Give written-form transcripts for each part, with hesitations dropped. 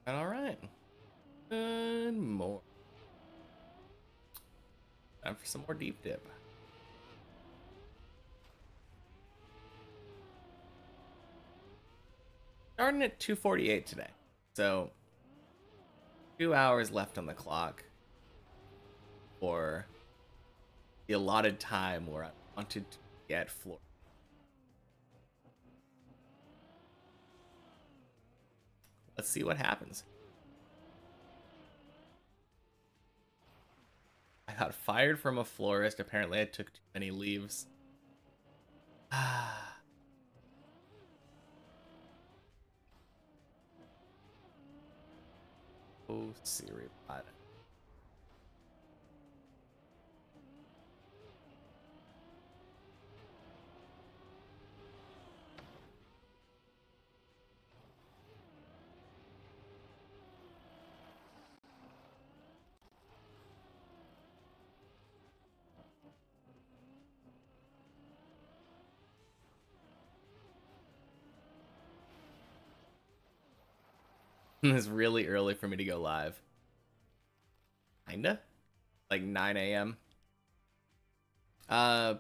All right. Good more. Time for some more deep dip. Starting at 2:48 today. So 2 hours left on the clock for the allotted time where I wanted to get Florida. Let's see what happens. I got fired from a florist. Apparently I took too many leaves. Ah. Oh, Siri bot. It's really early for me to go live. Kinda? Like 9 a.m. Uh,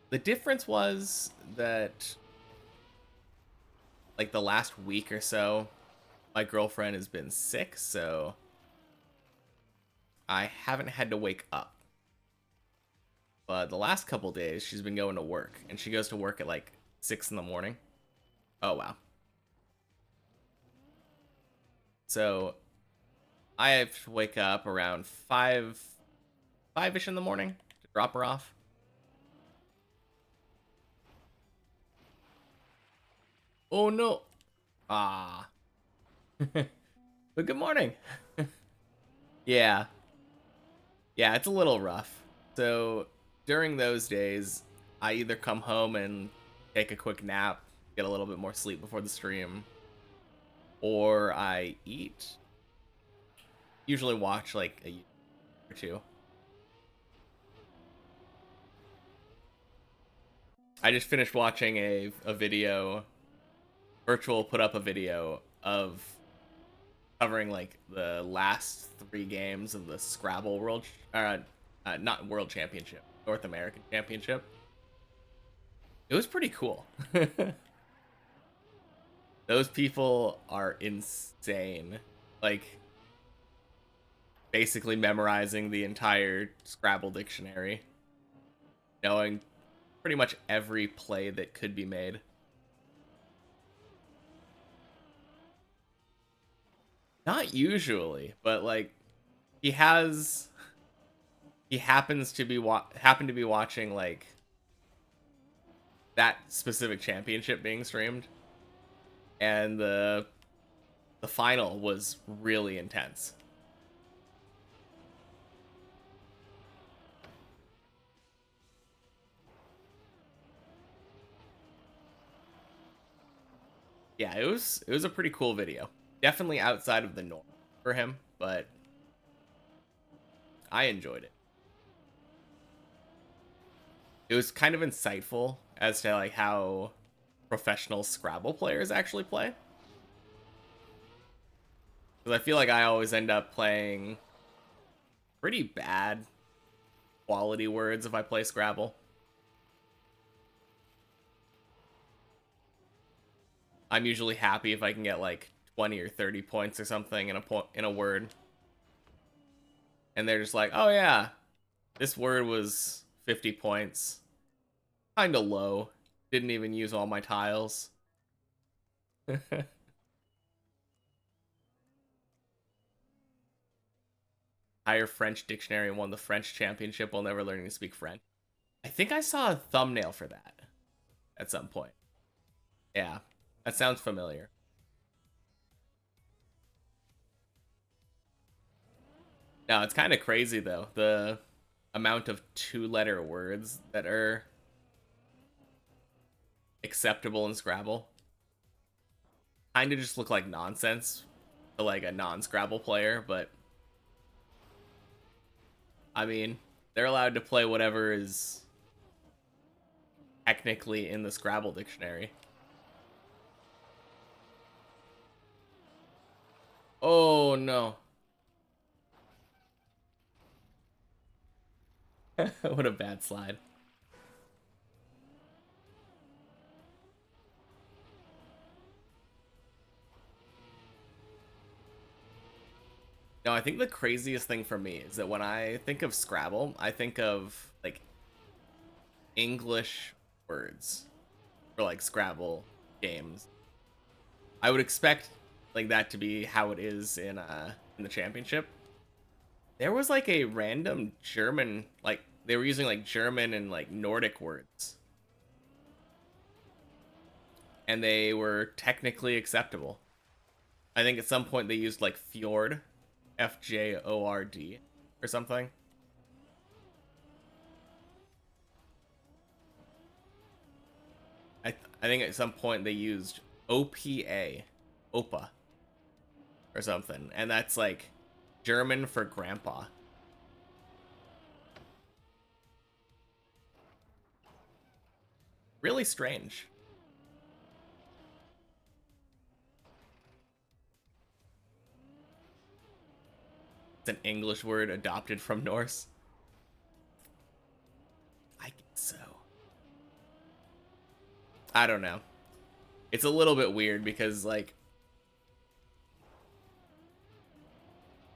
the difference was that, like, the last week or so, my girlfriend has been sick, so I haven't had to wake up. But the last couple days, she's been going to work, and she goes to work at like 6 in the morning. Oh, wow. So I have to wake up around 5-ish in the morning to drop her off. Oh, no. Ah. But good morning. Yeah. Yeah, it's a little rough. So during those days, I either come home and take a quick nap, get a little bit more sleep before the stream, or I eat. Usually watch like a YouTube or two. I just finished watching a video. Virtual put up a video of covering like the last 3 games of the Scrabble not World Championship, North American Championship. It was pretty cool. Those people are insane. Like, basically memorizing the entire Scrabble dictionary, knowing pretty much every play that could be made. Not usually, but like he has he happens to be happened to be watching like that specific championship being streamed, and the final was really intense. Yeah, it was a pretty cool video. Definitely outside of the norm for him, but I enjoyed it. It was kind of insightful as to like how professional Scrabble players actually play. Because I feel like I always end up playing pretty bad quality words if I play Scrabble. I'm usually happy if I can get like 20 or 30 points or something in a word. And they're just like, "Oh yeah, this word was 50 points. Kind of low. Didn't even use all my tiles." Higher French dictionary won the French championship while never learning to speak French. I think I saw a thumbnail for that at some point. Yeah, that sounds familiar. Now, it's kind of crazy though, the amount of 2-letter words that are acceptable in Scrabble. Kind of just look like nonsense to like a non-Scrabble player, but I mean, they're allowed to play whatever is technically in the Scrabble dictionary. Oh no. What a bad slide. No, I think the craziest thing for me is that when I think of Scrabble, I think of like English words for like Scrabble games. I would expect like that to be how it is in the championship. There was like a random German, like they were using like German and like Nordic words, and they were technically acceptable. I think at some point they used like fjord, FJORD, or something. I think at some point they used OPA, OPA, or something, and that's like German for grandpa. Really strange. It's an English word adopted from Norse. I guess so. I don't know. It's a little bit weird because like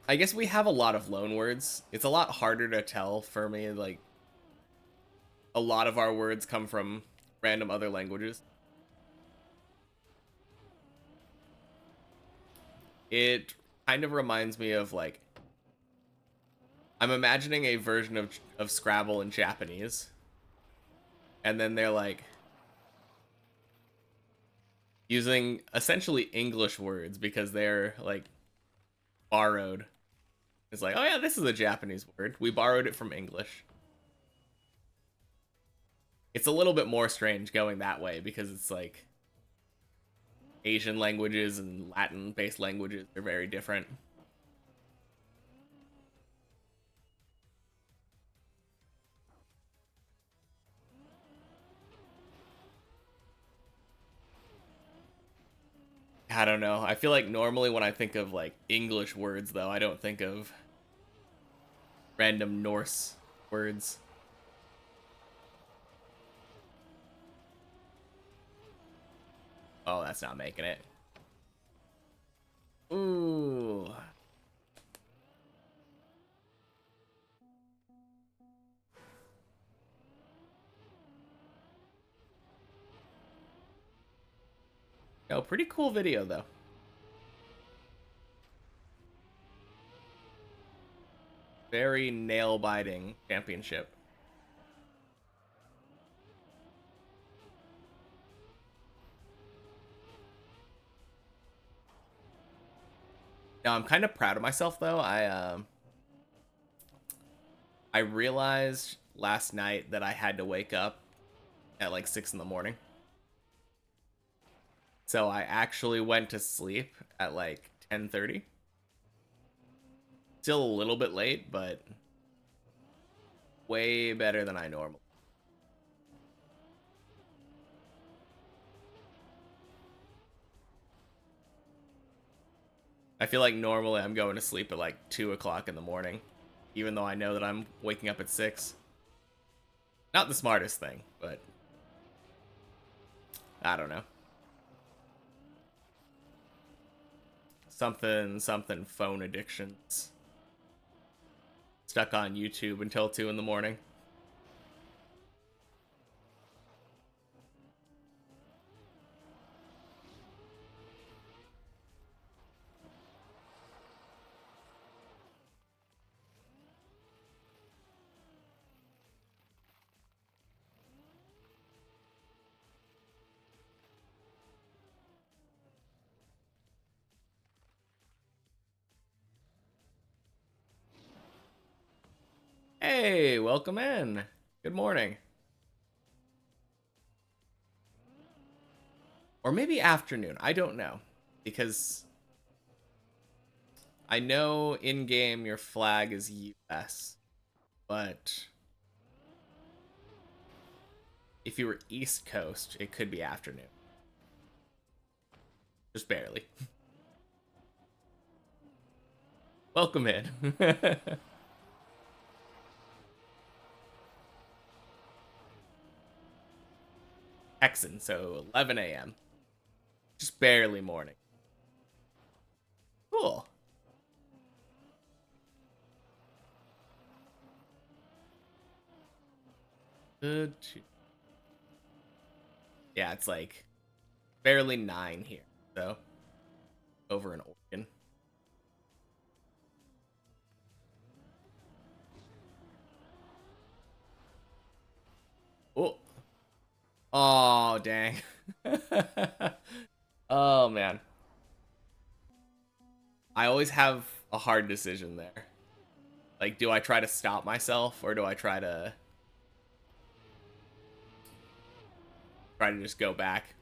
I guess we have a lot of loan words. It's a lot harder to tell for me. Like a lot of our words come from random other languages. It kind of reminds me of like I'm imagining a version of Scrabble in Japanese, and then they're like using essentially English words because they're like borrowed. It's like, oh yeah, this is a Japanese word. We borrowed it from English. It's a little bit more strange going that way because it's like Asian languages and Latin based languages are very different. I don't know. I feel like normally when I think of like English words though, I don't think of random Norse words. Oh, that's not making it. Ooh. Oh, pretty cool video though. Very nail biting championship. Now I'm kind of proud of myself though. I realized last night that I had to wake up at like 6 in the morning. So I actually went to sleep at like 10:30. Still a little bit late, but way better than I normally. I feel like normally I'm going to sleep at like 2 o'clock in the morning, even though I know that I'm waking up at 6. Not the smartest thing, but I don't know. Something phone addictions. Stuck on YouTube until 2 in the morning. Hey, welcome in. Good morning. Or maybe afternoon. I don't know. Because I know in game your flag is US, but if you were East Coast, it could be afternoon. Just barely. Welcome in. Texan, so 11 a.m. Just barely morning. Cool. Good. Yeah, it's like barely 9 here, so over in Oregon. Oh, oh, dang. Oh man, I always have a hard decision there. Like, do I try to stop myself or do I try to just go back?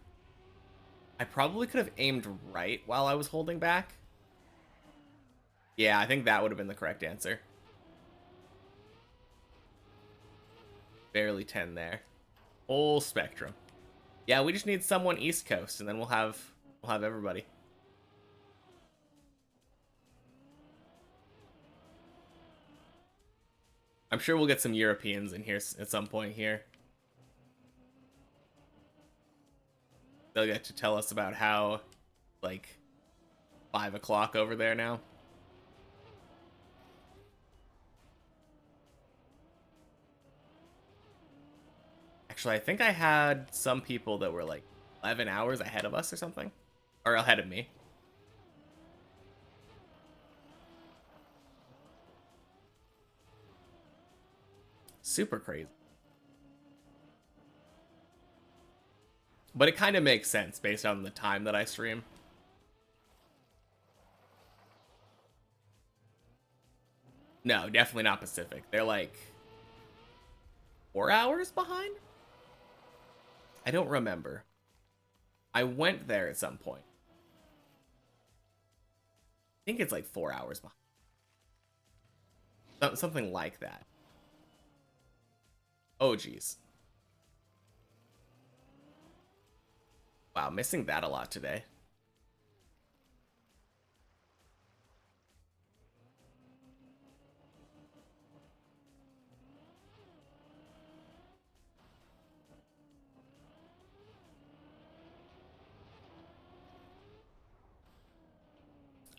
I probably could have aimed right while I was holding back. Yeah, I think that would have been the correct answer. Barely 10 there. Whole spectrum. Yeah, we just need someone East Coast, and then we'll have everybody. I'm sure we'll get some Europeans in here at some point here. They'll get to tell us about how, like, 5 o'clock over there now. Actually, I think I had some people that were like 11 hours ahead of us or something. Or ahead of me. Super crazy. But it kind of makes sense based on the time that I stream. No, definitely not Pacific. They're like 4 hours behind? I don't remember. I went there at some point. I think it's like 4 hours behind. Something like that. Oh, geez. Wow, missing that a lot today.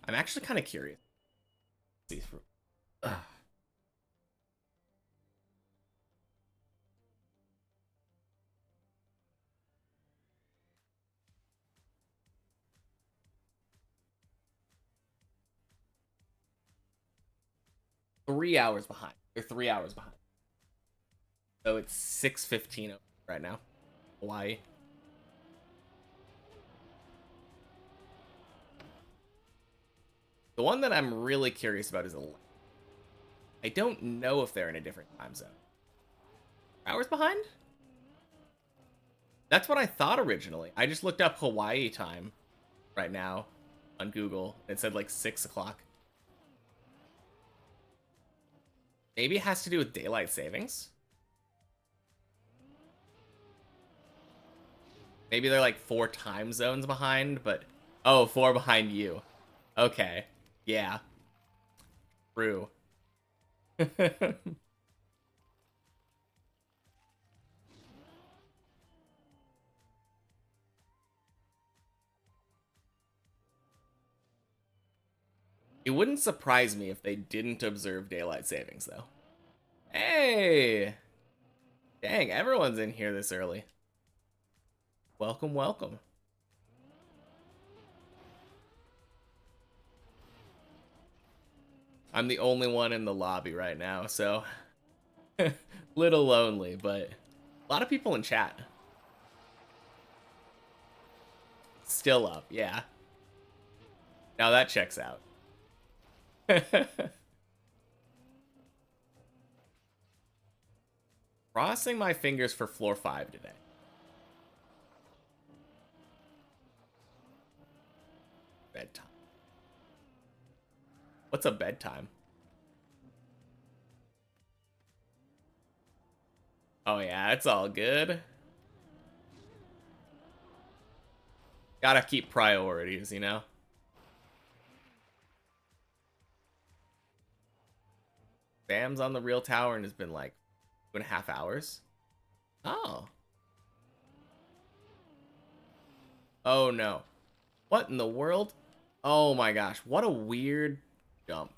I'm actually kind of curious. 3 hours behind. They're 3 hours behind. So it's 6:15 right now. Hawaii. The one that I'm really curious about is 11. I don't know if they're in a different time zone. Hours behind? That's what I thought originally. I just looked up Hawaii time right now on Google. It said like 6 o'clock. Maybe it has to do with daylight savings. Maybe they're like 4 time zones behind, but... Oh, 4 behind you. Okay. Yeah. True. It wouldn't surprise me if they didn't observe daylight savings, though. Hey! Dang, everyone's in here this early. Welcome, welcome. I'm the only one in the lobby right now, so... Little lonely, but... A lot of people in chat. Still up, yeah. Now that checks out. Crossing my fingers for floor 5 today. Bedtime. What's a bedtime? Oh yeah, it's all good. Gotta keep priorities, you know? Bam's on the real tower and has been like 2.5 hours. Oh. Oh no. What in the world? Oh my gosh. What a weird jump.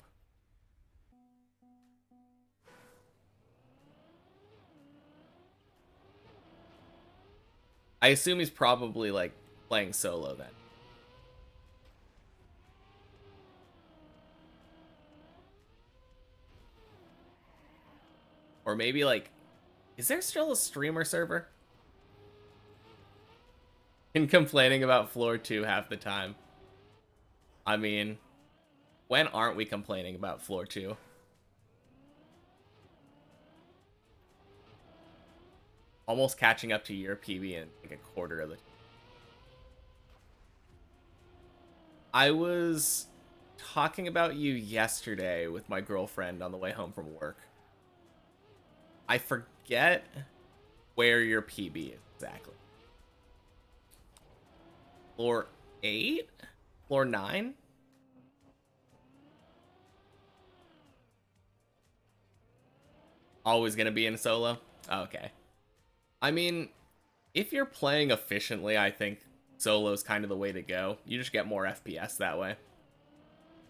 I assume he's probably like playing solo then. Or maybe like, is there still a streamer server? And complaining about floor 2 half the time. I mean, when aren't we complaining about floor 2? Almost catching up to your PB in like a quarter of the. I was talking about you yesterday with my girlfriend on the way home from work. I forget where your PB is exactly. Floor 8? Floor 9? Always gonna be in solo? Okay. I mean, if you're playing efficiently, I think solo's kind of the way to go. You just get more FPS that way.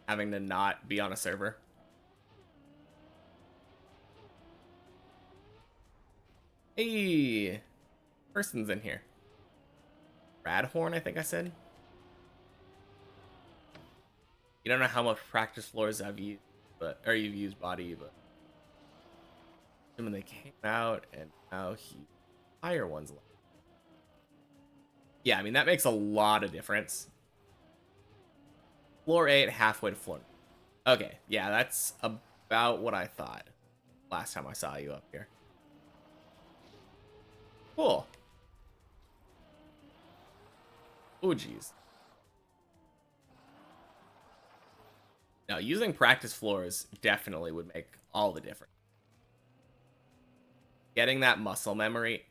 Having to not be on a server. Hey! Person's in here. Radhorn, I think I said. You don't know how much practice floors I've used, or you've used body, but when they came out and now higher ones. Yeah, I mean that makes a lot of difference. Floor 8, halfway to floor 9. Okay, yeah, that's about what I thought last time I saw you up here. Cool. Oh, geez. Now, using practice floors definitely would make all the difference. Getting that muscle memory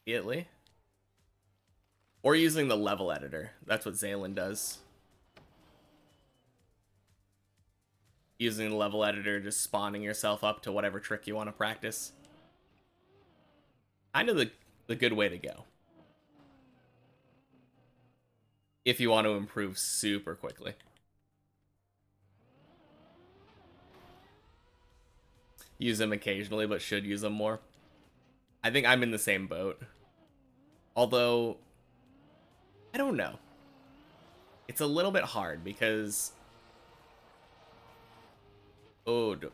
immediately. Or using the level editor. That's what Zaylin does. Using the level editor, just spawning yourself up to whatever trick you want to practice. Kind of the good way to go. If you want to improve super quickly. Use them occasionally, but should use them more. I think I'm in the same boat. Although, I don't know. It's a little bit hard because... Oh, no.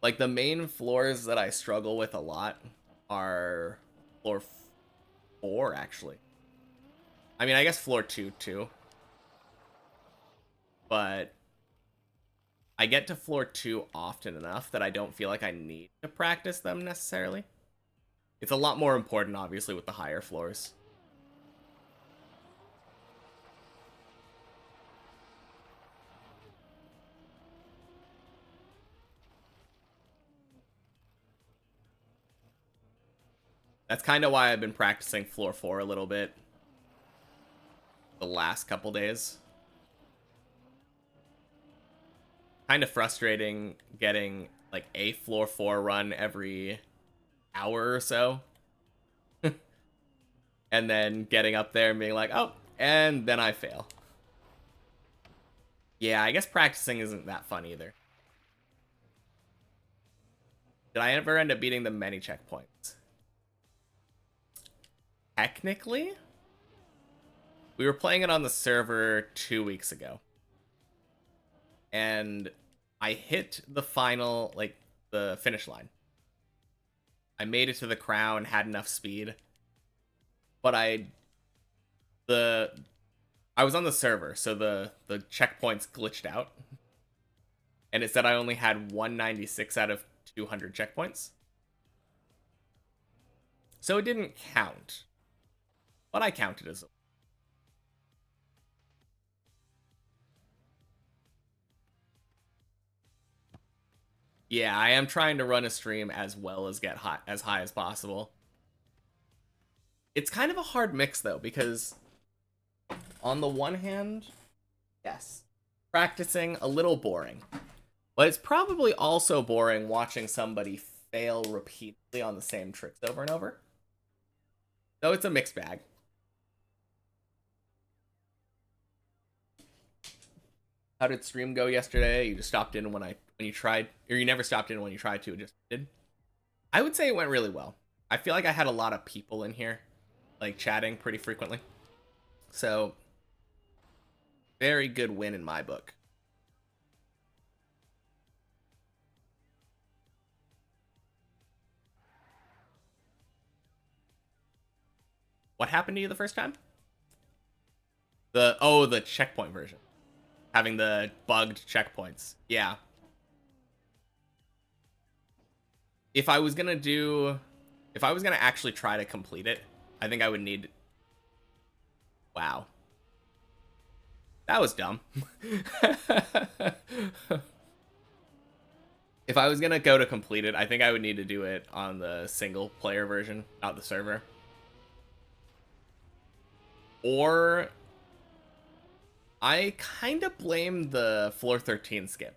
Like, the main floors that I struggle with a lot are floor 4, actually. I mean, I guess floor 2, too. But I get to floor 2 often enough that I don't feel like I need to practice them necessarily. It's a lot more important, obviously, with the higher floors. That's kind of why I've been practicing floor 4 a little bit the last couple days. Kind of frustrating getting like a floor 4 run every hour or so. And then getting up there and being like, oh, and then I fail. Yeah, I guess practicing isn't that fun either. Did I ever end up beating the many checkpoints? Technically, we were playing it on the server 2 weeks ago. And I hit the final, like, the finish line. I made it to the crown, had enough speed. But I was on the server, so the checkpoints glitched out. And it said I only had 196 out of 200 checkpoints. So it didn't count. But I counted as a... Yeah, I am trying to run a stream as well as get as high as possible. It's kind of a hard mix, though, because on the one hand, yes, practicing, a little boring. But it's probably also boring watching somebody fail repeatedly on the same tricks over and over. So it's a mixed bag. How did stream go yesterday? You just stopped in when you tried, or you never stopped in when you tried to, it just did? I would say it went really well. I feel like I had a lot of people in here, like chatting pretty frequently. So, very good win in my book. What happened to you the first time? The checkpoint version. Having the bugged checkpoints. Yeah. If I was gonna actually try to complete it, I think I would need... Wow. That was dumb. If I was gonna go to complete it, I think I would need to do it on the single player version, not the server. Or I kind of blame the floor 13 skip.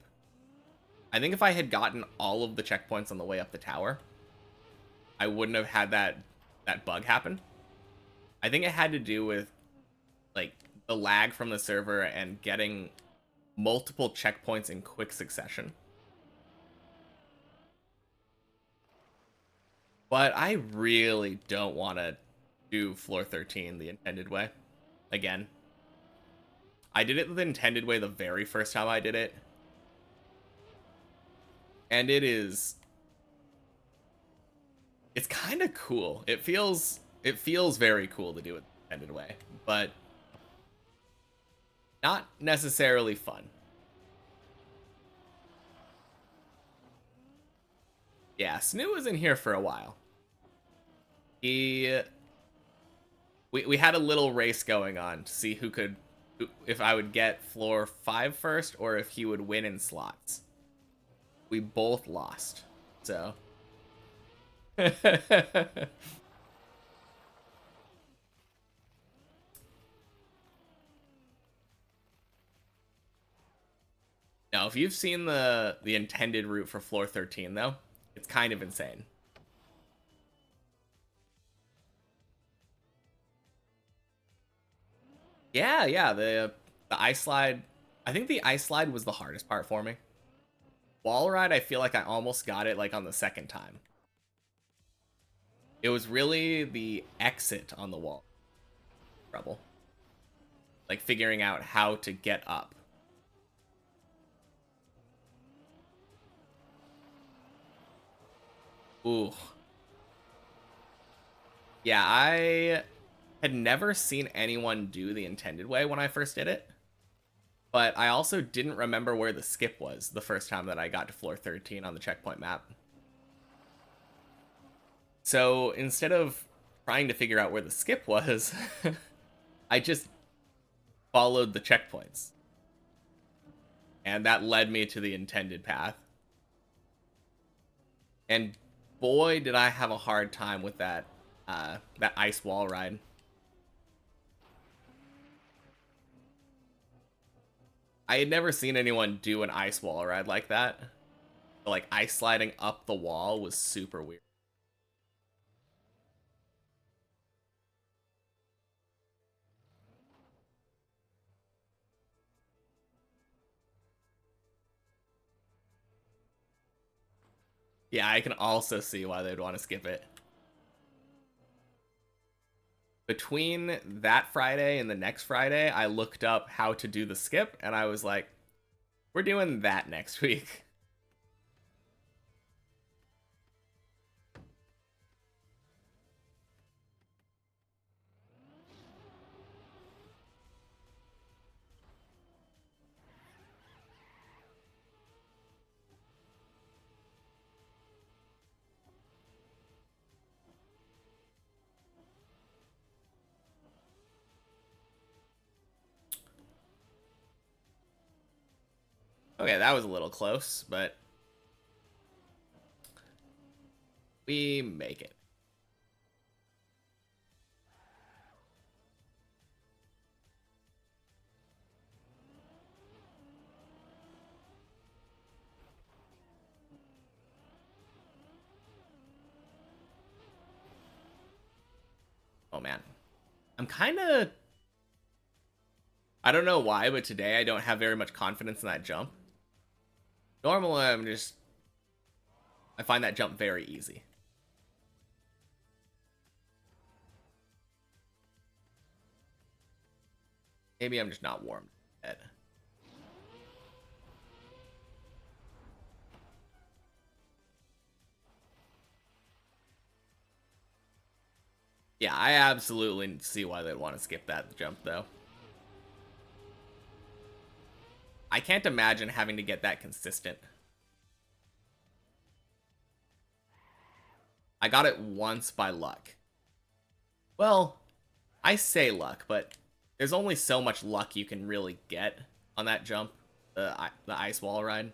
I think if I had gotten all of the checkpoints on the way up the tower, I wouldn't have had that bug happen. I think it had to do with like the lag from the server and getting multiple checkpoints in quick succession. But I really don't want to do floor 13 the intended way again. I did it the intended way the very first time I did it. And it's kind of cool. It feels very cool to do it the intended way, but not necessarily fun. Yeah, Snoo was in here for a while. We had a little race going on to see if I would get floor 5 first or if he would win in slots. We both lost, so. Now, if you've seen the intended route for floor 13, though, it's kind of insane. Yeah, the ice slide. I think the ice slide was the hardest part for me. Wall ride, I feel like I almost got it like on the second time. It was really the exit on the wall trouble. Like figuring out how to get up. Ooh. Yeah, I had never seen anyone do the intended way when I first did it. But I also didn't remember where the skip was the first time that I got to floor 13 on the checkpoint map. So instead of trying to figure out where the skip was, I just followed the checkpoints. And that led me to the intended path. And boy, did I have a hard time with that ice wall ride. I had never seen anyone do an ice wall ride like that. But, like, ice sliding up the wall was super weird. Yeah, I can also see why they'd want to skip it. Between that Friday and the next Friday, I looked up how to do the skip, and I was like, we're doing that next week. Okay, that was a little close, but we make it. Oh man. I'm kind of... I don't know why, but today I don't have very much confidence in that jump. Normally, I find that jump very easy. Maybe I'm just not warmed yet. Yeah, I absolutely see why they'd want to skip that jump, though. I can't imagine having to get that consistent. I got it once by luck. Well, I say luck, but there's only so much luck you can really get on that jump, the ice wall ride.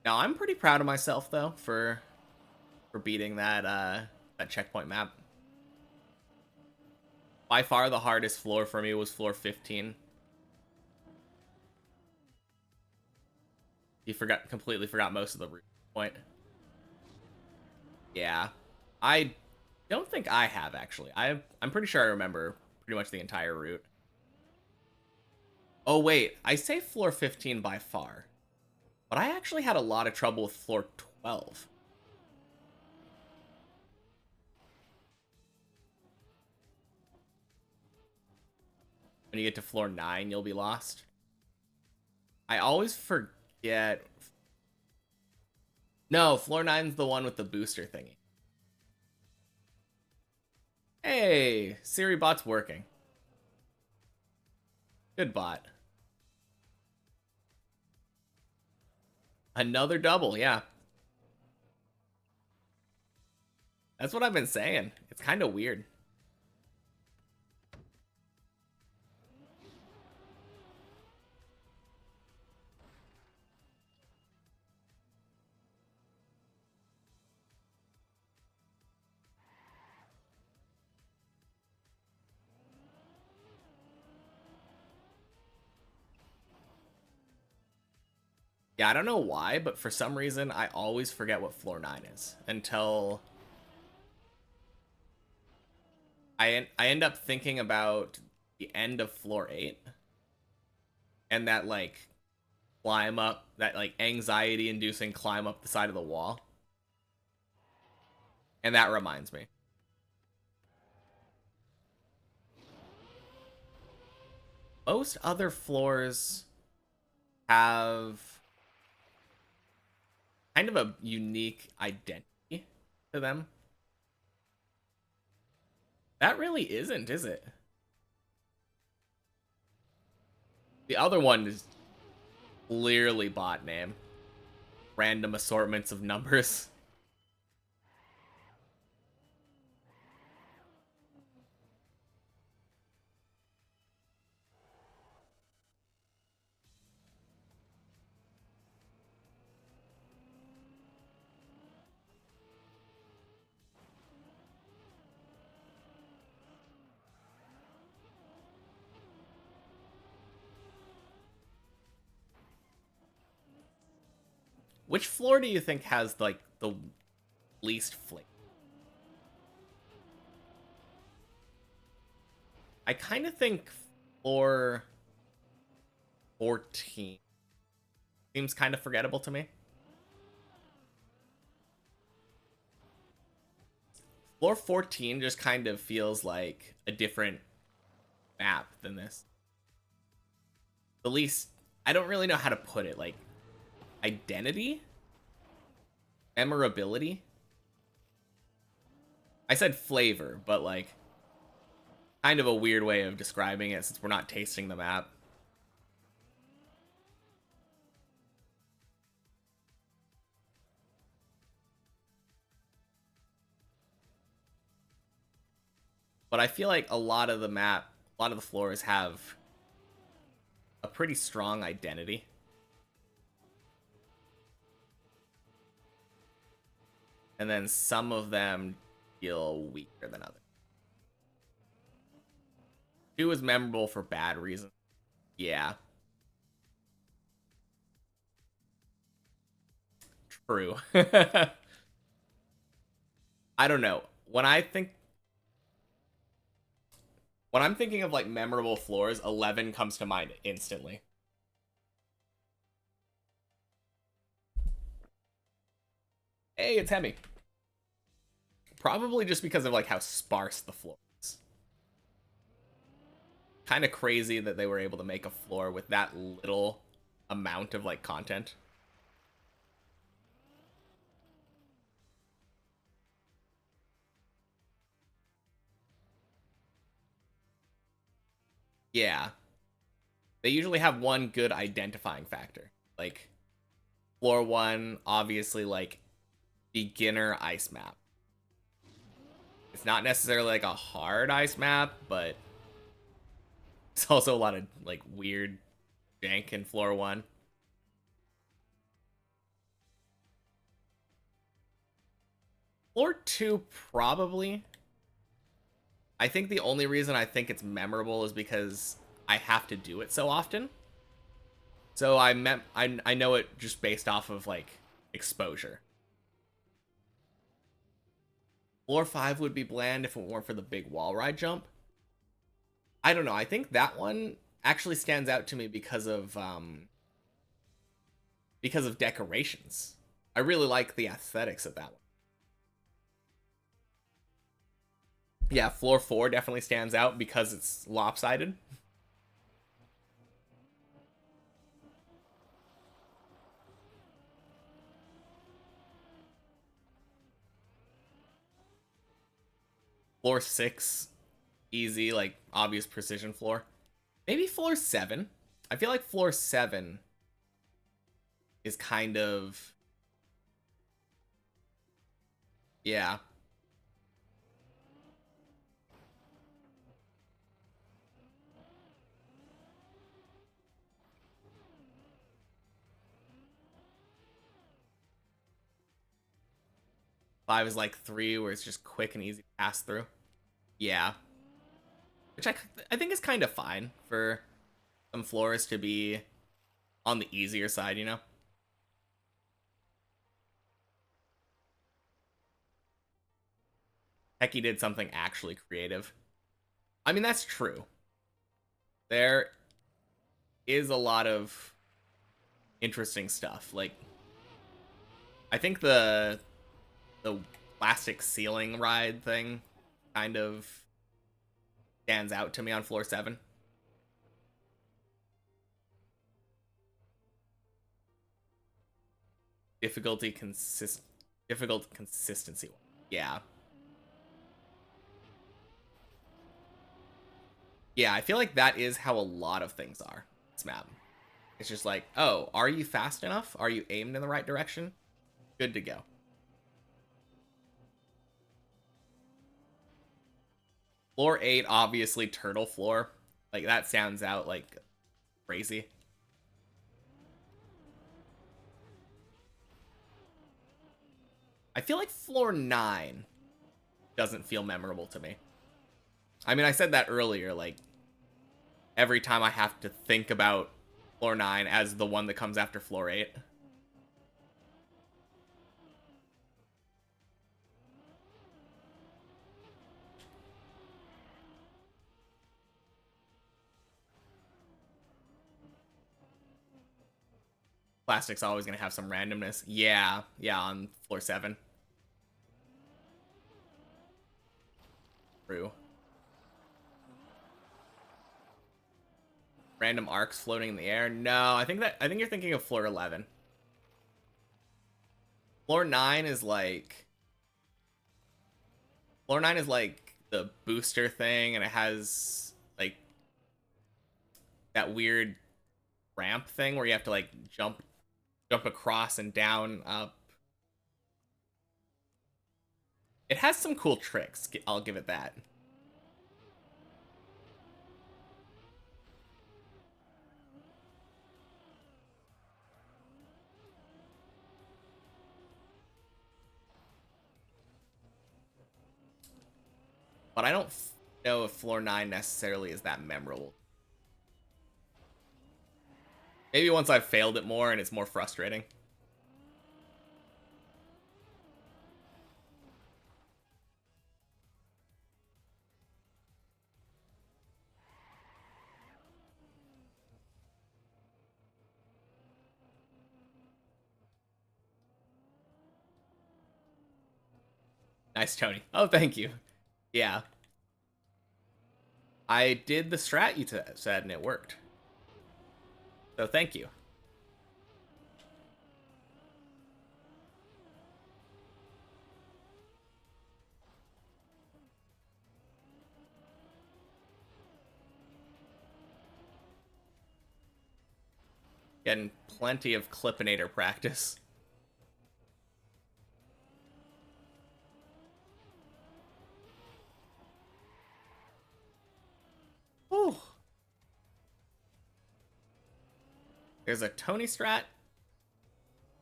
Now I'm pretty proud of myself though for beating that checkpoint map. By far the hardest floor for me was floor 15. You completely forgot most of the route point. Yeah. I don't think I have actually. I'm pretty sure I remember pretty much the entire route. Oh wait, I say floor 15 by far. But I actually had a lot of trouble with floor 12. When you get to floor 9, you'll be lost. I always forget. No, floor 9's the one with the booster thingy. Hey, Siri bot's working. Good bot. Another double, yeah. That's what I've been saying. It's kind of weird. Yeah, I don't know why, but for some reason, I always forget what floor 9 is until I end up thinking about the end of floor 8 and that like climb up, that like anxiety inducing climb up the side of the wall. And that reminds me. Most other floors have kind of a unique identity to them. That really isn't, is it? The other one is clearly bot name. Random assortments of numbers. Which floor do you think has like the least flavor? I kind of think floor 14 seems kind of forgettable to me. Floor 14 just kind of feels like a different map than this. The least, I don't really know how to put it. Like, identity? Memorability? I said flavor, but like kind of a weird way of describing it since we're not tasting the map. But I feel like a lot of the map, a lot of the floors have a pretty strong identity. And then some of them feel weaker than others. 2 is memorable for bad reasons. Yeah. True. I don't know. When I'm thinking of like memorable floors, 11 comes to mind instantly. Hey, it's Hemi. Probably just because of like how sparse the floor is. Kind of crazy that they were able to make a floor with that little amount of like content. Yeah. They usually have one good identifying factor. Like floor 1, obviously like beginner ice map. It's not necessarily like a hard ice map, but it's also a lot of like weird jank in floor 1. Floor 2 probably. I think the only reason I think it's memorable is because I have to do it so often. So I know it just based off of like exposure. Floor 5 would be bland if it weren't for the big wall ride jump. I don't know. I think that one actually stands out to me because of decorations. I really like the aesthetics of that one. Yeah, floor 4 definitely stands out because it's lopsided. Floor 6, easy, like obvious precision floor. Maybe floor 7. I feel like floor 7 is kind of, yeah. Five is like 3, where it's just quick and easy to pass through. Yeah, which I think is kind of fine for some floors to be on the easier side, you know. Heck, he did something actually creative. I mean, that's true. There is a lot of interesting stuff. Like, I think the plastic ceiling ride thing kind of stands out to me on floor 7. Difficulty difficult consistency. Yeah. Yeah, I feel like that is how a lot of things are. This map. It's just like, oh, are you fast enough? Are you aimed in the right direction? Good to go. Floor 8, obviously turtle floor. Like, that sounds out like crazy. I feel like floor 9 doesn't feel memorable to me. I mean, I said that earlier, like, every time I have to think about floor 9 as the one that comes after floor 8. Plastic's always going to have some randomness. Yeah, on floor 7. True. Random arcs floating in the air. No, I think you're thinking of floor 11. Floor 9 is like Floor 9 is like the booster thing, and it has like that weird ramp thing where you have to like jump across and down, up. It has some cool tricks, I'll give it that. But I don't know if floor 9 necessarily is that memorable. Maybe once I've failed it more and it's more frustrating. Nice, Tony. Oh, thank you. Yeah. I did the strat you said and it worked. So thank you. Getting plenty of Clippinator practice. Ooh. There's a Tony strat.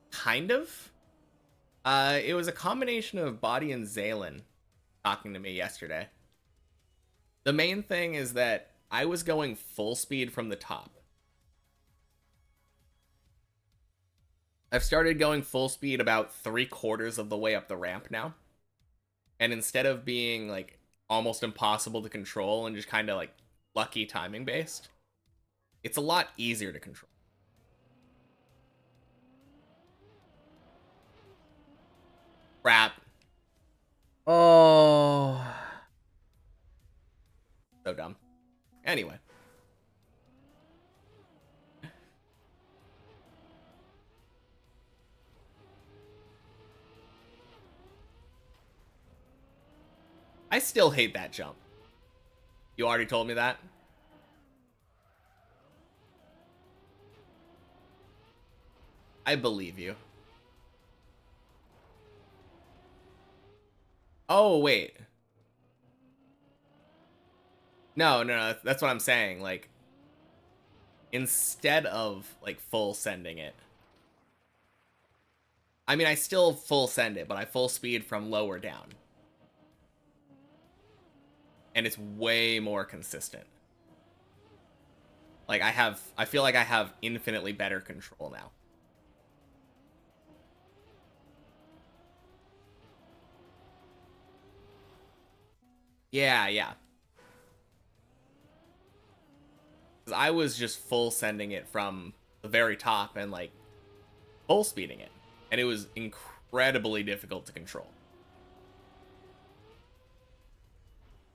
Kind of. It was a combination of Body and Zalen talking to me yesterday. The main thing is that I was going full speed from the top. I've started going full speed about 3/4 of the way up the ramp now. And instead of being like almost impossible to control and just kind of like lucky timing based, it's a lot easier to control. Crap. Oh. So dumb. Anyway. I still hate that jump. You already told me that? I believe you. Oh, wait. No, that's what I'm saying. Like, instead of, like, full sending it. I mean, I still full send it, but I full speed from lower down. And it's way more consistent. Like, I feel like I have infinitely better control now. Yeah. I was just full sending it from the very top and like full speeding it, and it was incredibly difficult to control.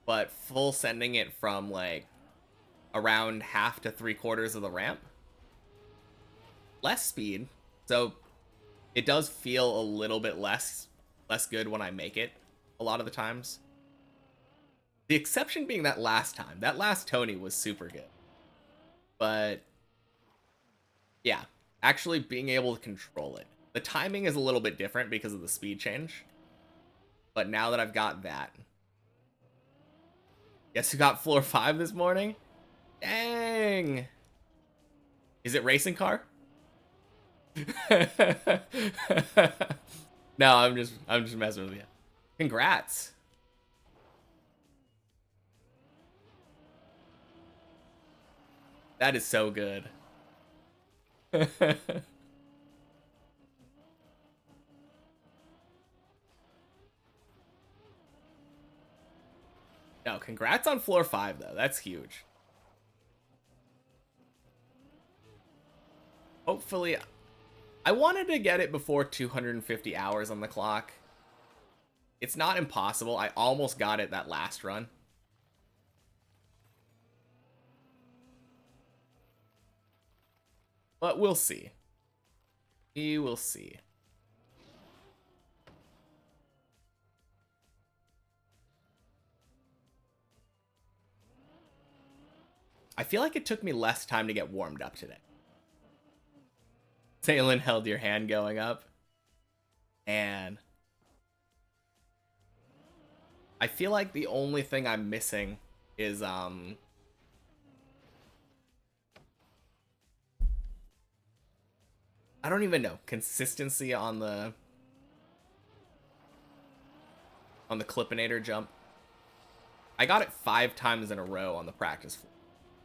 But full sending it from like around half to 3/4 of the ramp, less speed, so it does feel a little bit less good when I make it a lot of the times. The exception being that last time. That last Tony was super good. But yeah, actually being able to control it. The timing is a little bit different because of the speed change. But now that I've got that. Guess who got floor 5 this morning? Dang. Is it racing car? No, I'm just messing with you. Congrats. That is so good. No, congrats on floor 5 though. That's huge. Hopefully, I wanted to get it before 250 hours on the clock. It's not impossible. I almost got it that last run. But we'll see. We will see. I feel like it took me less time to get warmed up today. Taylin held your hand going up. And I feel like the only thing I'm missing is I don't even know, consistency on the Clippinator jump. I got it 5 times in a row on the practice floor,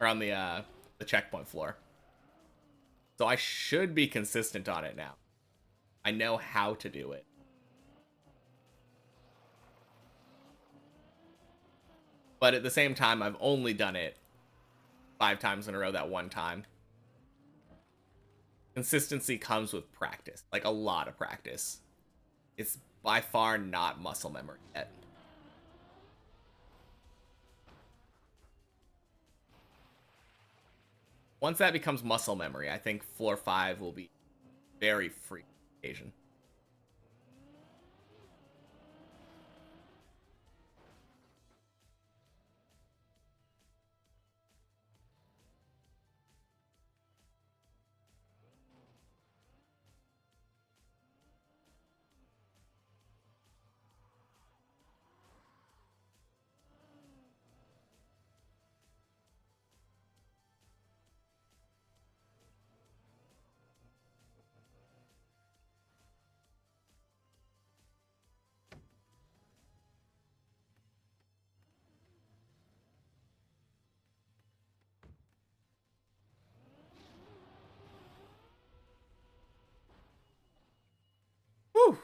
or on the checkpoint floor. So I should be consistent on it now. I know how to do it. But at the same time, I've only done it 5 times in a row that one time. Consistency comes with practice, like a lot of practice. It's by far not muscle memory yet. Once that becomes muscle memory, I think floor 5 will be very free occasion. Whew.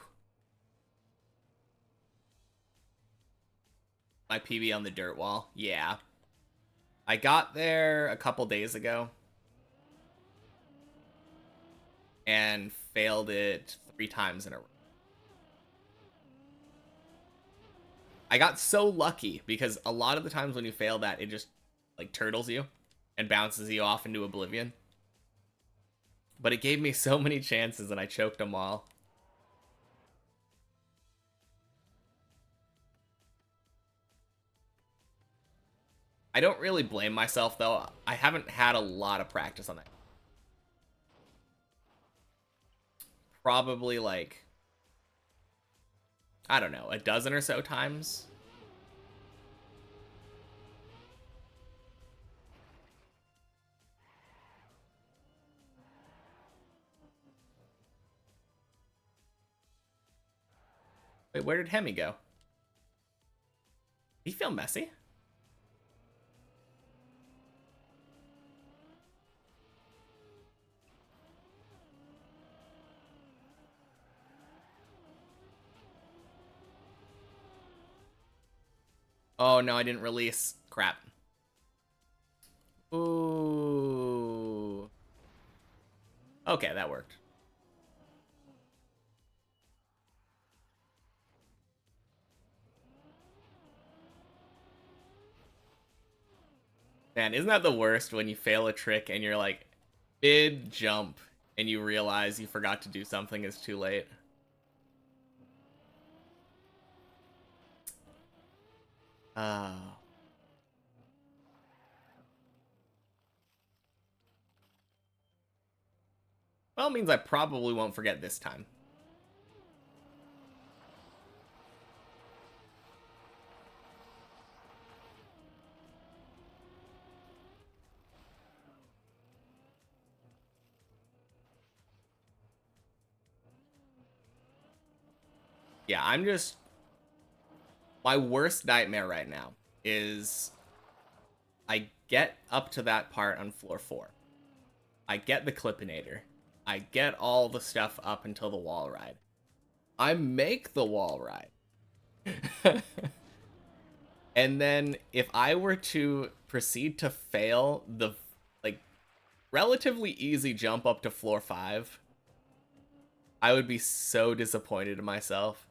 My PB on the dirt wall. Yeah. I got there a couple days ago and failed it 3 times in a row. I got so lucky because a lot of the times when you fail that, it just like turtles you and bounces you off into oblivion. But it gave me so many chances and I choked them all. I don't really blame myself though. I haven't had a lot of practice on that. Probably like, I don't know, a dozen or so times. Wait, where did Hemi go? Did he feel messy? Oh no, I didn't release. Crap. Ooh. Okay, that worked. Man, isn't that the worst when you fail a trick and you're like mid jump and you realize you forgot to do something, it's too late? Oh. Well, it means I probably won't forget this time. Yeah, I'm just... My worst nightmare right now is I get up to that part on floor 4. I get the Clippinator. I get all the stuff up until the wall ride. I make the wall ride. And then if I were to proceed to fail the like relatively easy jump up to floor 5, I would be so disappointed in myself.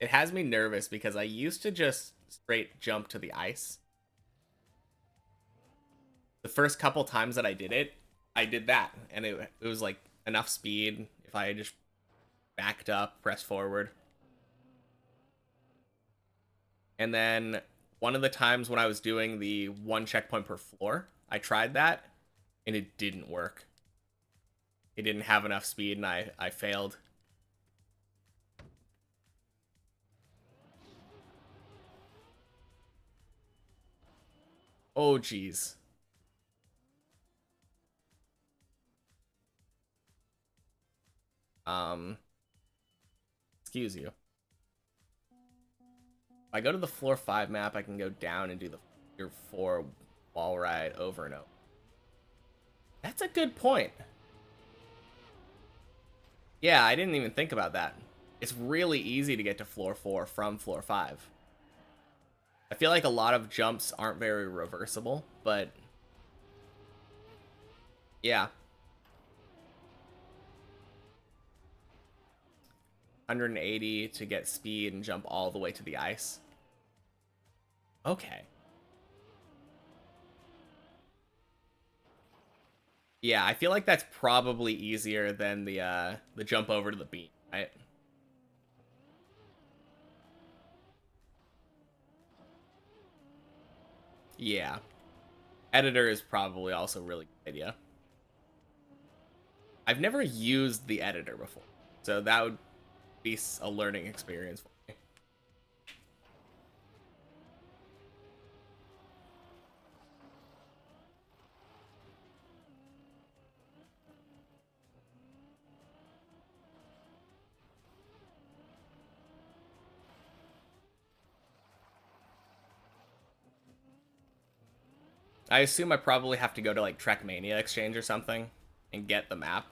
It has me nervous because I used to just straight jump to the ice. The first couple times that I did it, I did that, and it was like enough speed if I just backed up, pressed forward. And then one of the times when I was doing the one checkpoint per floor, I tried that and it didn't work. It didn't have enough speed and I failed. Oh, geez. Excuse you. If I go to the floor 5 map, I can go down and do the Tier 4 wall ride over and over. That's a good point. Yeah, I didn't even think about that. It's really easy to get to floor 4 from floor 5. I feel like a lot of jumps aren't very reversible, but yeah. 180 to get speed and jump all the way to the ice. Okay. Yeah, I feel like that's probably easier than the jump over to the beam, right? Yeah. Editor is probably also really good idea. I've never used the editor before, so that would be a learning experience for me. I assume I probably have to go to like Trackmania Exchange or something and get the map.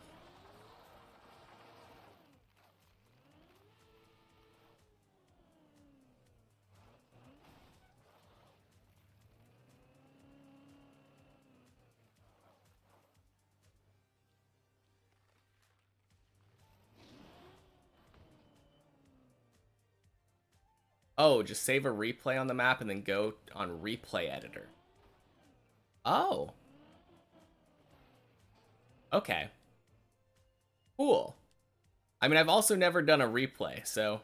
Oh, just save a replay on the map and then go on replay editor. Oh, okay. Cool. I mean, I've also never done a replay, so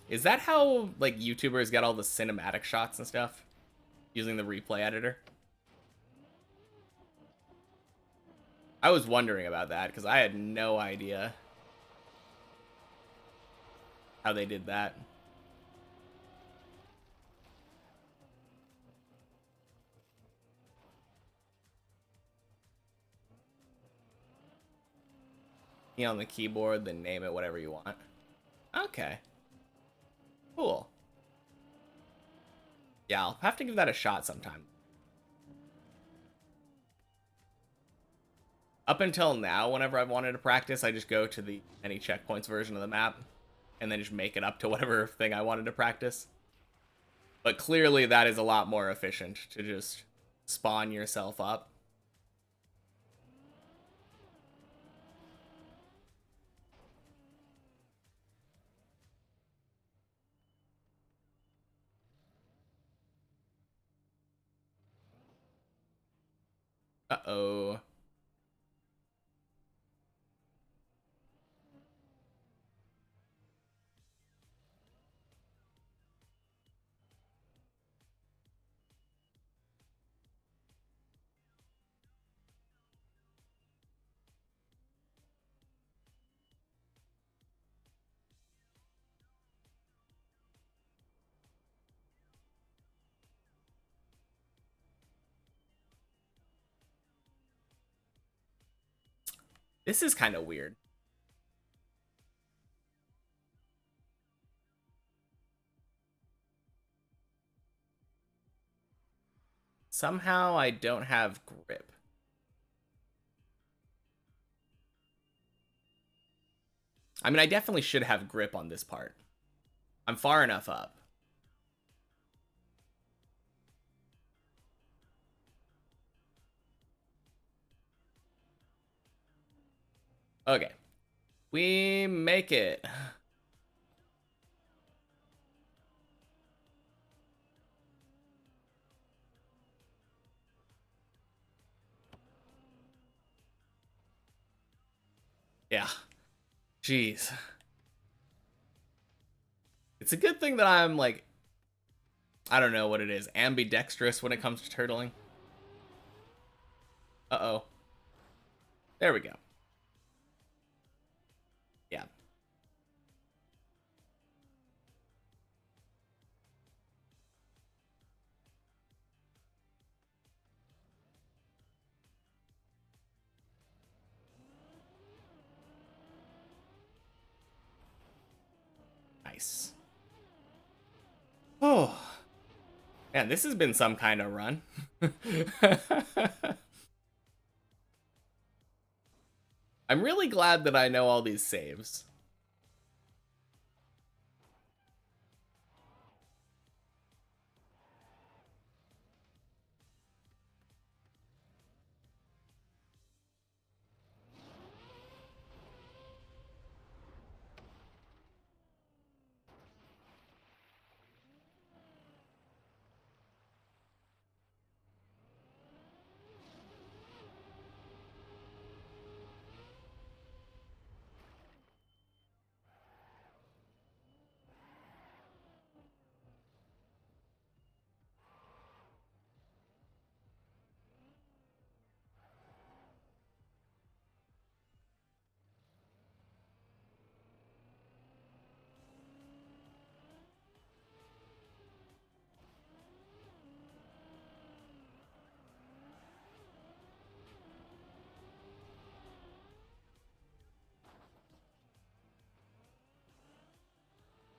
is that how like YouTubers get all the cinematic shots and stuff using the replay editor? I was wondering about that because I had no idea how they did that. On the keyboard, then name it whatever you want. Okay. Cool. Yeah, I'll have to give that a shot sometime. Up until now, whenever I've wanted to practice, I just go to the any checkpoints version of the map and then just make it up to whatever thing I wanted to practice. But clearly that is a lot more efficient to just spawn yourself up. Uh-oh. This is kind of weird. Somehow I don't have grip. I mean, I definitely should have grip on this part. I'm far enough up. Okay. We make it. Yeah. Jeez. It's a good thing that I'm like I don't know what it is, ambidextrous when it comes to turtling. Uh-oh. There we go. Yeah. Nice. Oh. Man, this has been some kind of run. I'm really glad that I know all these saves.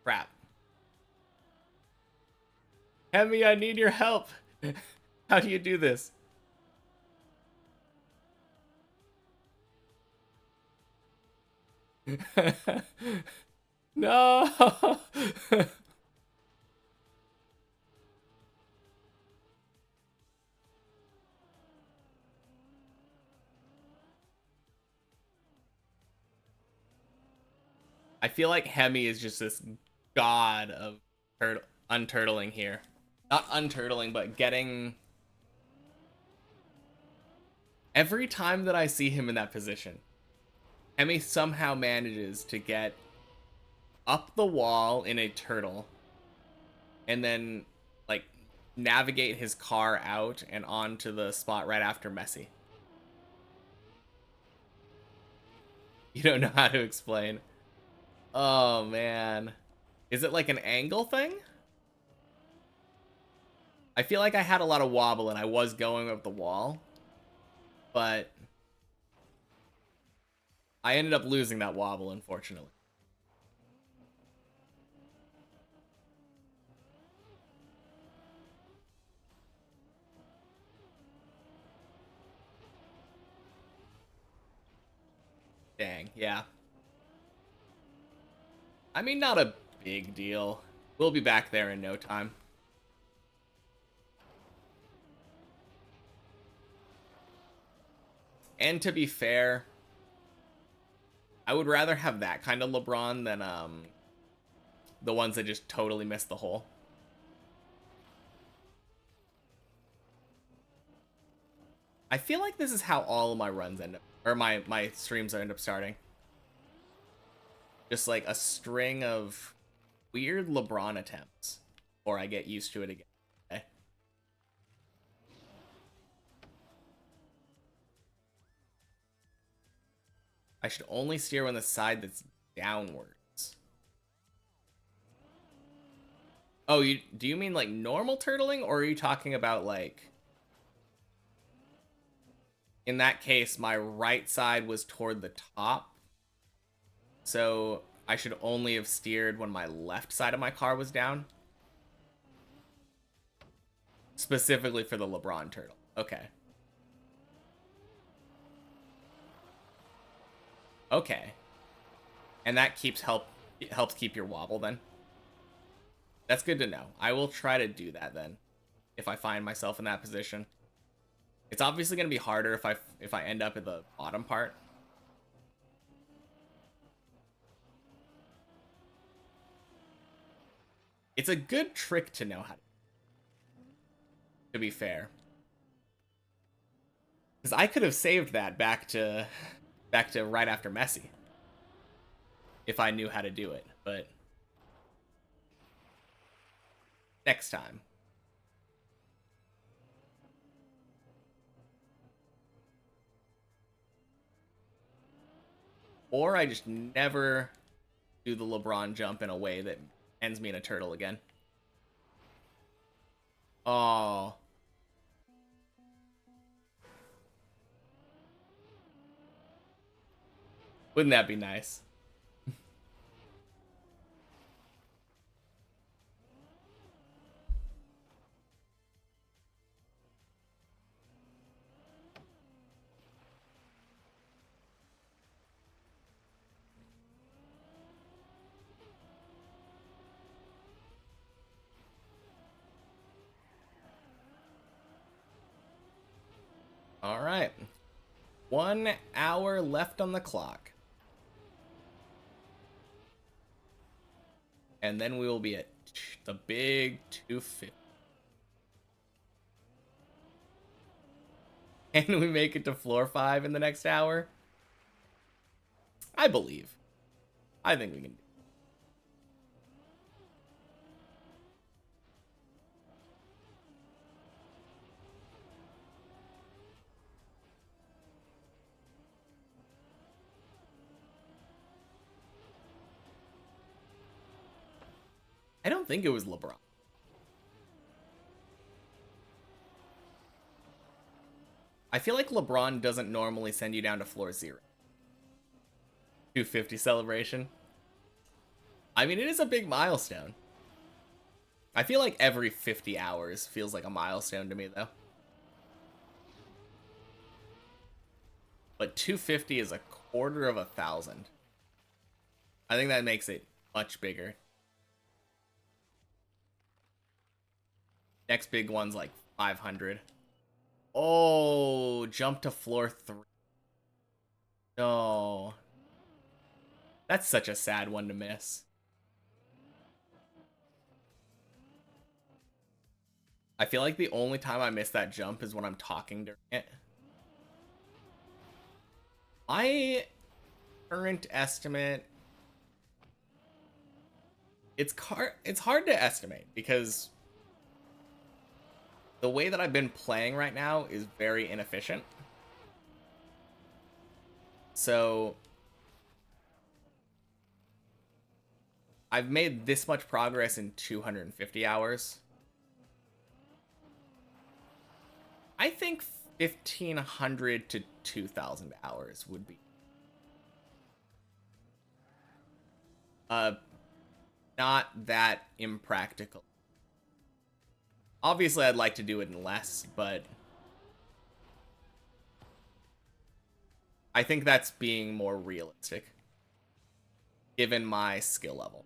Crap. Hemi, I need your help. How do you do this? No. I feel like Hemi is just this god of unturtling here. Not unturtling, but getting... Every time that I see him in that position, Hemi somehow manages to get up the wall in a turtle and then, like, navigate his car out and onto the spot right after Messi. You don't know how to explain. Oh, man. Is it like an angle thing? I feel like I had a lot of wobble and I was going up the wall, but I ended up losing that wobble, unfortunately. Dang, yeah. I mean, not a big deal. We'll be back there in no time. And to be fair, I would rather have that kind of LeBron than the ones that just totally miss the hole. I feel like this is how all of my runs end up, or my streams end up starting. Just like a string of weird LeBron attempts, or I get used to it again. Okay. I should only steer on the side that's downwards. Oh, do you mean like normal turtling, or are you talking about like... In that case, my right side was toward the top, so I should only have steered when my left side of my car was down. Specifically for the LeBron turtle. Okay. Okay. And that helps keep your wobble then. That's good to know. I will try to do that then, if I find myself in that position. It's obviously going to be harder if I end up at the bottom part. It's a good trick to know how to be fair. Because I could have saved that back to right after Messi. If I knew how to do it, but next time. Or I just never do the LeBron jump in a way that ends me in a turtle again. Oh. Wouldn't that be nice? All right. 1 hour left on the clock. And then we will be at the big 250. Can we make it to floor 5 in the next hour? I believe. I think we can do it. I don't think it was LeBron. I feel like LeBron doesn't normally send you down to floor 0. 250 celebration. I mean, it is a big milestone. I feel like every 50 hours feels like a milestone to me, though. But 250 is a quarter of 1,000. I think that makes it much bigger. Next big one's like 500. Oh, jump to floor 3. No. That's such a sad one to miss. I feel like the only time I miss that jump is when I'm talking during it. My current estimate... It's hard to estimate because the way that I've been playing right now is very inefficient. So I've made this much progress in 250 hours. I think 1,500 to 2,000 hours would be not that impractical. Obviously, I'd like to do it in less, but I think that's being more realistic given my skill level.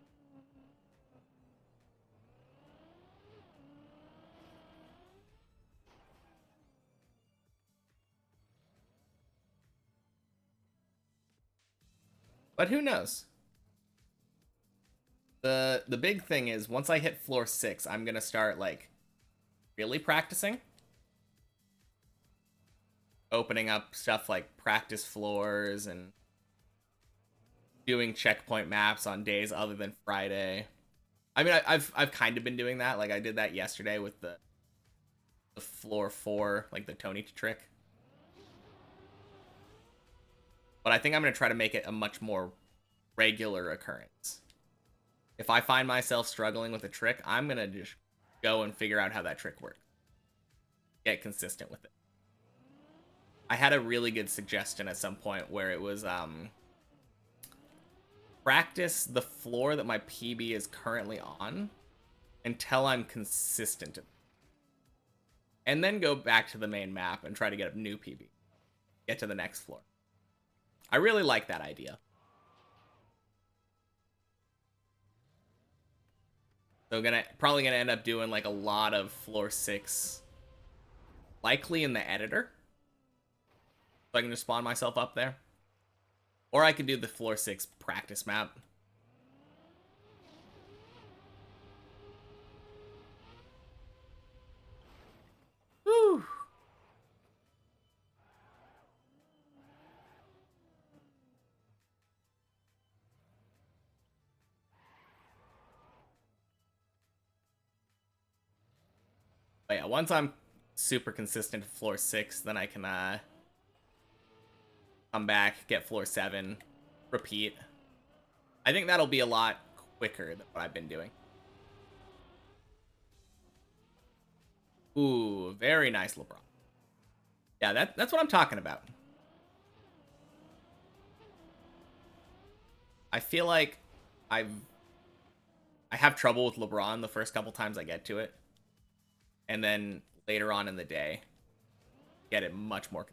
But who knows? The big thing is once I hit floor 6, I'm gonna start like really practicing, opening up stuff like practice floors and doing checkpoint maps on days other than Friday. I mean, I've kind of been doing that. Like I did that yesterday with the floor 4, like the Tony trick. But I think I'm gonna try to make it a much more regular occurrence. If I find myself struggling with a trick, I'm gonna just go and figure out how that trick works. Get consistent with it. I had a really good suggestion at some point where it was practice the floor that my PB is currently on until I'm consistent. And then go back to the main map and try to get a new PB. Get to the next floor. I really like that idea. So probably gonna end up doing like a lot of floor 6, likely in the editor. So I can just spawn myself up there. Or I could do the floor 6 practice map. Whew. But yeah, once I'm super consistent at floor 6, then I can come back, get floor 7, repeat. I think that'll be a lot quicker than what I've been doing. Ooh, very nice LeBron. Yeah, that's what I'm talking about. I feel like I have trouble with LeBron the first couple times I get to it. And then later on in the day, get it much more.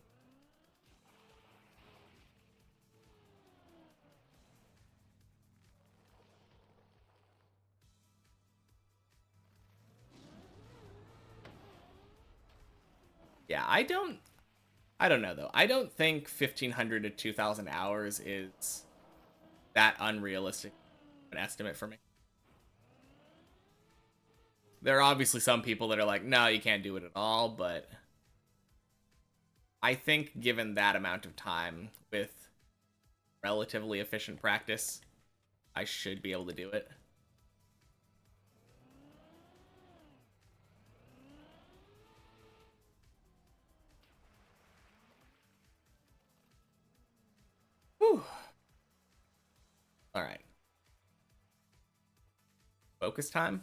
Yeah, I don't know though. I don't think 1,500 to 2,000 hours is that unrealistic an estimate for me. There are obviously some people that are like, no, you can't do it at all, but I think given that amount of time with relatively efficient practice, I should be able to do it. Whew. All right. Focus time.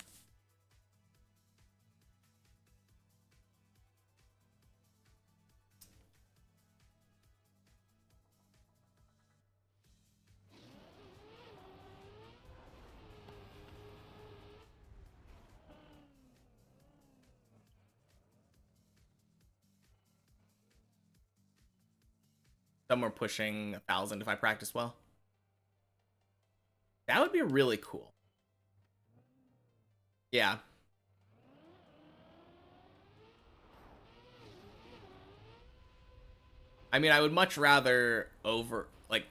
Somewhere pushing 1,000 if I practice well. That would be really cool. Yeah. I mean, I would much rather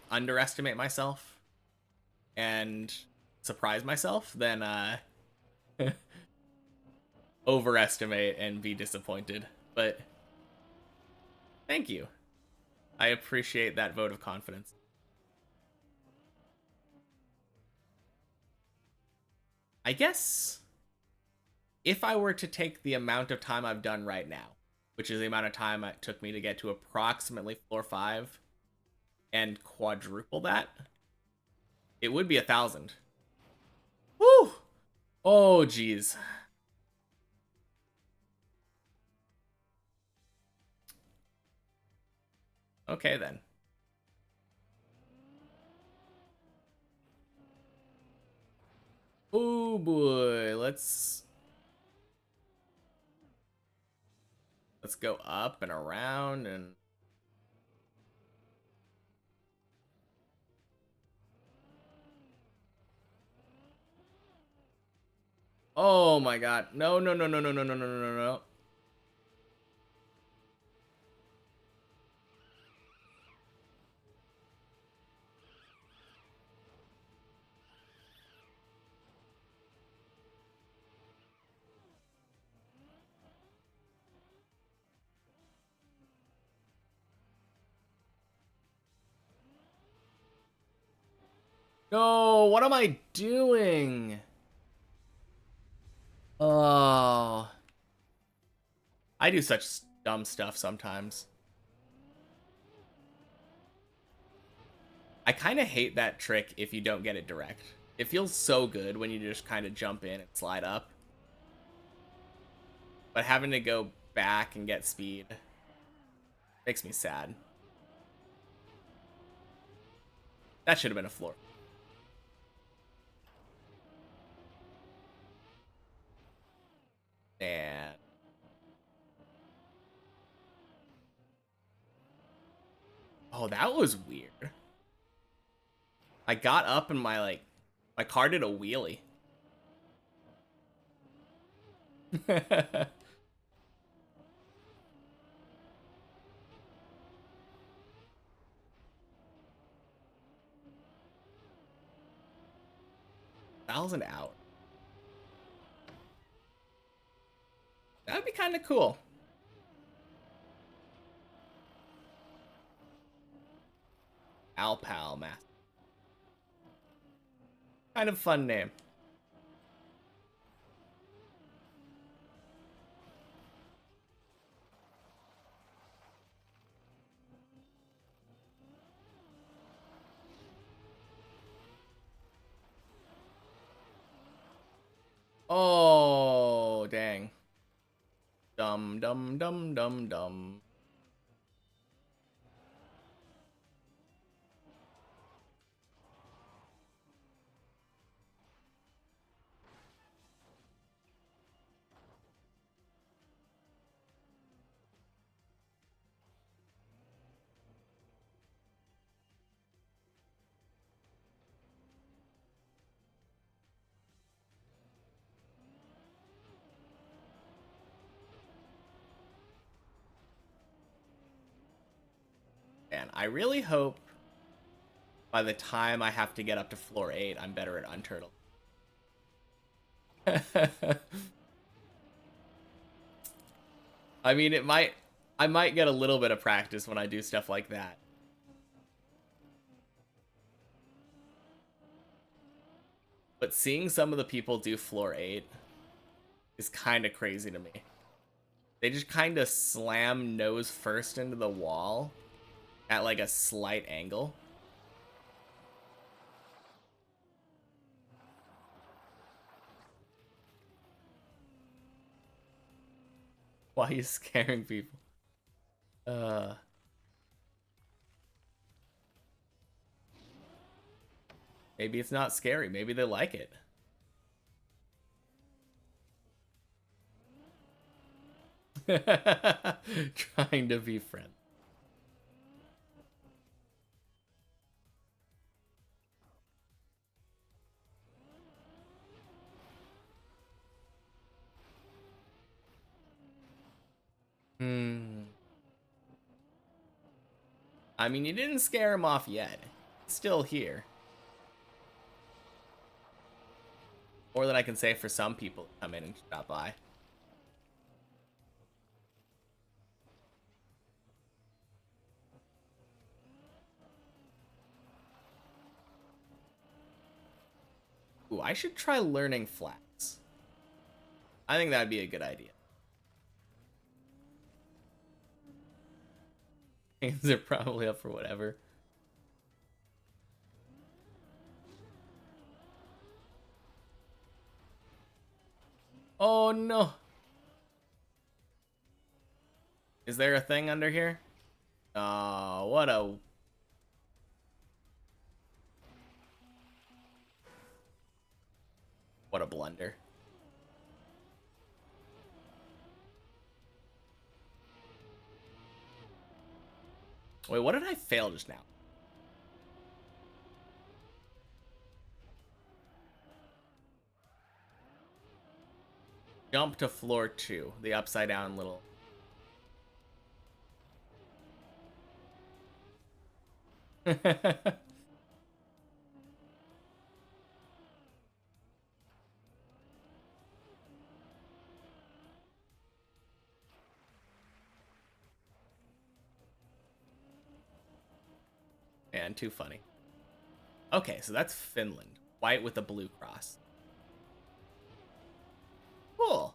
underestimate myself and surprise myself than overestimate and be disappointed. But thank you. I appreciate that vote of confidence. I guess if I were to take the amount of time I've done right now, which is the amount of time it took me to get to approximately floor 5, and quadruple that, it would be 1,000. Woo! Oh, geez. Okay, then. Oh, boy. Let's go up and around and... Oh, my God. No, no, no, no, no, no, no, no, no, no. No, what am I doing? Oh. I do such dumb stuff sometimes. I kind of hate that trick if you don't get it direct. It feels so good when you just kind of jump in and slide up. But having to go back and get speed makes me sad. That should have been a floor. And oh, that was weird. I got up and my car did a wheelie. 1,000 hours. That'd be kind of cool. Alpal Master. Kind of fun name. Oh, dang. Dum, dum, dum, dum, dum. Man, I really hope by the time I have to get up to floor 8, I'm better at Unturtle. I mean, I might get a little bit of practice when I do stuff like that. But seeing some of the people do floor 8 is kind of crazy to me. They just kind of slam nose first into the wall at like a slight angle. Why are you scaring people? Uh, Maybe it's not scary. Maybe they like it. Trying to be friendly. Hmm. I mean, you didn't scare him off yet. He's still here. More than I can say for some people who come in and stop by. Ooh, I should try learning flats. I think that'd be a good idea. Hands are probably up for whatever. Oh no. Is there a thing under here? Oh, what a blunder. Wait, what did I fail just now? Jump to floor 2, the upside down little. Man, too funny. Okay, so that's Finland. White with a blue cross. Cool.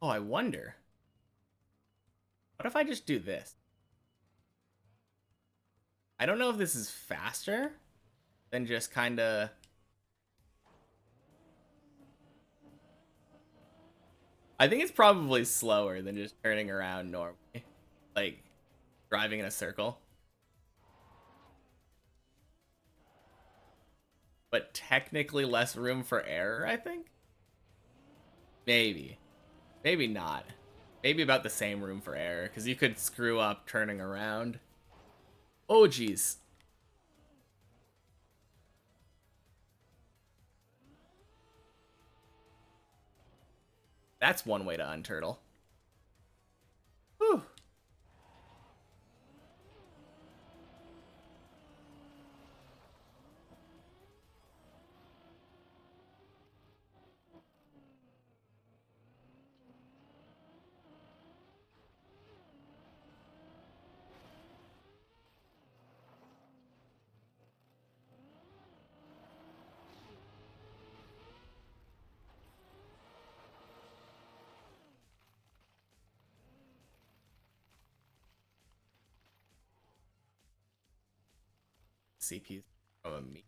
Oh, I wonder. What if I just do this? I don't know if this is faster than just kind of... I think it's probably slower than just turning around normally. Like, driving in a circle. But technically less room for error, I think? Maybe. Maybe not. Maybe about the same room for error, because you could screw up turning around. Oh, geez. That's one way to unturtle. Whew. CPU from a me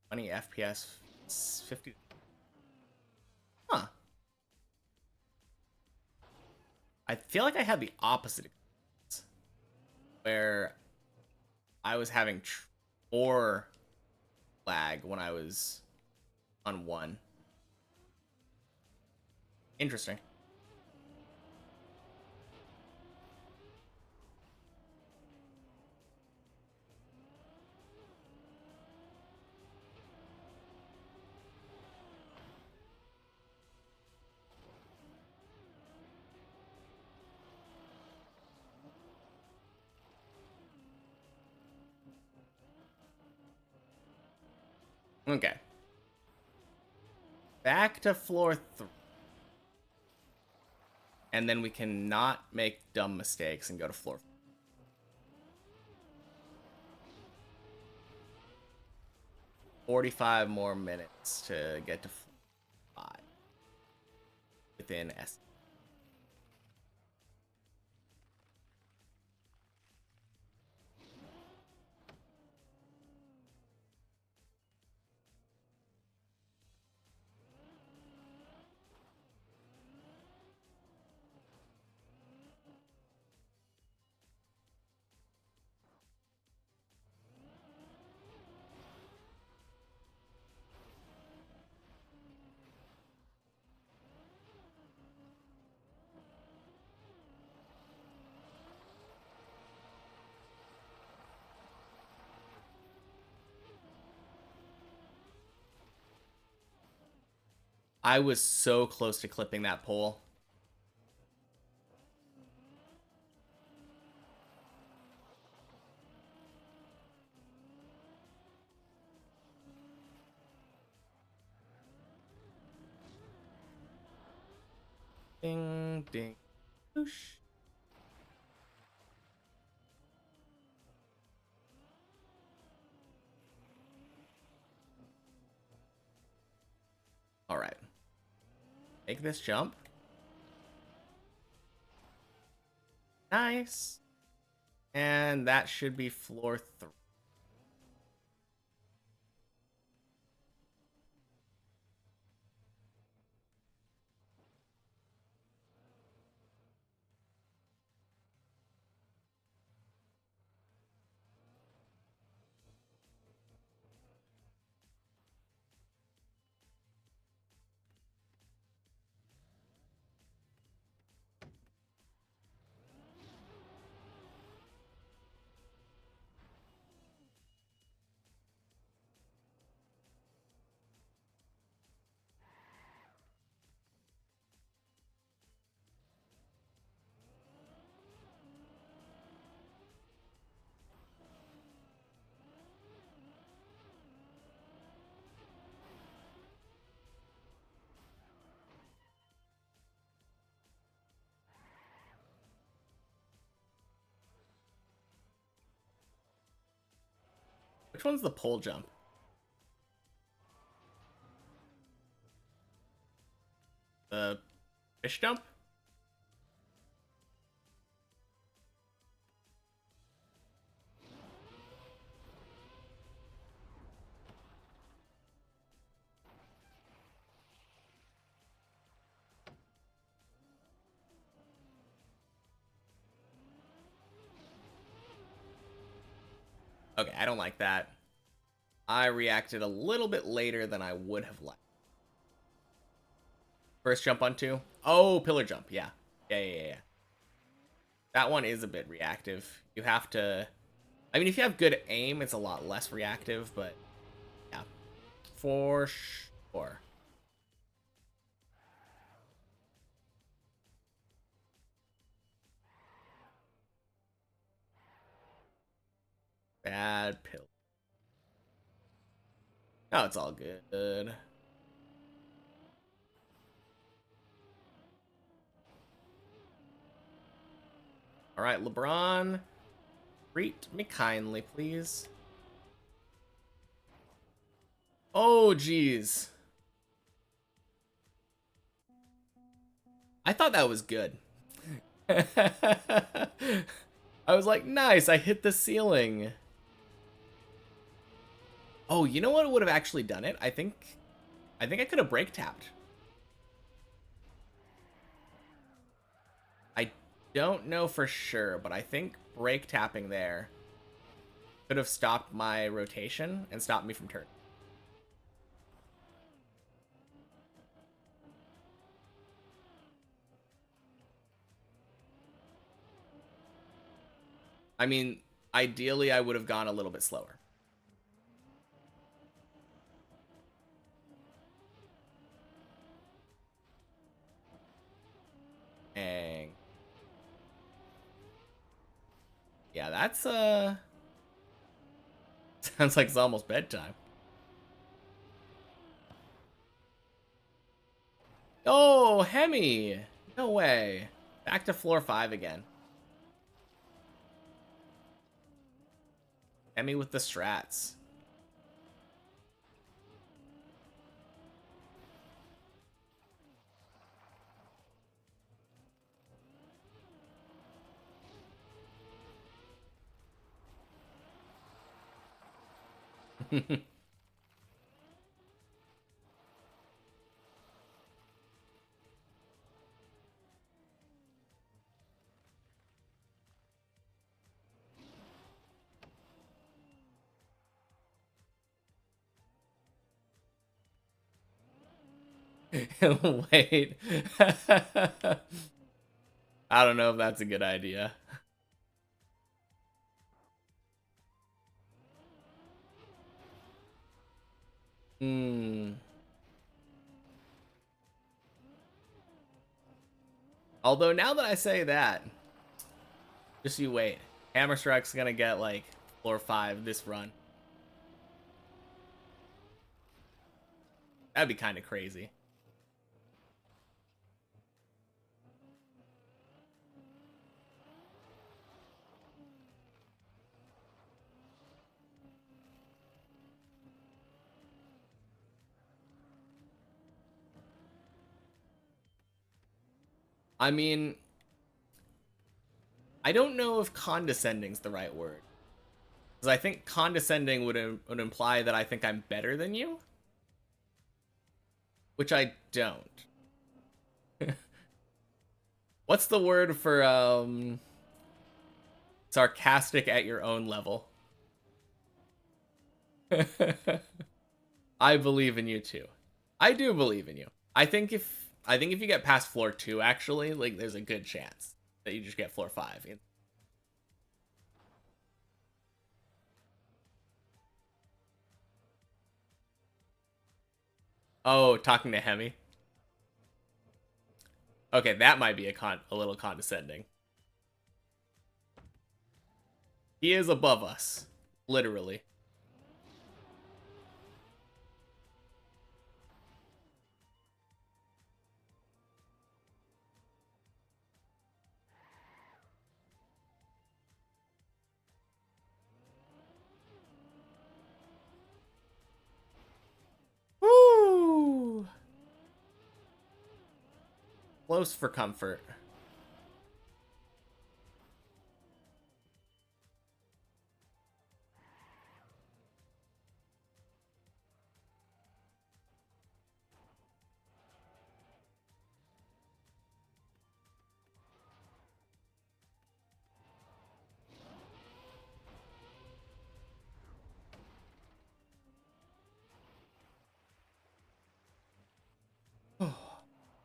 20 FPS 50. Huh. I feel like I had the opposite experience, where I was having 4 lag when I was on 1. Interesting. Okay. Back to floor 3. And then we can not make dumb mistakes and go to floor 4. 45 more minutes to get to floor 5 within S. I was so close to clipping that pole. Ding, ding, whoosh. All right. Make this jump. Nice. And that should be floor 3. Which one's the pole jump? The fish jump? Okay, I don't like that. I reacted a little bit later than I would have liked. First jump on 2. Oh, pillar jump. Yeah. Yeah. That one is a bit reactive. You have to... I mean, if you have good aim, it's a lot less reactive, but... yeah. For sure. Bad pill. Oh, it's all good. All right, LeBron, treat me kindly, please. Oh, geez. I thought that was good. I was like, nice, I hit the ceiling. Oh, you know what would have actually done it? I think I could have brake tapped. I don't know for sure, but I think brake tapping there could have stopped my rotation and stopped me from turning. I mean, ideally, I would have gone a little bit slower. And yeah, that's sounds like it's almost bedtime. Oh, Hemi! No way. Back to floor 5 again. Hemi with the strats. Wait. I don't know if that's a good idea. Hmm. Although now that I say that, just you wait. Hammer Strike's gonna get like floor 5 this run. That'd be kind of crazy. I mean, I don't know if condescending's the right word. Because I think condescending would imply that I think I'm better than you, which I don't. What's the word for sarcastic at your own level? I believe in you too. I do believe in you. I think if you get past floor 2 actually, like there's a good chance that you just get floor 5. Oh, talking to Hemi. Okay, that might be a little condescending. He is above us, literally. Woo! Close for comfort.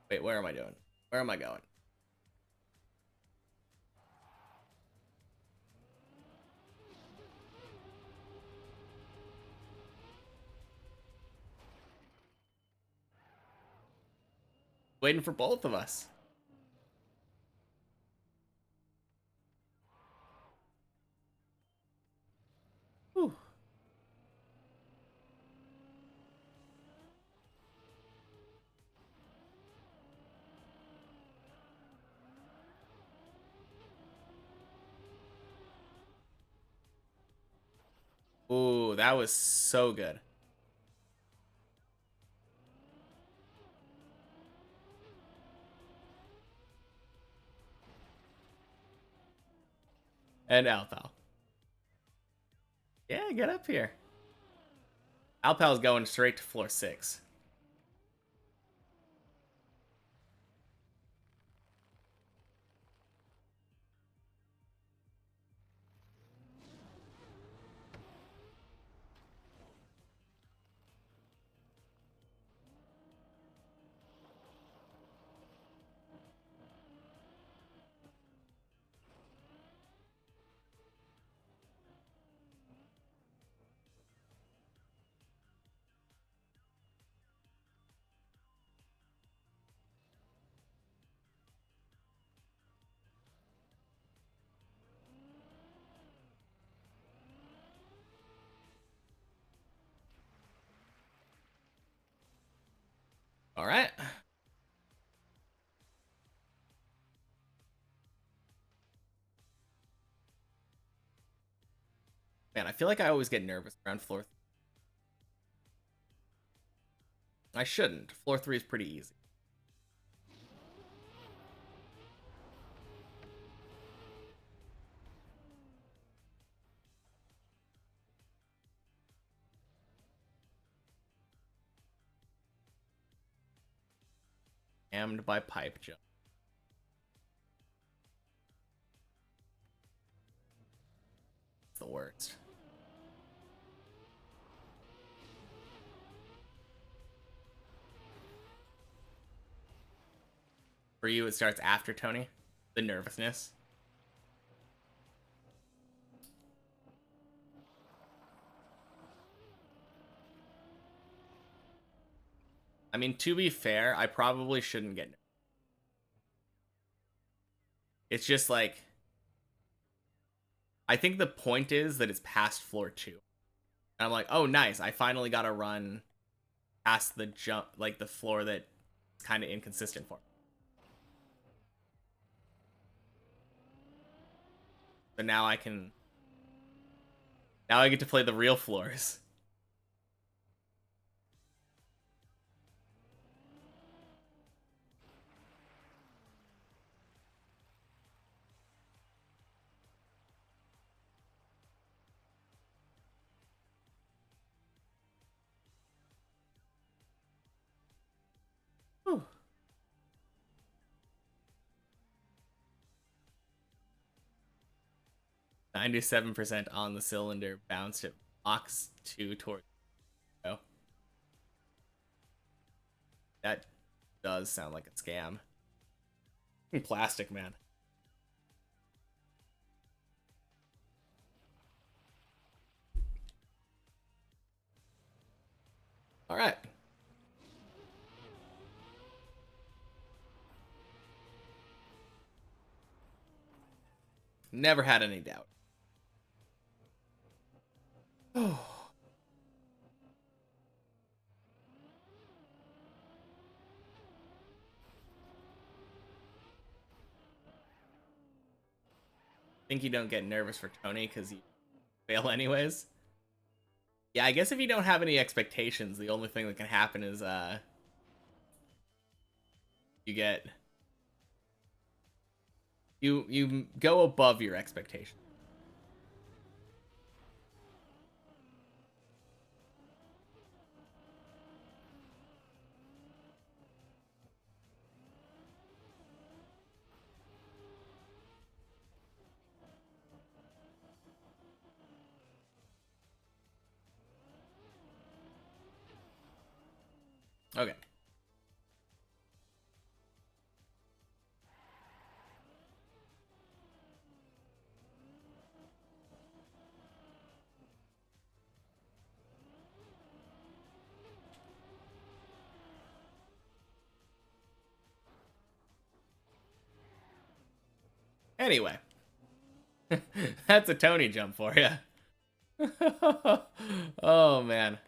Wait, where am I doing? Where am I going? Waiting for both of us. Whew. Ooh, that was so good. And Althal. Yeah, get up here. Alpal's going straight to floor 6. All right. Man, I feel like I always get nervous around floor 3. I shouldn't. Floor 3 is pretty easy. Jammed by pipe jump. It's the worst. For you, it starts after Tony. The nervousness. I mean, to be fair, I probably shouldn't get nervous. It's just like, I think the point is that it's past floor 2. And I'm like, oh, nice. I finally got to run past the jump, like the floor that's kind of inconsistent for me. So now I can... Now I get to play the real floors. Whew. 97% on the cylinder, bounced it, box 2 towards. Oh, that does sound like a scam. Plastic, man. All right. Never had any doubt. Oh. Think you don't get nervous for Tony because you fail anyways? Yeah, I guess if you don't have any expectations, the only thing that can happen is you get you go above your expectation. Okay. Anyway, that's a Tony jump for you. Oh man.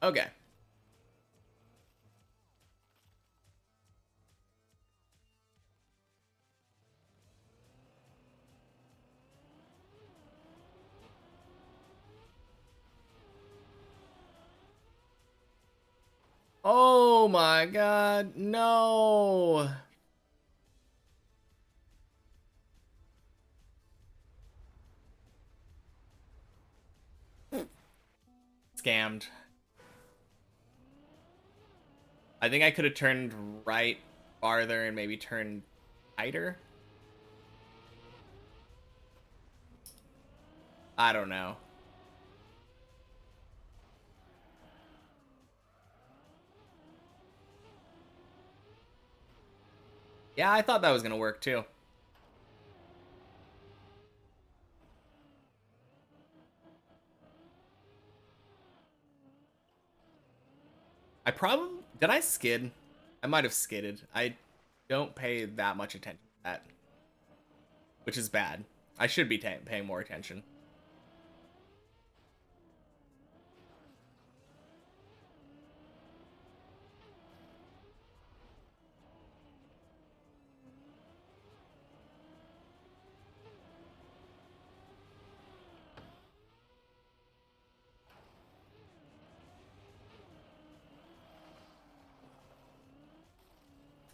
Okay. Oh my god, no! Scammed. I think I could have turned right farther and maybe turned tighter. I don't know. Yeah, I thought that was gonna work too. I probably... Did I skid? I might have skidded. I don't pay that much attention to that, which is bad. I should be paying more attention.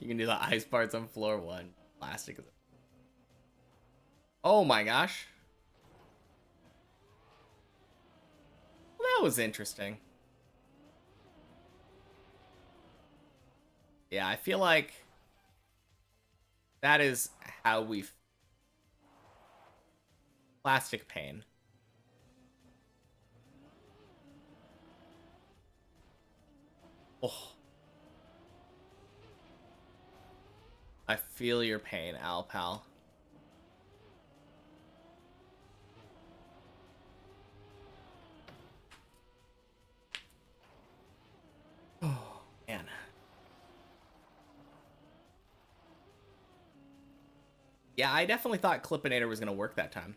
You can do the ice parts on floor 1. Plastic is... Oh my gosh. Well, that was interesting. Yeah, I feel like that is how we... Plastic pain. Oh. I feel your pain, Al Pal. Oh, man. Yeah, I definitely thought Clippinator was going to work that time.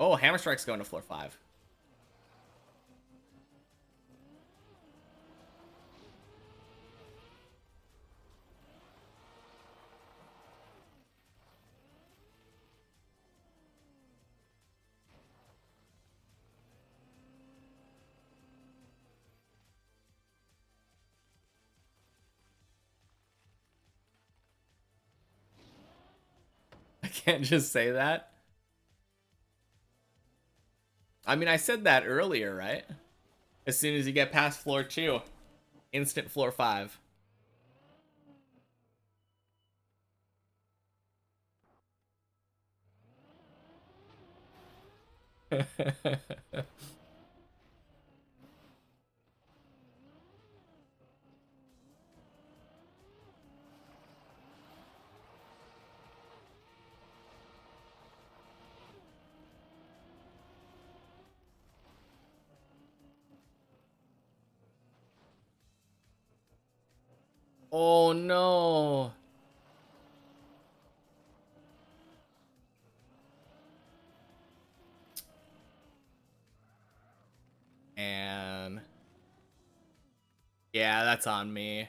Oh, Hammer Strike's going to floor 5. I can't just say that. I mean, I said that earlier, right? As soon as you get past floor 2, instant floor 5. Oh no. And yeah, that's on me.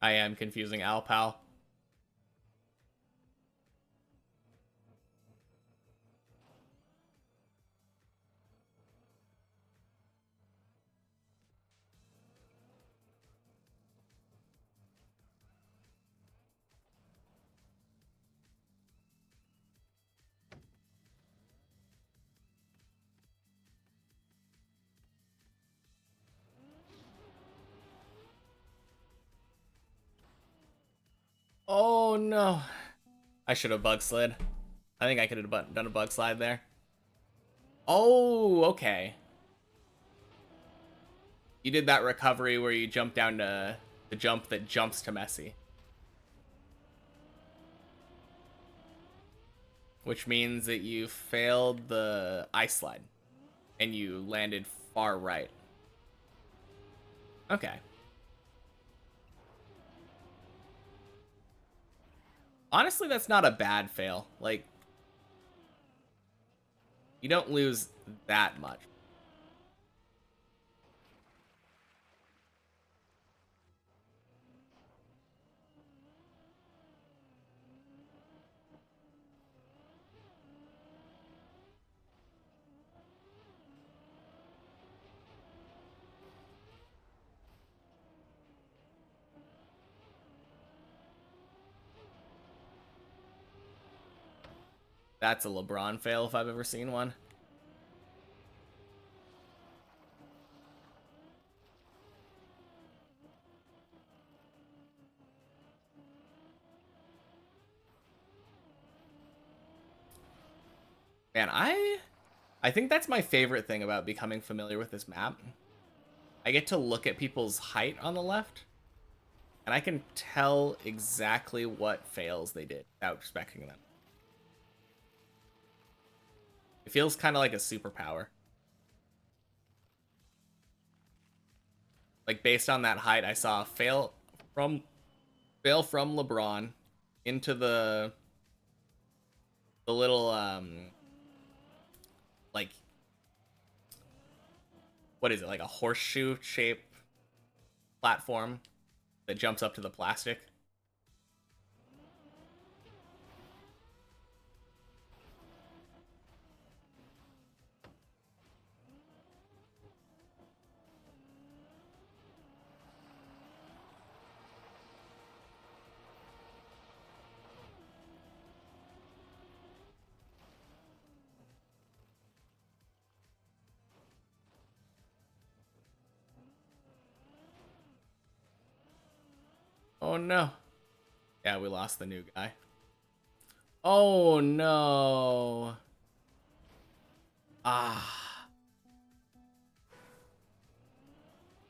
I am confusing Al Pal. Oh no. I should have bug slid. I think I could have done a bug slide there. Oh, okay. You did that recovery where you jump down to the jump that jumps to Messi. Which means that you failed the ice slide. And you landed far right. Okay. Honestly, that's not a bad fail. Like, you don't lose that much. That's a LeBron fail if I've ever seen one. Man, I think that's my favorite thing about becoming familiar with this map. I get to look at people's height on the left, and I can tell exactly what fails they did without respecting them. It feels kind of like a superpower. Like based on that height, I saw a from LeBron into the little like what is it, like a horseshoe shaped platform that jumps up to the plastic. Oh no. Yeah, we lost the new guy. Oh no. Ah.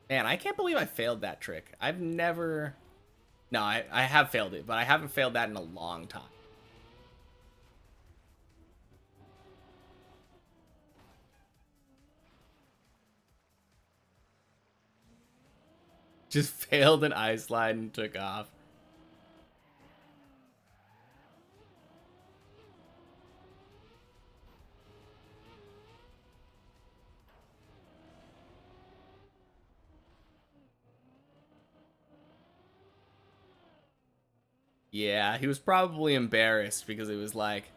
Man, I can't believe I failed that trick. I've never... No, I have failed it, but I haven't failed that in a long time. Just failed an ice slide and took off. Yeah, he was probably embarrassed because it was like,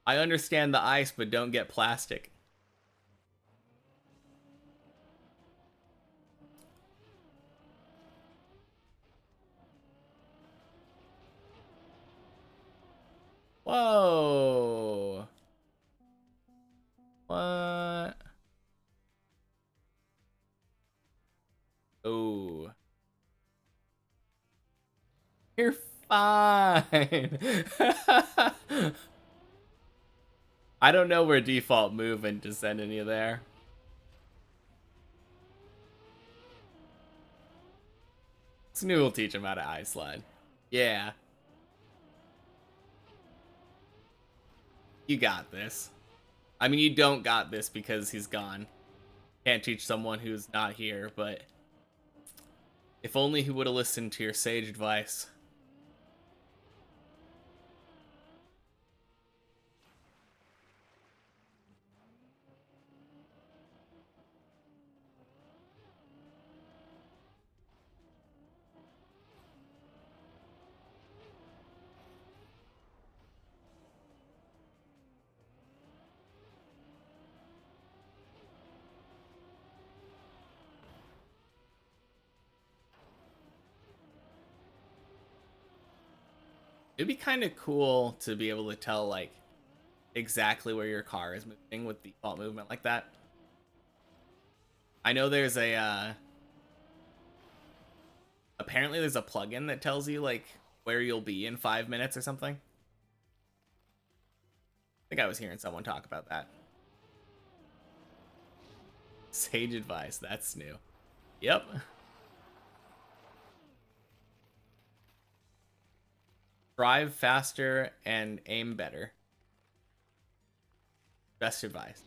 I understand the ice, but don't get plastic. Whoa. What? Oh. You're fine. I don't know where default movement to send any of there. Snoo will teach him how to ice slide. Yeah. You got this. I mean, you don't got this because he's gone. Can't teach someone who's not here, but if only he would have listened to your sage advice. It'd be kind of cool to be able to tell, like, exactly where your car is moving with default movement like that. I know there's apparently there's a plugin that tells you, like, where you'll be in 5 minutes or something. I think I was hearing someone talk about that. Sage advice, that's new. Yep. Drive faster and aim better. Best advice.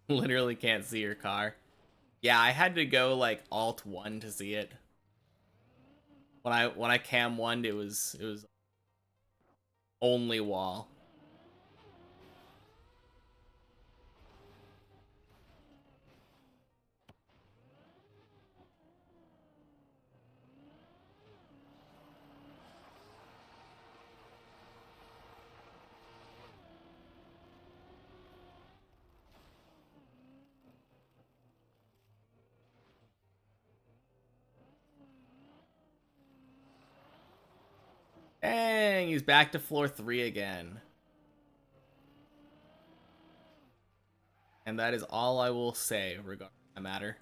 Literally can't see your car. Yeah, I had to go like Alt 1 to see it. When I cam 1'd, it was only wall. Dang, he's back to floor 3 again. And that is all I will say regarding that matter.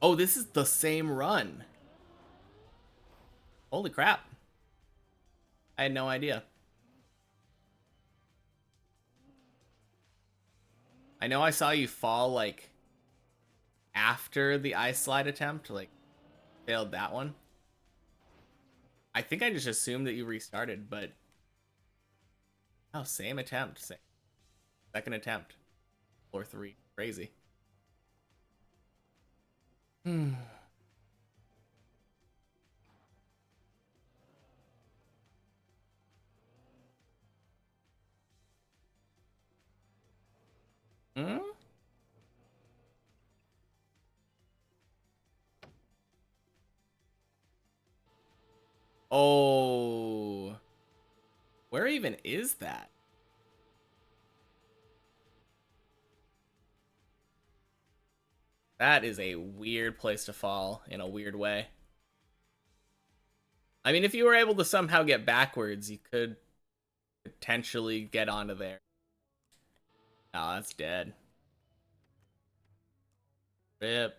Oh, this is the same run. Holy crap. I had no idea. I know I saw you fall, like, after the ice slide attempt. Like, failed that one. I think I just assumed that you restarted, but... Oh, same attempt. Second attempt. Floor 3. Crazy. Hmm. Hmm? Oh. Where even is that? That is a weird place to fall in a weird way. I mean, if you were able to somehow get backwards, you could potentially get onto there. Oh, that's dead. Rip.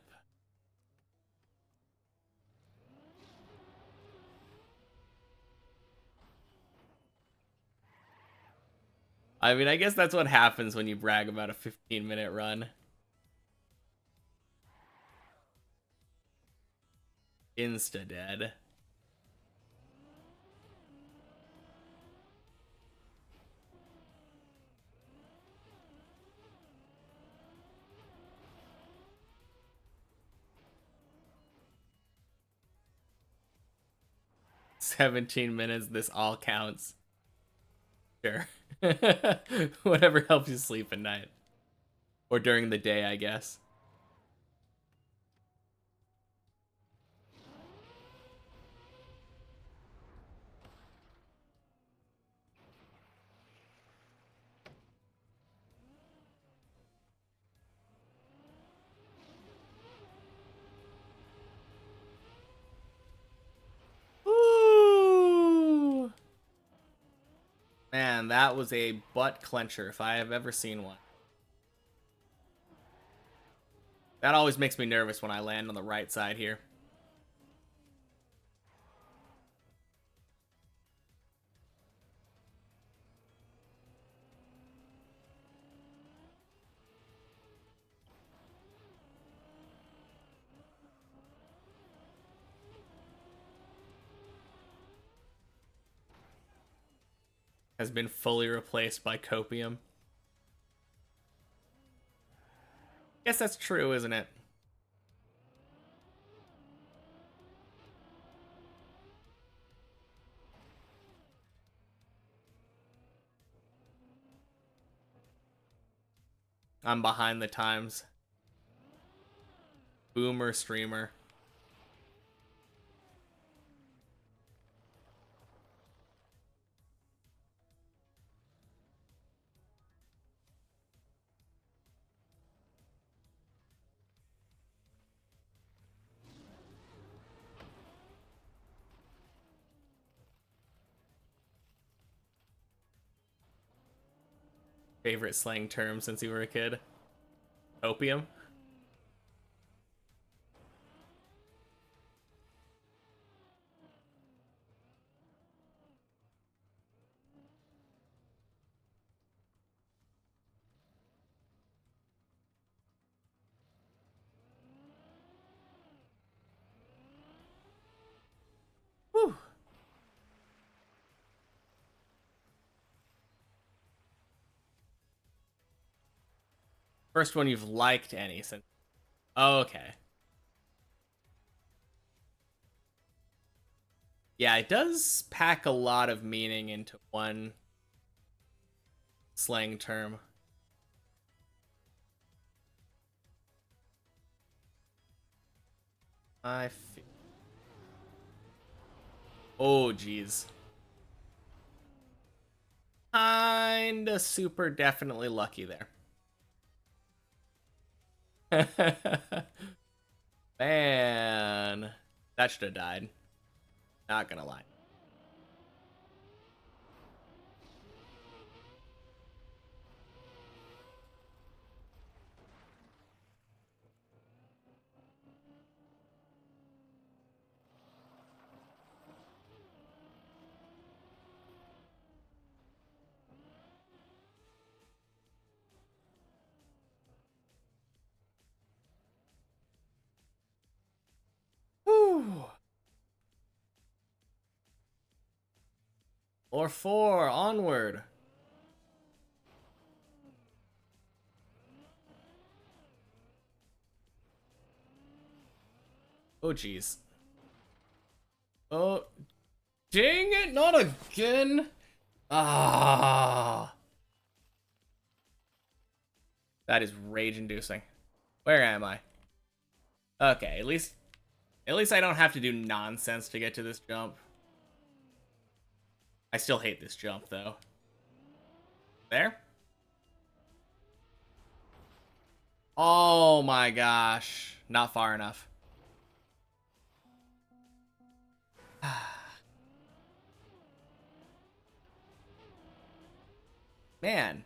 I mean, I guess that's what happens when you brag about a 15-minute run. Insta dead. $17, this all counts. Sure. Whatever helps you sleep at night. Or during the day, I guess. Ooh. Man, that was a butt clencher if I have ever seen one. That always makes me nervous when I land on the right side here. Has been fully replaced by copium. Guess that's true, isn't it? I'm behind the times. Boomer streamer. Favorite slang term since you were a kid? Opium? Whew. First one you've liked any since. Oh, okay. Yeah, it does pack a lot of meaning into one slang term. I feel. Oh, geez. Kinda super definitely lucky there. Man. That should have died. Not gonna lie. Whew. Or four, onward. Oh, jeez. Oh, dang it, not again. Ah. That is rage-inducing. Where am I? Okay, at least I don't have to do nonsense to get to this jump. I still hate this jump, though. There? Oh my gosh. Not far enough. Man,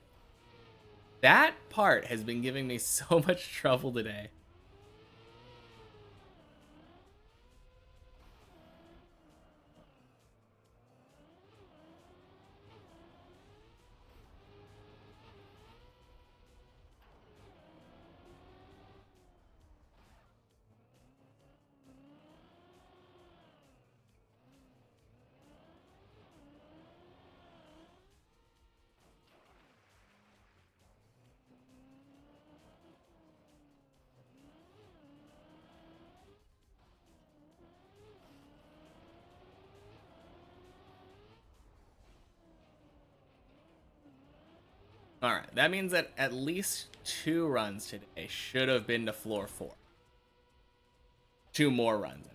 that part has been giving me so much trouble today. Alright, that means that at least 2 runs today should have been to floor 4. 2 more runs.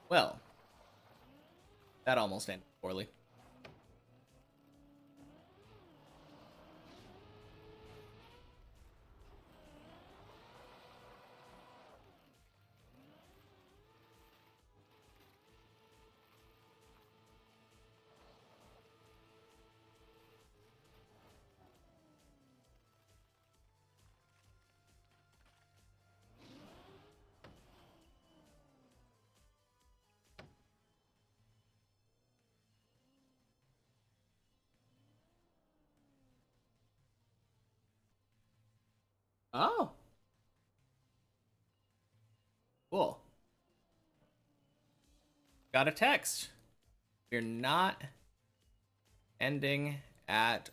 Well, that almost ended poorly. Oh, cool. Got a text. You're not ending at.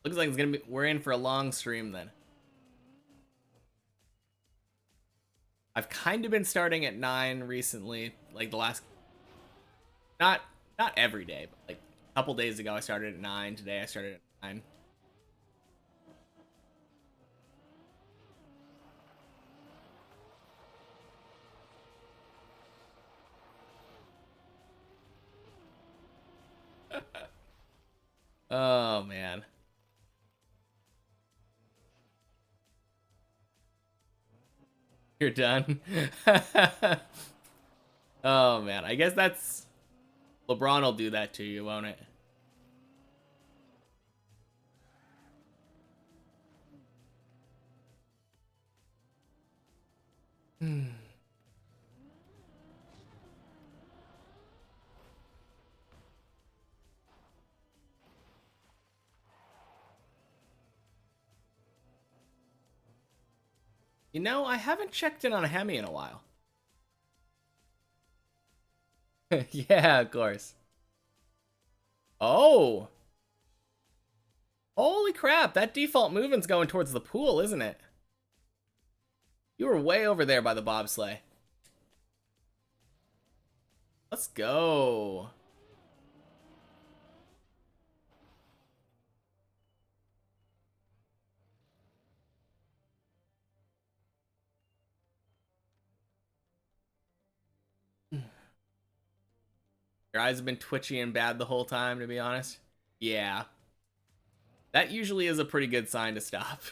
Looks like it's gonna be. We're in for a long stream then. I've kind of been starting at 9 recently, like the last. Not not every day, but like a couple days ago I started at 9. Today I started at 9. Oh man. You're done. Oh man, I guess that's LeBron will do that to you, won't it? Hmm. You know, I haven't checked in on a Hemi in a while. Yeah, of course. Oh! Holy crap, that default movement's going towards the pool, isn't it? You were way over there by the bobsleigh. Let's go. Your eyes have been twitchy and bad the whole time, to be honest. Yeah. That usually is a pretty good sign to stop.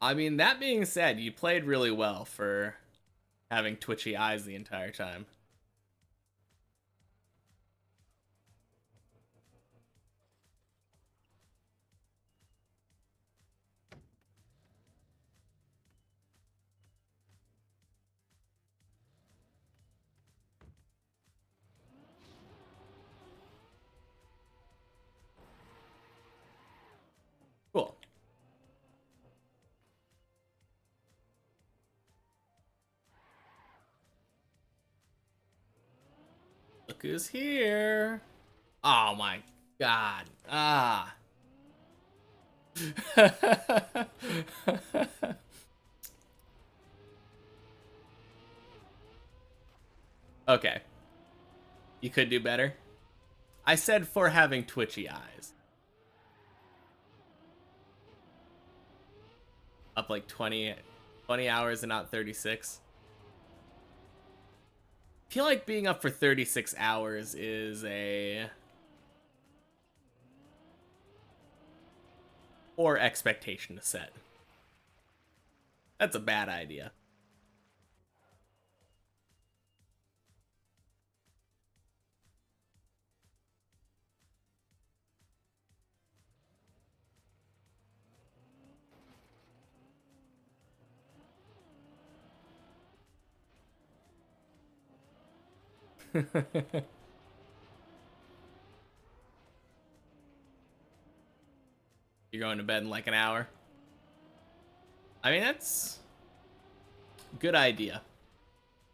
I mean, that being said, you played really well for having twitchy eyes the entire time. Cool. Look who's here. Oh my god. Ah. Okay. You could do better. I said for having twitchy eyes. Up like 20 hours and not 36. I feel like being up for 36 hours is a poor expectation to set. That's a bad idea. You're going to bed in like an hour. I mean, that's a good idea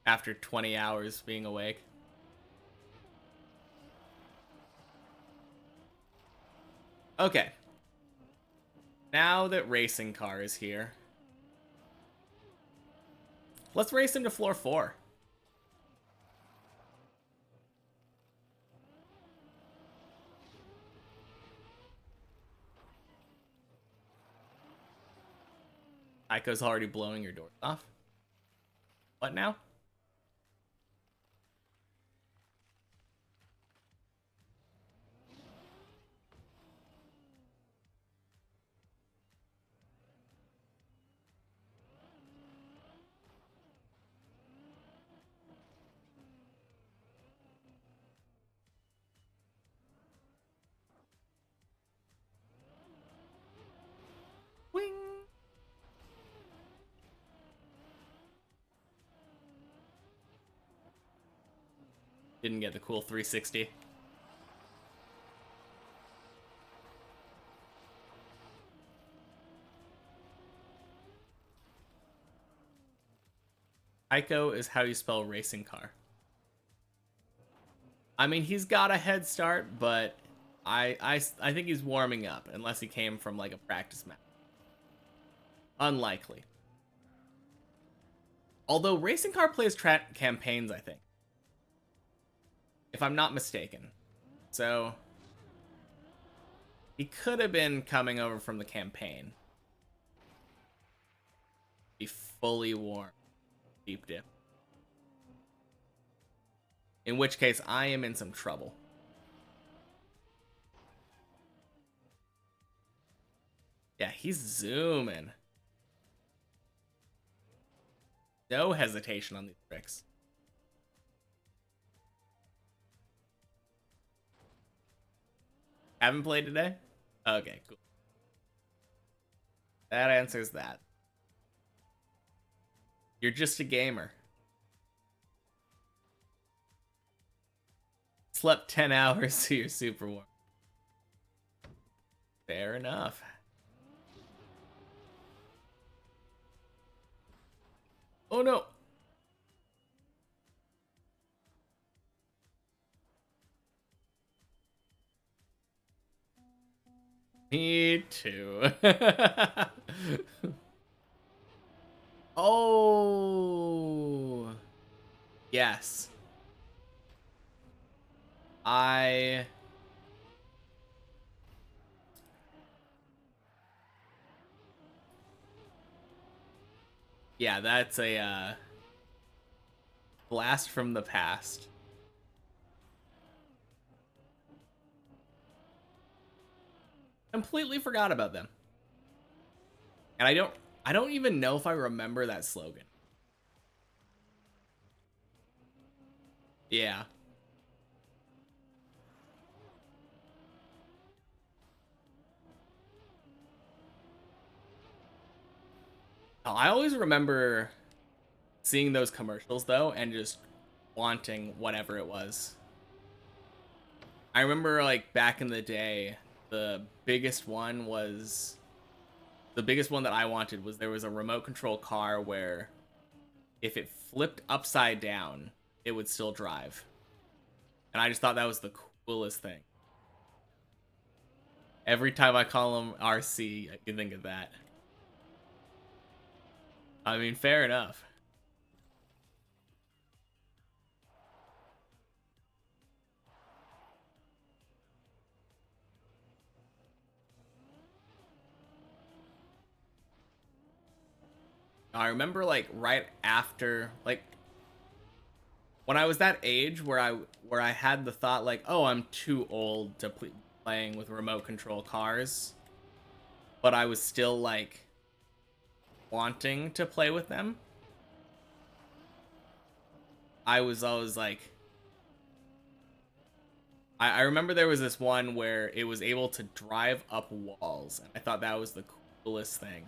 after 20 hours being awake. Okay. Now that Racing Car is here, let's race him to floor 4. Aiko's already blowing your doors off. What now? Wing! Didn't get the cool 360. Aiko is how you spell racing car. I mean, he's got a head start, but I think he's warming up, unless he came from like a practice map. Unlikely. Although Racing Car plays track campaigns, I think. If I'm not mistaken. So he could have been coming over from the campaign. Be fully warm. Deep dip. In which case, I am in some trouble. Yeah, he's zooming. No hesitation on these tricks. Haven't played today? Okay, cool. That answers that. You're just a gamer. Slept 10 hours, so you're super warm. Fair enough. Oh no. Me too. Oh. Yes. I Yeah, that's a blast from the past. Completely forgot about them. And I don't even know if I remember that slogan. Yeah. I always remember seeing those commercials though and just wanting whatever it was. I remember like back in the day, the biggest one was the biggest one that I wanted was there was a remote control car where if it flipped upside down, it would still drive. And I just thought that was the coolest thing. Every time I call him RC, I can think of that. I mean, fair enough. I remember like right after like when I was that age where I had the thought like, "Oh, I'm too old to playing with remote control cars." But I was still like wanting to play with them. I was always like I remember there was this one where it was able to drive up walls, and I thought that was the coolest thing.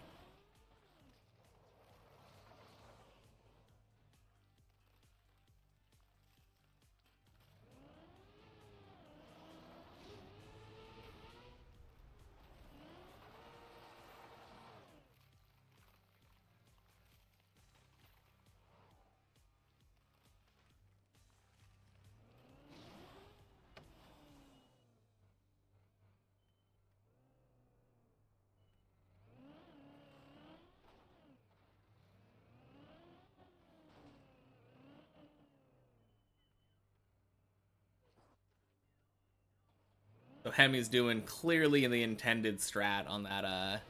So Hemi's doing clearly the intended strat on that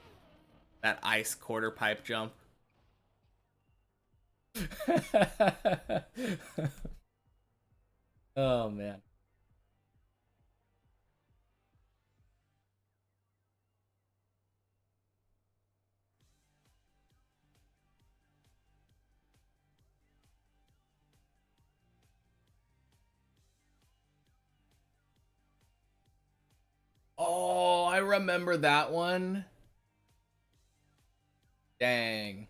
ice quarter pipe jump. Oh man. Oh, I remember that one. Dang.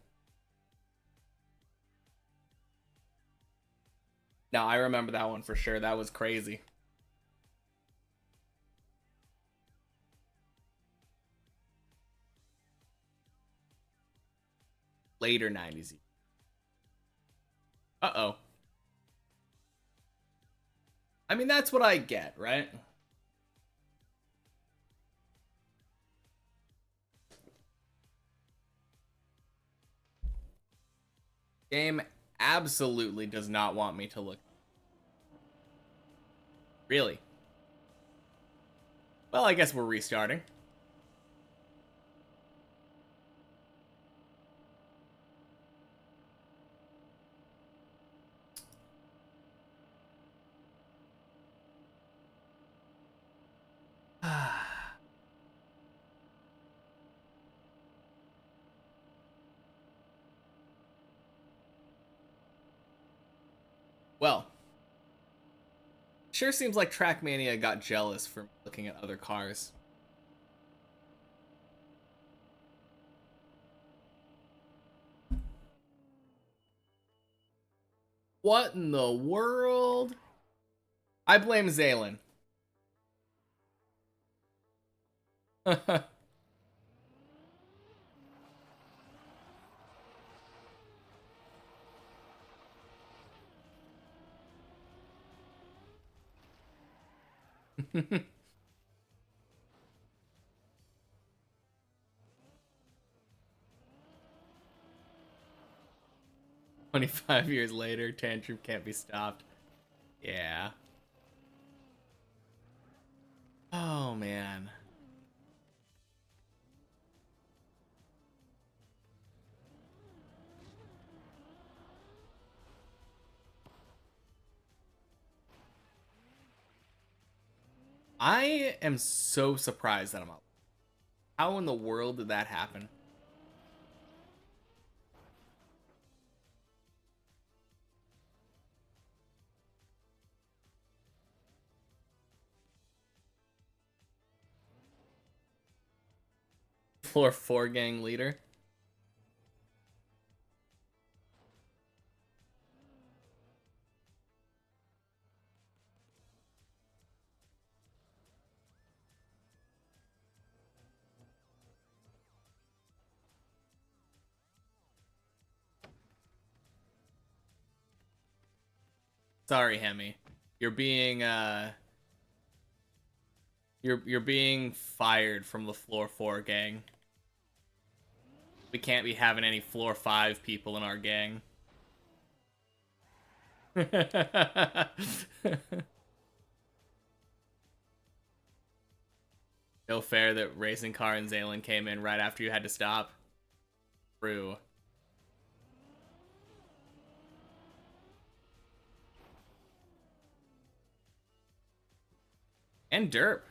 No, I remember that one for sure. That was crazy. Later 90s. Uh-oh. I mean, that's what I get, right? Game absolutely does not want me to look. Really? Well, I guess we're restarting. Well, sure seems like Trackmania got jealous for looking at other cars. What in the world? I blame Zaylin. 25 years later, tantrum can't be stopped. Yeah. Oh man. I am so surprised that I'm up. How in the world did that happen? Floor 4 gang leader. Sorry, Hemi. You're being you're being fired from the floor 4 gang. We can't be having any floor 5 people in our gang. No fair that Racing Car and Zalen came in right after you had to stop. True. And Derp.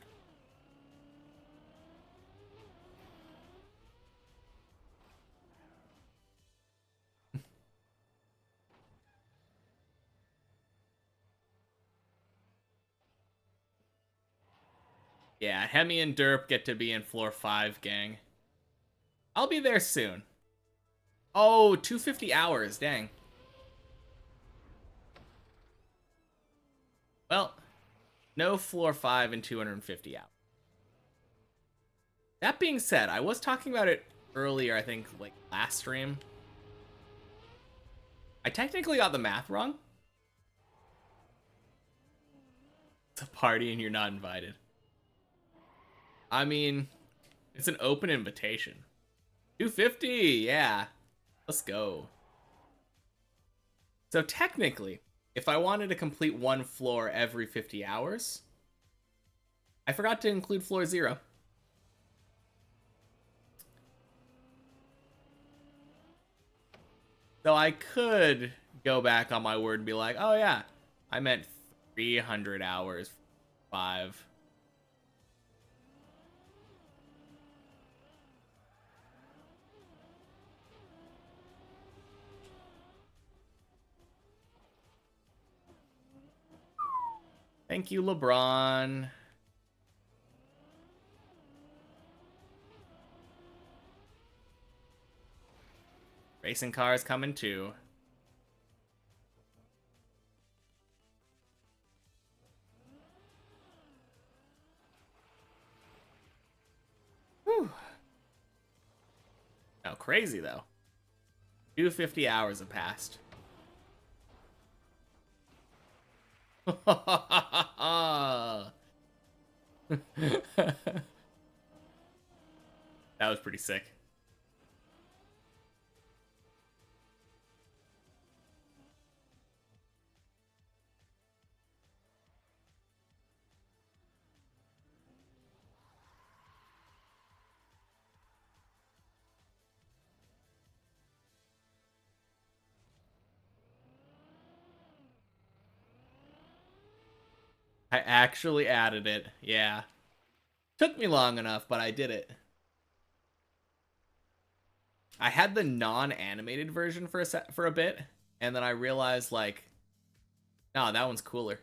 Yeah, Hemi and Derp get to be in floor 5 gang. I'll be there soon. Oh, 250 hours, dang. Well, no floor 5 in 250 hours. That being said, I was talking about it earlier, I think, like, last stream. I technically got the math wrong. It's a party and you're not invited. I mean, it's an open invitation. 250, yeah. Let's go. So technically, if I wanted to complete one floor every 50 hours, I forgot to include floor 0. So I could go back on my word and be like, oh yeah, I meant 300 hours, 5. Thank you, LeBron. Racing cars coming too. Whew. Oh, crazy though. 250 hours have passed. That was pretty sick. I actually added it. Yeah. Took me long enough, but I did it. I had the non-animated version for a bit, and then I realized like, no, that one's cooler.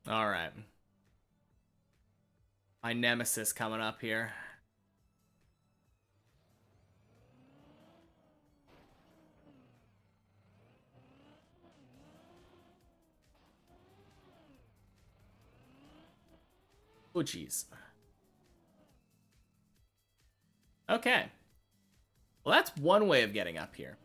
All right. My nemesis coming up here. Oh, jeez. Okay. Well, that's one way of getting up here.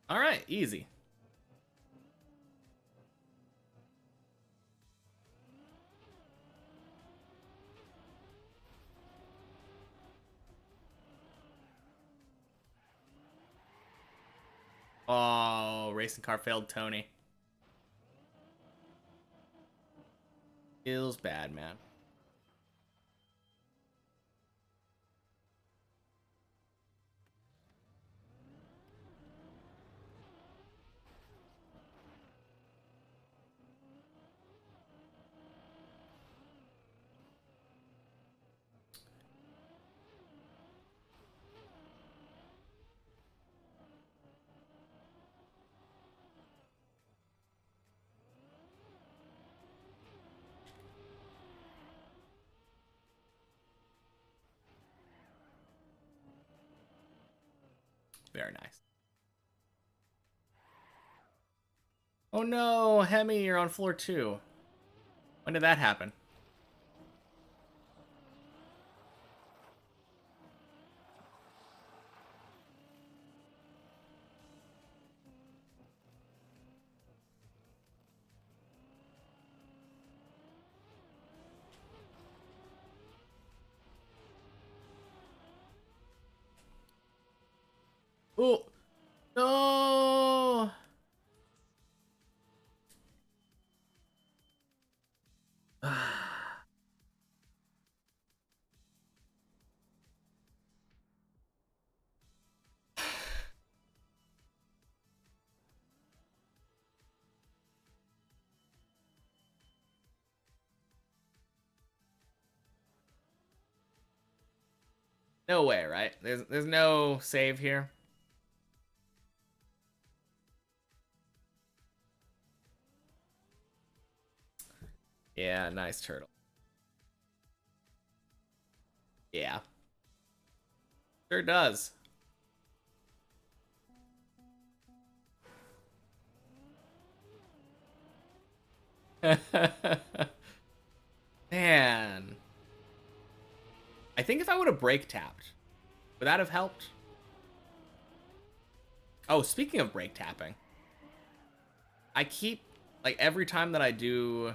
All right, easy. Oh, racing car failed Tony. Feels bad, man. Very nice. Oh no, Hemi, you're on floor 2. When did that happen? Oh, no! No way, right? There's no save here. Yeah, nice turtle. Yeah. Sure does. Man. I think if I would have brake tapped, would that have helped? Oh, speaking of brake tapping, I keep, like, every time that I do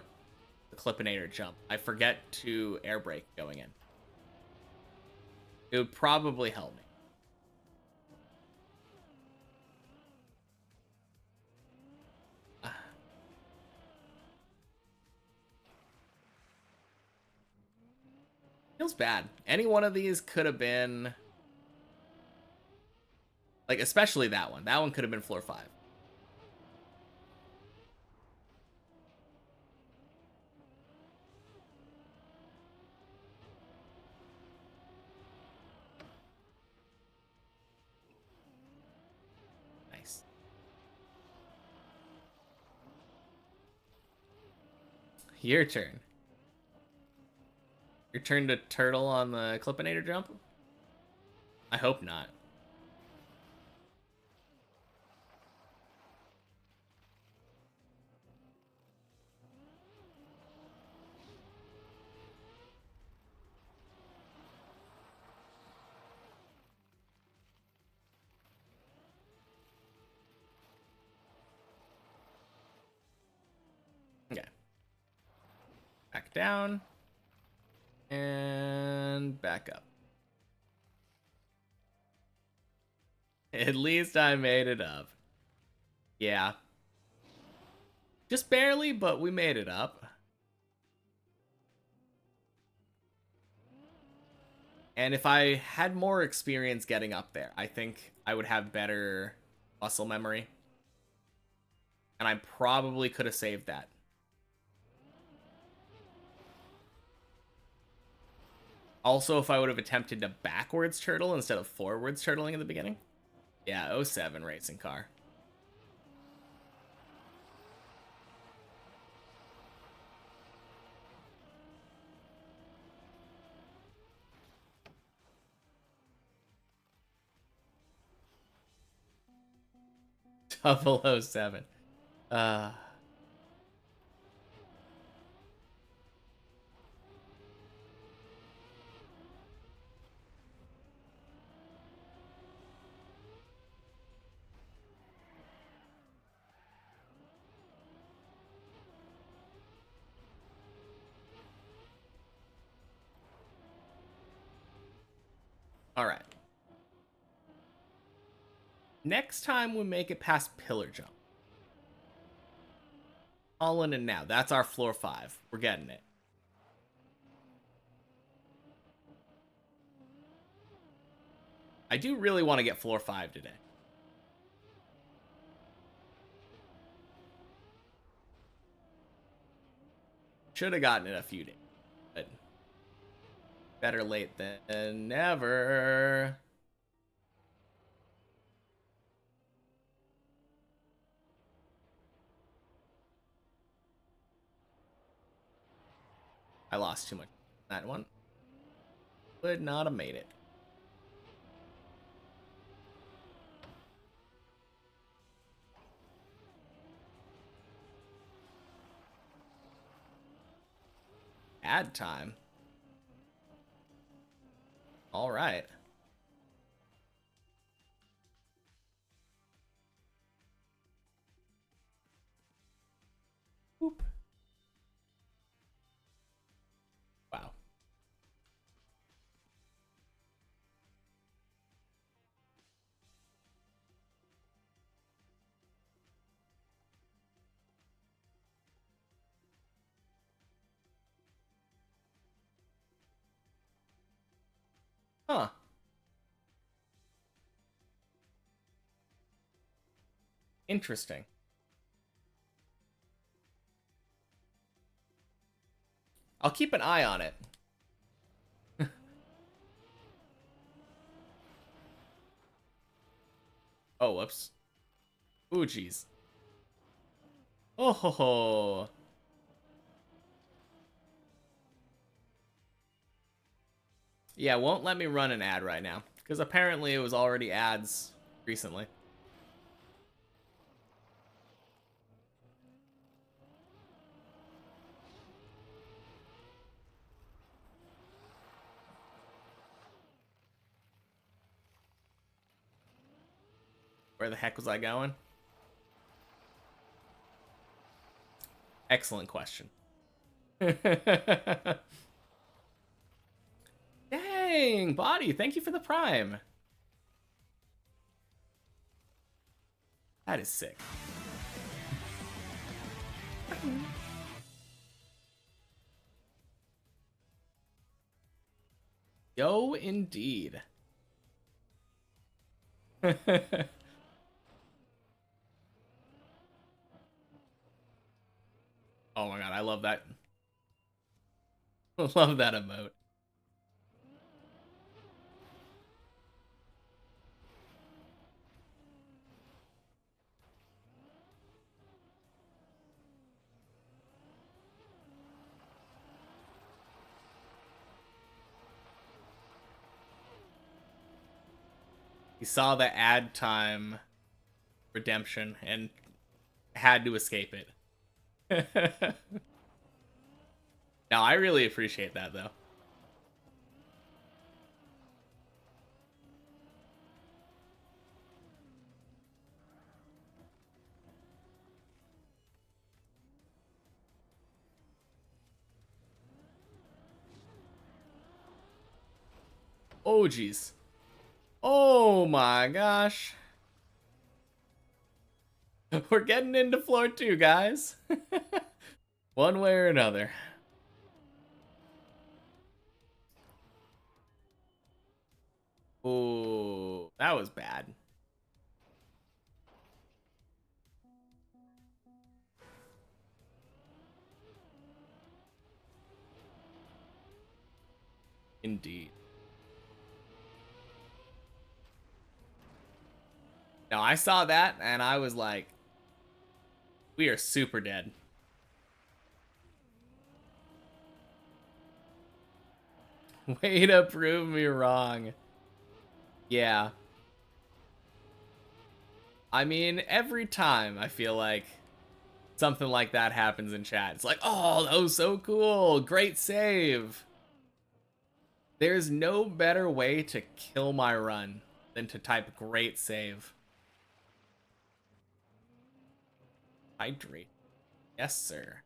the Clippinator jump, I forget to air brake going in. It would probably help me. Feels bad. Any one of these could have been, like, especially that one. That one could have been floor 5. Nice. Your turn. Your turn to turtle on the Clippinator jump? I hope not. Okay. Back down. And back up. At least I made it up. Yeah. Just barely, but we made it up. And if I had more experience getting up there, I think I would have better muscle memory. And I probably could have saved that. Also, if I would have attempted to backwards turtle instead of forwards turtling in the beginning. Yeah, '07 racing car. Double '07. Uh... All right. Next time we make it past pillar jump. All in and now. That's our floor 5. We're getting it. I do really want to get floor 5 today. Should have gotten it a few days, but better late than never. I lost too much. That one would not have made it. Ad time. All right. Whoop. Wow. Huh. Interesting. I'll keep an eye on it. Oh, whoops. Ooh, jeez. Oh ho ho. Yeah, won't let me run an ad right now. Because apparently it was already ads recently. Where the heck was I going? Excellent question. Dang, Body, thank you for the prime. That is sick. Yo, indeed. Oh my god, I love that. Love that emote. He saw the ad time redemption and had to escape it. No, I really appreciate that though. Oh geez. Oh my gosh. We're getting into floor 2, guys. One way or another. That was bad. Indeed. No, I saw that and I was like, we are super dead. Way to prove me wrong. Yeah. I mean, every time I feel like something like that happens in chat, it's like, oh, that was so cool. Great save. There's no better way to kill my run than to type great save. Hydrate. Yes, sir.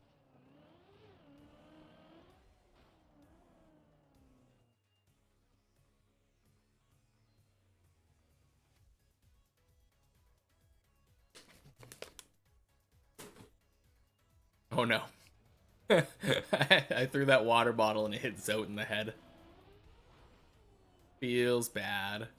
Oh no. I threw that water bottle and it hit Zote in the head. Feels bad.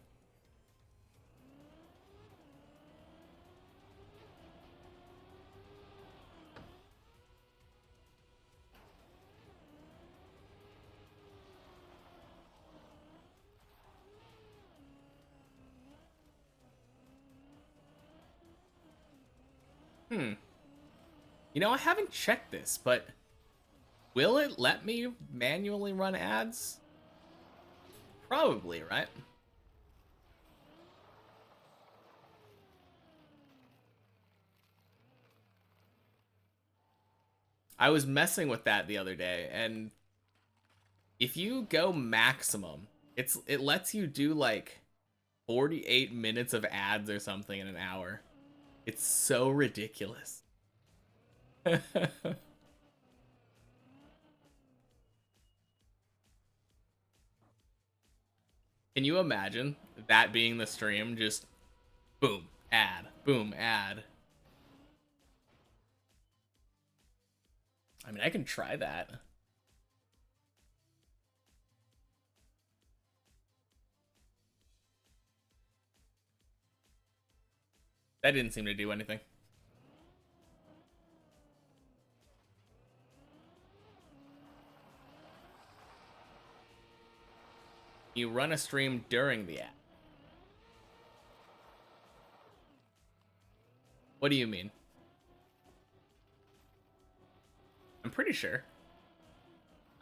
You know, I haven't checked this, but will it let me manually run ads? Probably, right? I was messing with that the other day, and if you go maximum, it lets you do like 48 minutes of ads or something in an hour. It's so ridiculous. Can you imagine that being the stream? Just boom, ad, boom, ad. I mean, I can try that. That didn't seem to do anything. You run a stream during the ad. What do you mean? I'm pretty sure.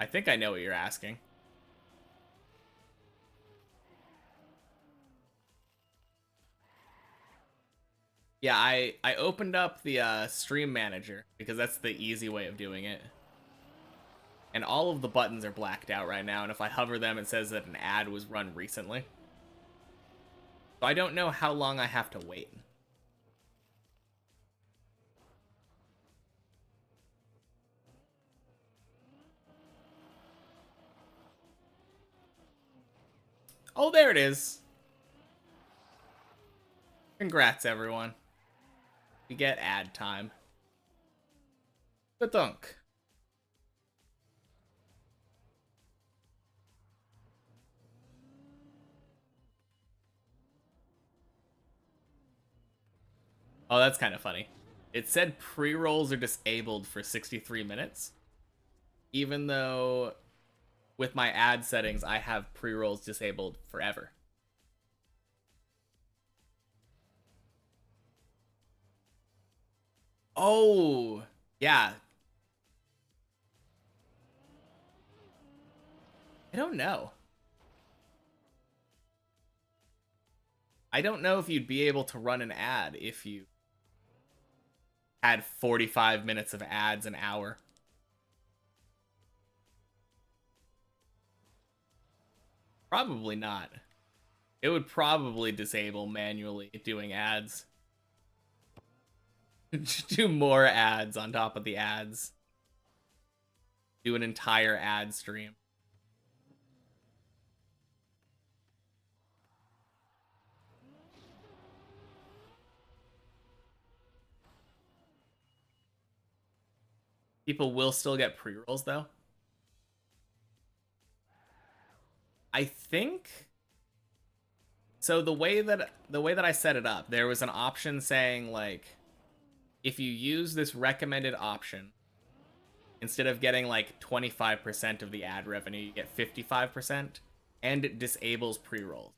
I think I know what you're asking. Yeah, I opened up the stream manager because that's the easy way of doing it. And all of the buttons are blacked out right now, and if I hover them, it says that an ad was run recently. So I don't know how long I have to wait. Oh, there it is. Congrats, everyone. We get ad time. Good dunk. Oh, that's kind of funny. It said pre-rolls are disabled for 63 minutes. Even though with my ad settings, I have pre-rolls disabled forever. Oh, yeah. I don't know. I don't know if you'd be able to run an ad if you had 45 minutes of ads an hour. Probably not. It would probably disable manually doing ads. Do more ads on top of the ads. Do an entire ad stream. People will still get pre-rolls though. I think So the way that I set it up, there was an option saying like if you use this recommended option, instead of getting like 25% of the ad revenue, you get 55%, and it disables pre-rolls.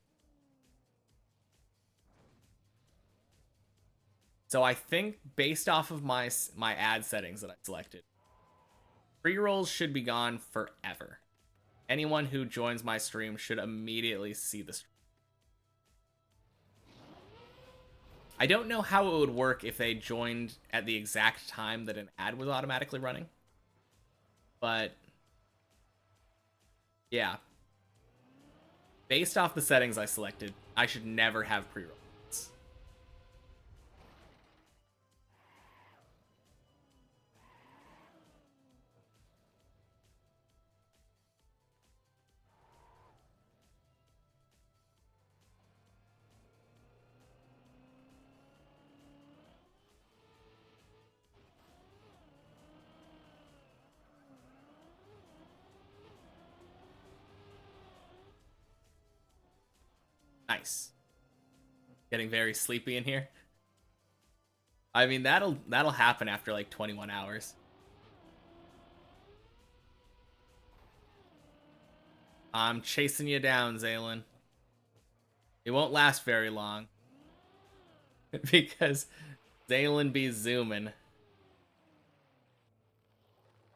So I think based off of my ad settings that I selected, pre-rolls should be gone forever. Anyone who joins my stream should immediately see the stream. I don't know how it would work if they joined at the exact time that an ad was automatically running. But yeah, based off the settings I selected, I should never have pre-rolls. Nice. Getting very sleepy in here. I mean, that'll happen after like 21 hours. I'm chasing you down, Zaylin. It won't last very long. Because Zaylin be zooming.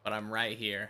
But I'm right here.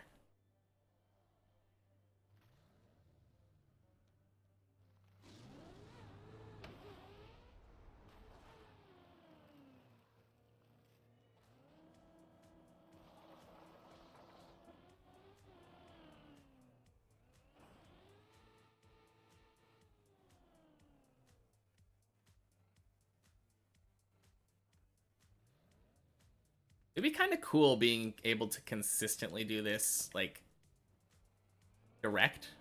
It'd be kind of cool being able to consistently do this, like, direct.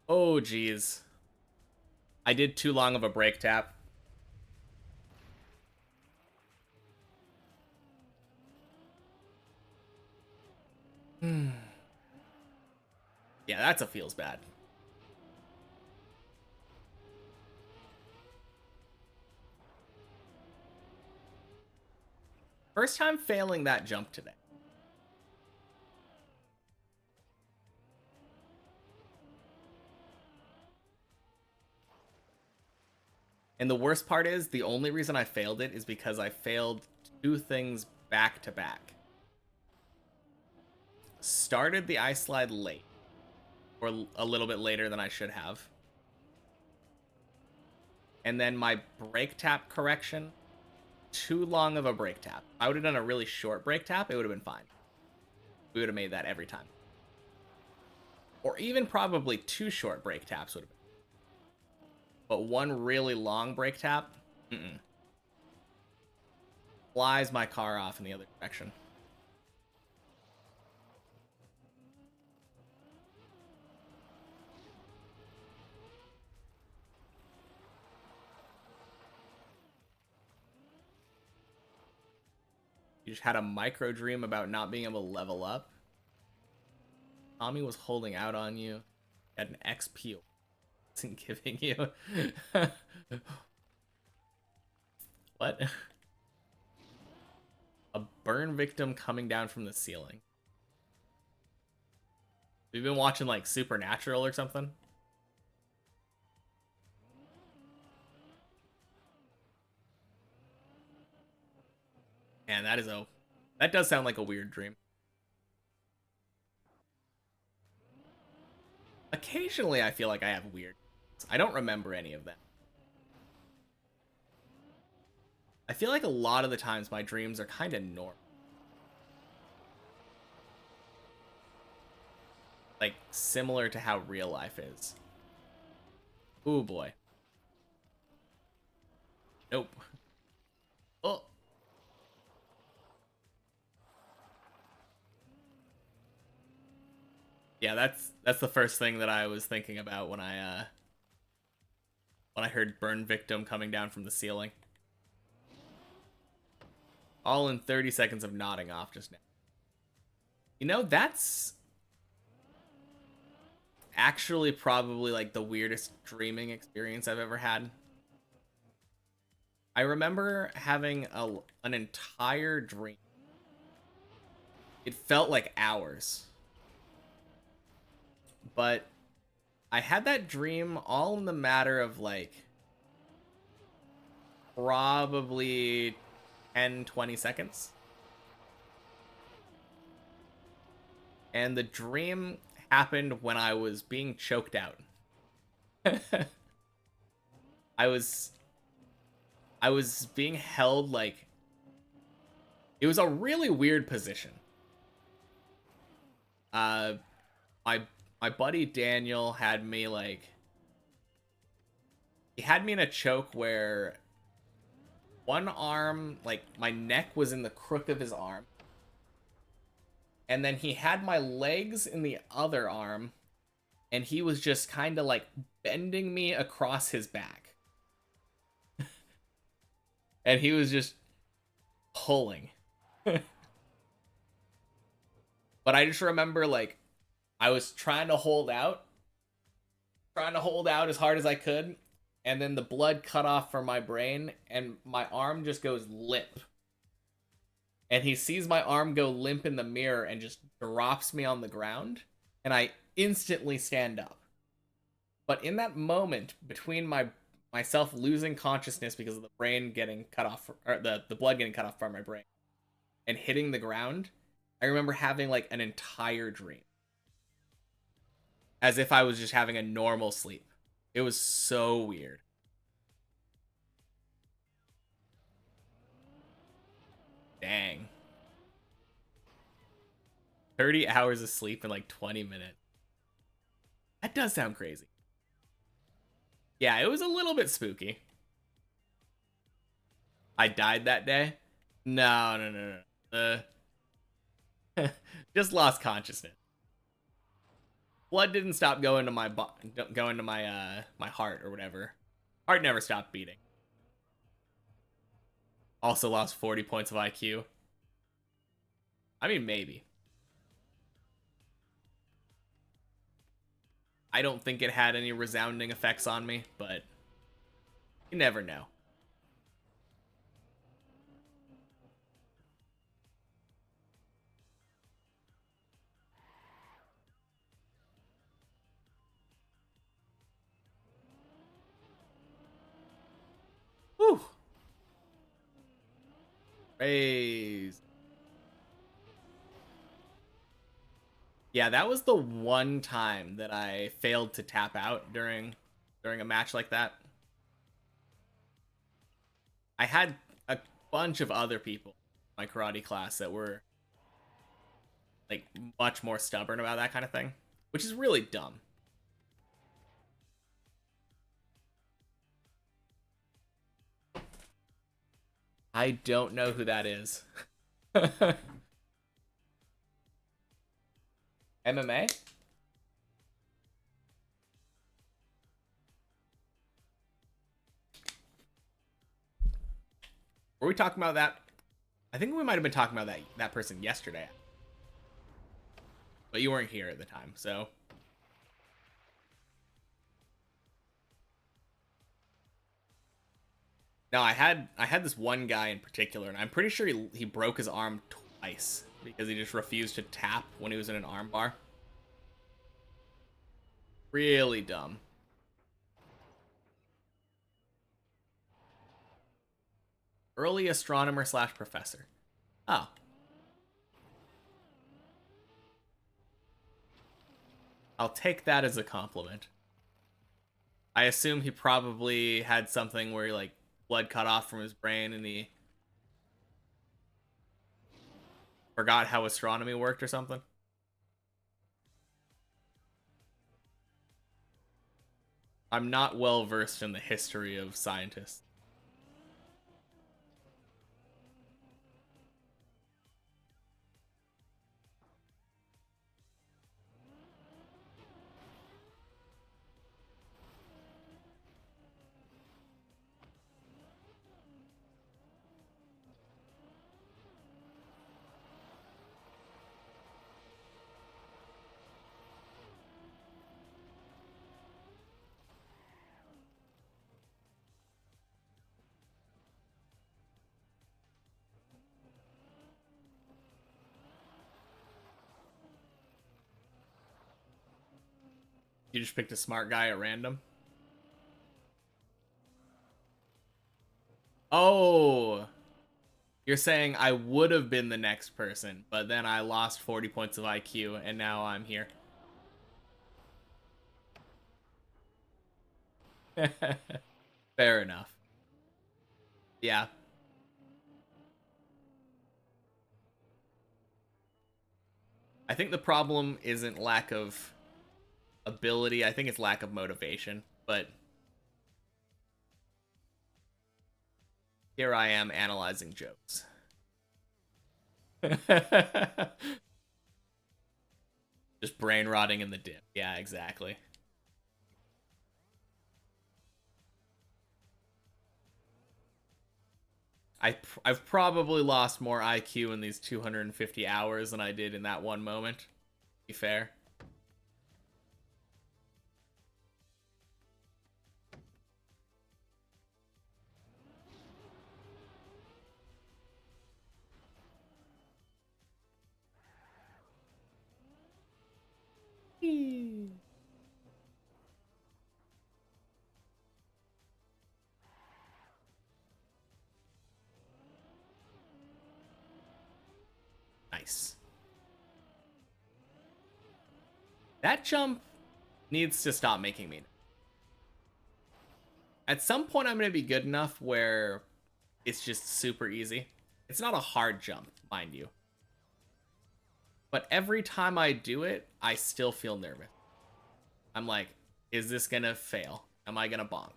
Oh, geez. I did too long of a brake tap. Yeah, that's a feels bad. First time failing that jump today. And the worst part is, the only reason I failed it is because I failed two things back to back. Started the ice slide late, or a little bit later than I should have. And then my brake tap correction, too long of a brake tap. I would have done a really short brake tap, it would have been fine. We would have made that every time. Or even probably two short brake taps would have been. But one really long brake tap, flies my car off in the other direction. You just had a micro dream about not being able to level up. Tommy was holding out on you. Had an XP wasn't giving you. What? A burn victim coming down from the ceiling. We've been watching like Supernatural or something. Man, that does sound like a weird dream. Occasionally I feel like I have weird. I don't remember any of them. I feel like a lot of the times my dreams are kind of normal. Like, similar to how real life is. Ooh, boy. Nope. Oh. Yeah, that's the first thing that I was thinking about when I heard burn victim coming down from the ceiling. All in 30 seconds of nodding off just now. You know, that's actually probably like the weirdest dreaming experience I've ever had. I remember having an entire dream. It felt like hours. But I had that dream all in the matter of like probably 10, 20 seconds. And the dream happened when I was being choked out. I was I was being held like it was a really weird position. Uh my my buddy Daniel had me like he had me in a choke where one arm, like my neck was in the crook of his arm. And then he had my legs in the other arm and he was just kind of like bending me across his back. And he was just pulling. But I just remember like I was trying to hold out as hard as I could, and then the blood cut off from my brain, and my arm just goes limp. And he sees my arm go limp in the mirror and just drops me on the ground, and I instantly stand up. But in that moment between myself losing consciousness because of the brain getting cut off, or the blood getting cut off from my brain, and hitting the ground, I remember having like an entire dream. As if I was just having a normal sleep. It was so weird. Dang. 30 hours of sleep in like 20 minutes. That does sound crazy. Yeah, it was a little bit spooky. I died that day? No, no, no, no. Just lost consciousness. Blood didn't stop going to my heart or whatever. Heart never stopped beating. Also lost 40 points of IQ. I mean, maybe. I don't think it had any resounding effects on me, but you never know. Whew. Raise. Yeah, that was the one time that I failed to tap out during a match like that. I had a bunch of other people in my karate class that were like much more stubborn about that kind of thing, which is really dumb. I don't know who that is. MMA? Were we talking about that? I think we might have been talking about that person yesterday. But you weren't here at the time, so no, I had this one guy in particular, and I'm pretty sure he broke his arm twice because he just refused to tap when he was in an arm bar. Really dumb. Early astronomer slash professor. Oh. I'll take that as a compliment. I assume he probably had something where like blood cut off from his brain and he forgot how astronomy worked or something. I'm not well versed in the history of scientists. You just picked a smart guy at random? Oh, you're saying I would have been the next person, but then I lost 40 points of IQ, and now I'm here. Fair enough. Yeah. I think the problem isn't lack of ability. I think it's lack of motivation. But here I am analyzing jokes. Just brain rotting in the dip. Yeah, exactly. I've probably lost more IQ in these 250 hours than I did in that one moment. To be fair. Nice. That jump needs to stop making me. At some point, I'm going to be good enough where it's just super easy. It's not a hard jump, mind you. But every time I do it, I still feel nervous. I'm like, is this going to fail? Am I going to bonk?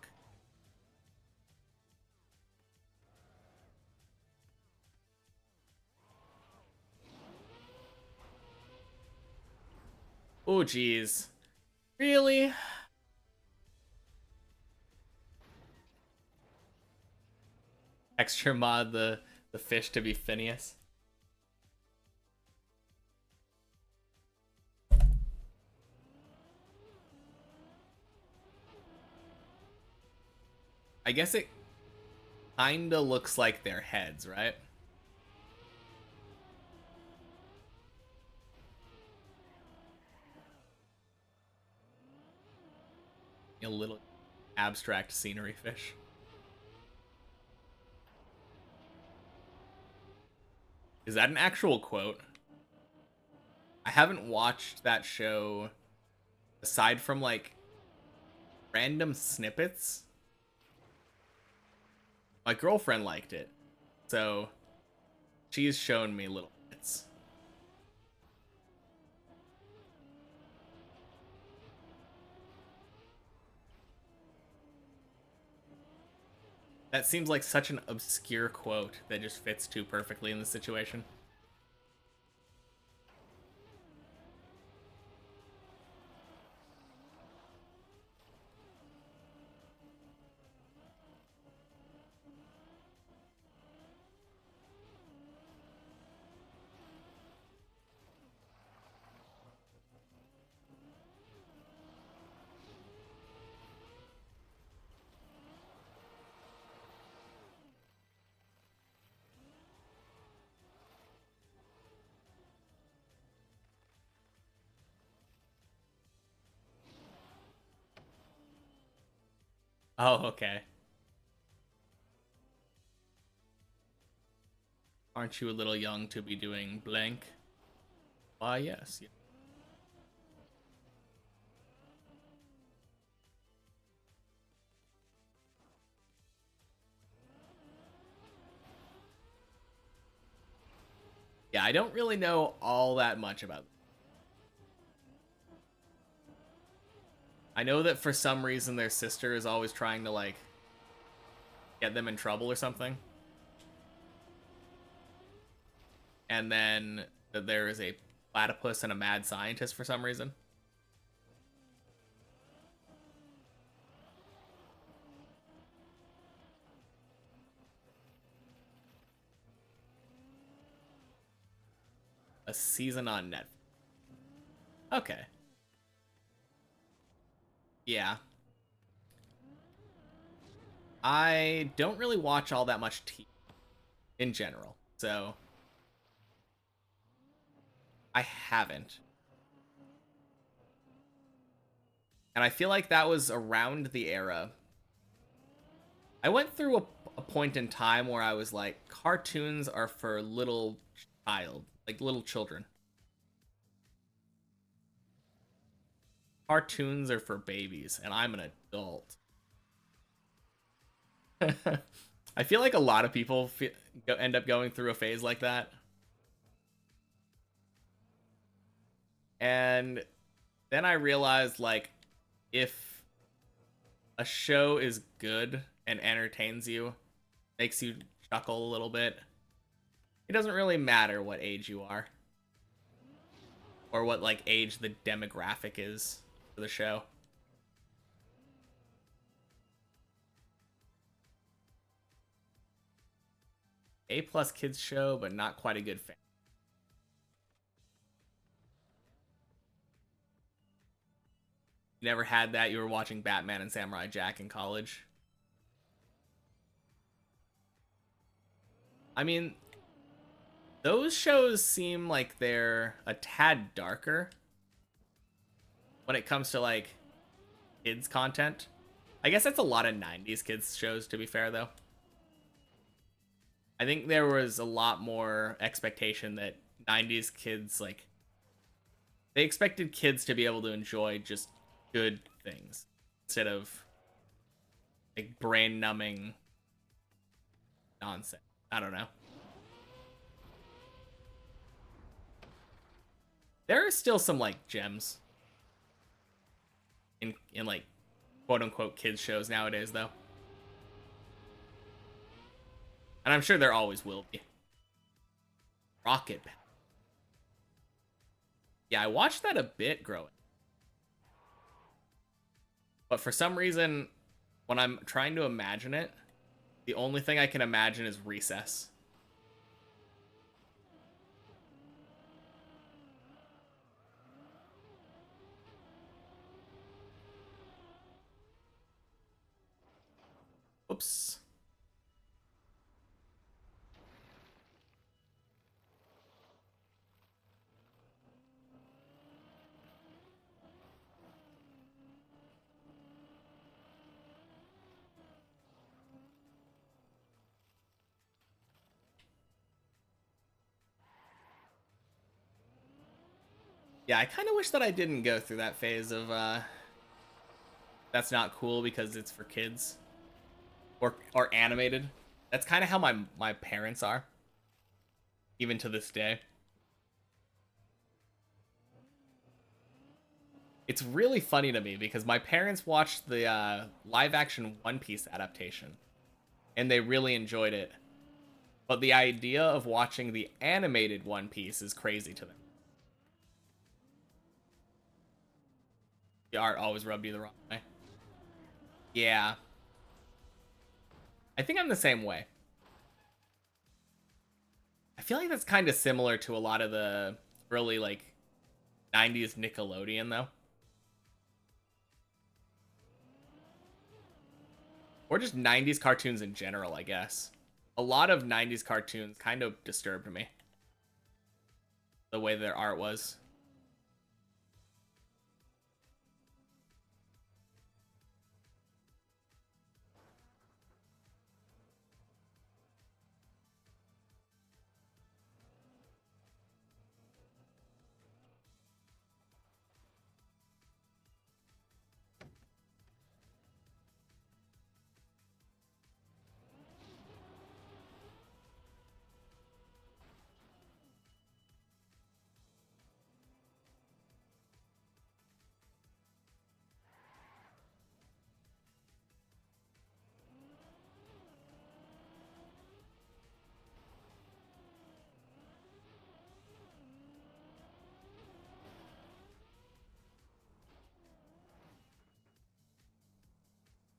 Oh, geez. Really? Extra mod the fish to be Phineas. I guess it kinda looks like their heads, right? A little abstract scenery fish. Is that an actual quote? I haven't watched that show aside from like random snippets. My girlfriend liked it, so she's shown me little bits. That seems like such an obscure quote that just fits too perfectly in the situation. Oh, okay. Aren't you a little young to be doing blank? Why, yes. Yeah, I don't really know all that much about them. I know that for some reason their sister is always trying to, like, get them in trouble or something. And then there is a platypus and a mad scientist for some reason. A season on Netflix. Okay. Yeah. I don't really watch all that much TV in general, so I haven't. And I feel like that was around the era. I went through a point in time where I was like, cartoons are for little children. Cartoons are for babies, and I'm an adult. I feel like a lot of people end up going through a phase like that. And then I realized, like, if a show is good and entertains you, makes you chuckle a little bit, it doesn't really matter what age you are or what like age the demographic is for the show. A plus kids show, but not quite a good fan. You never had that? You were watching Batman and Samurai Jack in college? I mean, those shows seem like they're a tad darker when it comes to like kids content. I guess that's a lot of 90s kids shows, to be fair, though. I think there was a lot more expectation that 90s kids, like, they expected kids to be able to enjoy just good things instead of like brain numbing nonsense. I don't know. There are still some like gems in like quote unquote kids shows nowadays though. And I'm sure there always will be. Rocket. Yeah, I watched that a bit growing. But for some reason, when I'm trying to imagine it, the only thing I can imagine is Recess. Oops. Yeah, I kind of wish that I didn't go through that phase of that's not cool because it's for kids or animated. That's kind of how my parents are, even to this day. It's really funny to me because my parents watched the live action One Piece adaptation and they really enjoyed it. But the idea of watching the animated One Piece is crazy to them. The art always rubbed you the wrong way. Yeah. I think I'm the same way. I feel like that's kind of similar to a lot of the early, like, 90s Nickelodeon, though. Or just 90s cartoons in general, I guess. A lot of 90s cartoons kind of disturbed me. The way their art was.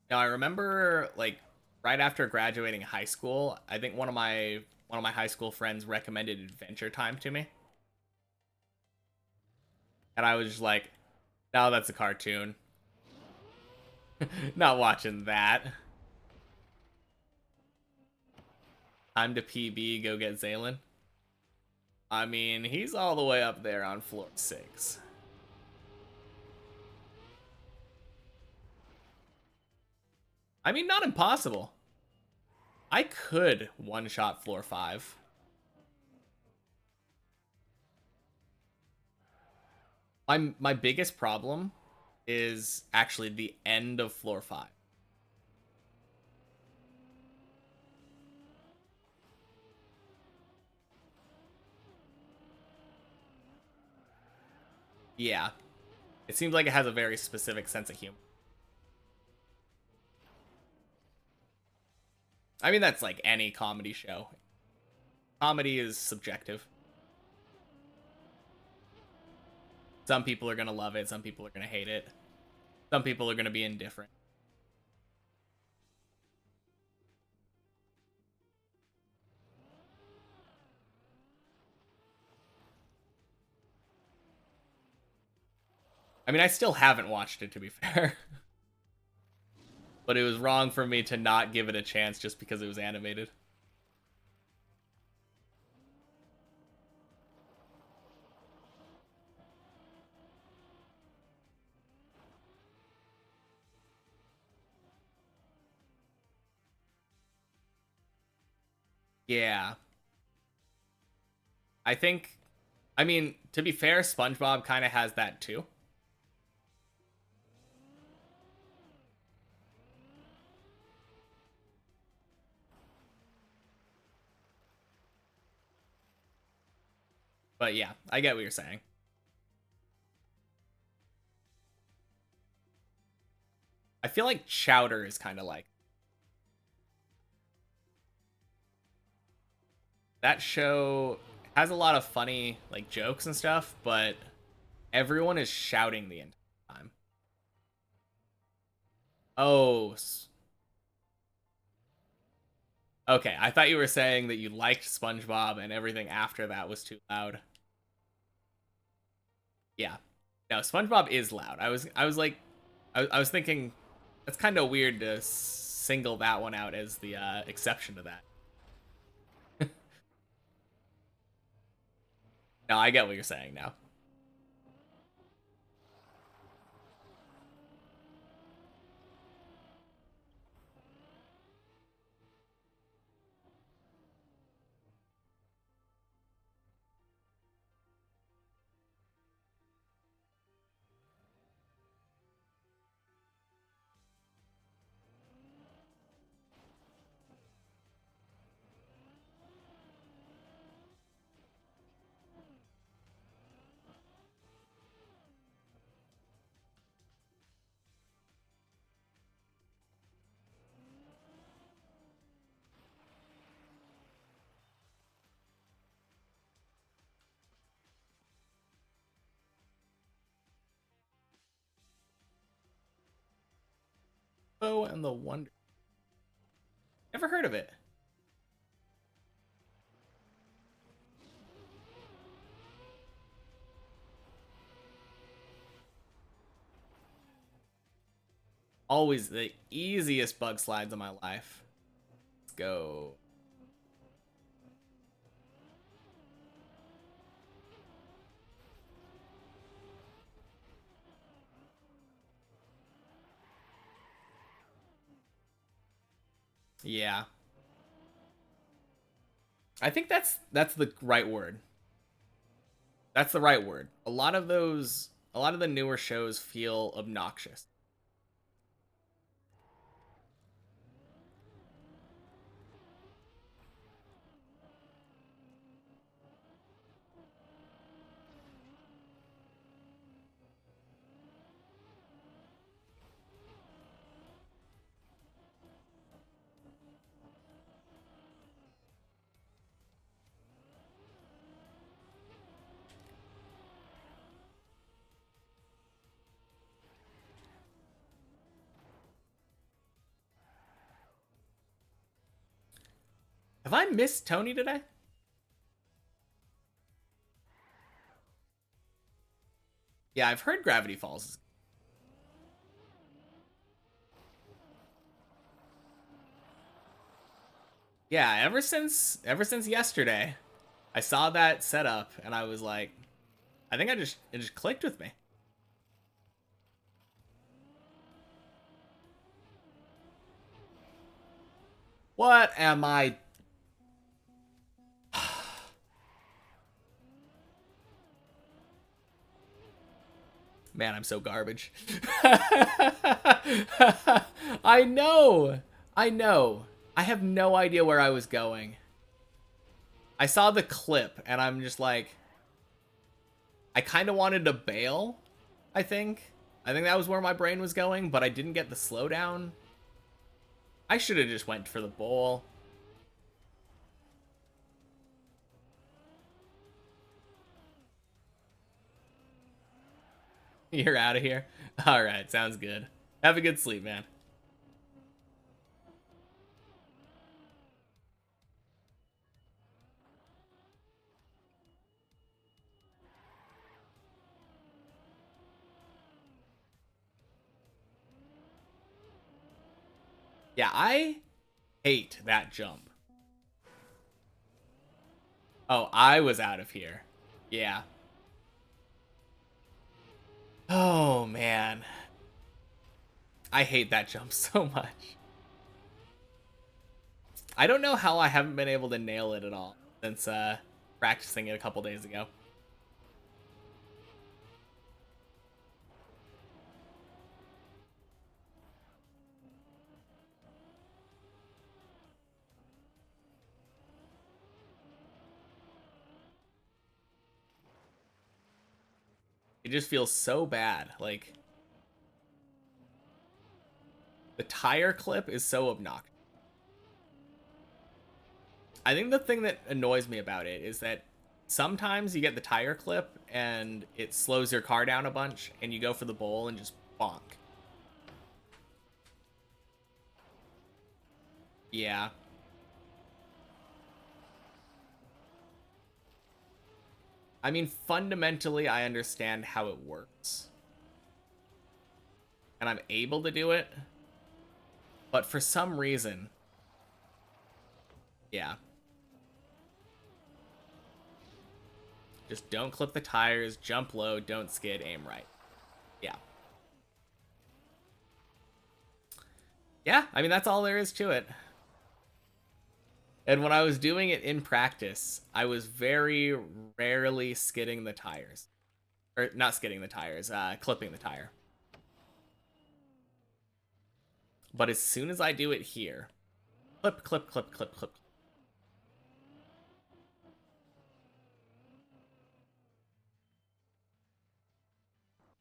Now I remember like right after graduating high school, I think one of my high school friends recommended Adventure Time to me. And I was just like, no, that's a cartoon. Not watching that. Time to PB, go get Zaylin. I mean, he's all the way up there on floor 6. I mean, not impossible. I could one-shot floor 5. My biggest problem is actually the end of floor 5. Yeah. It seems like it has a very specific sense of humor. I mean, that's like any comedy show. Comedy is subjective. Some people are going to love it. Some people are going to hate it. Some people are going to be indifferent. I mean, I still haven't watched it, to be fair. But it was wrong for me to not give it a chance just because it was animated. Yeah. I think, I mean, to be fair, SpongeBob kind of has that too. But yeah, I get what you're saying. I feel like Chowder is kind of like that show has a lot of funny like jokes and stuff, but everyone is shouting the entire time. Oh, okay. I thought you were saying that you liked SpongeBob and everything after that was too loud. Yeah. No, SpongeBob is loud. I was like I was thinking that's kind of weird to single that one out as the exception to that. No, I get what you're saying now. Oh, and the Wonder. Never heard of it. Always the easiest bug slides of my life. Let's go. Yeah. I think that's the right word. That's the right word. A lot of the newer shows feel obnoxious. Have I missed Tony today? Yeah, I've heard Gravity Falls. Yeah, ever since yesterday, I saw that setup and I was like, I think it just clicked with me. What am I... Man, I'm so garbage. I know. I know. I have no idea where I was going. I saw the clip, and I'm just like... I kind of wanted to bail, I think. I think that was where my brain was going, but I didn't get the slowdown. I should have just went for the bowl. You're out of here? Alright, sounds good. Have a good sleep, man. Yeah, I hate that jump. Oh, I was out of here. Yeah. Oh, man. I hate that jump so much. I don't know how I haven't been able to nail it at all since practicing it a couple days ago. It just feels so bad. Like, the tire clip is so obnoxious. I think the thing that annoys me about it is that sometimes you get the tire clip and it slows your car down a bunch and you go for the bowl and just bonk. Yeah. I mean, fundamentally, I understand how it works. And I'm able to do it. But for some reason... Yeah. Just don't clip the tires, jump low, don't skid, aim right. Yeah. Yeah, I mean, that's all there is to it. And when I was doing it in practice, I was very rarely skidding the tires. Or not skidding the tires, clipping the tire. But as soon as I do it here, clip, clip, clip, clip, clip.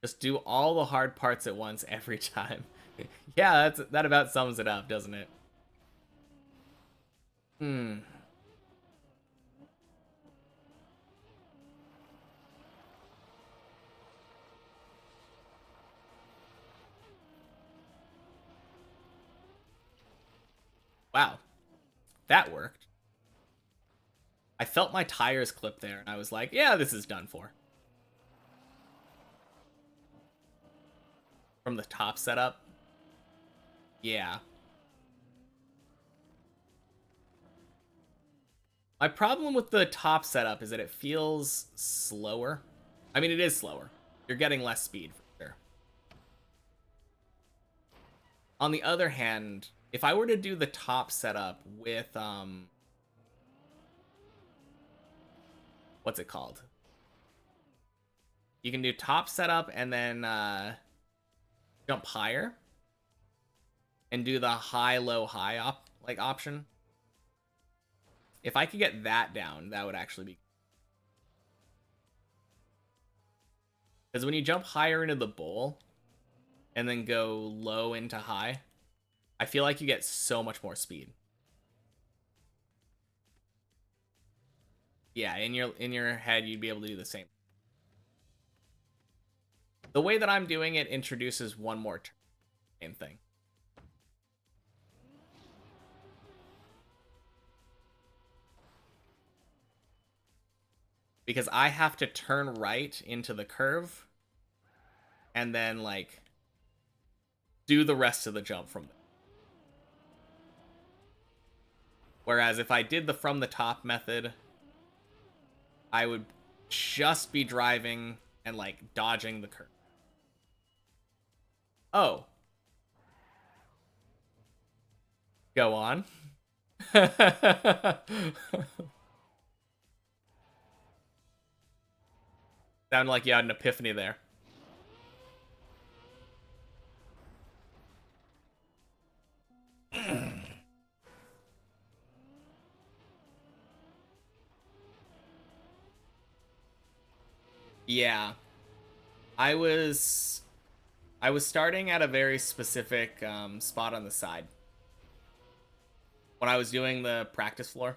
Just do all the hard parts at once every time. Yeah, that about sums it up, doesn't it? Hmm. Wow. That worked. I felt my tires clip there, and I was like, yeah, this is done for. From the top setup. Yeah. My problem with the top setup is that it feels slower. I mean, it is slower. You're getting less speed, for sure. On the other hand, if I were to do the top setup with, what's it called? You can do top setup and then jump higher and do the high, low, high option. If I could get that down, that would actually be... Because when you jump higher into the bowl and then go low into high, I feel like you get so much more speed. Yeah, in your head, you'd be able to do the same. The way that I'm doing it introduces one more turn. Same thing. Because I have to turn right into the curve and then, like, do the rest of the jump from there. Whereas if I did the from the top method, I would just be driving and, like, dodging the curve. Oh. Go on. Sounded like you had an epiphany there. Yeah. I was starting at a very specific spot on the side when I was doing the practice floor.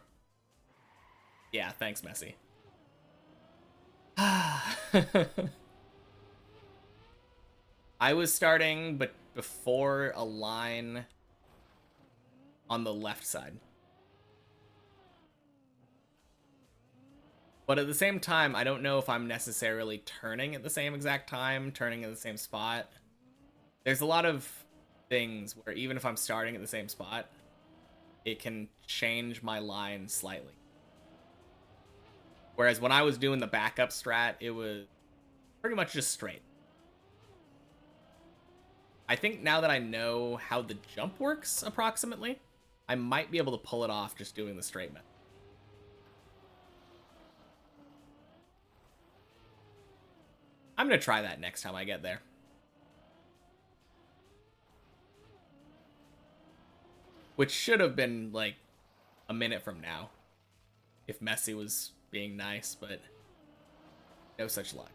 Yeah, thanks, Messi. I was starting, but before a line on the left side. But at the same time, I don't know if I'm necessarily turning at the same exact time, turning in the same spot. There's a lot of things where even if I'm starting at the same spot, it can change my line slightly. Whereas when I was doing the backup strat, it was pretty much just straight. I think now that I know how the jump works approximately, I might be able to pull it off just doing the straight method. I'm going to try that next time I get there. Which should have been like a minute from now if Messi was being nice, but no such luck.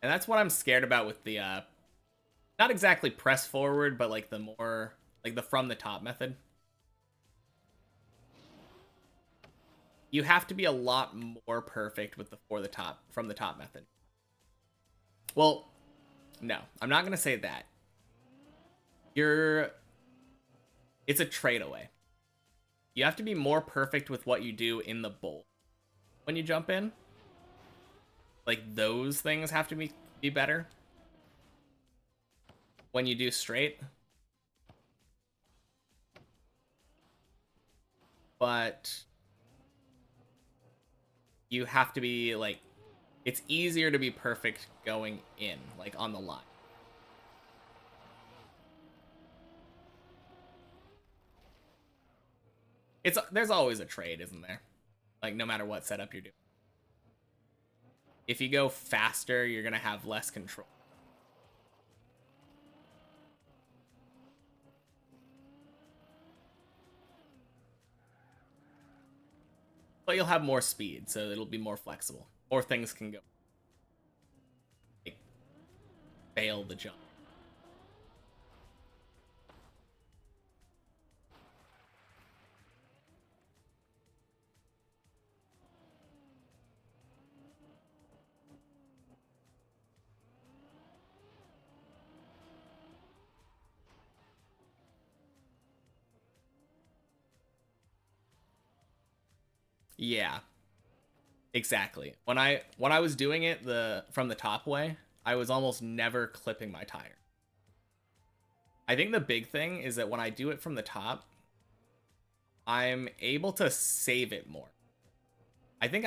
And that's what I'm scared about with the not exactly press forward, but like the more like the from the top method. You have to be a lot more perfect with the from the top method. Well, no, I'm not gonna say that. It's a trade away. You have to be more perfect with what you do in the bowl when you jump in. Like those things have to be better when you do straight. But you have to be like, it's easier to be perfect going in, like on the line. There's always a trade, isn't there? Like no matter what setup you're doing. If you go faster, you're gonna have less control. But you'll have more speed, so it'll be more flexible. More things can go. Like, fail the jump. Yeah, exactly. When I was doing it from the top way, I was almost never clipping my tire. I think the big thing is that when I do it from the top, I'm able to save it more. I think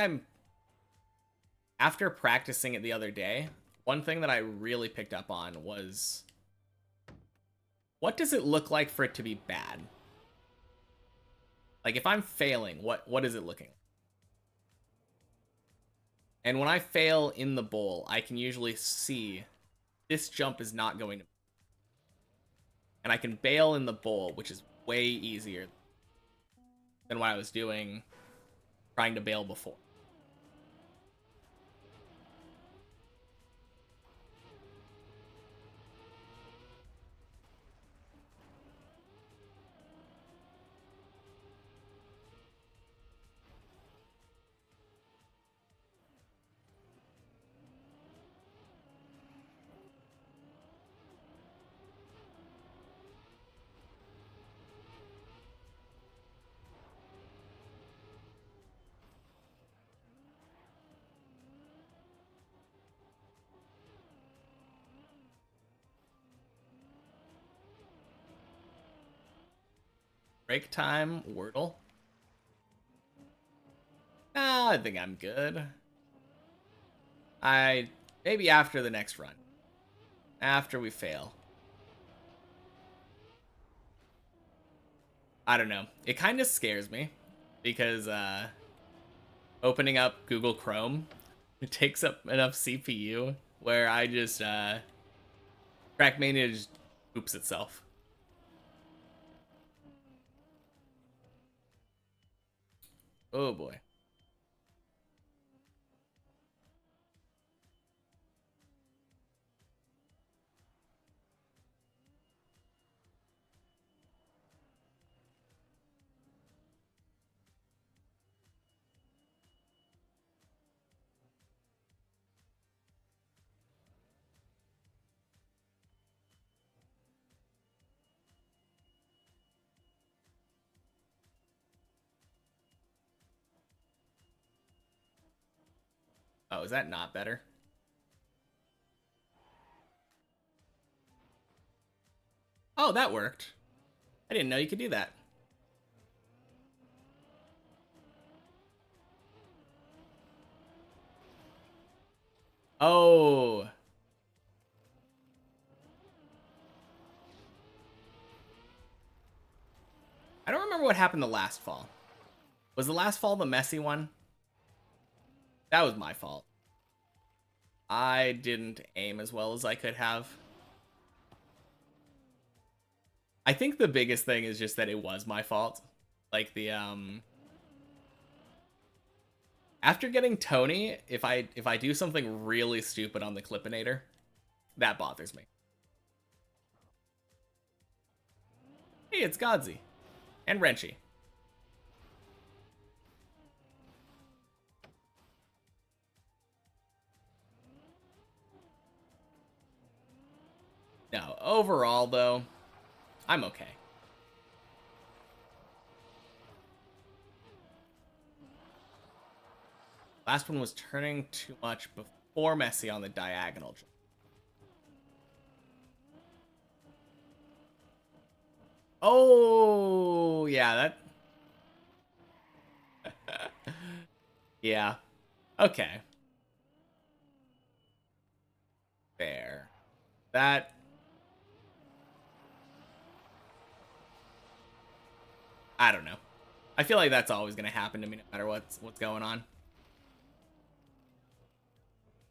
after practicing it the other day, one thing that I really picked up on was what does it look like for it to be bad? Like if I'm failing, what is it looking like? And when I fail in the bowl, I can usually see this jump is not going to. And I can bail in the bowl, which is way easier than what I was doing trying to bail before. Break time, Wordle. I think I'm good. Maybe after the next run. After we fail. I don't know. It kind of scares me because opening up Google Chrome, it takes up enough CPU where I just Trackmania just oops itself. Oh boy. Oh, is that not better? Oh, that worked. I didn't know you could do that. Oh. I don't remember what happened the last fall. Was the last fall the messy one? That was my fault. I didn't aim as well as I could have. I think the biggest thing is just that it was my fault. Like the after getting Tony, if I do something really stupid on the Clippinator, that bothers me. Hey, it's Godzi. And Wrenchy. No, overall though, I'm okay. Last one was turning too much before Messi on the diagonal. Oh, yeah, that... yeah. Okay. Fair. That... I don't know. I feel like that's always going to happen to me no matter what's going on.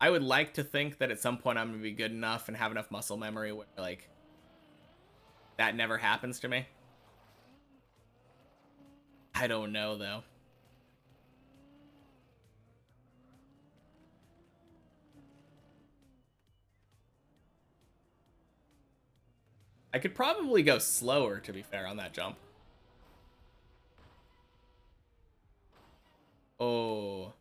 I would like to think that at some point I'm going to be good enough and have enough muscle memory where, like, that never happens to me. I don't know, though. I could probably go slower, to be fair, on that jump. Oh.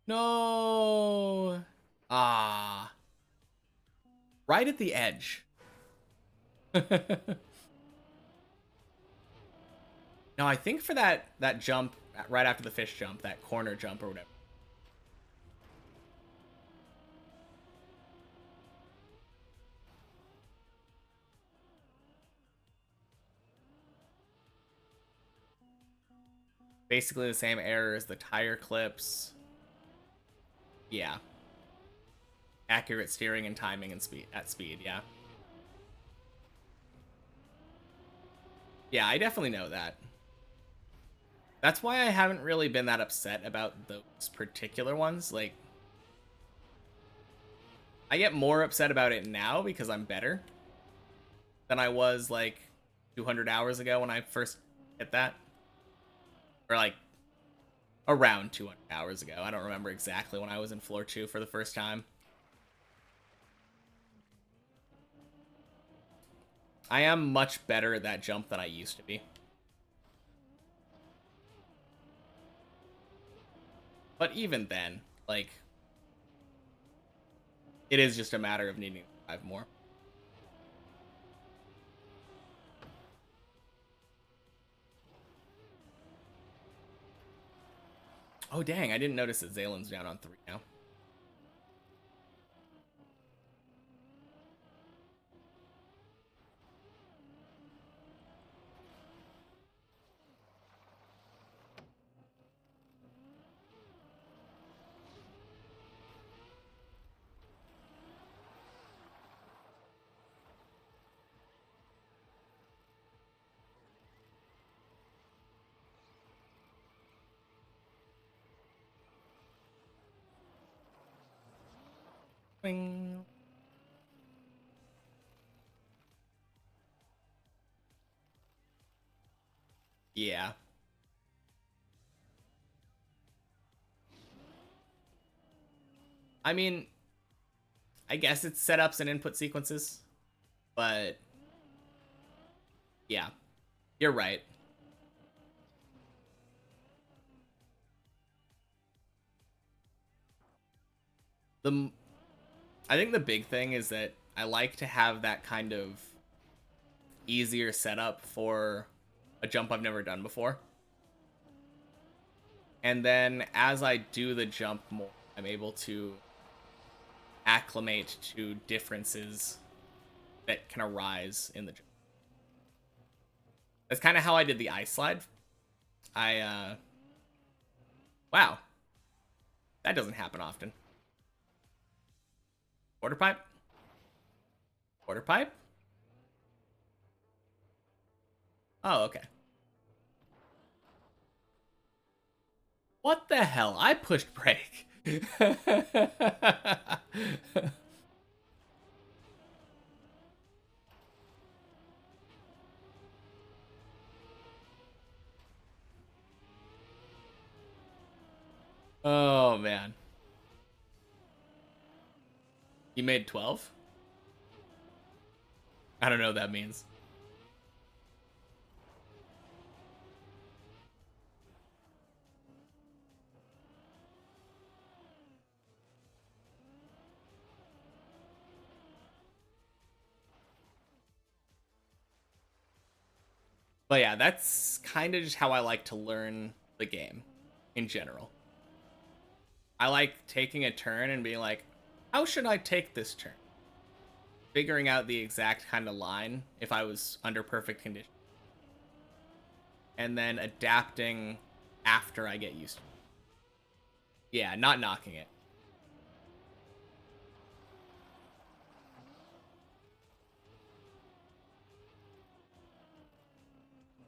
No. Ah. Right at the edge. No, I think for that jump right after the fish jump, that corner jump or whatever. Basically the same error as the tire clips. Yeah. Accurate steering and timing and speed at speed, yeah. Yeah, I definitely know that. That's why I haven't really been that upset about those particular ones. Like, I get more upset about it now because I'm better than I was, like, 200 hours ago when I first hit that. Or, like, around 200 hours ago. I don't remember exactly when I was in floor 2 for the first time. I am much better at that jump than I used to be. But even then, like, it is just a matter of needing to drive more. Oh, dang, I didn't notice that Zalen's down on 3 now. Boing. Yeah. I mean, I guess it's setups and input sequences, but yeah, you're right. The I think the big thing is that I like to have that kind of easier setup for a jump I've never done before. And then as I do the jump more, I'm able to acclimate to differences that can arise in the jump. That's kind of how I did the ice slide. Wow, that doesn't happen often. Quarter pipe? Quarter pipe? Oh, okay. What the hell? I pushed brake. Oh, man. You made 12? I don't know what that means. But yeah, that's kind of just how I like to learn the game in general. I like taking a turn and being like, how should I take this turn? Figuring out the exact kind of line if I was under perfect condition. And then adapting after I get used to it. Yeah, not knocking it.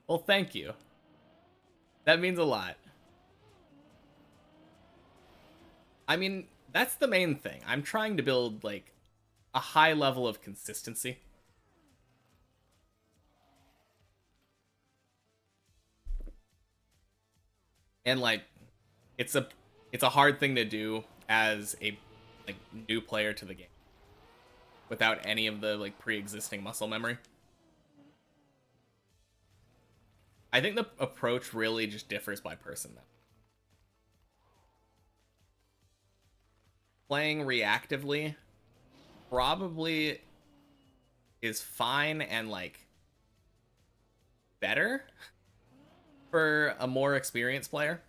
Well, thank you. That means a lot. I mean, that's the main thing. I'm trying to build, like, a high level of consistency. And, like, it's a it's a hard thing to do as a like new player to the game without any of the like pre-existing muscle memory. I think the approach really just differs by person though. Playing reactively probably is fine and like better for a more experienced player.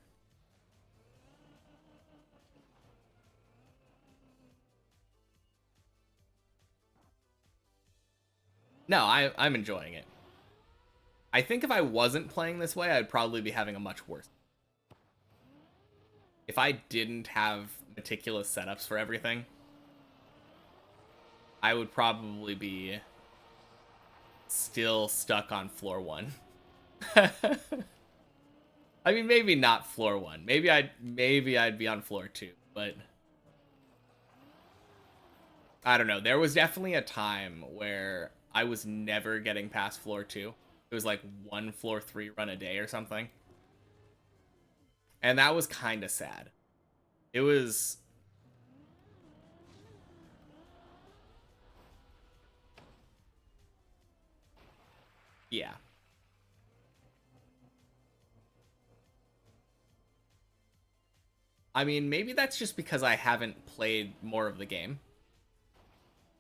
No, I'm enjoying it. I think if I wasn't playing this way, I'd probably be having a much worse. If I didn't have meticulous setups for everything, I would probably be still stuck on floor one. I mean, maybe not floor one. Maybe I'd be on floor two, but I don't know. There was definitely a time where I was never getting past floor two. It was like one floor three run a day or something. And that was kind of sad. It was, yeah. I mean, maybe that's just because I haven't played more of the game.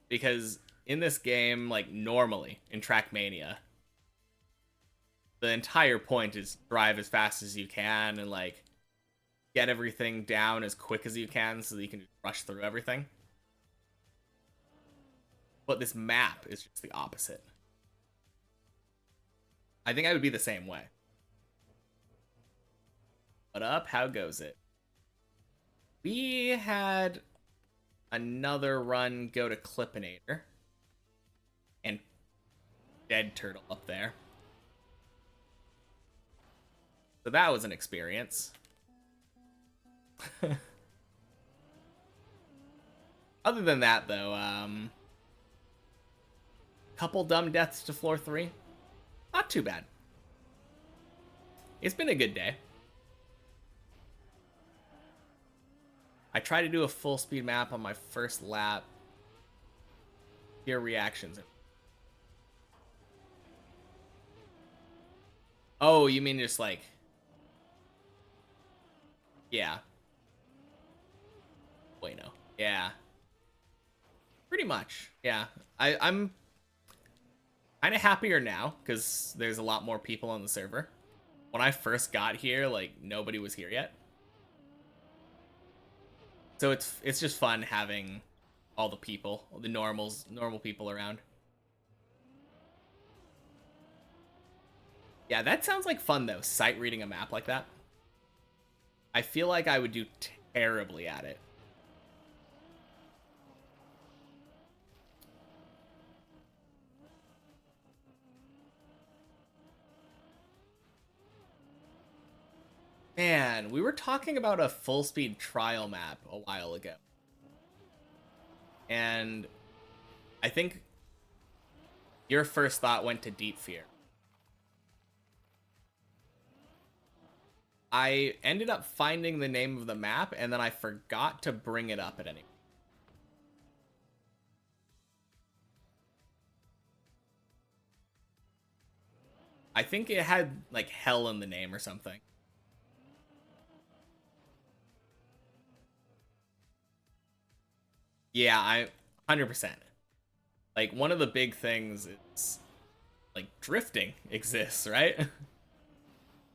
Because in this game, like normally in Trackmania, the entire point is drive as fast as you can and like get everything down as quick as you can so that you can rush through everything. But this map is just the opposite. I think I would be the same way. What up? How goes it? We had another run go to Clippinator. And dead turtle up there. So that was an experience. Other than that, though, couple dumb deaths to floor 3. Not too bad. It's been a good day. I tried to do a full speed map on my first lap. Your reactions. Oh, you mean just like... Yeah. Bueno. Yeah. Pretty much. Yeah. I'm kind of happier now because there's a lot more people on the server. When I first got here, like, nobody was here yet. So it's just fun having all the people, all the normal people around. Yeah, that sounds like fun though, sight reading a map like that. I feel like I would do terribly at it. Man, we were talking about a full speed trial map a while ago. And I think your first thought went to Deep Fear. I ended up finding the name of the map, and then I forgot to bring it up at any point. I think it had, like, hell in the name or something. Yeah, 100%. Like, one of the big things is, like, drifting exists, right?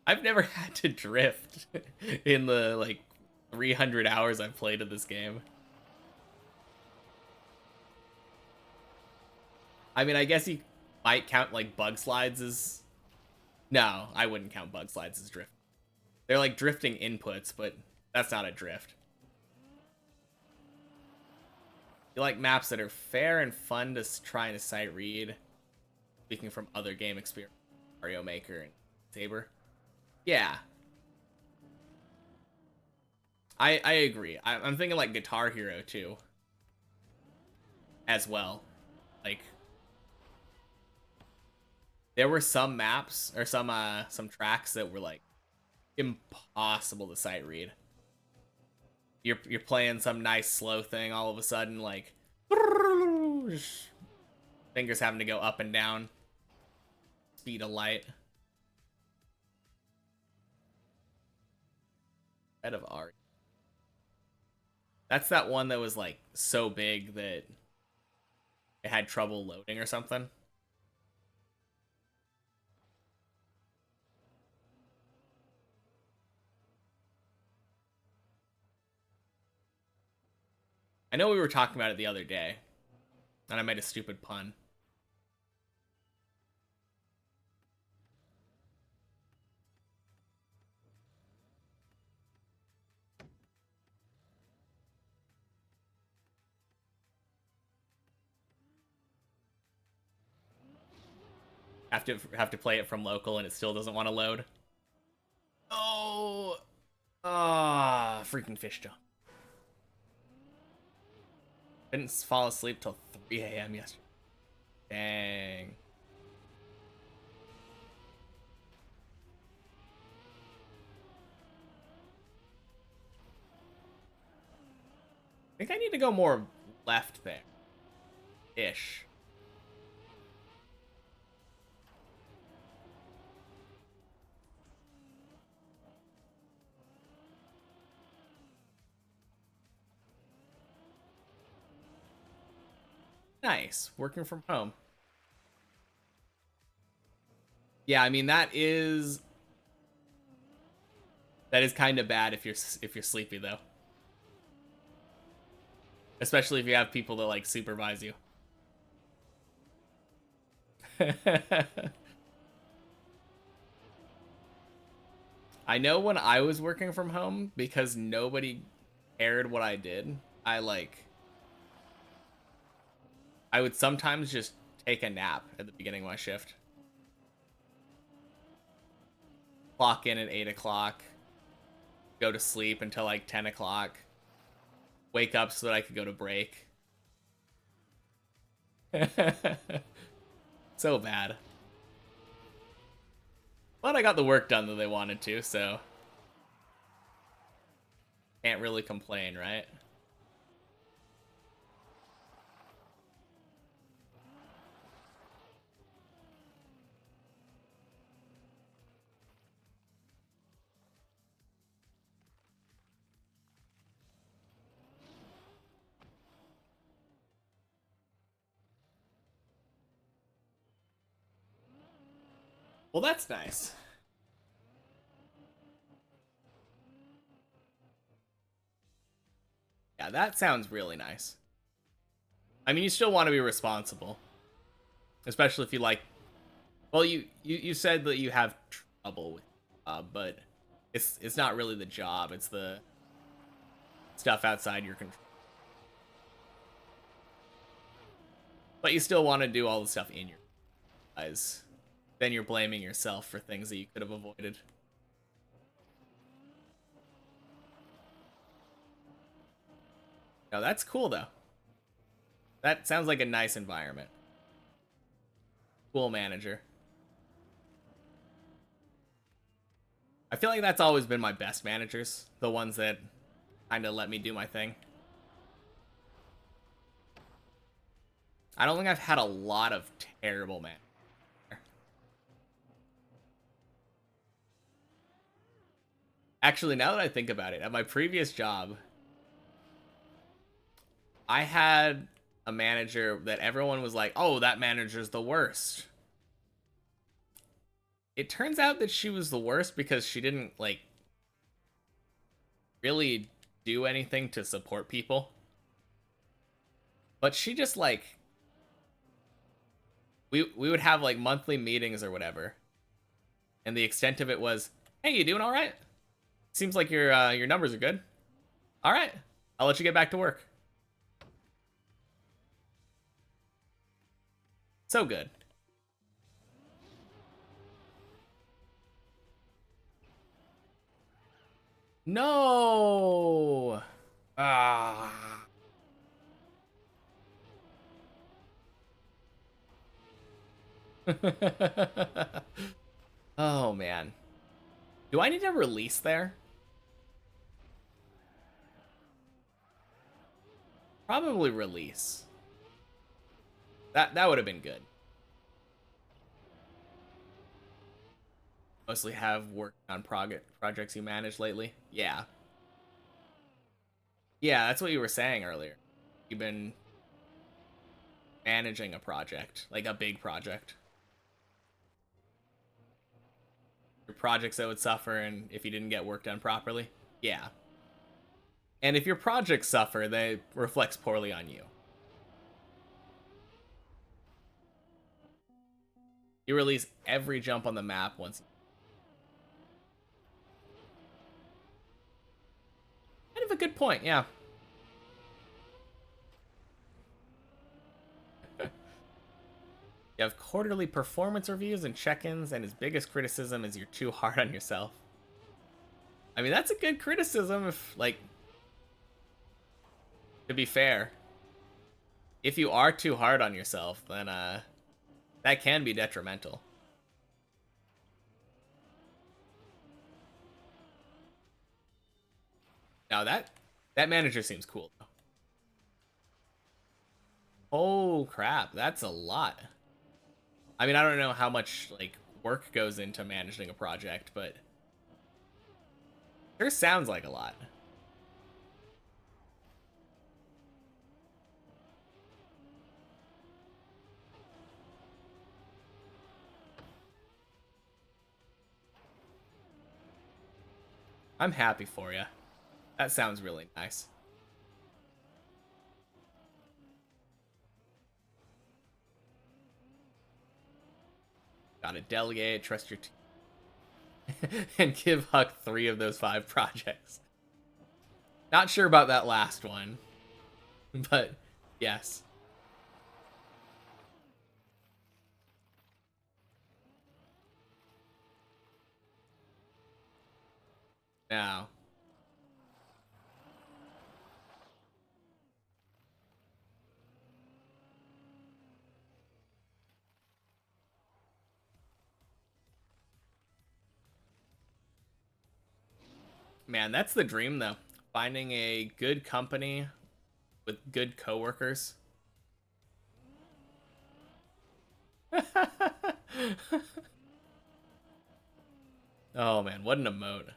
I've never had to drift in the, like, 300 hours I've played of this game. I mean, I guess you might count, like, bug slides as... No, I wouldn't count bug slides as drift. They're, like, drifting inputs, but that's not a drift. You like maps that are fair and fun to try and sight read. Speaking from other game experience, Mario Maker and Saber. Yeah. I agree. I'm thinking like Guitar Hero too. As well. Like, there were some maps or some tracks that were like impossible to sight read. You're playing some nice slow thing, all of a sudden, like, fingers having to go up and down, speed of light. Head of art. That's that one that was like so big that it had trouble loading or something. I know we were talking about it the other day, and I made a stupid pun. Have to play it from local, and it still doesn't want to load. Oh, freaking fish jump. Didn't fall asleep till 3 a.m. yesterday. Dang. I think I need to go more left there. Ish. Nice. Working from home. Yeah, I mean that is kind of bad if you're sleepy though. Especially if you have people that like supervise you. I know when I was working from home, because nobody cared what I did, I would sometimes just take a nap at the beginning of my shift. Clock in at 8 o'clock. Go to sleep until like 10 o'clock. Wake up so that I could go to break. So bad. But I got the work done that they wanted to, so can't really complain, right? Well, that's nice. Yeah, that sounds really nice. I mean, you still want to be responsible, especially if you like. Well, you said that you have trouble with, but it's not really the job; it's the stuff outside your control. But you still want to do all the stuff in your eyes. Then you're blaming yourself for things that you could have avoided. No, that's cool though. That sounds like a nice environment. Cool manager. I feel like that's always been my best managers. The ones that kind of let me do my thing. I don't think I've had a lot of terrible managers. Actually, now that I think about it, at my previous job, I had a manager that everyone was like, oh, that manager's the worst. It turns out that she was the worst because she didn't, like, really do anything to support people. But she just, like, we would have, like, monthly meetings or whatever. And the extent of it was, hey, you doing all right? Seems like your numbers are good. All right, I'll let you get back to work. So good. No. Ah. Oh man. Do I need to release there? Probably release. That would have been good. Mostly have worked on projects you managed lately. Yeah. Yeah, that's what you were saying earlier. You've been managing a project, like a big project. Your projects that would suffer and if you didn't get work done properly. Yeah. And if your projects suffer, they reflects poorly on you. You release every jump on the map once. Kind of a good point, yeah. You have quarterly performance reviews and check-ins, and his biggest criticism is you're too hard on yourself. I mean, that's a good criticism if, like, to be fair. If you are too hard on yourself, then, that can be detrimental. Now, that manager seems cool, though. Oh, crap. That's a lot. I mean, I don't know how much, like, work goes into managing a project, but sure sounds like a lot. I'm happy for you. That sounds really nice. Gotta delegate, trust your team, and give Huck 3 of those 5 projects. Not sure about that last one, but yes. Now, Man, that's the dream though. Finding a good company with good coworkers. Oh man, what an emote.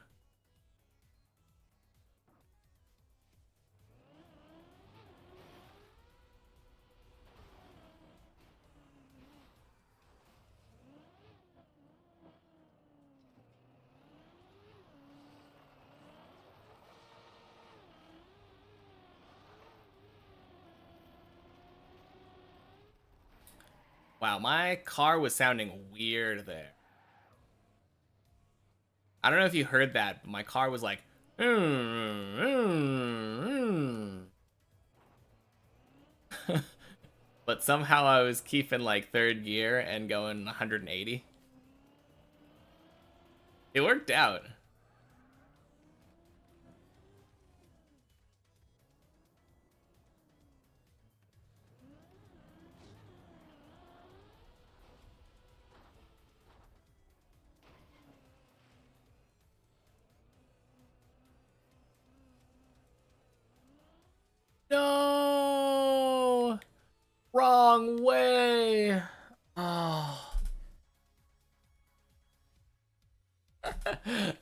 Wow, my car was sounding weird there. I don't know if you heard that, but my car was like, but somehow I was keeping like third gear and going 180. It worked out. No! Wrong way! Oh.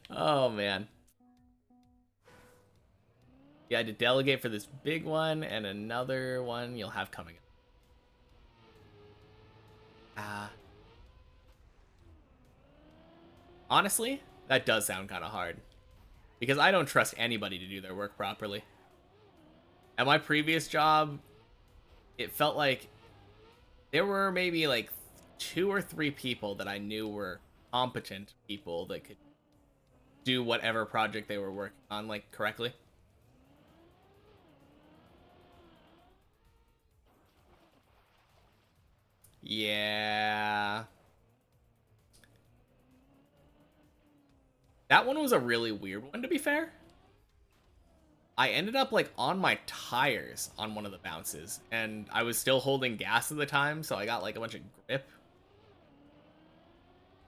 Oh man. You had to delegate for this big one and another one you'll have coming up. Honestly, that does sound kind of hard. Because I don't trust anybody to do their work properly. At my previous job, it felt like there were maybe like 2 or 3 people that I knew were competent people that could do whatever project they were working on like correctly. Yeah. That one was a really weird one, to be fair. I ended up like on my tires on one of the bounces, and I was still holding gas at the time, so I got like a bunch of grip.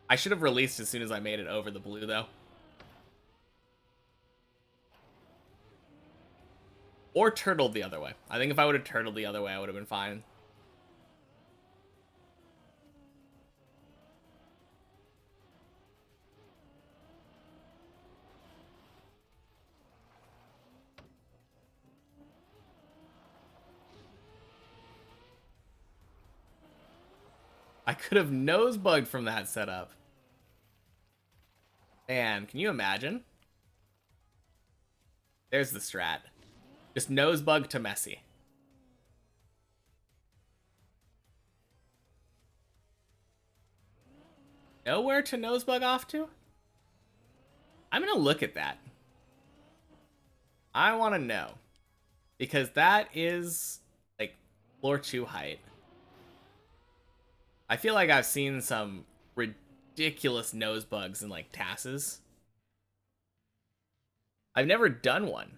I should have released as soon as I made it over the blue, though. Or turtled the other way. I think if I would have turtled the other way, I would have been fine. I could have nose bugged from that setup. Man, can you imagine? There's the strat. Just nose bug to Messi. Nowhere to nose bug off to? I'm gonna look at that. I want to know. Because that is, like, floor 2 height. I feel like I've seen some ridiculous nose bugs in, like, tasses. I've never done one.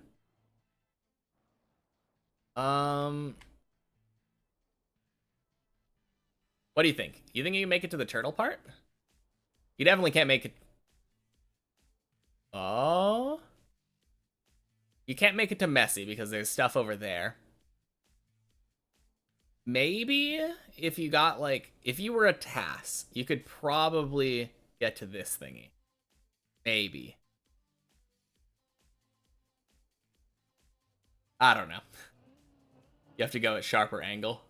What do you think? You think you can make it to the turtle part? You definitely can't make it. Oh. You can't make it to Messi because there's stuff over there. Maybe if you got like, if you were a TAS, you could probably get to this thingy. Maybe. I don't know. You have to go at sharper angle.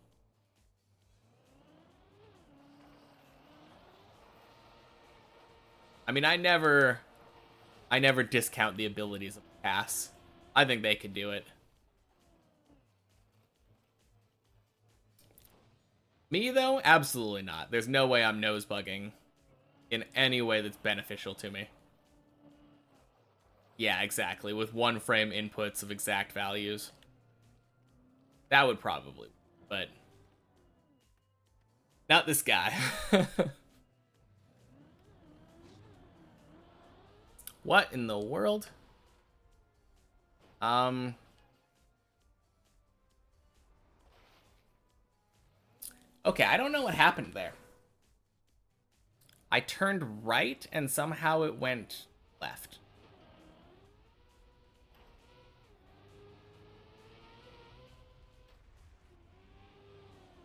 I mean, I never discount the abilities of TAS. I think they could do it. Me, though? Absolutely not. There's no way I'm nose bugging in any way that's beneficial to me. Yeah, exactly. With one frame inputs of exact values. That would probably, but not this guy. What in the world? Okay, I don't know what happened there. I turned right and somehow it went left.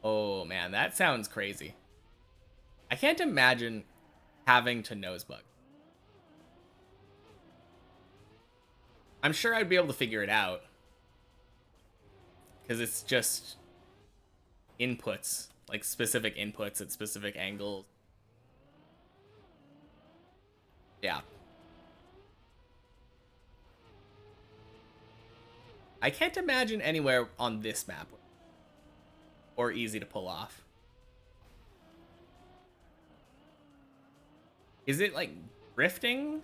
Oh man, that sounds crazy. I can't imagine having to nosebug. I'm sure I'd be able to figure it out. Because it's just inputs, like specific inputs at specific angles. Yeah. I can't imagine anywhere on this map or easy to pull off. Is it like drifting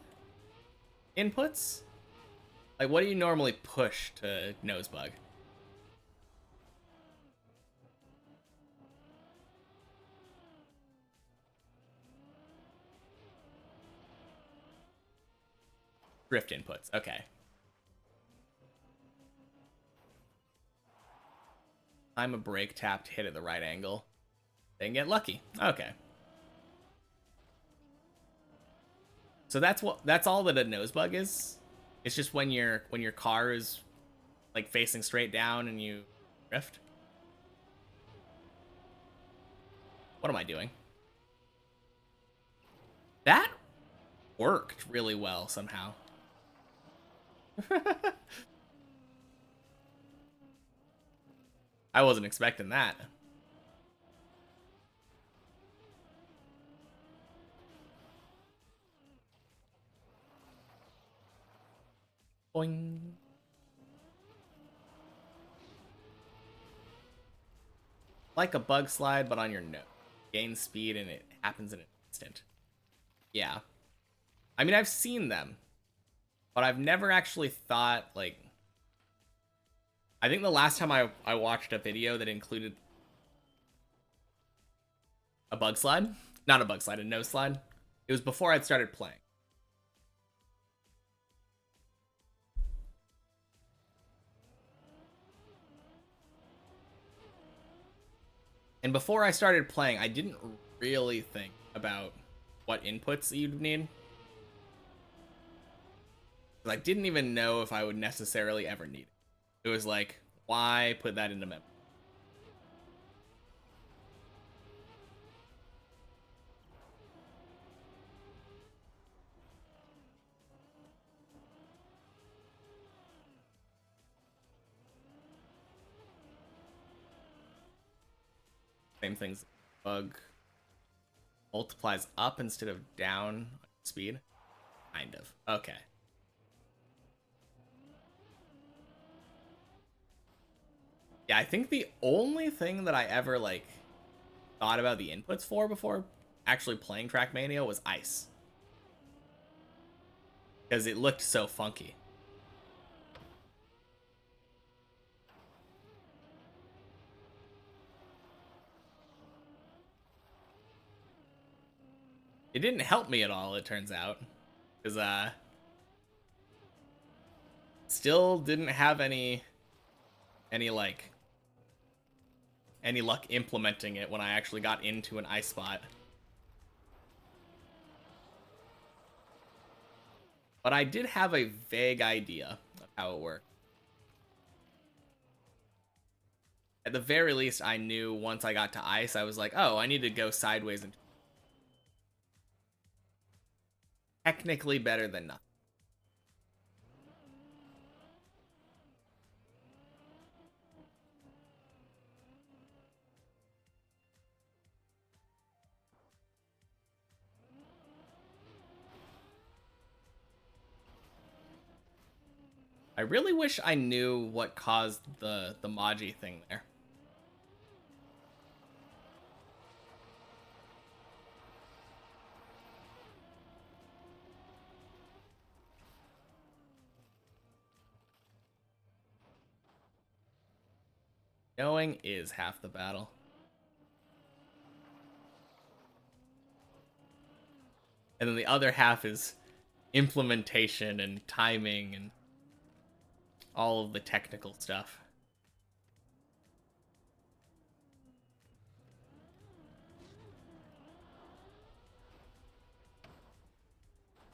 inputs? Like, what do you normally push to nosebug? Drift inputs. Okay. I'm a brake tapped hit at the right angle. Then get lucky. Okay. So that's all that a nosebug is. It's just when your car is like facing straight down and you drift. What am I doing? That worked really well somehow. I wasn't expecting that. Boing. Like a bug slide, but on your nose. Gain speed and it happens in an instant. Yeah. I mean, I've seen them, but I've never actually thought, like... I think the last time I watched a video that included a bug slide, not a bug slide, a nose slide, it was before I'd started playing. And before I started playing, I didn't really think about what inputs you'd need. I didn't even know if I would necessarily ever need it. It was like, why put that into memory? Same things. Bug multiplies up instead of down speed. Kind of. Okay. Yeah, I think the only thing that I ever like thought about the inputs for before actually playing Trackmania was ice. Because it looked so funky. It didn't help me at all, it turns out. Because, still didn't have any like, any luck implementing it when I actually got into an ice spot. But I did have a vague idea of how it worked. At the very least, I knew once I got to ice, I was like, oh, I need to go sideways and technically better than nothing. I really wish I knew what caused the Maji thing there. Knowing is half the battle. And then the other half is implementation and timing and all of the technical stuff.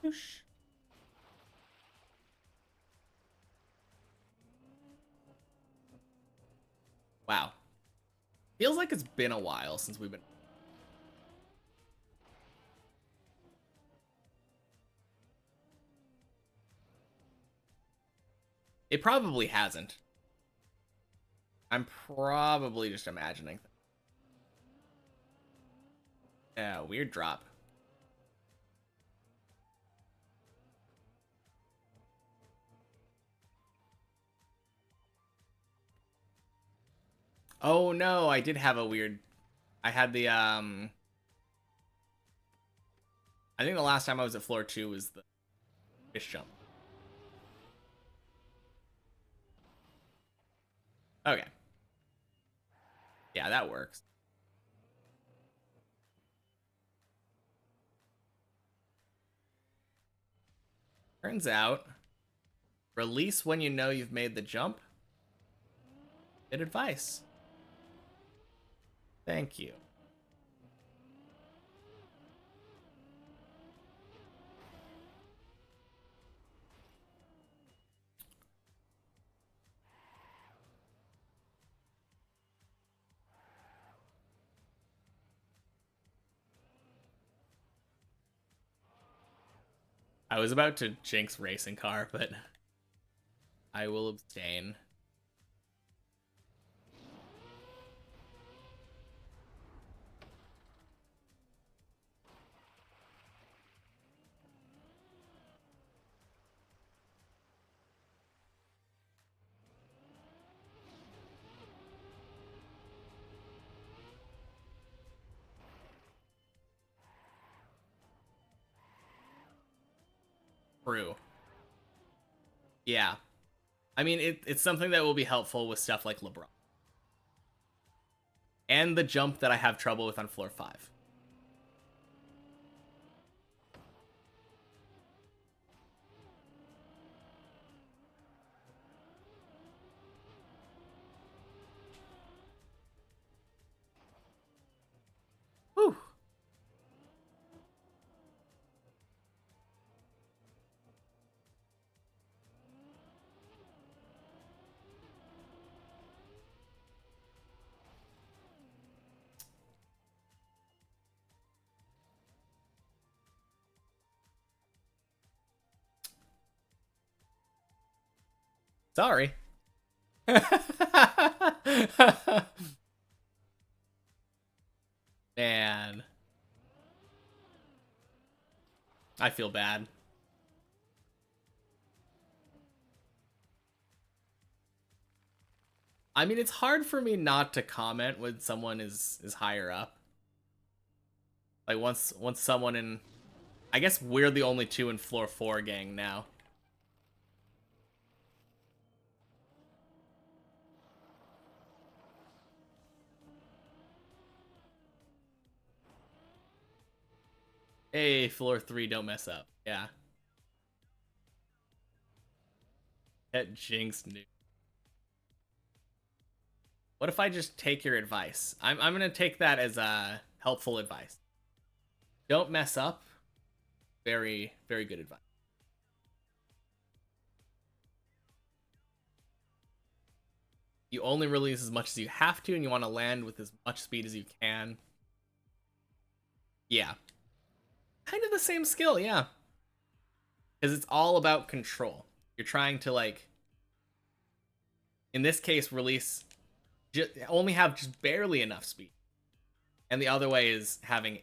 Whoosh. Wow. Feels like it's been a while since we've been... It probably hasn't. I'm probably just imagining. Yeah, weird drop. Oh no, I did have a weird... I had the, I think the last time I was at floor 2 was the fish jump. Okay. Yeah, that works. Turns out, release when you know you've made the jump. Good advice. Thank you. I was about to jinx racing car, but I will abstain. True. Yeah. I mean, it's something that will be helpful with stuff like LeBron. And the jump that I have trouble with on floor 5. Whew. Sorry. Man. I feel bad. I mean, it's hard for me not to comment when someone is higher up. Like once someone in... I guess we're the only two in floor 4 gang now. Hey, floor 3, don't mess up. Yeah. Get jinx Noob. What if I just take your advice? I'm gonna take that as helpful advice. Don't mess up. Very, very good advice. You only release as much as you have to, and you want to land with as much speed as you can. Yeah. Kind of the same skill, yeah. Because it's all about control. You're trying to, like, in this case, release... only have just barely enough speed. And the other way is having,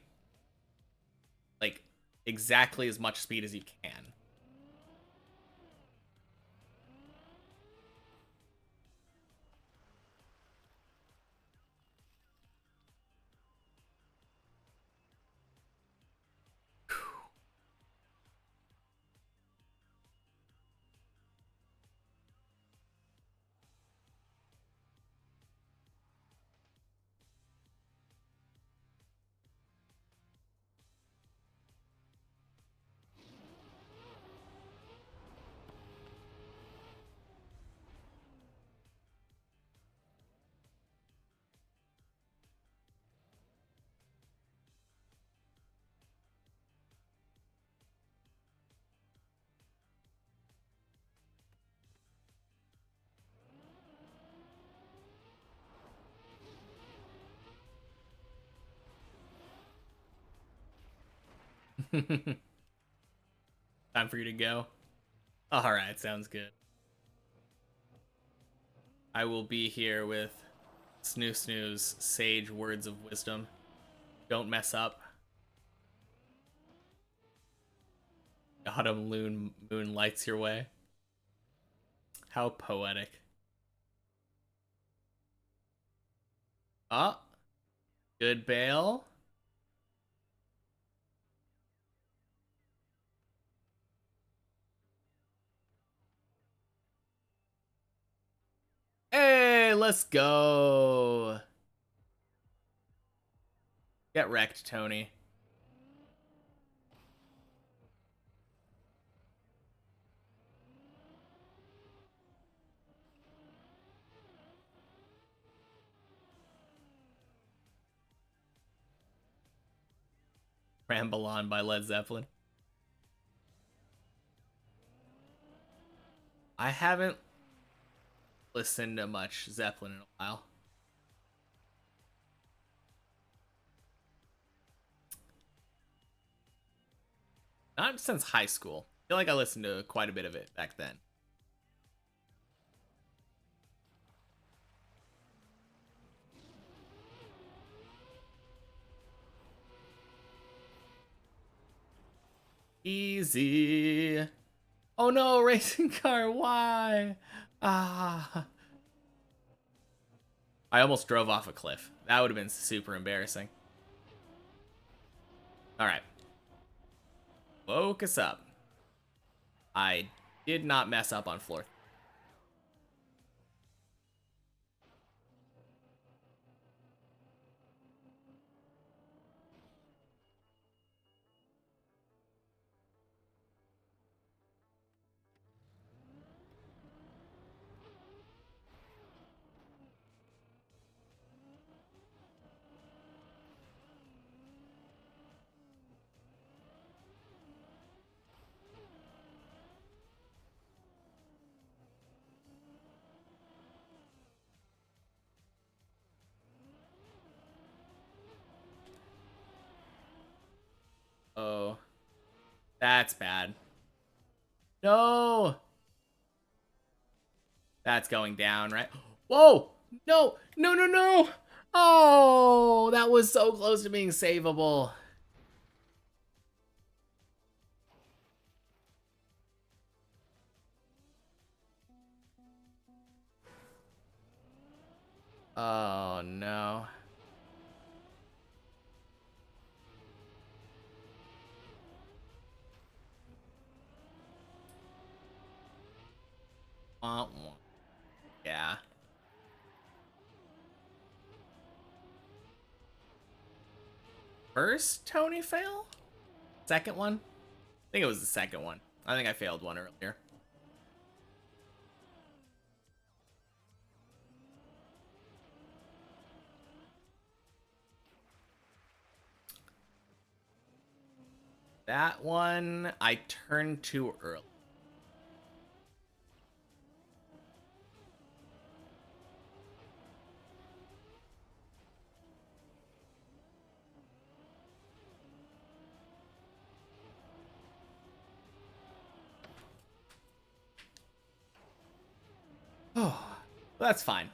like, exactly as much speed as you can. Time for you to go. All right, sounds good. I will be here with Snooze sage words of wisdom. Don't mess up. Autumn moon lights your way. How poetic. Ah, good bail. Hey, let's go. Get wrecked, Tony. Ramble On by Led Zeppelin. I haven't listened to much Zeppelin in a while. Not since high school. I feel like I listened to quite a bit of it back then. Easy. Oh no, racing car, why? Ah. I almost drove off a cliff. That would have been super embarrassing. Alright. Focus up. I did not mess up on floor. Oh. That's bad. No! That's going down, right? Whoa! No! No, no, no! Oh, that was so close to being savable. Oh, no. Yeah. First Tony fail? Second one? I think it was the second one. I think I failed one earlier. That one, I turned too early. Oh, that's fine.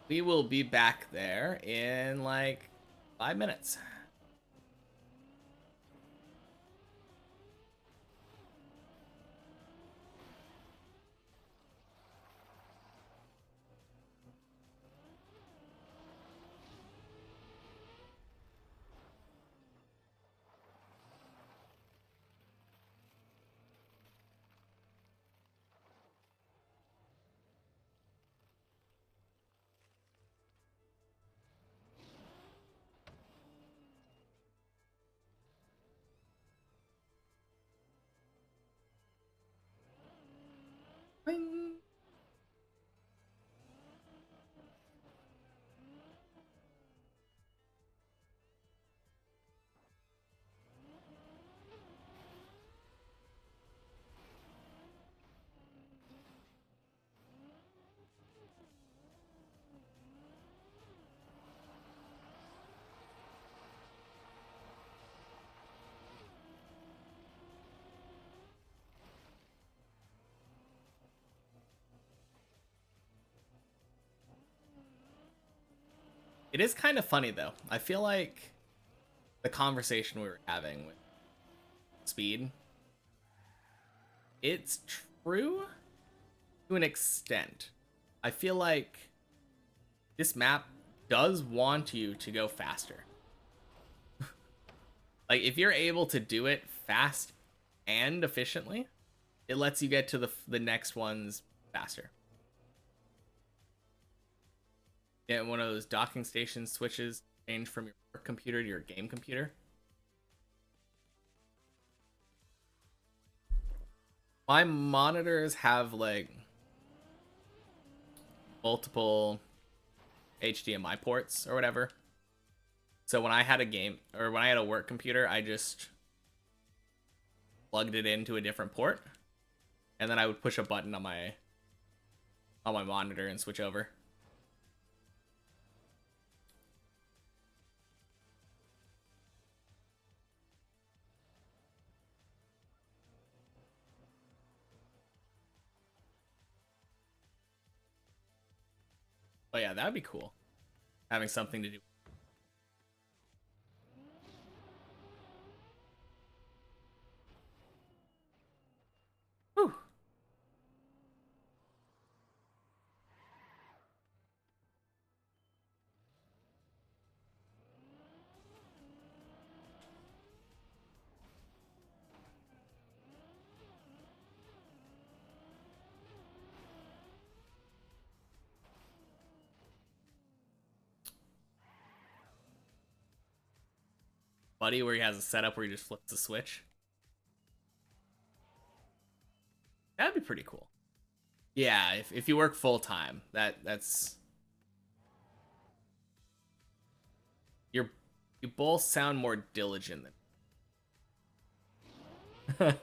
We will be back there in like 5 minutes. Bing. It is kind of funny though. I feel like the conversation we were having with speed, it's true to an extent. I feel like this map does want you to go faster. Like if you're able to do it fast and efficiently, it lets you get to the next ones faster. Yeah, one of those docking station switches change from your work computer to your game computer. My monitors have like multiple HDMI ports or whatever. So when I had a game or when I had a work computer, I just plugged it into a different port, and then I would push a button on my monitor and switch over. But yeah, that'd be cool. Having something to do. Whew. Buddy, where he has a setup where he just flips the switch. That'd be pretty cool. Yeah, if you work full time, that's you both sound more diligent than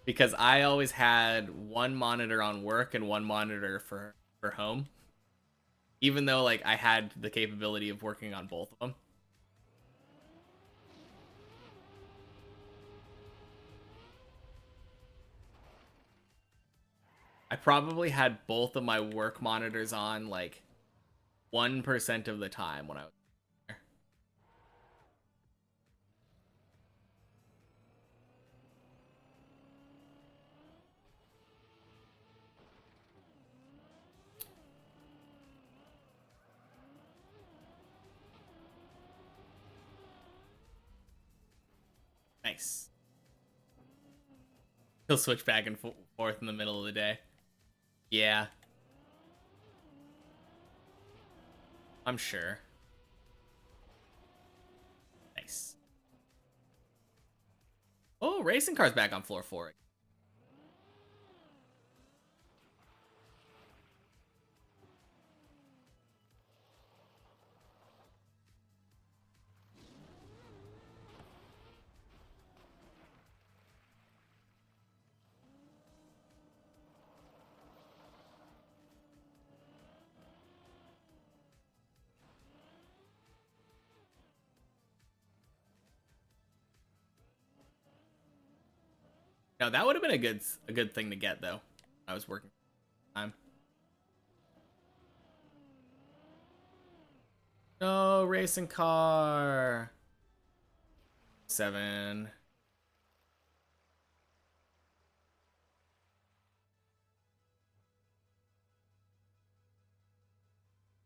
because I always had one monitor on work and one monitor for home, even though like I had the capability of working on both of them. I probably had both of my work monitors on like 1% of the time when I was there. Nice. He'll switch back and forth in the middle of the day. Yeah, I'm sure. Nice. Oh, racing car's back on floor 4. No, that would have been a good thing to get though. I was working time. No racing car. 7.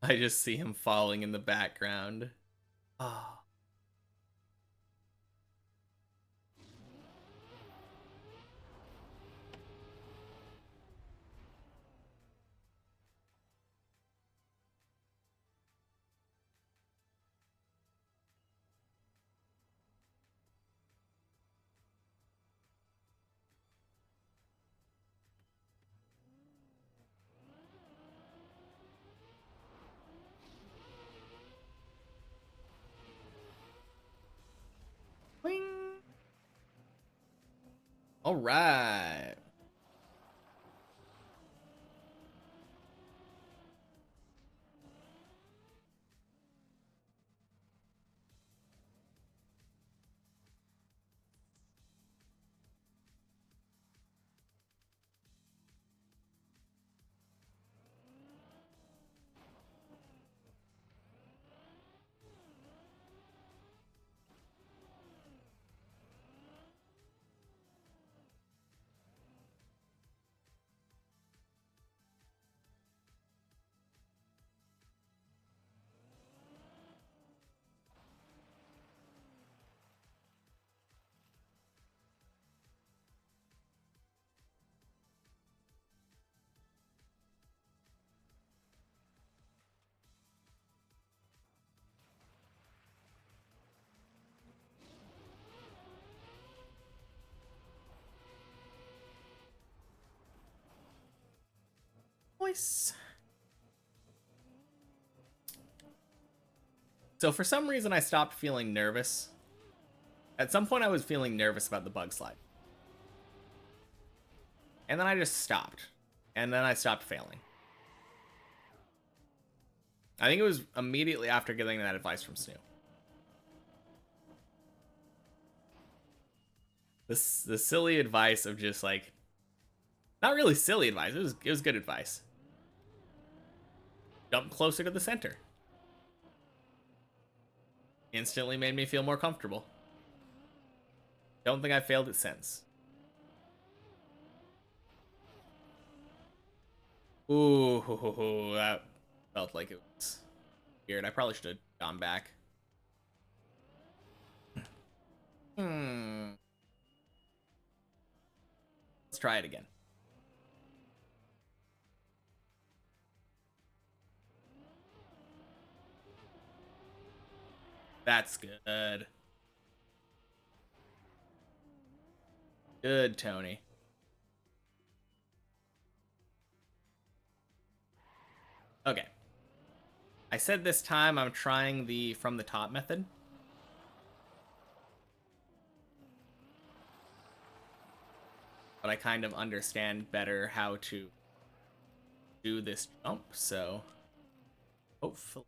I just see him falling in the background. Oh. Boing. All right. voice. So for some reason, I stopped feeling nervous. At some point, I was feeling nervous about the bug slide. And then I just stopped. And then I stopped failing. I think it was immediately after getting that advice from Snoop. The silly advice of just like, not really silly advice. It was good advice. Jump closer to the center. Instantly made me feel more comfortable. Don't think I failed it since. Ooh, that felt like it was weird. I probably should have gone back. Let's try it again. That's good. Good, Tony. Okay. I said this time I'm trying the from the top method. But I kind of understand better how to do this jump, so hopefully.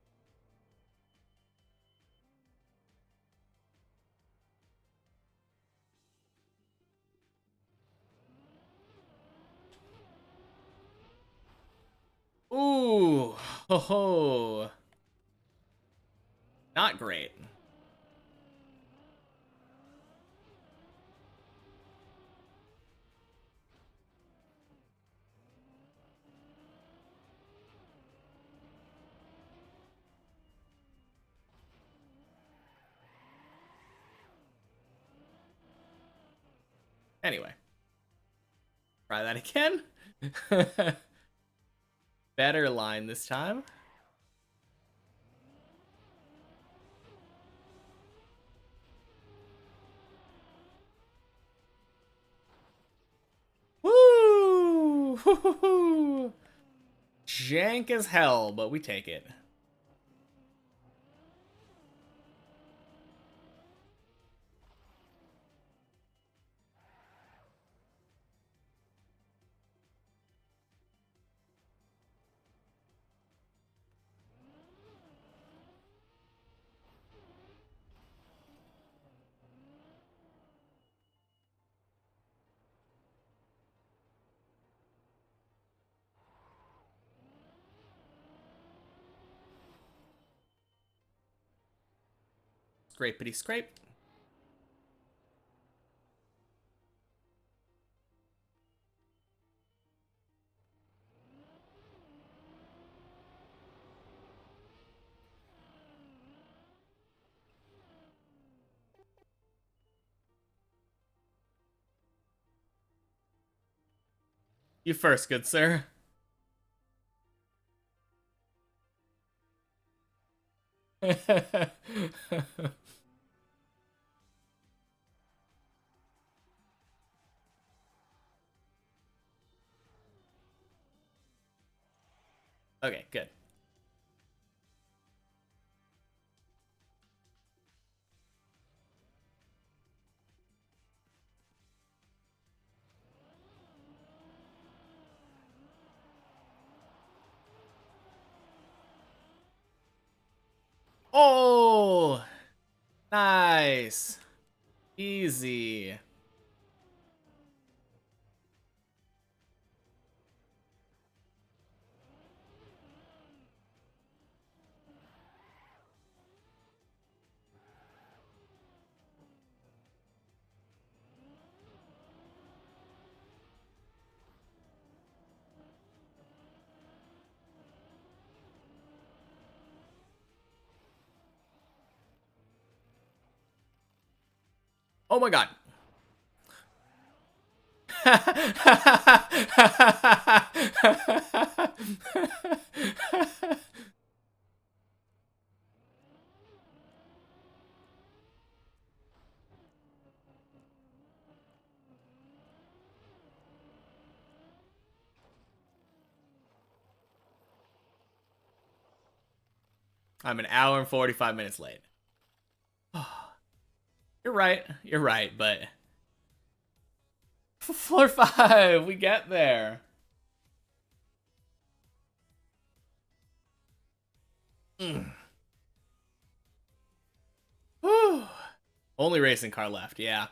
Ooh, ho ho. Not great. Anyway, try that again. Better line this time. Woo! Jank as hell, but we take it. Scrapity scrape. You first, good sir. Okay, good. Oh, nice. Easy. Oh my god. I'm an hour and 45 minutes late. You're right, but... Floor 5, we get there. Whew. Only racing car left, yeah.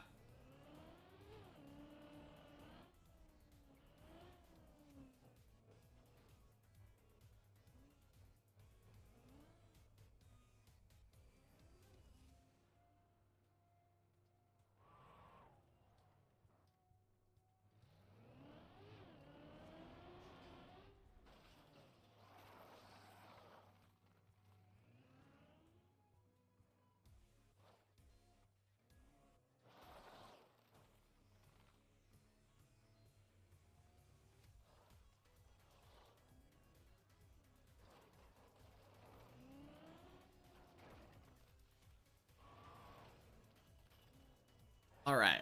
All right.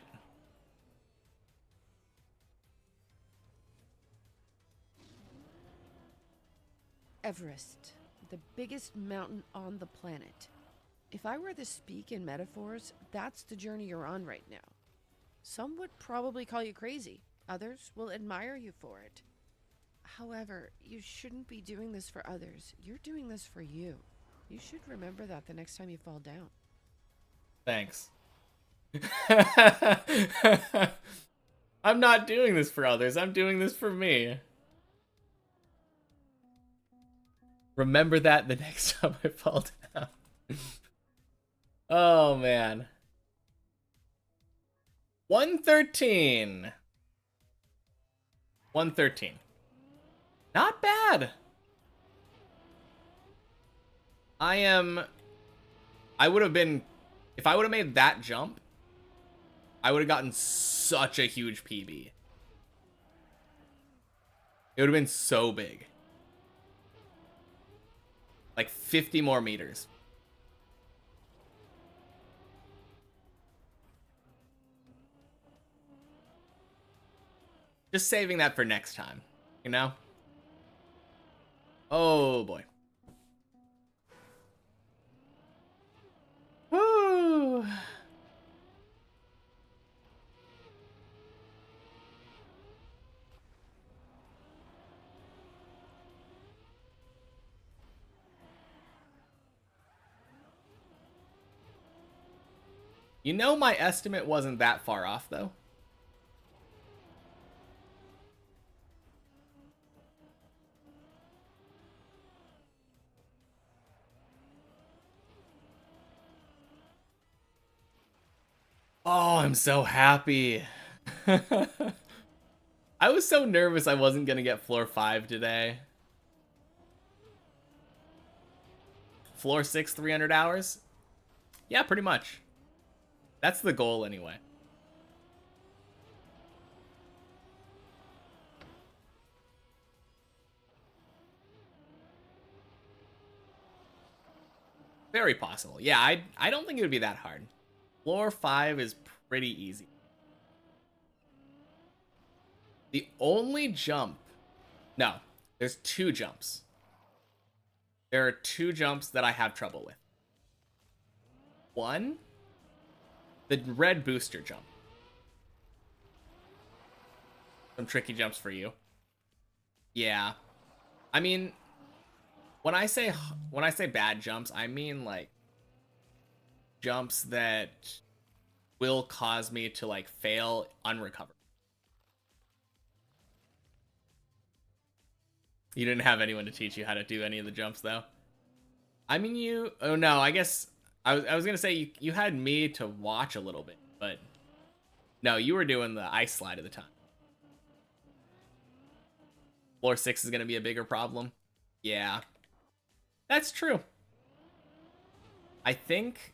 Everest, the biggest mountain on the planet. If I were to speak in metaphors, that's the journey you're on right now. Some would probably call you crazy, others will admire you for it. However, you shouldn't be doing this for others. You're doing this for you. You should remember that the next time you fall down. Thanks. I'm not doing this for others. I'm doing this for me. Remember that the next time I fall down. Oh, man. 113. 113. Not bad. I would have been... If I would have made that jump, I would have gotten such a huge PB. It would have been so big. Like 50 more meters. Just saving that for next time, you know? Oh boy. Woo! You know, my estimate wasn't that far off, though. Oh, I'm so happy. I was so nervous I wasn't gonna get floor 5 today. Floor 6, 300 hours? Yeah, pretty much. That's the goal anyway. Very possible. Yeah, I don't think it would be that hard. Floor 5 is pretty easy. The only jump... No, there's 2 jumps. There are 2 jumps that I have trouble with. One, the red booster jump. Some tricky jumps for you. Yeah. I mean, when I say bad jumps, I mean like jumps that will cause me to like fail unrecoverable. You didn't have anyone to teach you how to do any of the jumps though. I mean, you... Oh no, I guess I was gonna say you had me to watch a little bit, but no, you were doing the ice slide at the time. Floor 6 is gonna be a bigger problem. Yeah, that's true. I think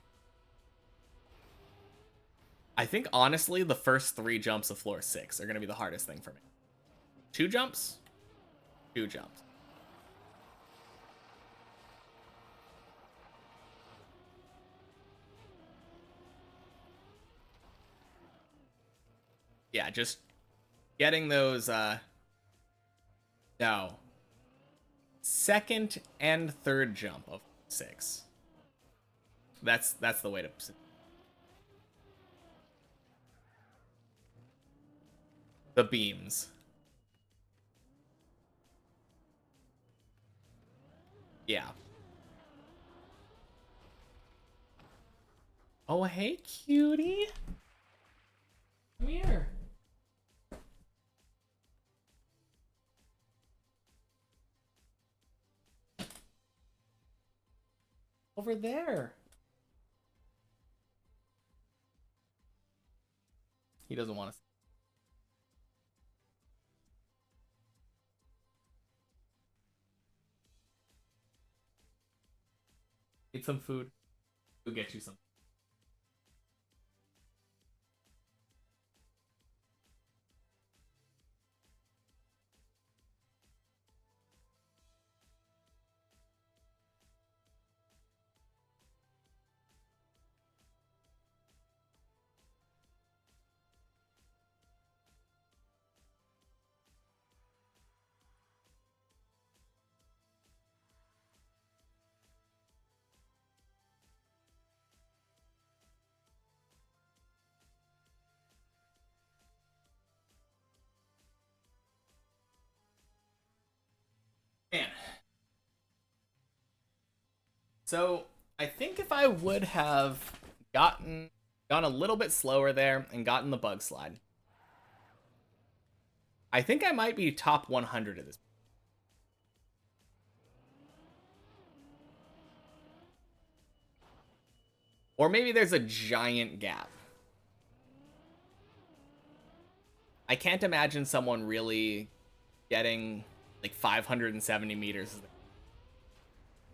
honestly the first 3 jumps of floor 6 are gonna be the hardest thing for me. 2 jumps? 2 jumps. Yeah, just getting those, no. Second and third jump of 6. That's the way to. The beams. Yeah. Oh, hey, cutie. Come here. Over there. He doesn't want to. Eat some food. We'll get you some. Man. So I think if I would have gone a little bit slower there and gotten the bug slide, I think I might be top 100 of this. Or maybe there's a giant gap. I can't imagine someone really getting like 570 meters,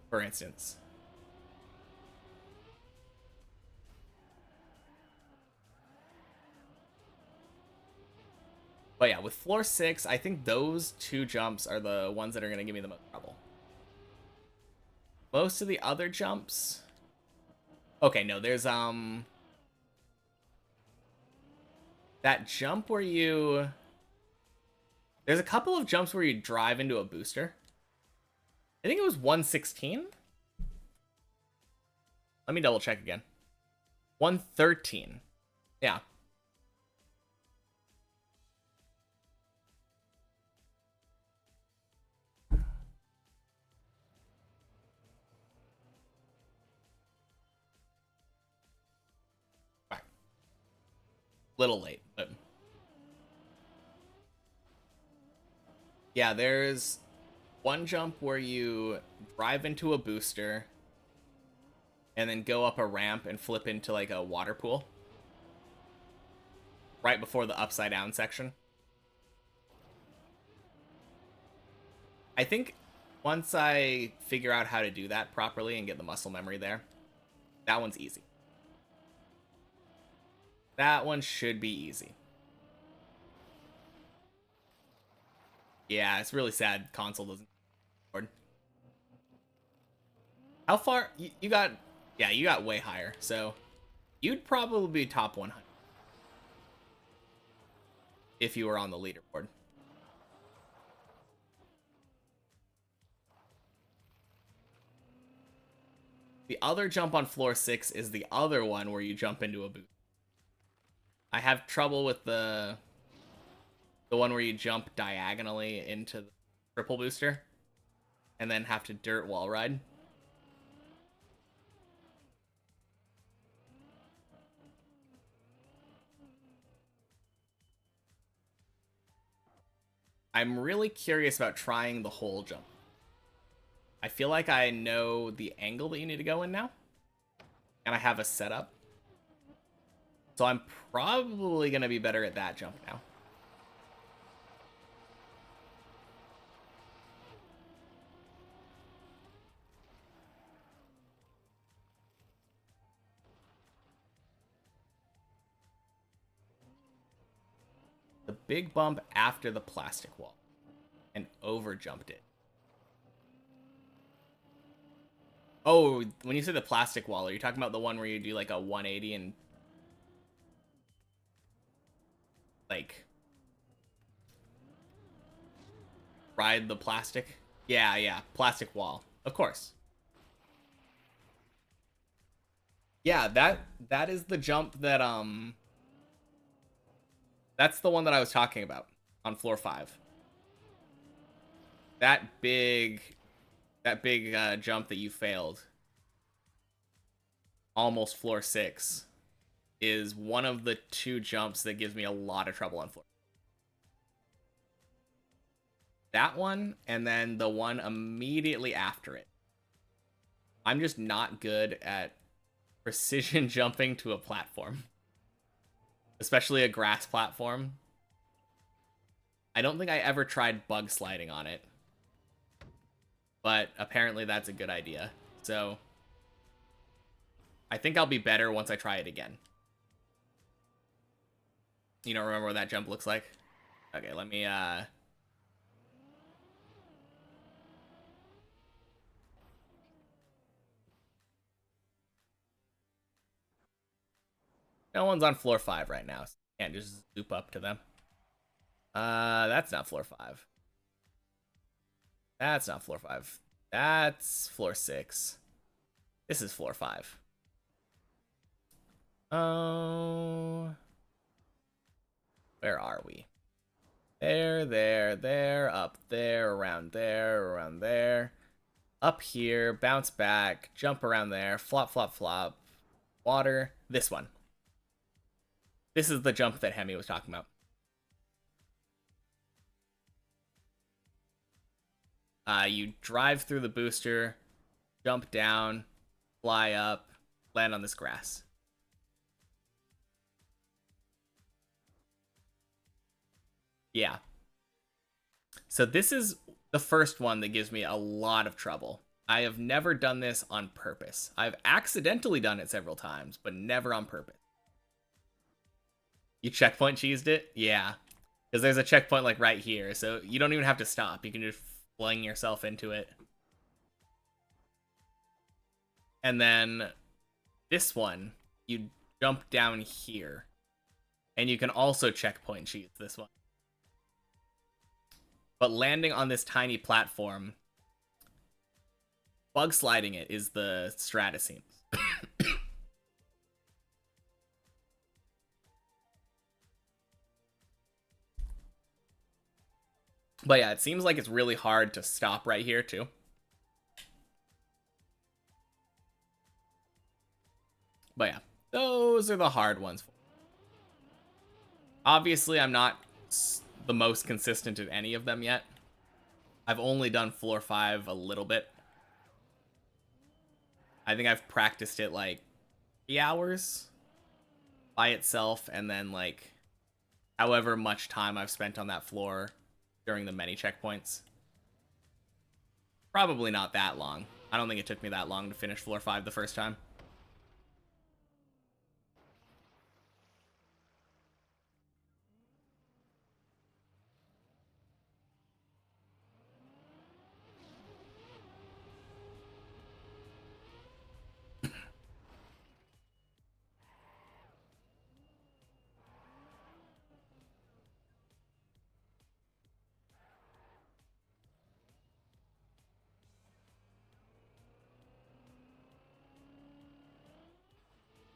for instance. But yeah, with floor 6, I think those 2 jumps are the ones that are going to give me the most trouble. Most of the other jumps... Okay, no, there's, that jump where you... There's a couple of jumps where you drive into a booster. I think it was 116? Let me double check again. 113. Yeah. Little late, but yeah, there's one jump where you drive into a booster and then go up a ramp and flip into like a water pool right before the upside down section. I think once I figure out how to do that properly and get the muscle memory there, that one's easy. That one should be easy. Yeah, it's really sad console doesn't record. How far? You got... Yeah, you got way higher, so you'd probably be top 100 if you were on the leaderboard. The other jump on floor 6 is the other one where you jump into a boot. I have trouble with the one where you jump diagonally into the triple booster and then have to dirt wall ride. I'm really curious about trying the whole jump. I feel like I know the angle that you need to go in now, and I have a setup. So I'm probably going to be better at that jump now. The big bump after the plastic wall and over jumped it. Oh, when you say the plastic wall, are you talking about the one where you do like a 180 and like ride the plastic? Yeah, plastic wall. Of course. Yeah, that is the jump that that's the one that I was talking about on floor 5. That big jump that you failed, almost floor 6, is one of the 2 jumps that gives me a lot of trouble on floor. That one, and then the one immediately after it. I'm just not good at precision jumping to a platform, especially a grass platform. I don't think I ever tried bug sliding on it, but apparently that's a good idea. So I think I'll be better once I try it again. You don't remember what that jump looks like? Okay, let me no one's on floor 5 right now, so you can't just zoop up to them. That's not floor 5. That's not floor 5. That's floor 6. This is floor 5. Oh, where are we? There, up there, around there, around there. Up here, bounce back, jump around there, flop, flop, flop. Water. This one. This is the jump that Hemi was talking about. You drive through the booster, jump down, fly up, land on this grass. Yeah. So this is the first one that gives me a lot of trouble. I have never done this on purpose. I've accidentally done it several times, but never on purpose. You checkpoint cheesed it? Yeah. Because there's a checkpoint like right here, so you don't even have to stop. You can just fling yourself into it. And then this one, you jump down here. And you can also checkpoint cheese this one. But landing on this tiny platform, bug sliding it is the strat, it seems. But yeah, it seems like it's really hard to stop right here, too. But yeah, those are the hard ones. Obviously, I'm not the most consistent at any of them yet. I've only done floor 5 a little bit. I think I've practiced it like 3 hours by itself, and then like however much time I've spent on that floor during the many checkpoints. Probably not that long. I don't think it took me that long to finish floor 5 the first time.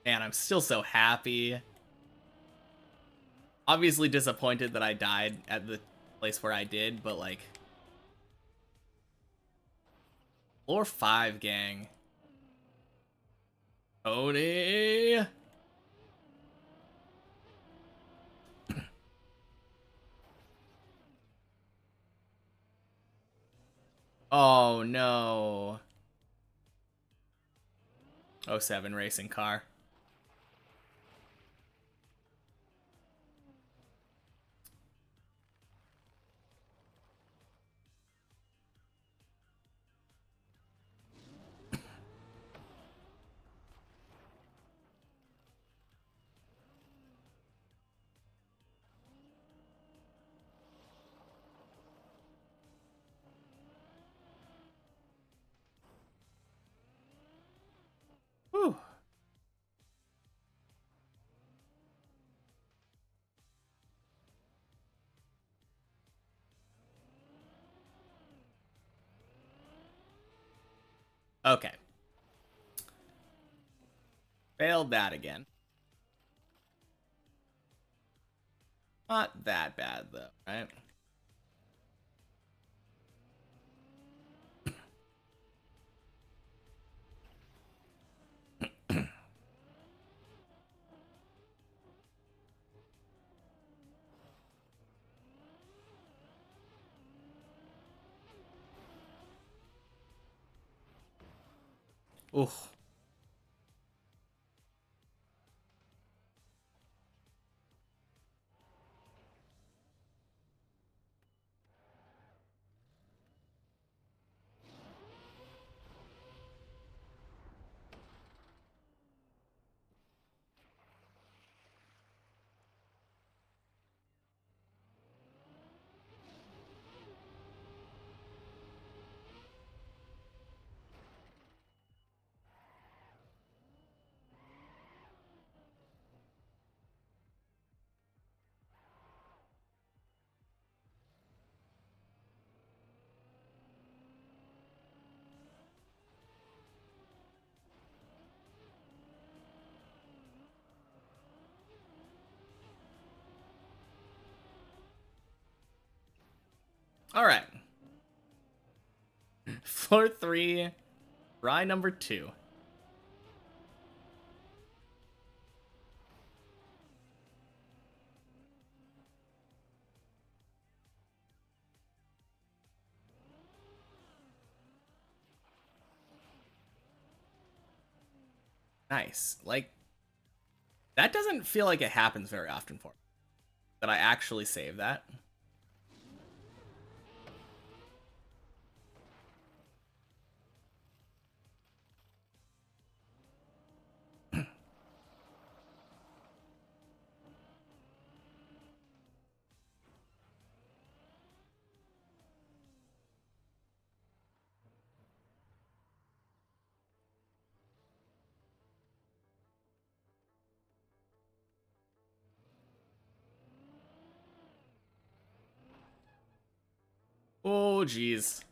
Man, I'm still so happy. Obviously disappointed that I died at the place where I did, but like... Floor 5, gang. Tony! Oh, no. '07 racing car. Whew. Okay. Failed that again. Not that bad, though, right? Oof. All right. Floor 3, rye number 2. Nice. Like, that doesn't feel like it happens very often for me. That I actually save that. Oh, jeez.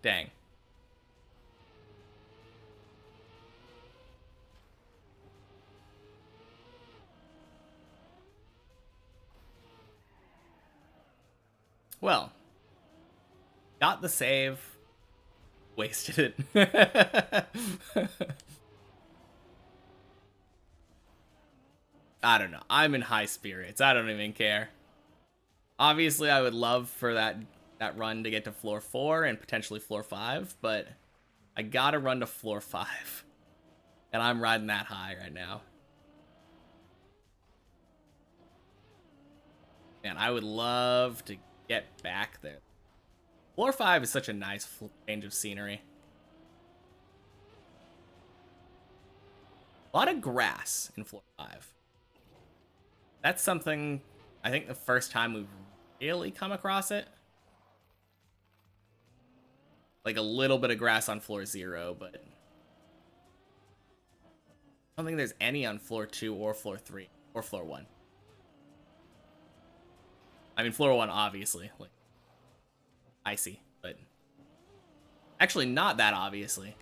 Dang. Well, got the save. Wasted it. I don't know. I'm in high spirits. I don't even care. Obviously, I would love for that run to get to floor 4 and potentially floor 5, but I gotta run to floor 5. And I'm riding that high right now. Man, I would love to get back there. Floor 5 is such a nice change of scenery. A lot of grass in floor 5. That's something, I think the first time we've really come across it. Like a little bit of grass on floor 0, but I don't think there's any on floor 2 or floor 3 or floor 1. I mean, floor 1, obviously. Like, icy, but actually not that obviously.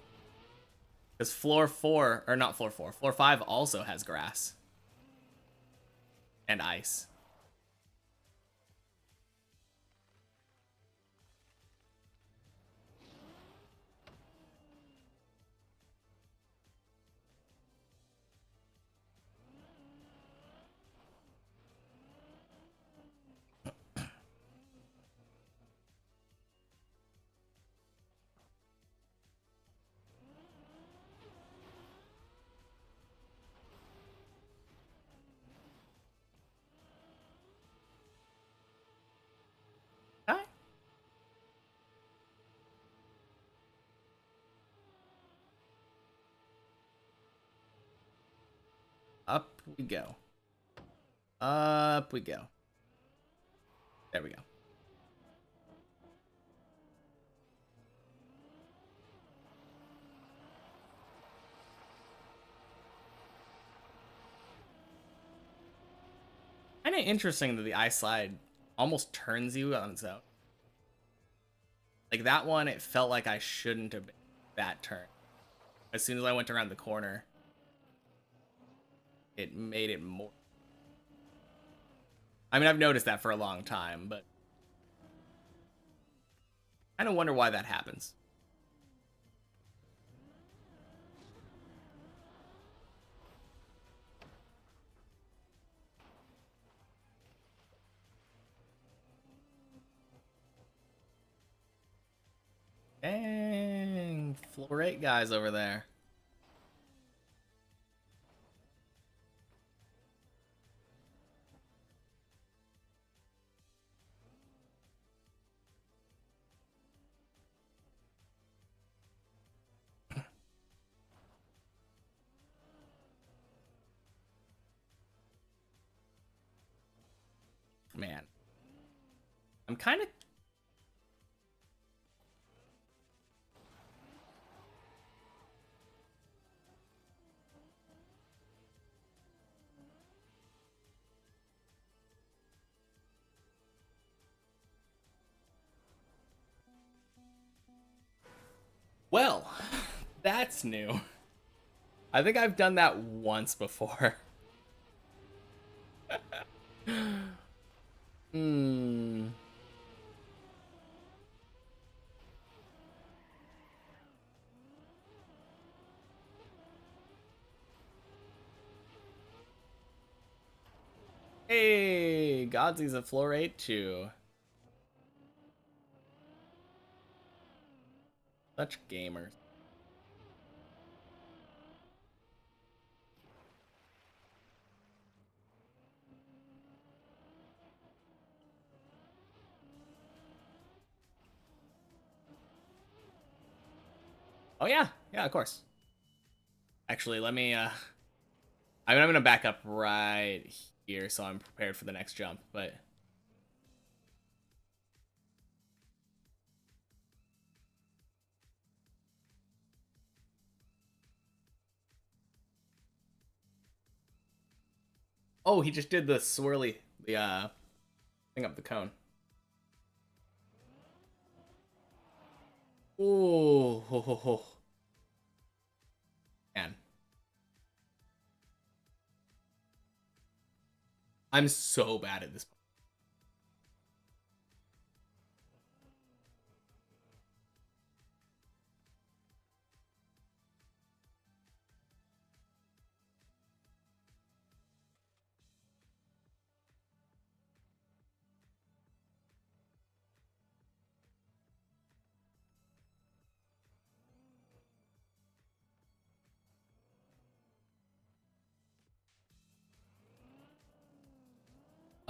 Because floor 4, or not floor 4, floor 5 also has grass. And ice. Hi. Up we go. Up we go. There we go. Kind of interesting that the ice slide almost turns you on its own. Like that one, it felt like I shouldn't have been that turn. As soon as I went around the corner, it made it more. I mean, I've noticed that for a long time, but I don't wonder why that happens. Dang, floor 8 guys over there. Man, I'm kind of... Well, that's new. I think I've done that once before. Hmm. Hey, Godsy's a floor 8 too. Such gamers. Oh yeah, yeah, of course. Actually, let me I mean, I'm gonna back up right here so I'm prepared for the next jump, but oh, he just did the swirly, the thing up the cone. Oh, ho, ho, ho. Man, I'm so bad at this.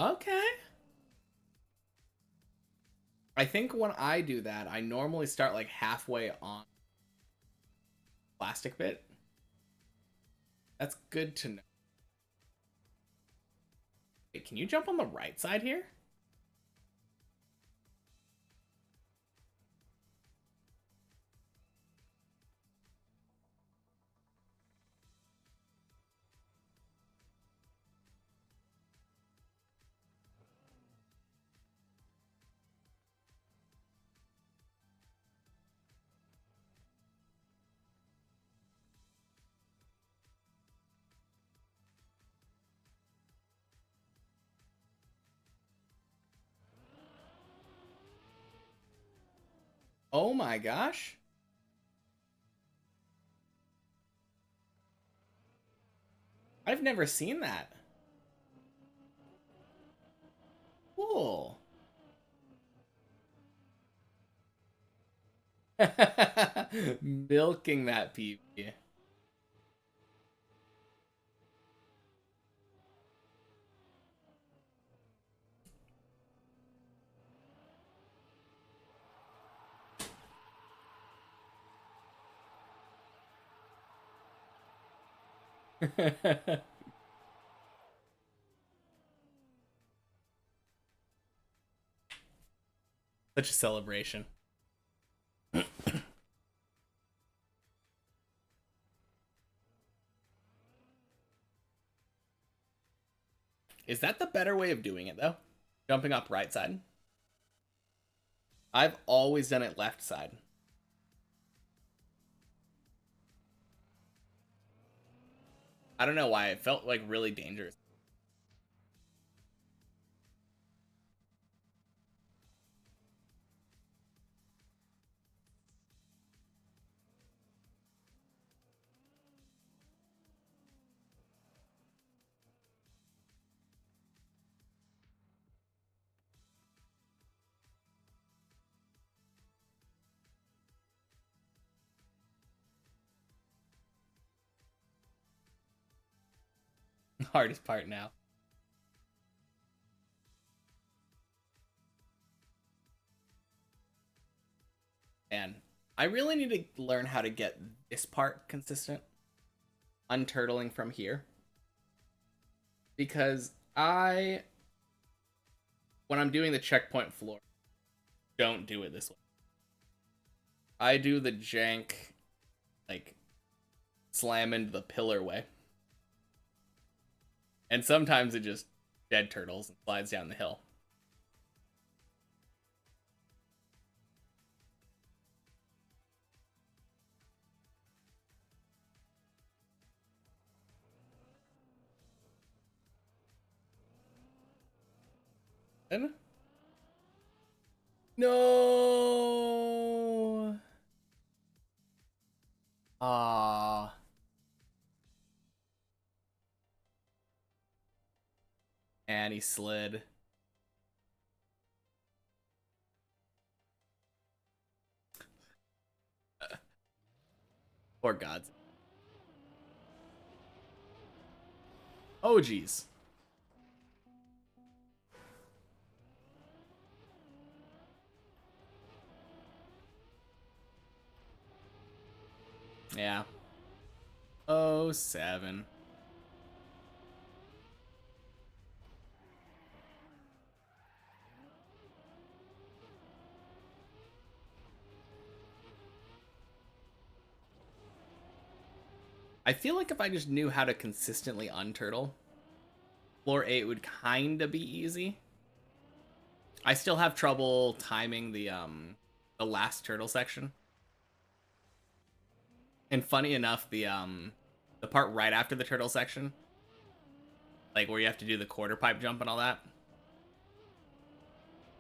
Okay. I think when I do that, I normally start like halfway on plastic bit. That's good to know. Wait, can you jump on the right side here? Oh my gosh. I've never seen that. Cool. Milking that PB. Such a celebration. Is that the better way of doing it though? Jumping up right side? I've always done it left side. I don't know why. It felt like really dangerous. Hardest part now. And I really need to learn how to get this part consistent. Unturtling from here. Because when I'm doing the checkpoint floor, don't do it this way. I do the jank, like, slam into the pillar way. And sometimes it just dead turtles and slides down the hill. And no. Ah. And he slid. Poor gods. Oh, geez. Yeah. Oh, 7. I feel like if I just knew how to consistently unturtle, floor 8 would kind of be easy. I still have trouble timing the last turtle section. And funny enough, the part right after the turtle section, like where you have to do the quarter pipe jump and all that,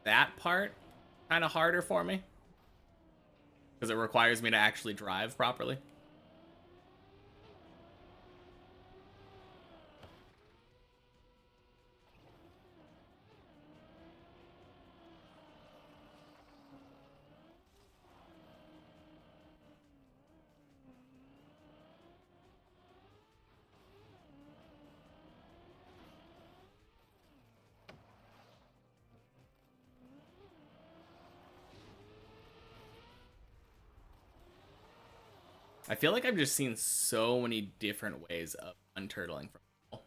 that part kind of harder for me because it requires me to actually drive properly. I feel like I've just seen so many different ways of unturtling from people.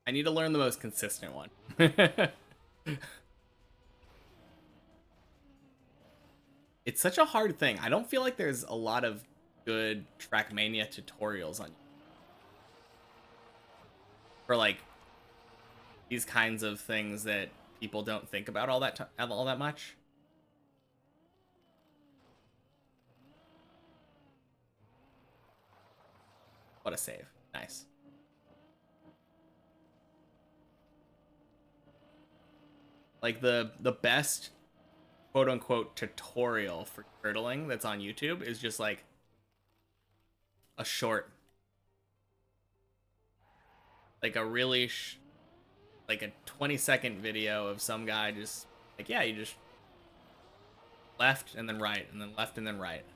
I need to learn the most consistent one. It's such a hard thing. I don't feel like there's a lot of good Trackmania tutorials on for like these kinds of things that people don't think about all that much. What a save. Nice. Like the best quote unquote tutorial for turtling that's on YouTube is just like a short, like a really like a 20-second video of some guy just like, yeah, you just left and then right and then left and then right.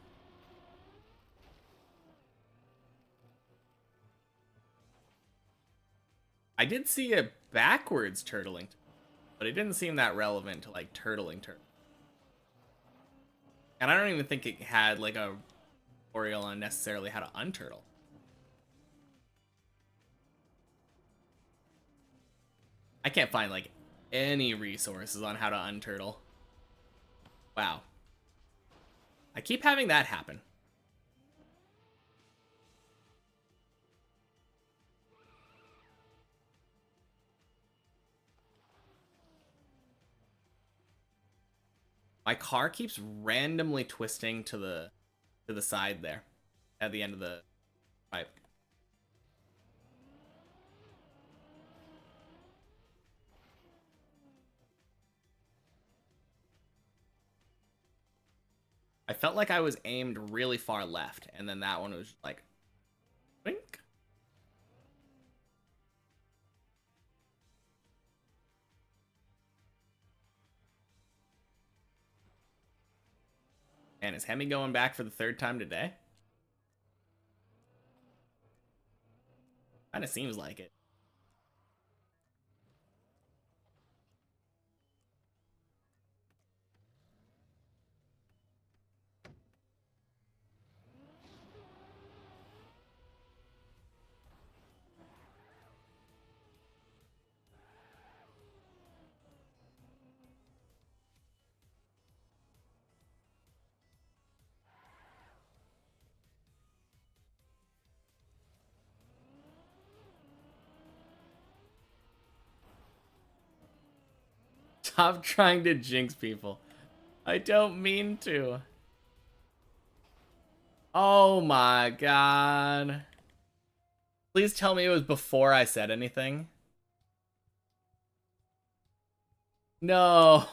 I did see a backwards turtling, but it didn't seem that relevant to like turtling. And I don't even think it had like a tutorial on necessarily how to unturtle. I can't find, like, any resources on how to unturtle. Wow. I keep having that happen. My car keeps randomly twisting to the side there at the end of the pipe. I felt like I was aimed really far left, and then that one was just like, blink. And is Hemi going back for the third time today? Kind of seems like it. Stop trying to jinx people. I don't mean to. Oh my god. Please tell me it was before I said anything. No.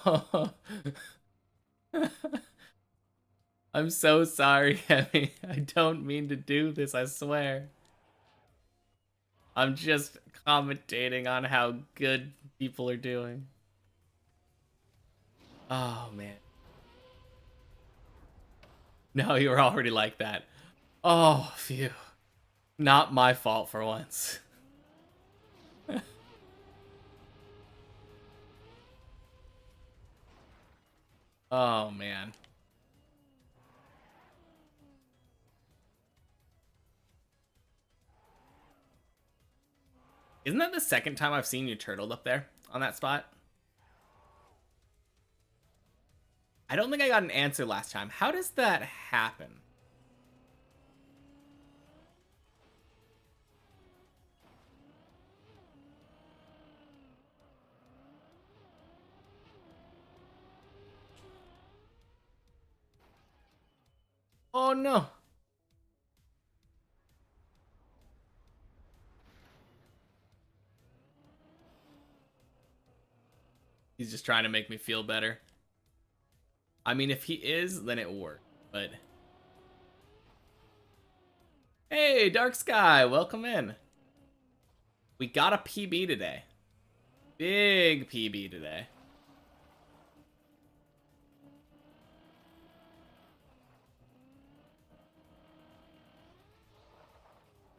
I'm so sorry, Hemi. I don't mean to do this, I swear. I'm just commentating on how good people are doing. Oh, man. No, you were already like that. Oh, phew. Not my fault for once. Oh, man. Isn't that the second time I've seen you turtled up there on that spot? I don't think I got an answer last time. How does that happen? Oh, no. He's just trying to make me feel better. I mean, if he is, then it worked, but... Hey, Dark Sky, welcome in. We got a PB today. Big PB today.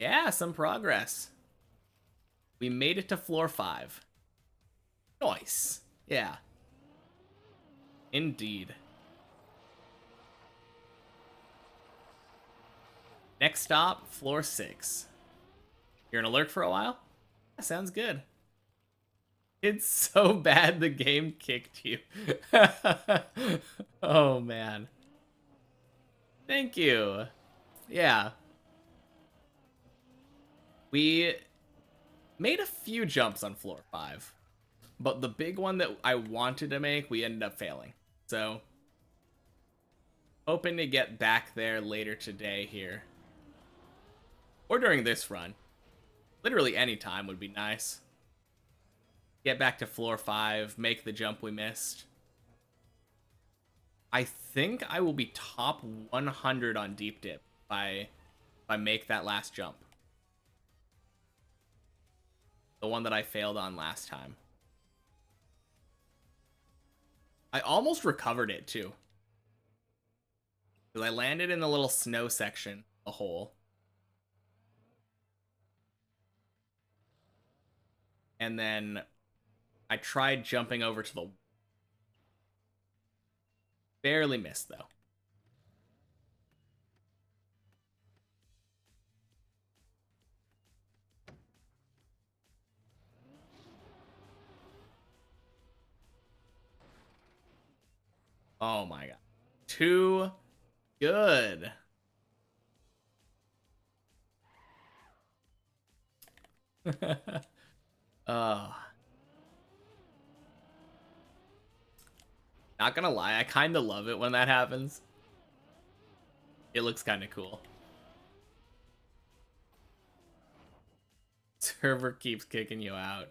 Yeah, some progress. We made it to floor 5. Nice. Yeah. Indeed. Next stop, floor 6. You're gonna lurk for a while? That sounds good. It's so bad the game kicked you. Oh, man. Thank you. Yeah. We made a few jumps on floor 5. But the big one that I wanted to make, we ended up failing. So, hoping to get back there later today here. Or during this run. Literally any time would be nice. Get back to floor 5, make the jump we missed. I think I will be top 100 on deep dip if I make that last jump. The one that I failed on last time. I almost recovered it too. Because I landed in the little snow section, a hole. And then I tried jumping over to the... Barely missed, though. Oh my god. Too good. uh, Not gonna lie, I kind of love it when that happens. It looks kind of cool. Server keeps kicking you out.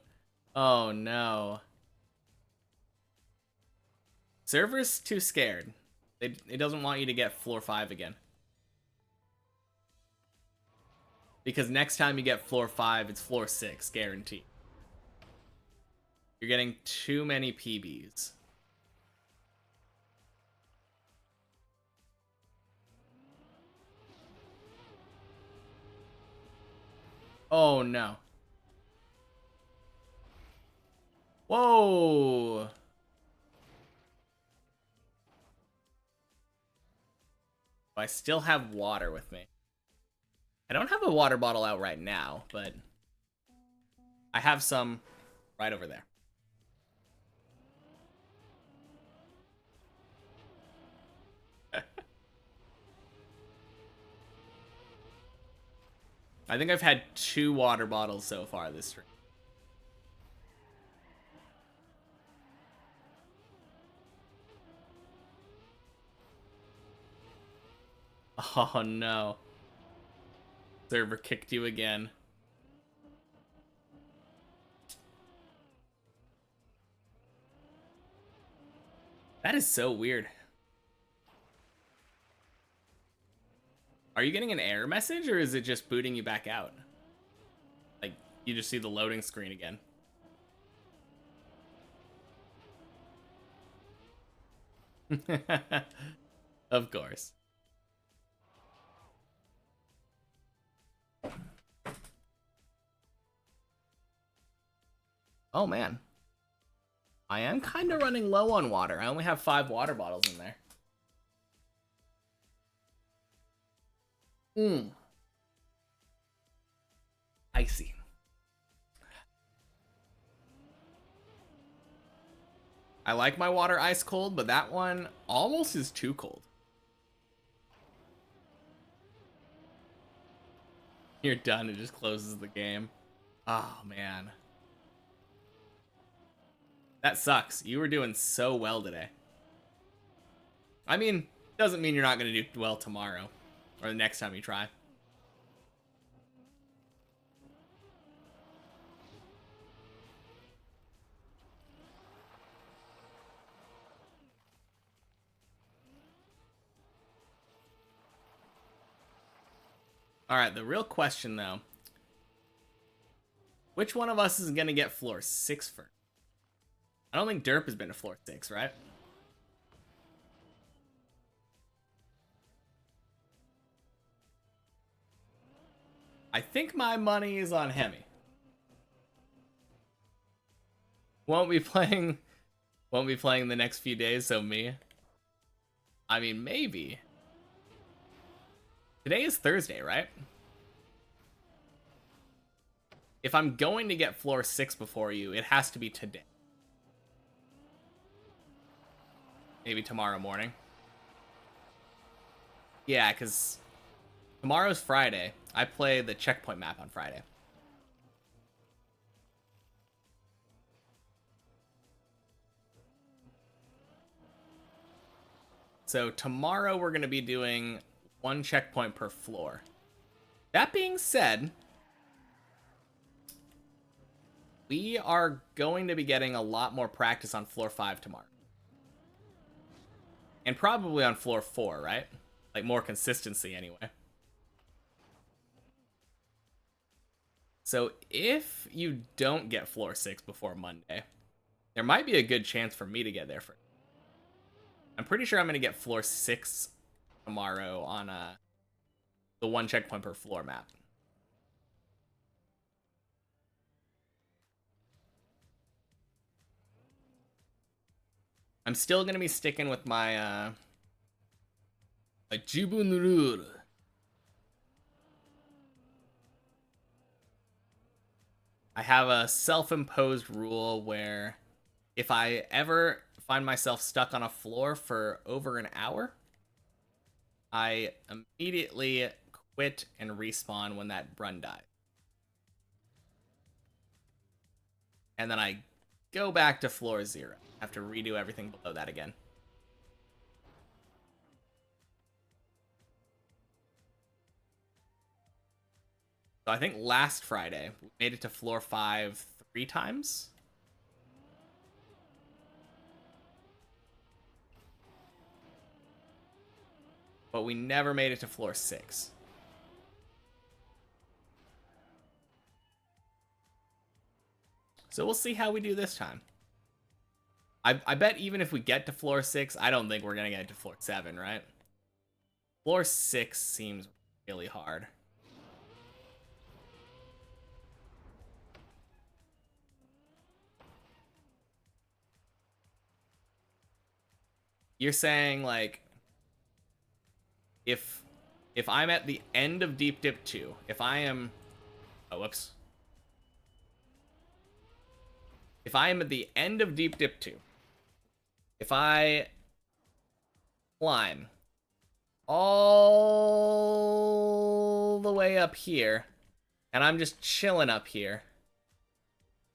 Oh no. Server's too scared. It doesn't want you to get floor 5 again. Because next time you get floor 5, it's floor 6, guaranteed. You're getting too many PBs. Oh no. Whoa. I still have water with me. I don't have a water bottle out right now, but I have some right over there. I think I've had 2 water bottles so far this stream. Oh no. Server kicked you again. That is so weird. Are you getting an error message or is it just booting you back out? Like, you just see the loading screen again. Of course. Oh man. I am kind of running low on water. I only have 5 water bottles in there. Icy. I like my water ice cold, but that one almost is too cold. You're done. It just closes the game. Oh, man. That sucks. You were doing so well today. I mean, doesn't mean you're not going to do well tomorrow or the next time you try. All right, the real question, though. Which one of us is going to get floor 6 first? I don't think Derp has been to floor 6, right? I think my money is on Hemi. Won't be playing the next few days, so me. I mean, maybe. Today is Thursday, right? If I'm going to get floor 6 before you, it has to be today. Maybe tomorrow morning. Yeah, because tomorrow's Friday. I play the checkpoint map on Friday. So tomorrow we're going to be doing 1 checkpoint per floor. That being said, we are going to be getting a lot more practice on floor 5 tomorrow. And probably on floor 4, right? Like more consistency anyway. So if you don't get floor 6 before Monday, there might be a good chance for me to get there first. I'm pretty sure I'm going to get floor 6 tomorrow on the 1 checkpoint per floor map. I'm still going to be sticking with my Jibun rule. I have a self-imposed rule where if I ever find myself stuck on a floor for over an hour, I immediately quit and respawn when that run died. And then I go back to floor 0. Have to redo everything below that again. So I think last Friday, we made it to floor 5 3 times. But we never made it to floor 6. So we'll see how we do this time. I bet even if we get to floor 6, I don't think we're going to get to floor 7, right? Floor 6 seems really hard. You're saying, like, if I'm at the end of Deep Dip 2, if I am... Oh, whoops. If I am at the end of Deep Dip 2, if I climb all the way up here, and I'm just chilling up here,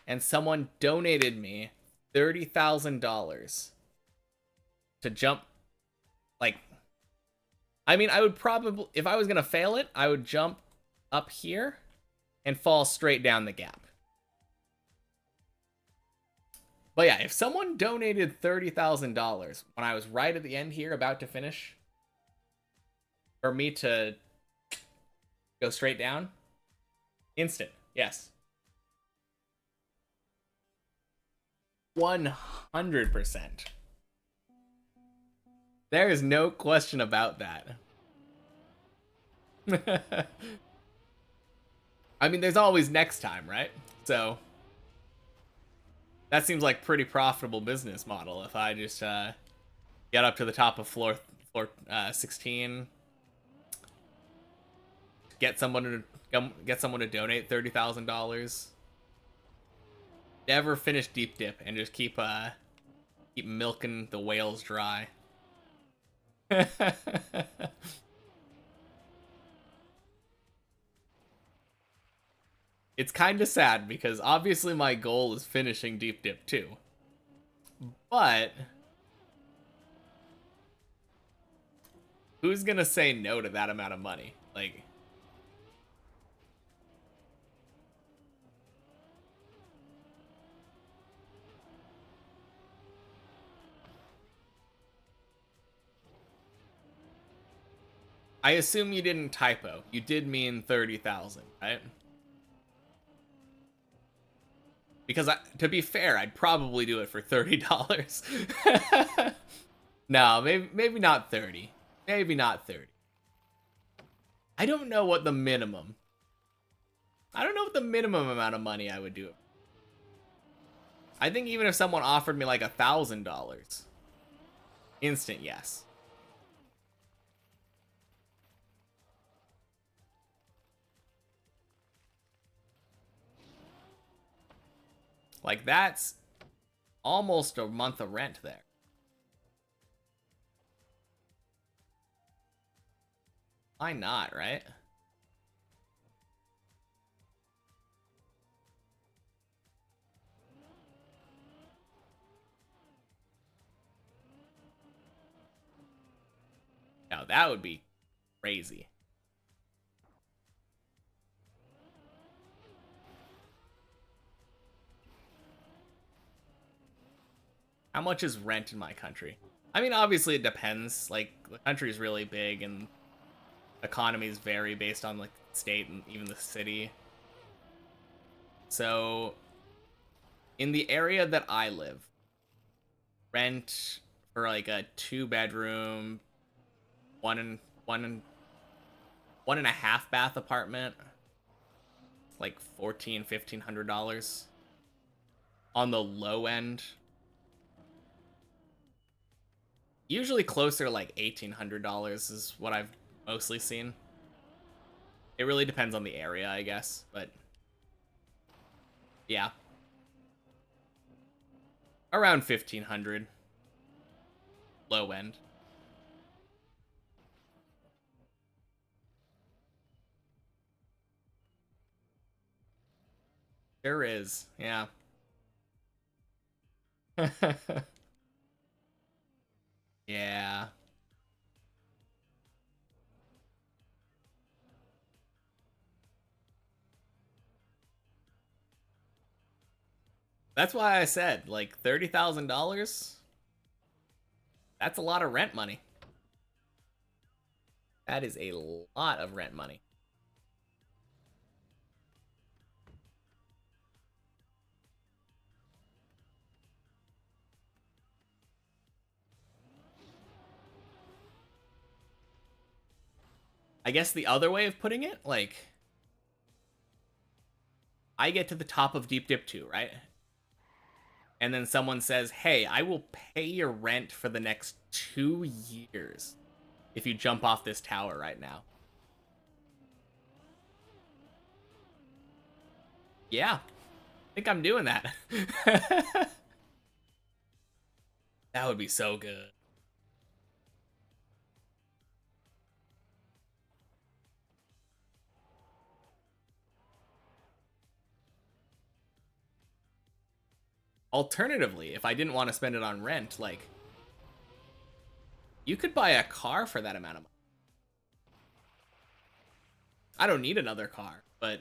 and someone donated me $30,000 to jump, like, I mean, I would probably, if I was gonna fail it, I would jump up here and fall straight down the gap. But yeah, if someone donated $30,000 when I was right at the end here, about to finish, for me to go straight down, instant, yes. 100%. There is no question about that. I mean, there's always next time, right? So that seems like pretty profitable business model. If I just get up to the top of floor 16, get someone to donate $30,000, never finish Deep Dip, and just keep milking the whales dry. It's kind of sad because obviously my goal is finishing Deep Dip 2. But who's gonna say no to that amount of money? Like, I assume you didn't typo. You did mean 30,000, right? Because to be fair, I'd probably do it for $30. No, maybe not 30. Maybe not 30. I don't know what the minimum. I don't know what the minimum amount of money I would do it. I think even if someone offered me like $1,000, instant yes. Like, that's almost a month of rent there. Why not, right? Now, that would be crazy. How much is rent in my country? I mean, obviously it depends. Like, the country's really big and economies vary based on, like, state and even the city. So, in the area that I live, rent for like a 2-bedroom, one and a half bath apartment, like $1,400-$1,500 on the low end. Usually closer to like $1,800 is what I've mostly seen. It really depends on the area, I guess, but yeah. Around 1,500. low end. There is, yeah. Yeah. That's why I said, like, $30,000? That's a lot of rent money. That is a lot of rent money. I guess the other way of putting it, like, I get to the top of Deep Dip 2, right? And then someone says, hey, I will pay your rent for the next 2 years if you jump off this tower right now. Yeah, I think I'm doing that. That would be so good. Alternatively, if I didn't want to spend it on rent, like, you could buy a car for that amount of money. I don't need another car, but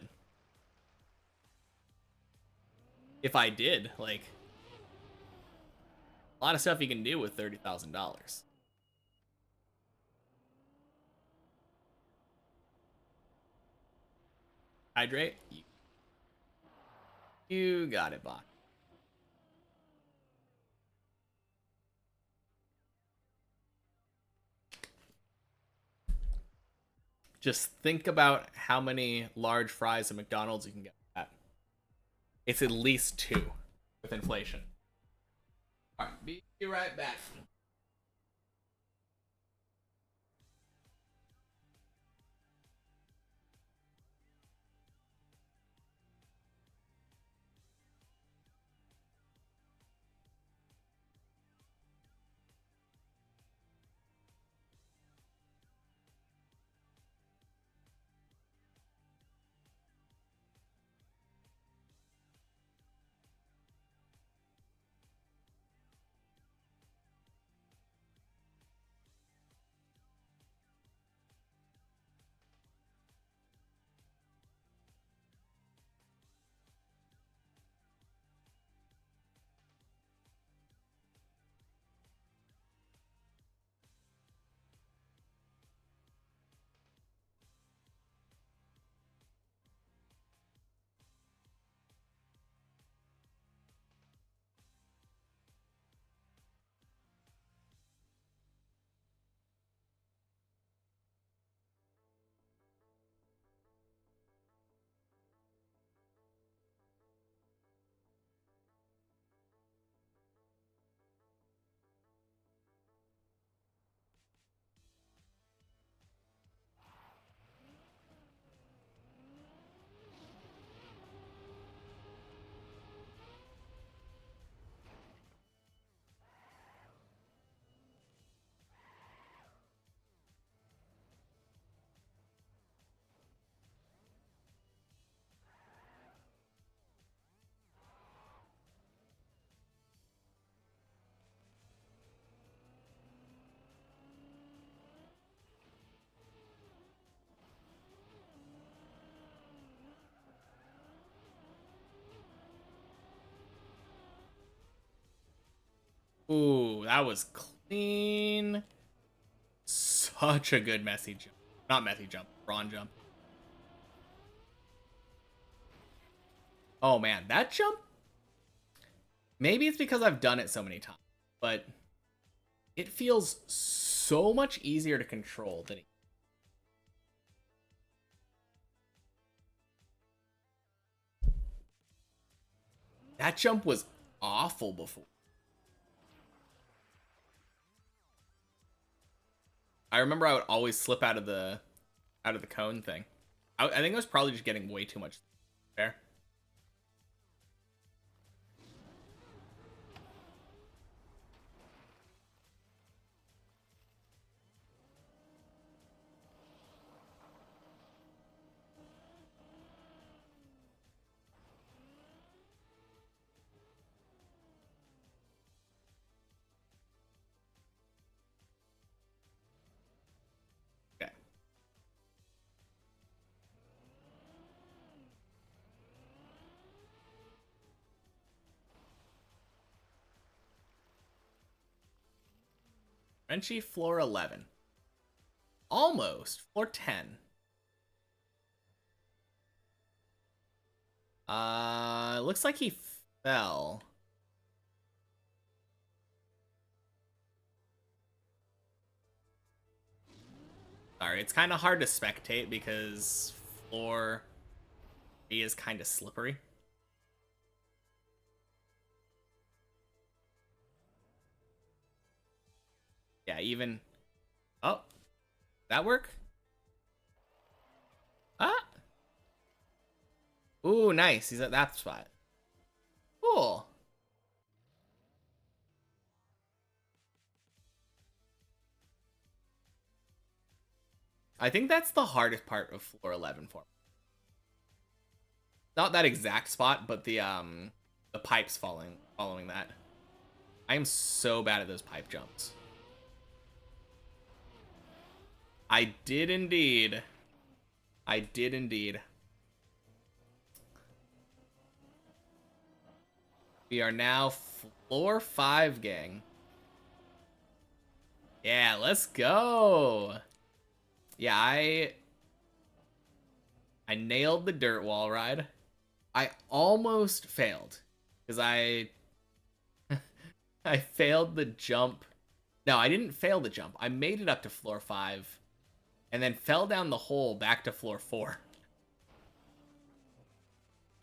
if I did, like, a lot of stuff you can do with $30,000. Hydrate? You got it, Bach. Just think about how many large fries at McDonald's you can get at. It's at least 2 with inflation. Alright, be right back. Ooh, that was clean. Such a good messy jump. Not messy jump, brawn jump. Oh man, that jump? Maybe it's because I've done it so many times, but it feels so much easier to control than it. That jump was awful before. I remember I would always slip out of the cone thing. I think I was probably just getting way too much there. Frenchie, floor 11. Almost. Floor 10. Looks like he fell. Sorry, it's kind of hard to spectate because floor B is kind of slippery. Yeah, even... Oh, that work? Ah! Ooh, nice. He's at that spot. Cool. I think that's the hardest part of floor 11 for me. Not that exact spot, but the pipes following that. I am so bad at those pipe jumps. I did indeed. I did indeed. We are now floor 5, gang. Yeah, let's go. Yeah, I nailed the dirt wall ride. I almost failed because I failed the jump. No, I didn't fail the jump. I made it up to floor 5 and then fell down the hole back to floor 4.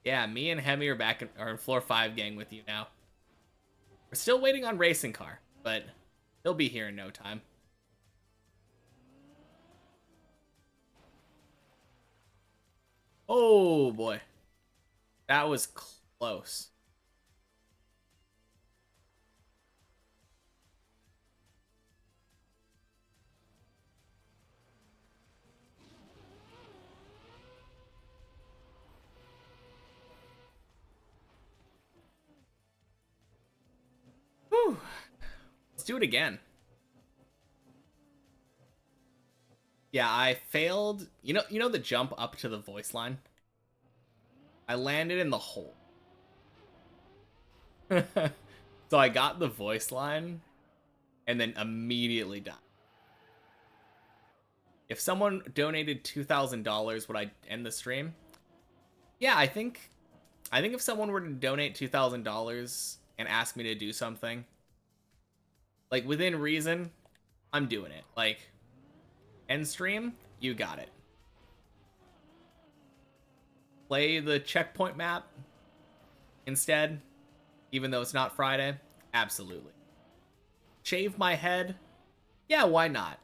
Yeah, me and Hemi are in floor 5, gang, with you now. We're still waiting on Racing Car, but he'll be here in no time. Oh boy, that was close. Whew. Let's do it again. Yeah, I failed. You know the jump up to the voice line? I landed in the hole. So I got the voice line and then immediately died. If someone donated $2,000, would I end the stream? Yeah, I think if someone were to donate $2,000 and ask me to do something, like within reason, I'm doing it. Like, end stream, you got it. Play the checkpoint map instead, even though it's not Friday, absolutely. Shave my head, yeah, why not?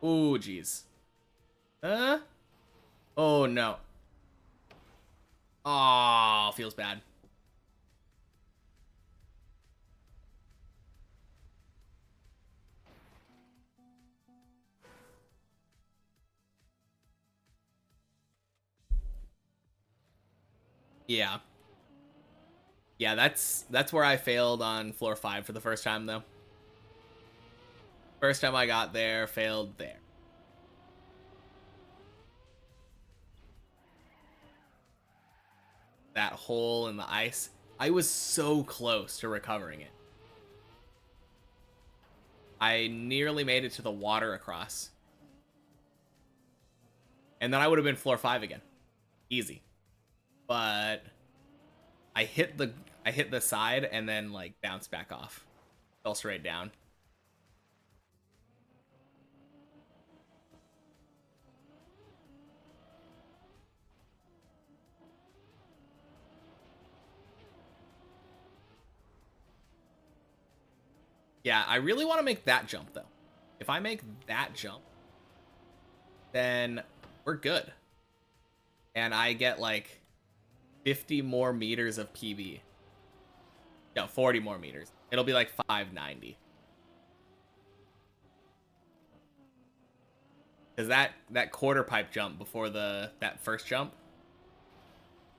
Ooh, jeez. Oh, no. Oh, feels bad. Yeah. Yeah, that's where I failed on floor 5 for the first time, though. First time I got there, failed there. That hole in the ice. I was so close to recovering it. I nearly made it to the water across. And then I would have been floor 5 again. Easy. But I hit the side and then like bounced back off. Fell straight down. Yeah, I really want to make that jump, though. If I make that jump, then we're good. And I get, like, 50 more meters of PB. No, 40 more meters. It'll be, like, 590. Because that quarter pipe jump before that first jump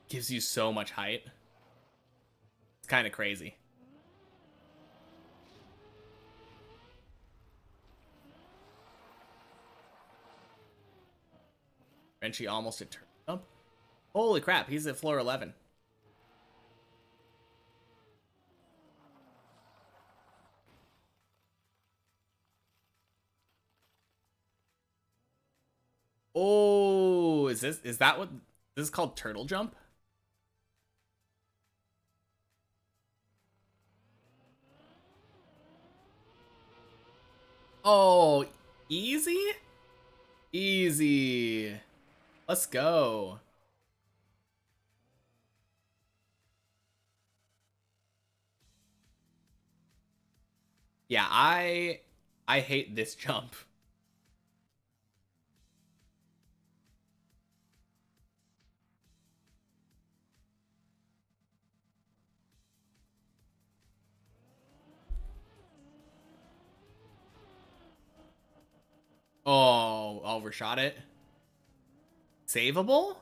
gives you so much height. It's kind of crazy. Frenchie almost a turn jump. Holy crap, he's at floor 11. Oh, is that what this is called, turtle jump? Oh, easy? Easy. Let's go. Yeah, I hate this jump. Oh, overshot it. Savable?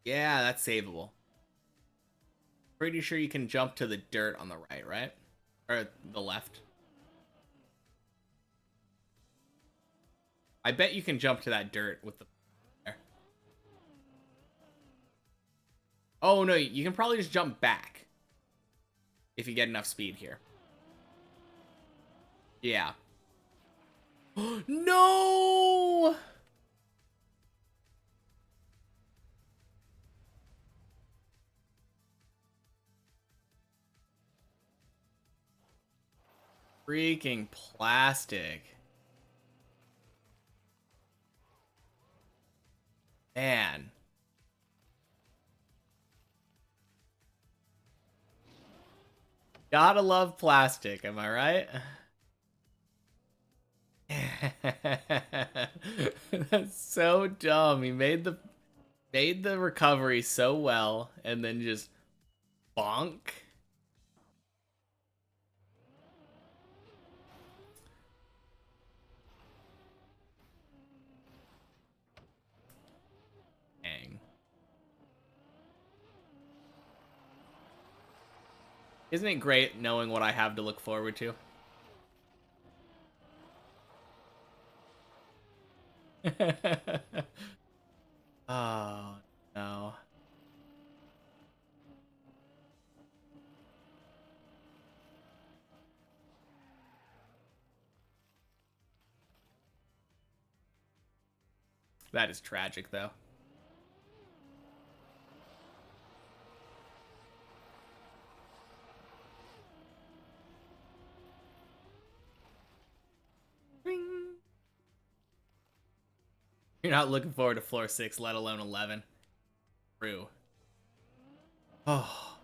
Yeah, that's savable. Pretty sure you can jump to the dirt on the right, right? Or the left. I bet you can jump to that dirt with the... Oh, no, you can probably just jump back. If you get enough speed here. Yeah. No! Freaking plastic. Man. Gotta love plastic, am I right? That's so dumb. He made the recovery so well and then just bonk. Dang. Isn't it great knowing what I have to look forward to? Oh, no. That is tragic, though. Ring. You're not looking forward to floor 6, let alone 11. True. Oh.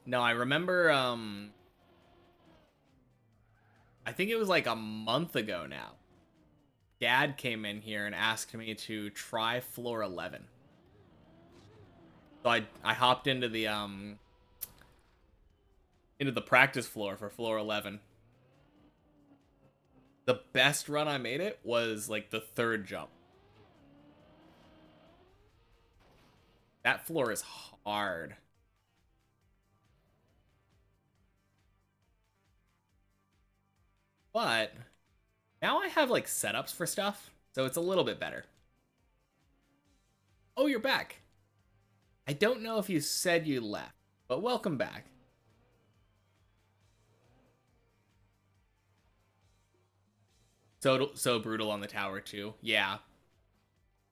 No, I remember, I think it was like a month ago now. Dad came in here and asked me to try floor 11. So I hopped into the practice floor for floor 11. The best run I made it was like the third jump. That floor is hard. But now I have like setups for stuff, so it's a little bit better. Oh, you're back. I don't know if you said you left, but welcome back. So brutal on the tower too. Yeah.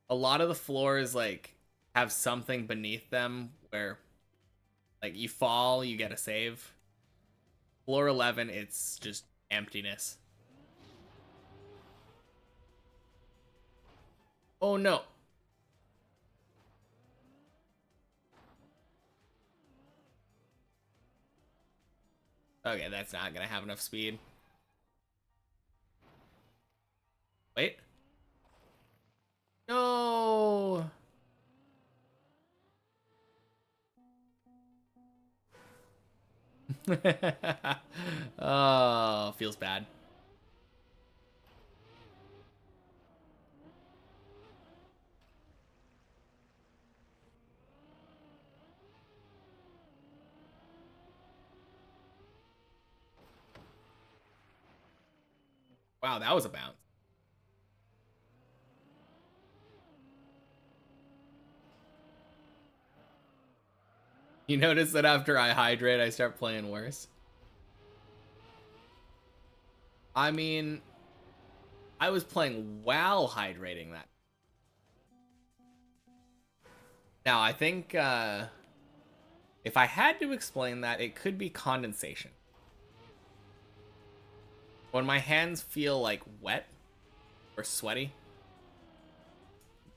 A lot of the floors like have something beneath them where like you fall, you get a save. Floor 11, it's just emptiness. Oh no. Okay, that's not gonna have enough speed. Wait. No. Oh, feels bad. Wow, that was a bounce. You notice that after I hydrate, I start playing worse? I mean, I was playing while hydrating that. Now, I think if I had to explain that, it could be condensation. When my hands feel like wet or sweaty,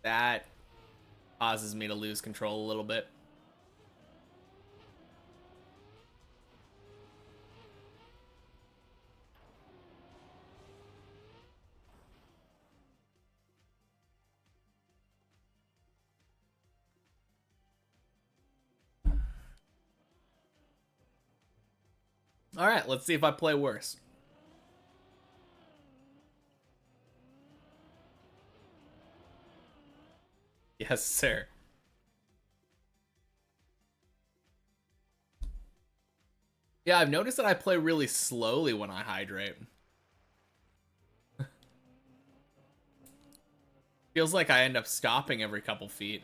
that causes me to lose control a little bit. All right, let's see if I play worse. Yes, sir. Yeah, I've noticed that I play really slowly when I hydrate. Feels like I end up stopping every couple feet.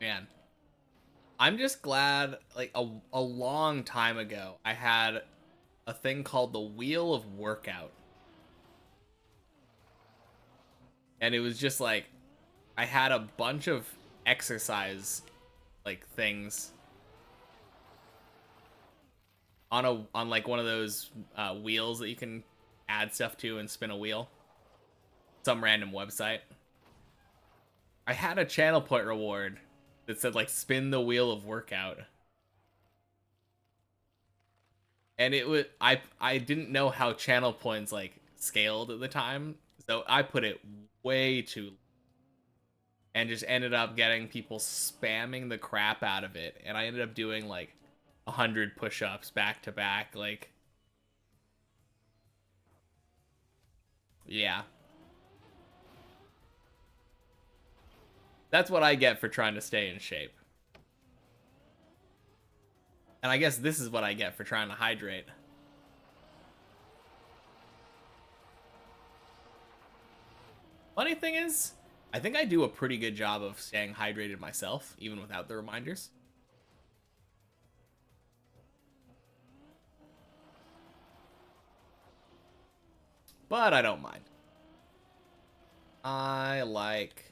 Man, I'm just glad, like, a long time ago, I had a thing called the Wheel of Workout. And it was just like, I had a bunch of exercise, like, things on like one of those wheels that you can add stuff to and spin a wheel. Some random website. I had a channel point reward that said like spin the wheel of workout. And it was I didn't know how channel points like scaled at the time. So I put it way too low and just ended up getting people spamming the crap out of it. And I ended up doing like 100 push-ups back to back, like, yeah. That's what I get for trying to stay in shape. And I guess this is what I get for trying to hydrate. Funny thing is, I think I do a pretty good job of staying hydrated myself, even without the reminders. But I don't mind. I like...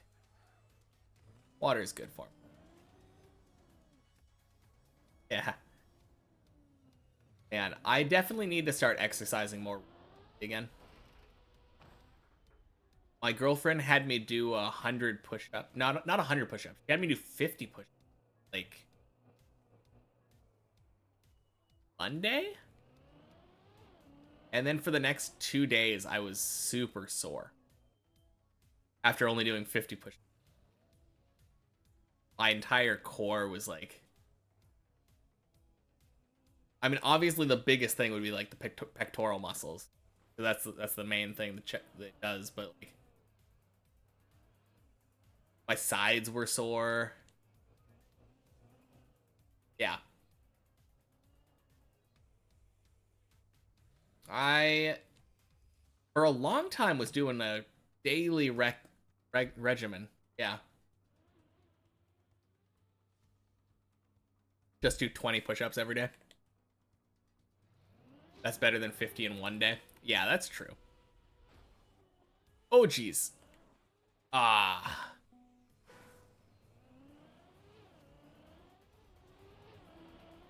Water is good for me. Yeah. Man, I definitely need to start exercising more again. My girlfriend had me do 100 push-ups. Not 100 push-ups. She had me do 50 push-ups. Like, Monday? And then for the next 2 days, I was super sore. After only doing 50 push-ups. My entire core was like... I mean, obviously the biggest thing would be like the pectoral muscles. That's the main thing that it does, but like... My sides were sore. Yeah. I, for a long time, was doing a daily regimen. Yeah. Just do 20 push-ups every day. That's better than 50 in one day. Yeah, that's true. Oh, jeez. Ah.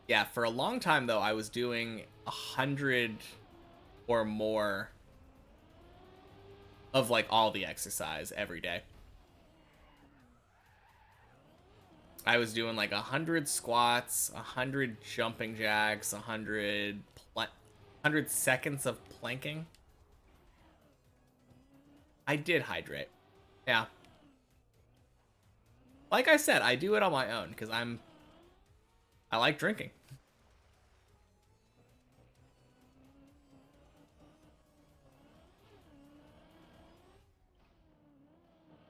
Yeah, for a long time, though, I was doing 100 or more of, like, all the exercise every day. I was doing, like, 100 squats, 100 jumping jacks, 100 seconds of planking. I did hydrate. Yeah. Like I said, I do it on my own, because I'm I like drinking.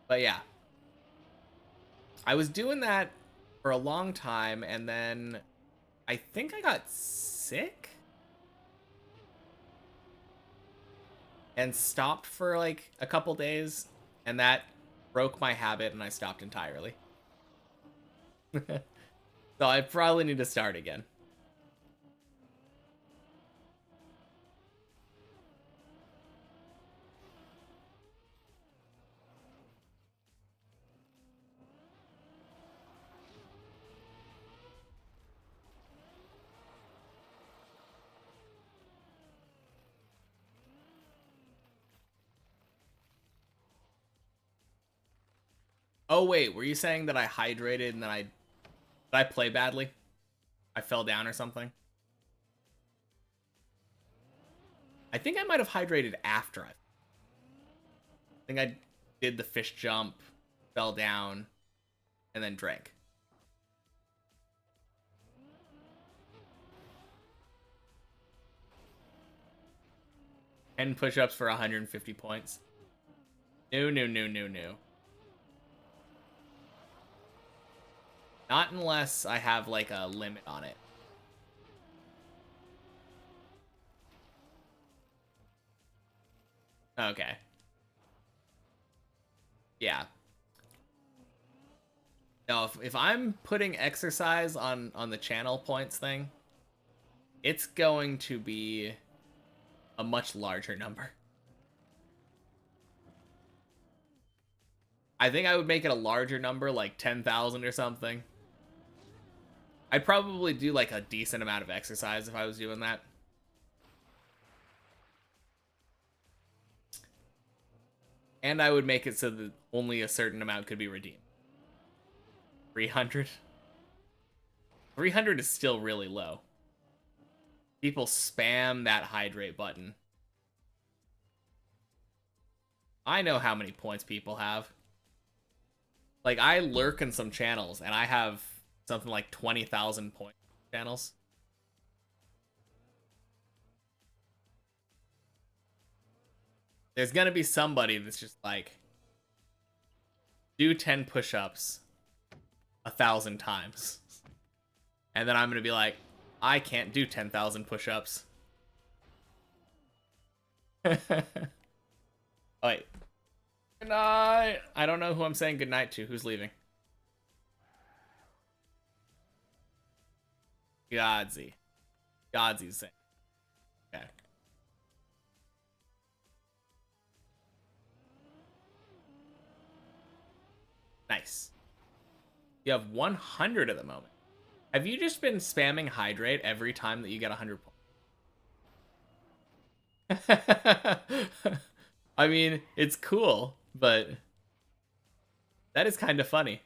But yeah, I was doing that for a long time, and then I think I got sick and stopped for like a couple days, and that broke my habit, and I stopped entirely. So I probably need to start again. Oh wait, were you saying that I hydrated and then did I play badly? I fell down or something? I think I might have hydrated after I think I did the fish jump, fell down, and then drank. 10 push-ups for 150 points. No, no, no, no, no. Not unless I have like a limit on it. Okay. Yeah. No, if I'm putting exercise on the channel points thing, it's going to be a much larger number. I think I would make it a larger number, like 10,000 or something. I'd probably do like a decent amount of exercise if I was doing that. And I would make it so that only a certain amount could be redeemed. 300? 300 is still really low. People spam that hydrate button. I know how many points people have. Like, I lurk in some channels, and I have something like 20,000 point channels. There's gonna be somebody that's just like, do 10 push-ups 1,000 times. And then I'm gonna be like, I can't do 10,000 push-ups. Oh, wait. Good night. I don't know who I'm saying goodnight to. Who's leaving? Godsy. Godsy's saying. Okay. Nice. You have 100 at the moment. Have you just been spamming hydrate every time that you get 100 points? I mean, it's cool, but that is kind of funny.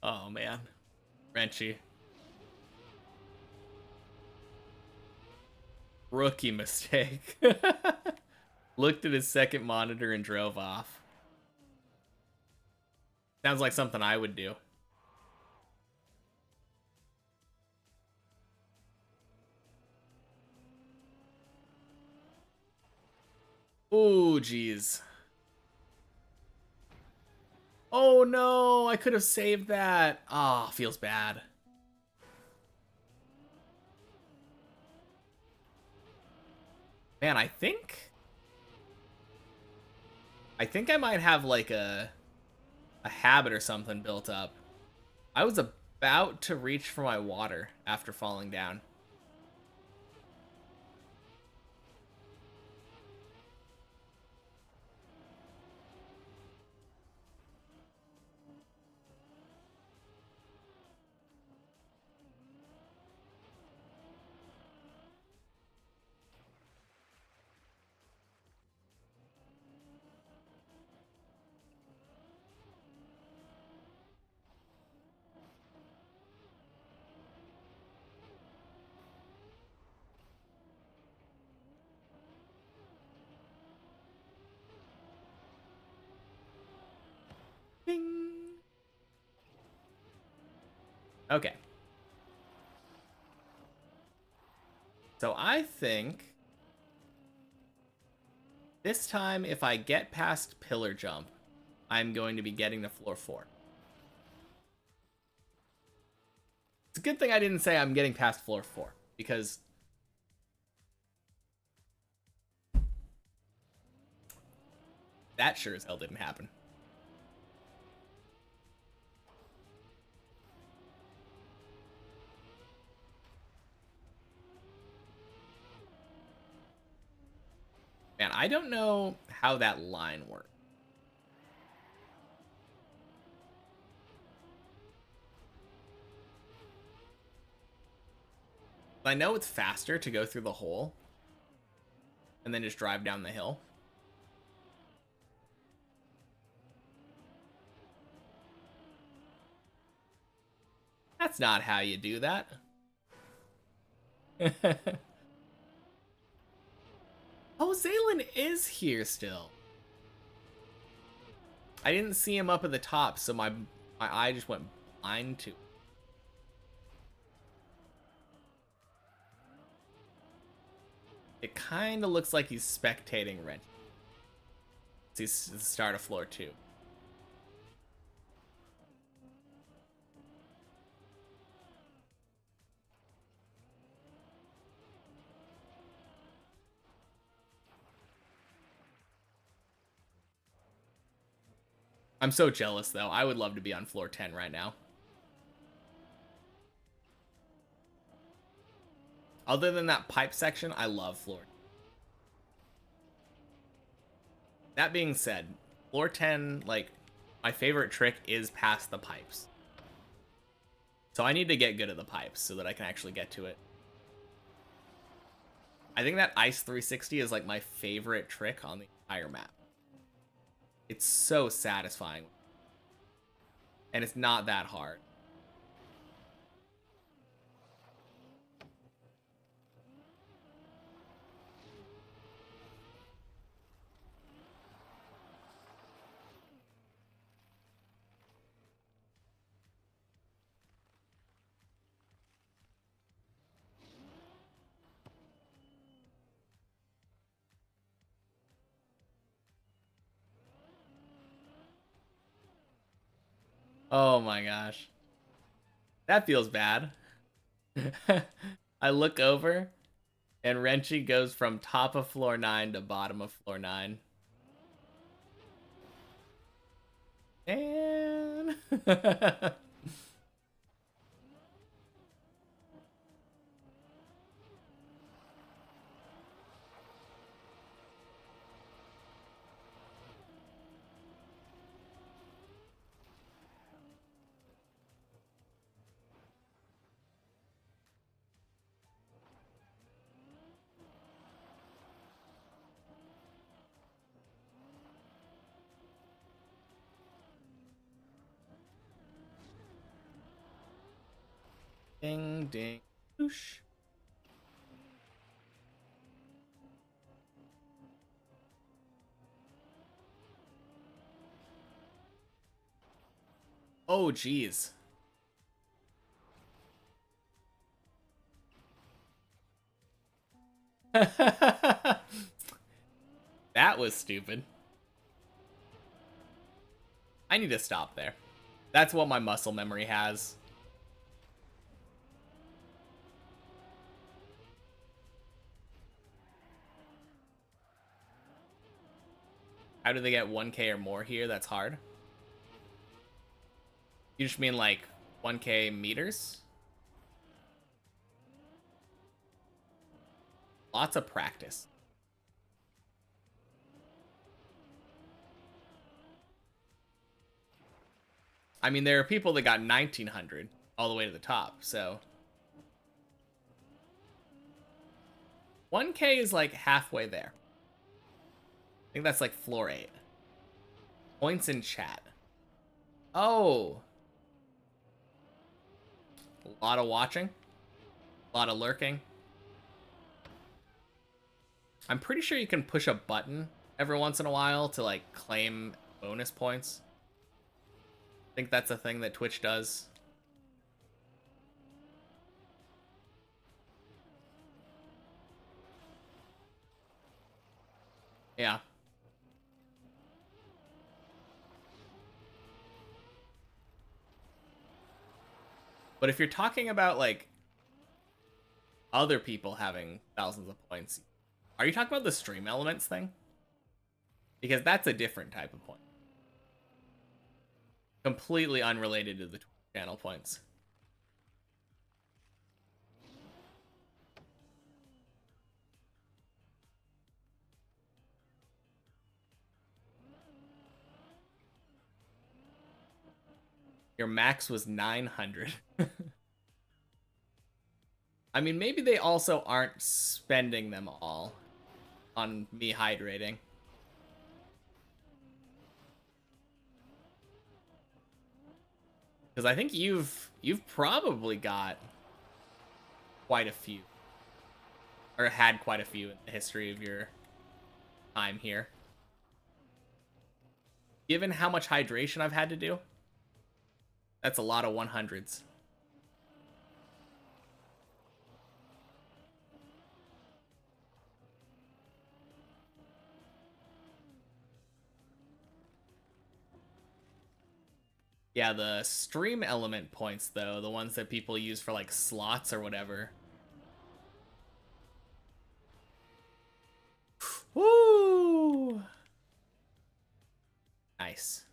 Oh, man. Wrenchy. Rookie mistake. Looked at his second monitor and drove off. Sounds like something I would do. Oh, jeez. Oh, no. I could have saved that. Ah, oh, feels bad. Man, I think I might have like a habit or something built up. I was about to reach for my water after falling down. Okay. So I think this time, if I get past pillar jump, I'm going to be getting to floor 4. It's a good thing I didn't say I'm getting past floor 4, because that sure as hell didn't happen. Man, I don't know how that line works. I know it's faster to go through the hole and then just drive down the hill. That's not how you do that. Oh, Zaylin is here still. I didn't see him up at the top, so my eye just went blind to. It kind of looks like he's spectating Wrench. He's the start of floor 2. I'm so jealous, though. I would love to be on floor 10 right now. Other than that pipe section, I love floor. That being said, floor 10, like, my favorite trick is past the pipes. So I need to get good at the pipes so that I can actually get to it. I think that Ice 360 is like my favorite trick on the entire map. It's so satisfying. And it's not that hard. Oh my gosh. That feels bad. I look over and Renchi goes from top of floor 9 to bottom of floor 9. And ding ding whoosh. Oh geez. That was stupid. I need to stop there. That's what my muscle memory has. How do they get 1k or more here? That's hard. You just mean like 1k meters? Lots of practice. I mean, there are people that got 1900 all the way to the top, so 1k is like halfway there. I think that's like floor 8. Points in chat. Oh. A lot of watching. A lot of lurking. I'm pretty sure you can push a button every once in a while to like claim bonus points. I think that's a thing that Twitch does. Yeah. But if you're talking about, like, other people having thousands of points, are you talking about the stream elements thing? Because that's a different type of point. Completely unrelated to the Twitch channel points. Your max was 900. I mean, maybe they also aren't spending them all on me hydrating. Because I think you've probably got quite a few. Or had quite a few in the history of your time here. Given how much hydration I've had to do, that's a lot of 100s. Yeah, the stream element points, though, the ones that people use for, like, slots or whatever. Woo! Nice.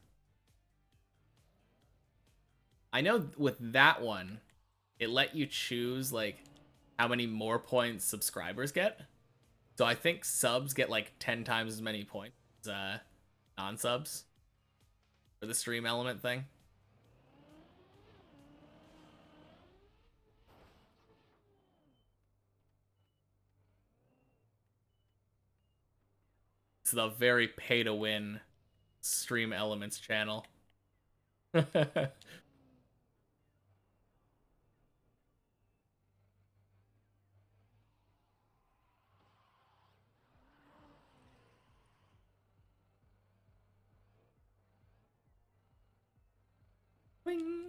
I know with that one, it let you choose, like, how many more points subscribers get. So I think subs get, like, 10 times as many points as non-subs for the stream element thing. It's the very pay-to-win stream elements channel. Wing.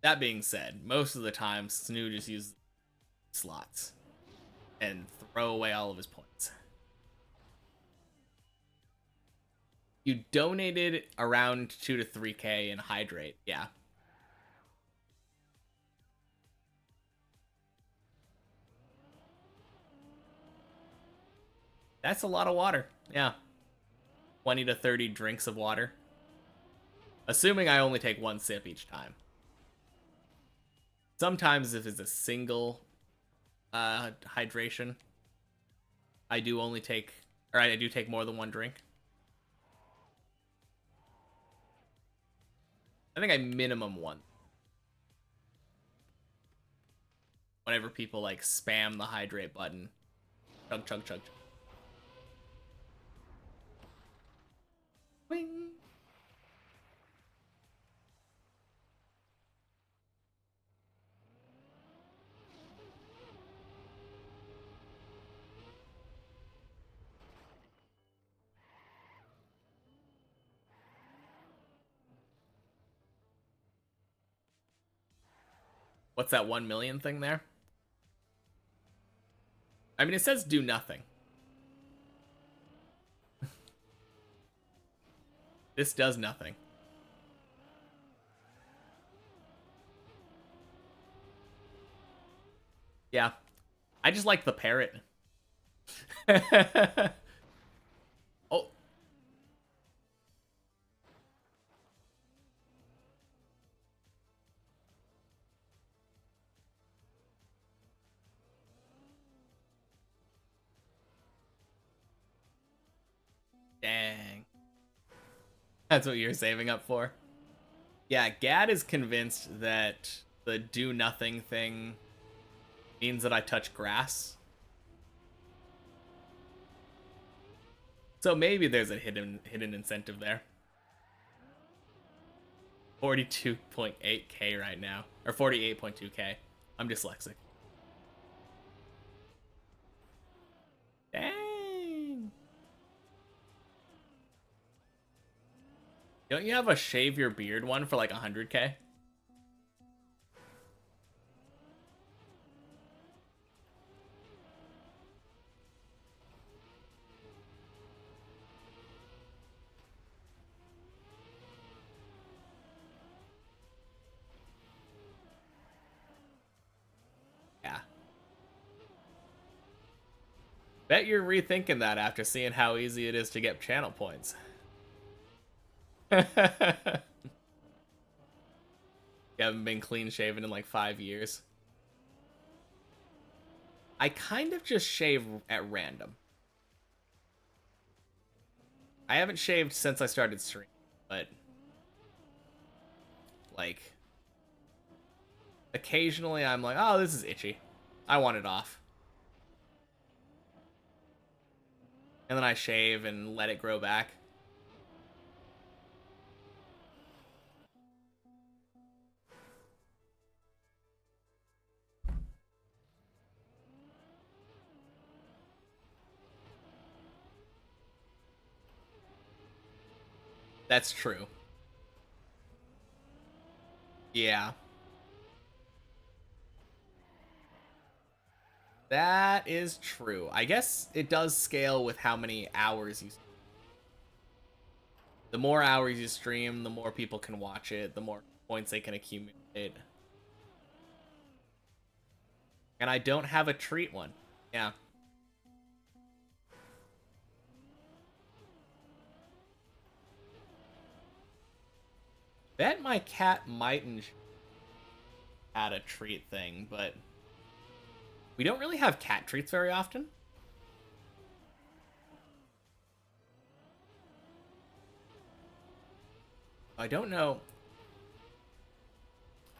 That being said, most of the time, Snoo just uses slots and throw away all of his points. You donated around 2 to 3K in hydrate, yeah. That's a lot of water, yeah. 20 to 30 drinks of water. Assuming I only take one sip each time. Sometimes if it's a single hydration, I do only take, or I do take more than one drink. I think I minimum one. Whenever people, like, spam the hydrate button. Chug, chug, chug. Wing. What's that 1 million thing there? I mean, it says do nothing. This does nothing. Yeah. I just like the parrot. Oh. Dang. That's what you're saving up for. Yeah, Gad is convinced that the do nothing thing means that I touch grass. So maybe there's a hidden incentive there. 42.8k right now. Or 48.2k. I'm dyslexic. Dang. Don't you have a shave your beard one for like 100k? Bet you're rethinking that after seeing how easy it is to get channel points. You haven't been clean shaven in like 5 years. I kind of just shave at random. I haven't shaved since I started streaming, but like occasionally I'm like, oh, this is itchy. I want it off. And then I shave and let it grow back. That's true. Yeah. That is true. I guess it does scale with how many hours you... The more hours you stream, the more people can watch it, the more points they can accumulate. And I don't have a treat one. Yeah. Bet my cat mightn't add a treat thing, but we don't really have cat treats very often. I don't know.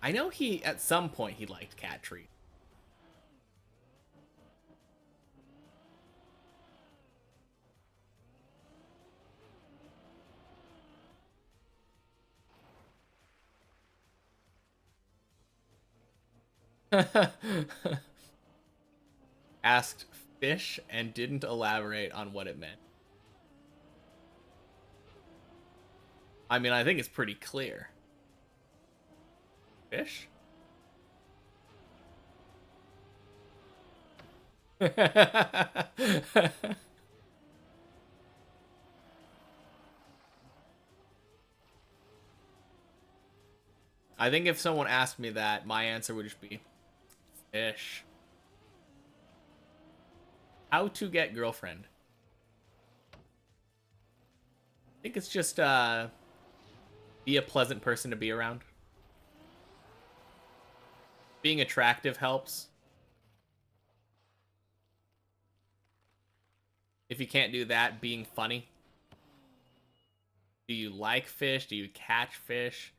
I know he, at some point, he liked cat treats. Asked fish and didn't elaborate on what it meant. I mean, I think it's pretty clear. Fish? I think if someone asked me that, my answer would just be fish. How to get girlfriend. I think it's just be a pleasant person to be around. Being attractive helps. If you can't do that, being funny. Do you like fish? Do you catch fish?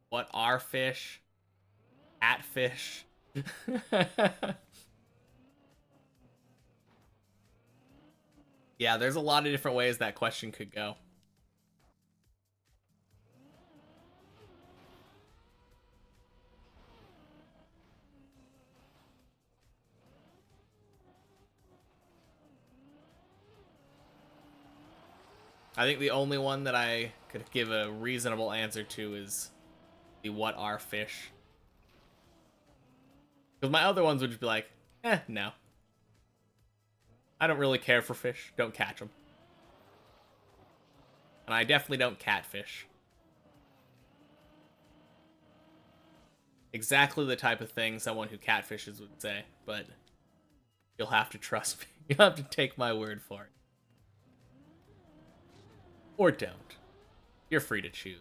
What are fish? Catfish? Yeah, there's a lot of different ways that question could go. I think the only one that I could give a reasonable answer to is the what are fish. Because my other ones would just be like, no. I don't really care for fish. Don't catch them. And I definitely don't catfish. Exactly the type of thing someone who catfishes would say, but you'll have to trust me. You'll have to take my word for it. Or don't. You're free to choose.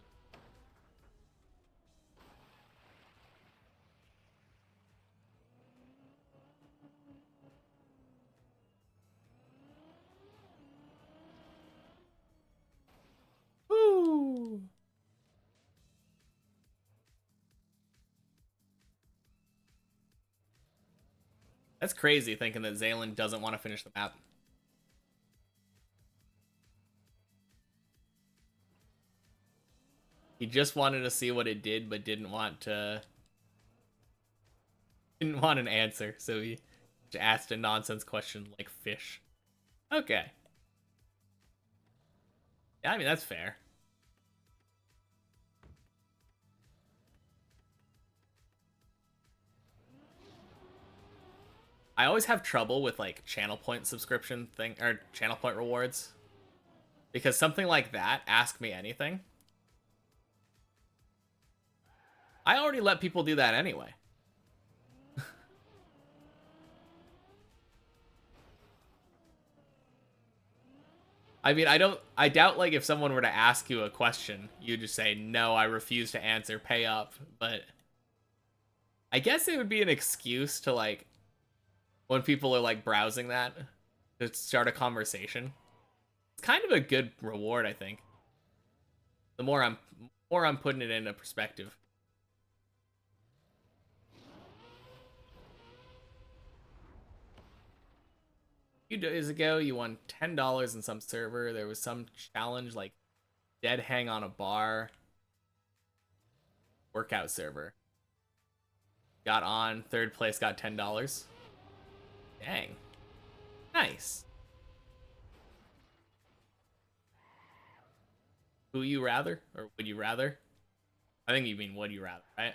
Woo! That's crazy thinking that Zaylin doesn't want to finish the map. He just wanted to see what it did, but didn't want an answer, so he asked a nonsense question like fish. Okay. Yeah, I mean, that's fair. I always have trouble with like channel point subscription thing or channel point rewards. Because something like that, ask me anything. I already let people do that anyway. I mean, I doubt, like, if someone were to ask you a question, you'd just say, no, I refuse to answer, pay up. But I guess it would be an excuse to, like, when people are, like, browsing that, to start a conversation. It's kind of a good reward, I think. The more I'm putting it into perspective. A few days ago, you won $10 in some server. There was some challenge, like, dead hang on a bar. Workout server. Got on, third place, got $10. Dang. Nice. Who you rather? Or would you rather? I think you mean would you rather, right?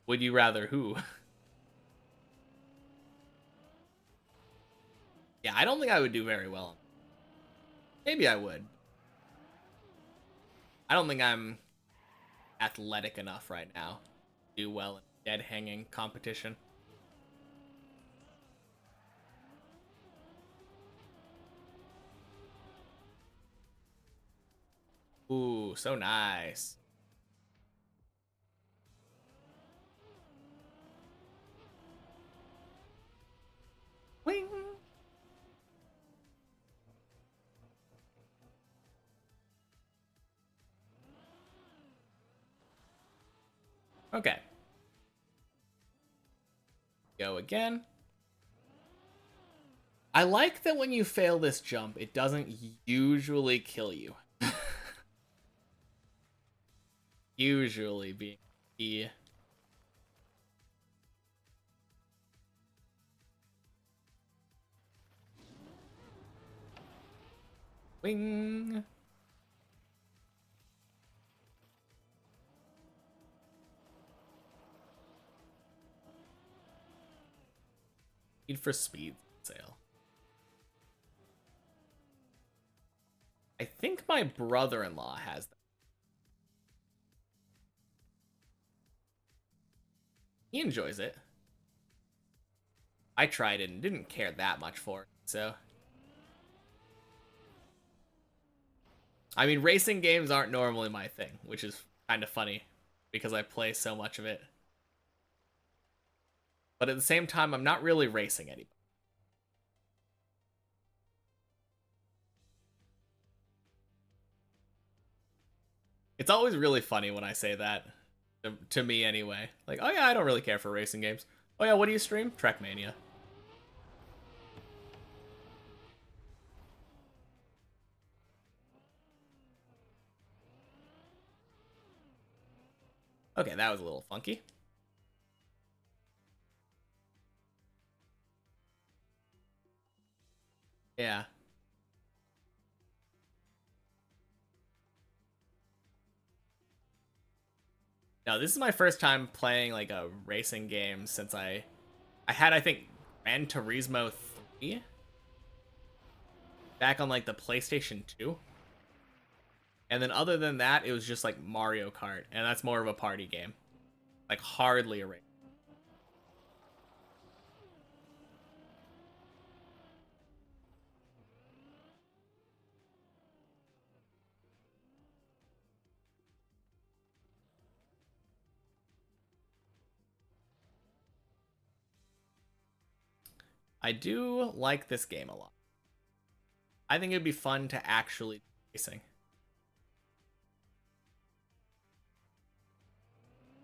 Would you rather who? Yeah, I don't think I would do very well. Maybe I would. I don't think I'm athletic enough right now to do well in dead hanging competition. Ooh, so nice. Wing. Okay. Go again. I like that when you fail this jump, it doesn't usually kill you. Usually being key. Wing. Need for speed sale. I think my brother-in-law has that. He enjoys it. I tried it and didn't care that much for it, so. I mean, racing games aren't normally my thing, which is kind of funny because I play so much of it. But at the same time, I'm not really racing anybody. It's always really funny when I say that, to me anyway. Like, oh yeah, I don't really care for racing games. Oh yeah, what do you stream? Trackmania. Okay, that was a little funky. Yeah. No, this is my first time playing like a racing game since I had, I think, Gran Turismo 3 back on like the PlayStation 2. And then other than that, it was just like Mario Kart, and that's more of a party game. Like hardly a race. I do like this game a lot. I think it'd be fun to actually do racing.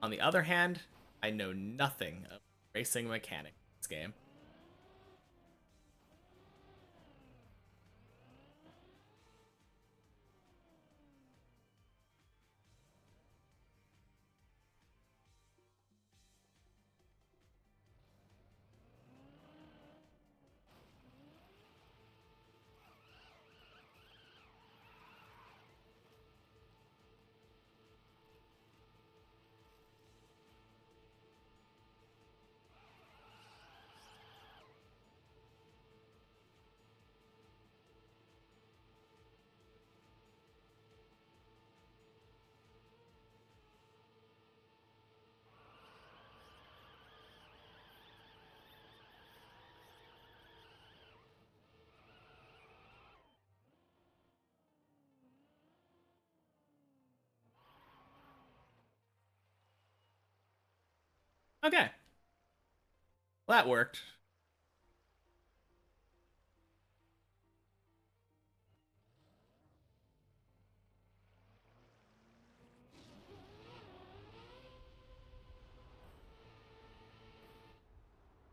On the other hand, I know nothing of racing mechanics in this game. Okay. Well, that worked.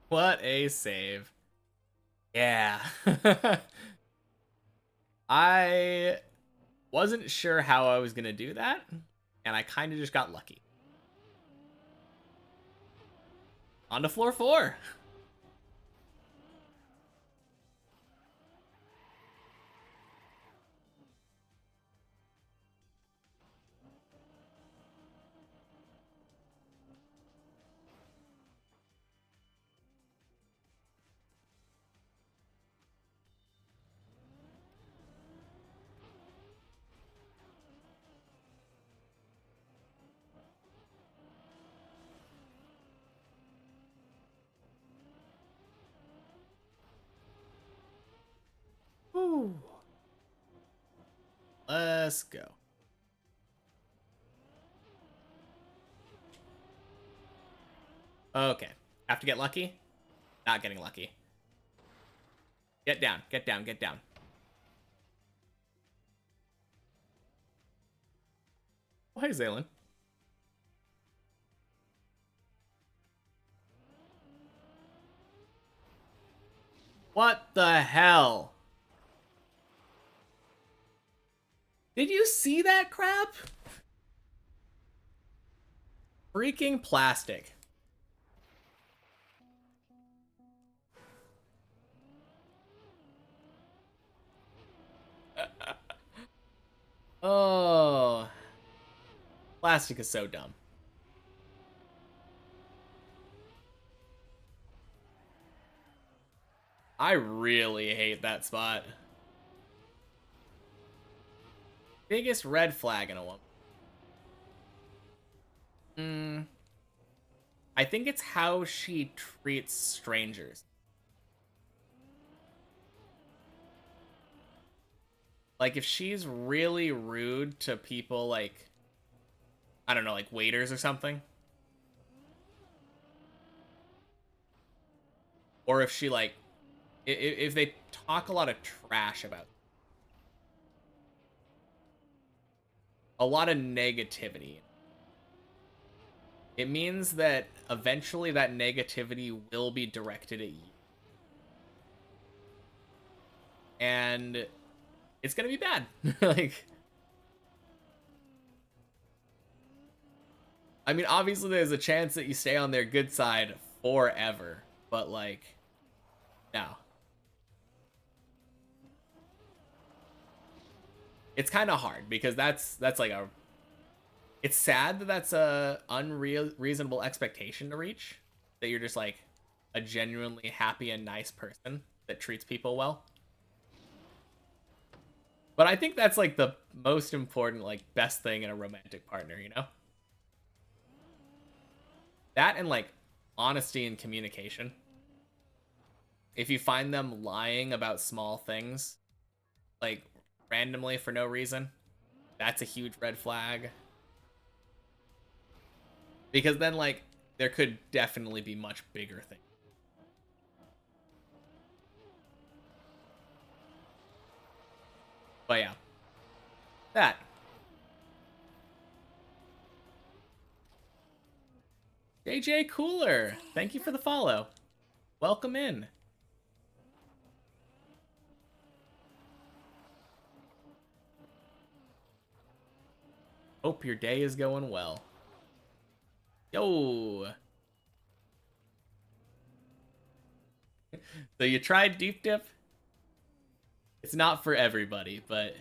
What a save. Yeah. I wasn't sure how I was going to do that, and I kind of just got lucky. On to floor 4. Ooh. Let's go. Okay. Have to get lucky? Not getting lucky. Get down, get down, get down. Oh, hey, Zaylin. What the hell? Did you see that crap? Freaking plastic. Oh. Plastic is so dumb. I really hate that spot. Biggest red flag in a one. I think it's how she treats strangers. Like, if she's really rude to people, like, I don't know, like waiters or something. Or if she, like, if they talk a lot of trash about a lot of negativity, it means that eventually that negativity will be directed at you. And it's gonna be bad. Like, I mean, obviously there's a chance that you stay on their good side forever, but like, no. It's kind of hard because that's like a. It's sad that that's a unreasonable expectation to reach. That you're just like a genuinely happy and nice person that treats people well. But I think that's like the most important, like best thing in a romantic partner, you know? That and like honesty and communication. If you find them lying about small things, like randomly for no reason, that's a huge red flag. Because then like there could definitely be much bigger things. But yeah. That. JJ Cooler, thank you for the follow. Welcome in. Hope your day is going well. Yo. So you tried deep dip? It's not for everybody, but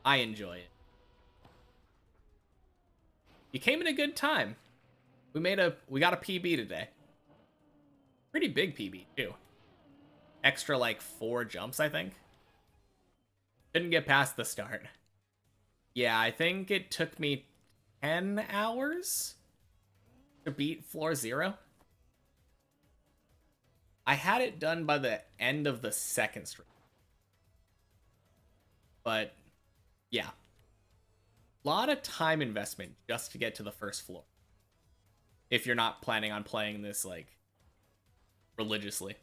I enjoy it. You came in a good time. We got a PB today. Pretty big PB too. Extra like 4 jumps, I think. Didn't get past the start. Yeah, I think it took me 10 hours to beat floor 0. I had it done by the end of the second stream. But yeah. A lot of time investment just to get to the first floor. if you're not planning on playing this like religiously.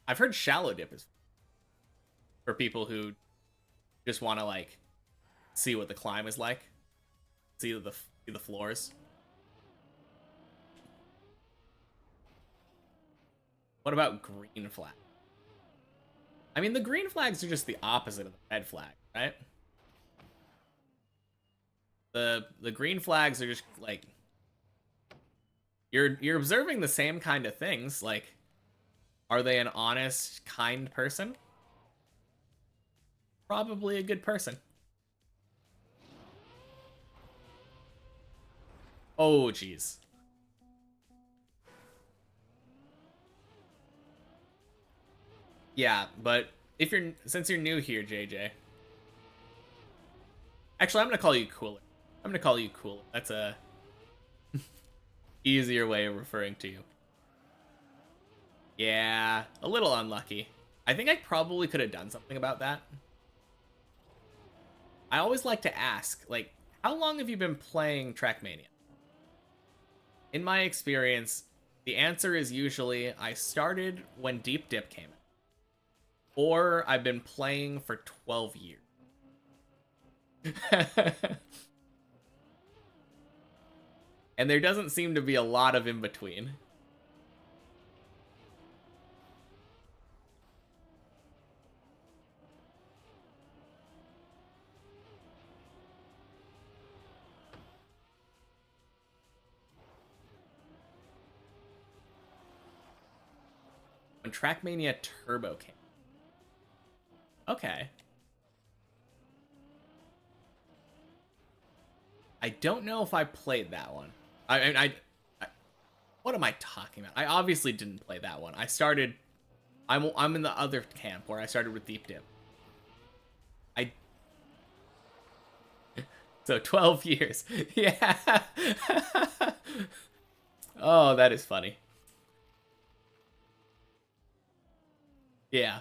I've heard shallow dip is for people who just want to like see what the climb is like, see the floors. What about green flag? I mean, the green flags are just the opposite of the red flag, right? The green flags are just like you're observing the same kind of things. Like, are they an honest, kind person? Probably a good person. Oh, jeez. Yeah, but since you're new here, JJ. Actually, I'm gonna call you Cooler. I'm gonna call you Cooler. That's a easier way of referring to you. Yeah, a little unlucky. I think I probably could have done something about that. I always like to ask, like, how long have you been playing Trackmania? In my experience, the answer is usually I started when Deep Dip came out. Or I've been playing for 12 years. And there doesn't seem to be a lot of in between. When Trackmania Turbo came. Okay. I don't know if I played that one. I what am I talking about? I obviously didn't play that one. I'm in the other camp where I started with Deep Dip. I So 12 years. Yeah. Oh, that is funny. Yeah.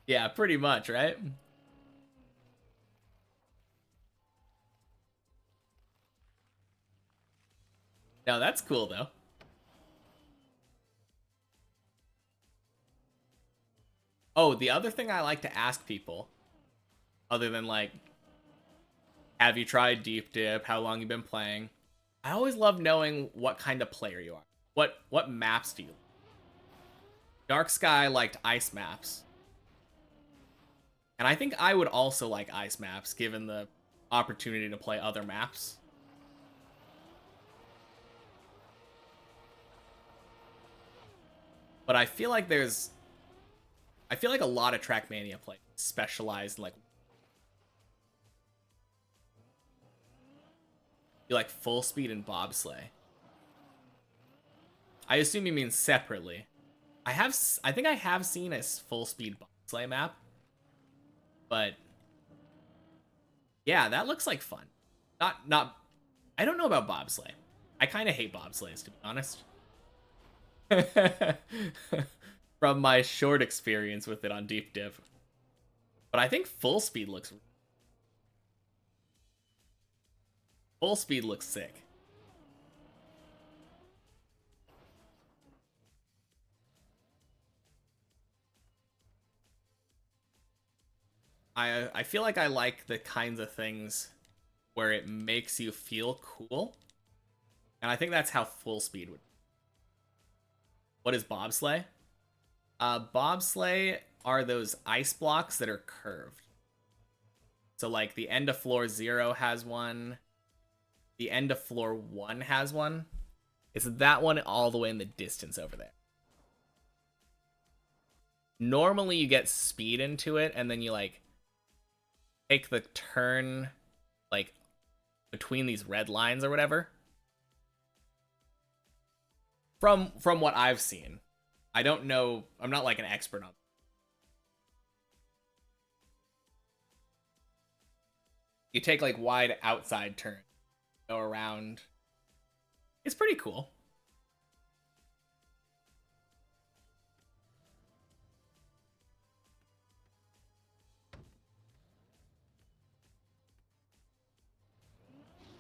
Yeah, pretty much, right? No, that's cool though. Oh, the other thing I like to ask people, other than like, have you tried Deep Dip? How long you been playing? I always love knowing what kind of player you are. What maps do you like? Dark Sky liked ice maps. And I think I would also like ice maps, given the opportunity to play other maps. But I feel like a lot of Trackmania players specialize in like, you like full speed and bobsleigh. I assume you mean separately. I think I have seen a full speed bobsleigh map, but yeah, that looks like fun. Not. I don't know about bobsleigh. I kind of hate bobsleighs, to be honest. From my short experience with it on Deep Dip. But I think full speed looks sick. I feel like I like the kinds of things where it makes you feel cool. And I think that's how full speed would. What is bobsleigh? Bobsleigh are those ice blocks that are curved. So like the end of floor 0 has one. The end of floor 1 has one. It's that one all the way in the distance over there. Normally you get speed into it and then you like take the turn like between these red lines or whatever. From what I've seen. I don't know, I'm not like an expert on. You take like wide outside turn, go around. It's pretty cool.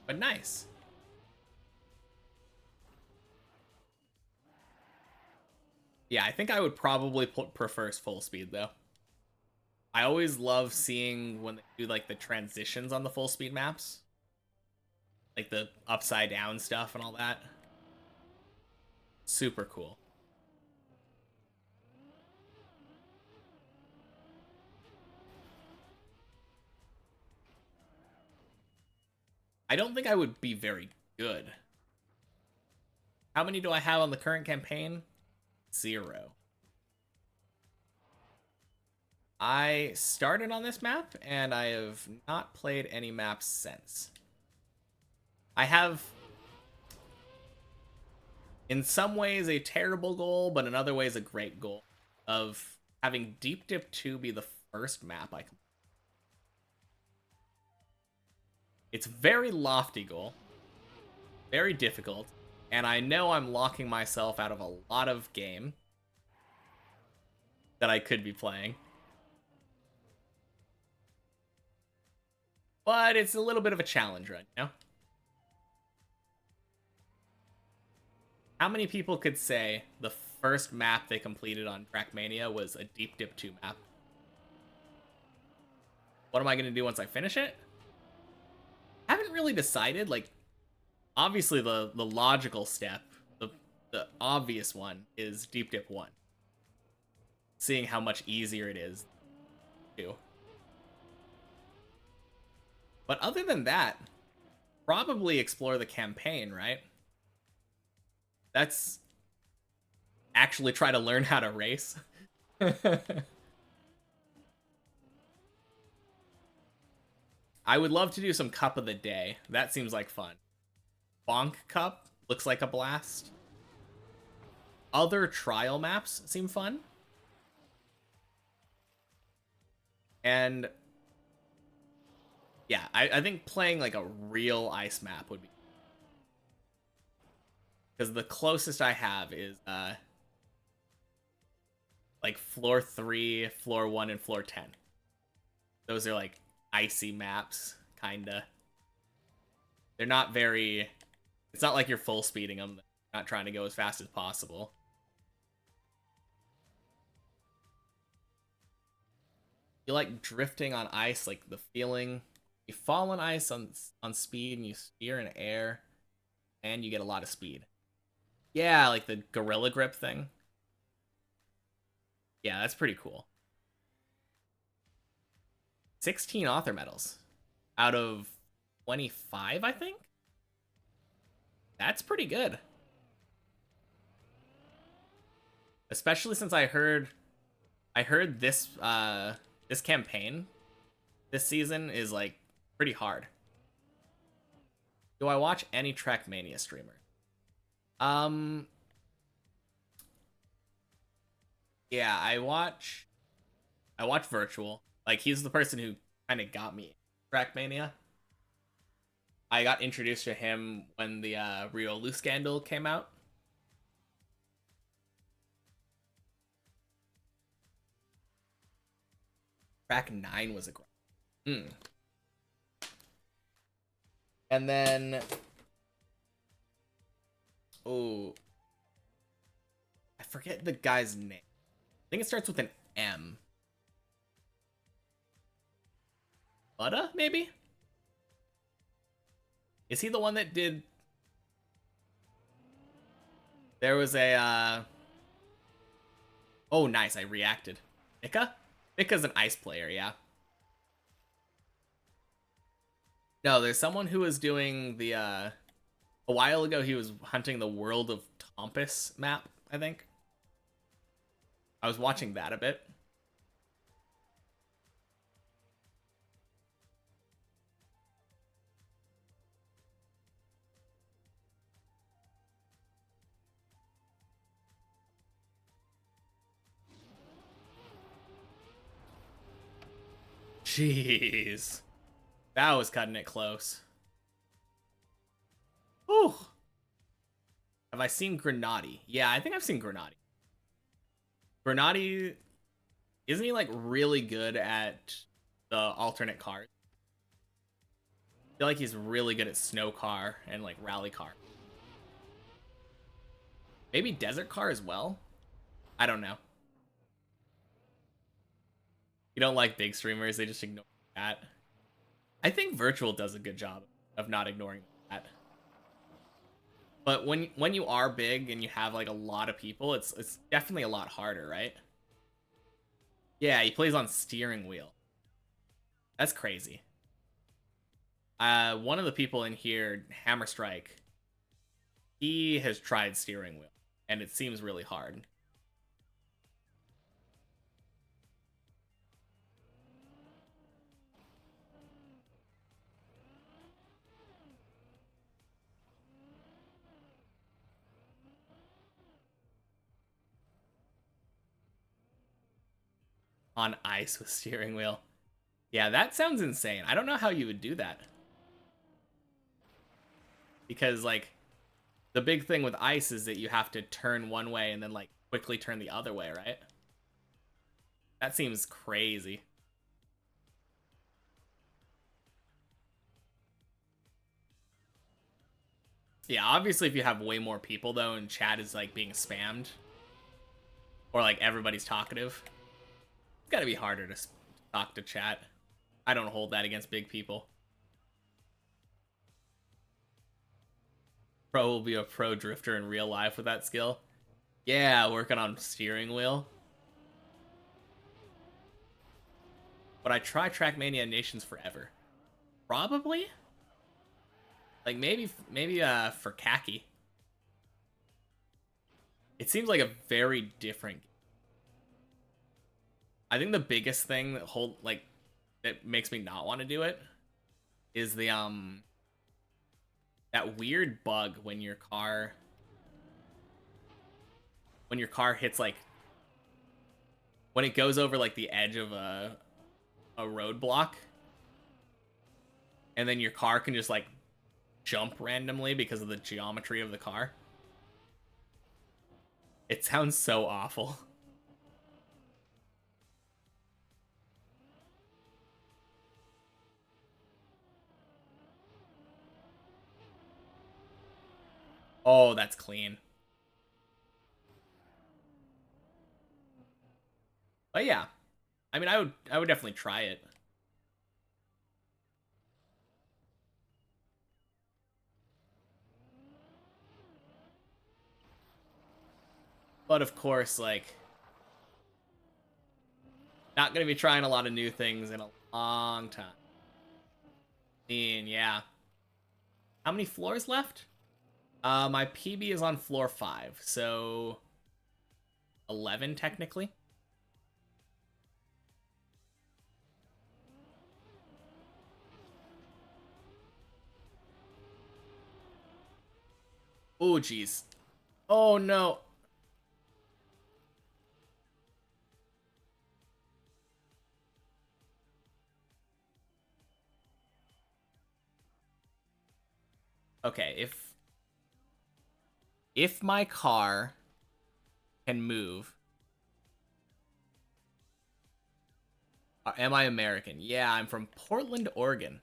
but nice. Yeah, I think I would probably prefer full speed though. I always love seeing when they do like the transitions on the full speed maps, like the upside down stuff and all that. Super cool. I don't think I would be very good. How many do I have on the current campaign? 0. I started on this map, and I have not played any maps since. I have, in some ways, a terrible goal, but in other ways, a great goal of having Deep Dip 2 be the first map I can. It's a very lofty goal, very difficult, and I know I'm locking myself out of a lot of game that I could be playing. But it's a little bit of a challenge run, you know? How many people could say the first map they completed on Trackmania was a Deep Dip 2 map? What am I going to do once I finish it? I haven't really decided. Like, obviously the logical step, the obvious one is Deep Dip 1. Seeing how much easier it is to. But other than that, probably explore the campaign, right? That's actually try to learn how to race. I would love to do some Cup of the Day. That seems like fun. Bonk Cup looks like a blast. Other trial maps seem fun. And yeah, I think playing like a real ice map would be, because the closest I have is like floor 3, floor 1, and floor 10. Those are like icy maps, kinda. They're not very, it's not like you're full speeding them. They're not trying to go as fast as possible. You like drifting on ice, like the feeling. You fall on ice on speed, and you steer in air, and you get a lot of speed. Yeah, like the Gorilla Grip thing. Yeah, that's pretty cool. 16 author medals out of 25, I think. That's pretty good. Especially since I heard this this campaign this season is like pretty hard. Do I watch any Trackmania streamer? Yeah, I watch Virtual. Like, he's the person who kind of got me Trackmania. I got introduced to him when the Riolu scandal came out. Track 9 was a great. And then, oh, I forget the guy's name. I think it starts with an M. Buddha, maybe? Is he the one that did... There was a, oh, nice, I reacted. Mika? Mika's an ice player, yeah. No, there's someone who was doing the, a while ago he was hunting the World of Tompus map, I think. I was watching that a bit. Jeez. That was cutting it close. Whew. Have I seen Grenady? Yeah, I think I've seen Grenady. Grenady, isn't he like really good at the alternate cards? feel like he's really good at snow car and like rally car. Maybe desert car as well? I don't know. You don't like big streamers, they just ignore that. I think Virtual does a good job of not ignoring that. But when you are big and you have like a lot of people, it's definitely a lot harder, right? Yeah, he plays on steering wheel. That's crazy. One of the people in here, Hammer Strike, he has tried steering wheel, and it seems really hard. On ice with steering wheel. Yeah, that sounds insane. I don't know how you would do that. Because, like, the big thing with ice is that you have to turn one way and then, like, quickly turn the other way, right? That seems crazy. Yeah, obviously if you have way more people, though, and chat is, like, being spammed, or, like, everybody's talkative, it's gotta be harder to talk to chat. I don't hold that against big people. Pro will be a pro drifter in real life with that skill. Yeah, working on steering wheel. But I try Trackmania Nations forever. Probably? Like maybe for khaki. It seems like a very different. I think the biggest thing that makes me not want to do it is the that weird bug when your car hits like when it goes over like the edge of a roadblock, and then your car can just like jump randomly because of the geometry of the car. It sounds so awful. Oh, that's clean. But yeah, I mean, I would definitely try it. But of course, like, not gonna be trying a lot of new things in a long time. I mean, yeah. How many floors left? My PB is on floor 5, so 11 technically. Oh, jeez. Oh, no. Okay, if my car can move, am I American? Yeah, I'm from Portland, Oregon.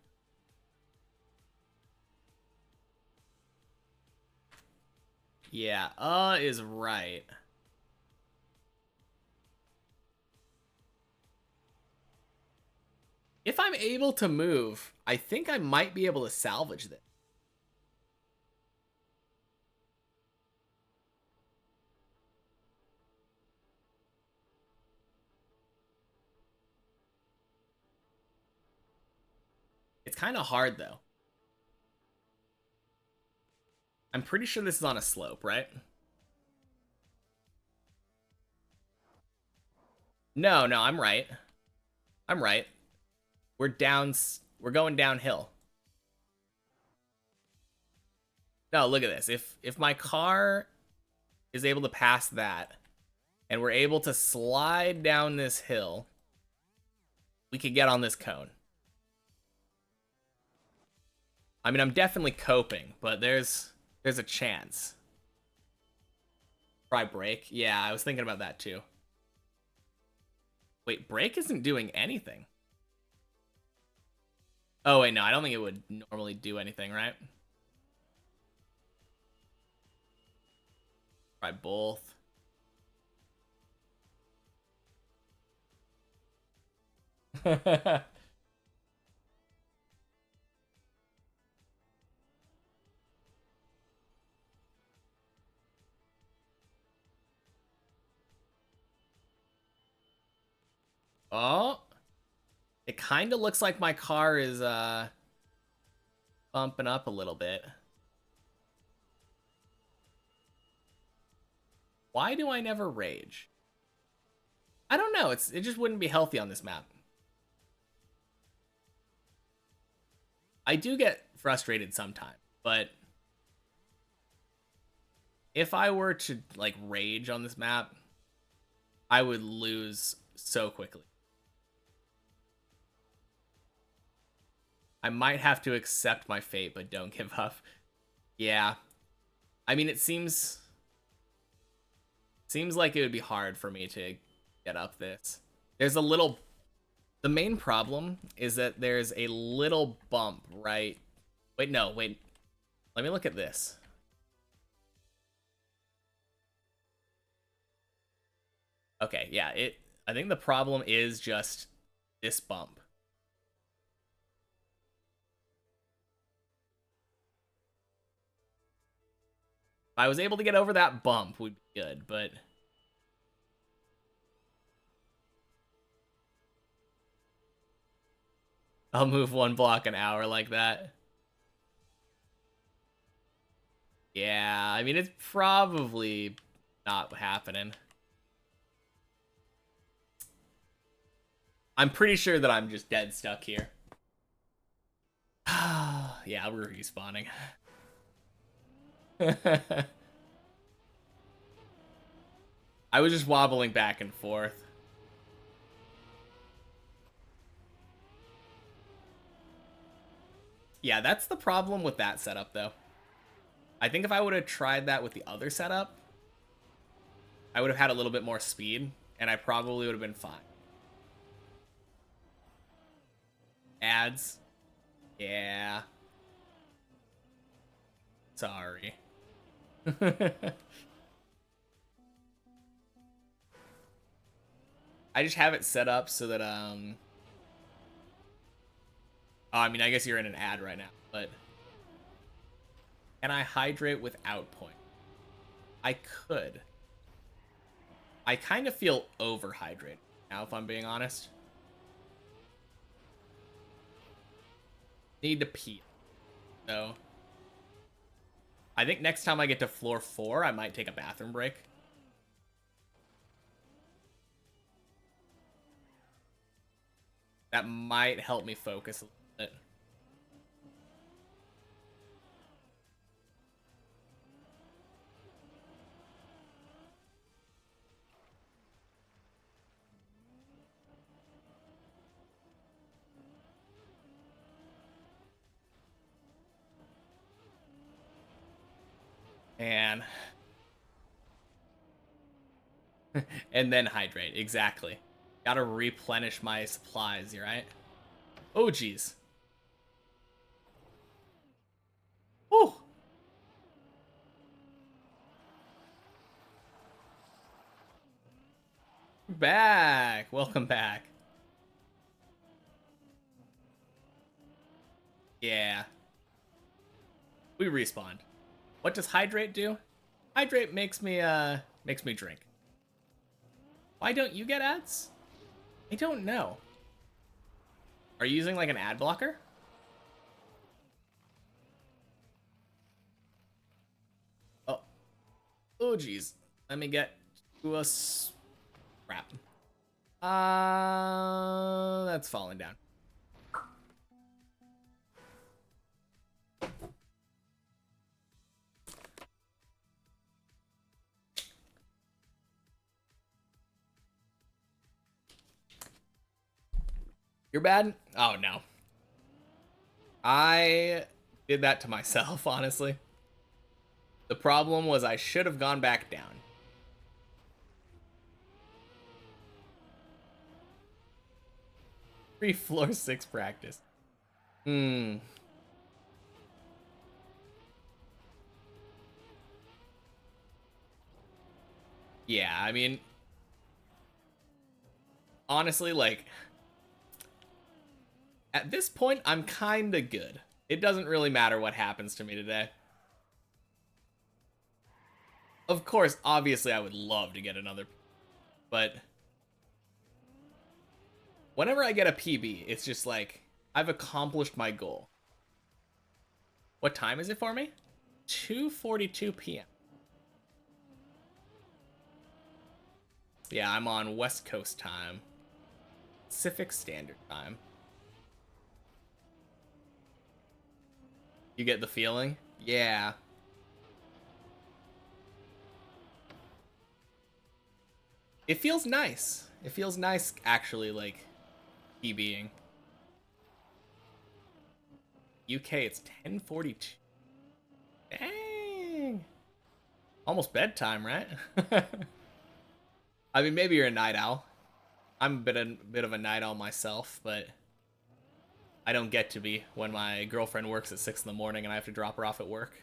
Yeah, is right. If I'm able to move, I think I might be able to salvage this. It's kind of hard, though. I'm pretty sure this is on a slope, right? No, no, I'm right. I'm right. We're going downhill. No, look at this. If my car is able to pass that, and we're able to slide down this hill, we could get on this cone. I mean, I'm definitely coping, but there's a chance. Try brake. Yeah, I was thinking about that too. Wait, brake isn't doing anything. Oh, wait, no, I don't think it would normally do anything, right? Try both. Oh, it kind of looks like my car is bumping up a little bit. Why do I never rage? I don't know. It just wouldn't be healthy on this map. I do get frustrated sometimes, but if I were to like rage on this map, I would lose so quickly. I might have to accept my fate, but don't give up. Yeah. I mean, it seems like it would be hard for me to get up this. There's a little... The main problem is that there's a little bump, right? Wait, no, wait. Let me look at this. Okay, yeah, I think the problem is just this bump. If I was able to get over that bump, would be good, but... I'll move one block an hour like that. Yeah, I mean, it's probably not happening. I'm pretty sure that I'm just dead stuck here. Yeah, we're respawning. I was just wobbling back and forth. Yeah, that's the problem with that setup, though. I think if I would have tried that with the other setup, I would have had a little bit more speed, and I probably would have been fine. Ads. Yeah. Sorry. I just have it set up so that, oh, I mean, I guess you're in an ad right now, but... Can I hydrate without point? I could. I kind of feel overhydrated now, if I'm being honest. Need to pee. So... I think next time I get to floor 4, I might take a bathroom break. That might help me focus a little bit. And... and then hydrate, exactly. Gotta replenish my supplies, right? Oh, geez. Oh! Back! Welcome back. Yeah. We respawned. What does hydrate do? Hydrate makes me drink. Why don't you get ads? I don't know. Are you using like an ad blocker? Oh. Oh, geez. Let me get to a crap. That's falling down. You're bad? Oh, no. I did that to myself, honestly. The problem was I should have gone back down. Free floor 6 practice. Hmm. Yeah, I mean, honestly, like, at this point, I'm kinda good. It doesn't really matter what happens to me today. Of course, obviously, I would love to get another, but whenever I get a PB, it's just like, I've accomplished my goal. What time is it for me? 2:42 p.m. Yeah, I'm on West Coast time. Pacific Standard Time. You get the feeling? Yeah. It feels nice. It feels nice, actually, like, PBing. UK, it's 10:42. Dang. Almost bedtime, right? I mean, maybe you're a night owl. I'm a bit of a night owl myself, but I don't get to be when my girlfriend works at 6 in the morning and I have to drop her off at work.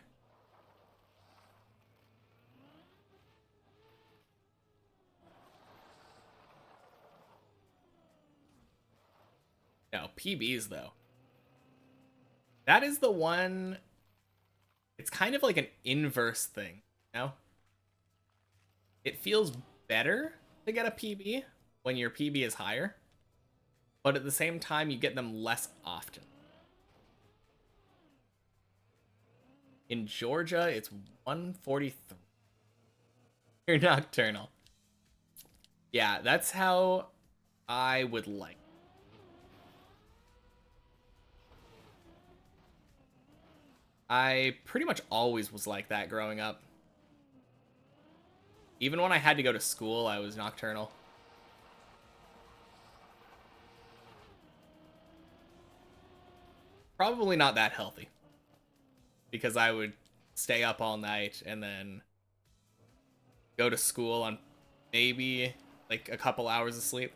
No, PBs, though. That is the one... It's kind of like an inverse thing, you know? It feels better to get a PB when your PB is higher, but at the same time, you get them less often. In Georgia, it's 143. You're nocturnal. Yeah, that's how I would like. I pretty much always was like that growing up. Even when I had to go to school, I was nocturnal. Probably not that healthy, because I would stay up all night and then go to school on maybe like a couple hours of sleep.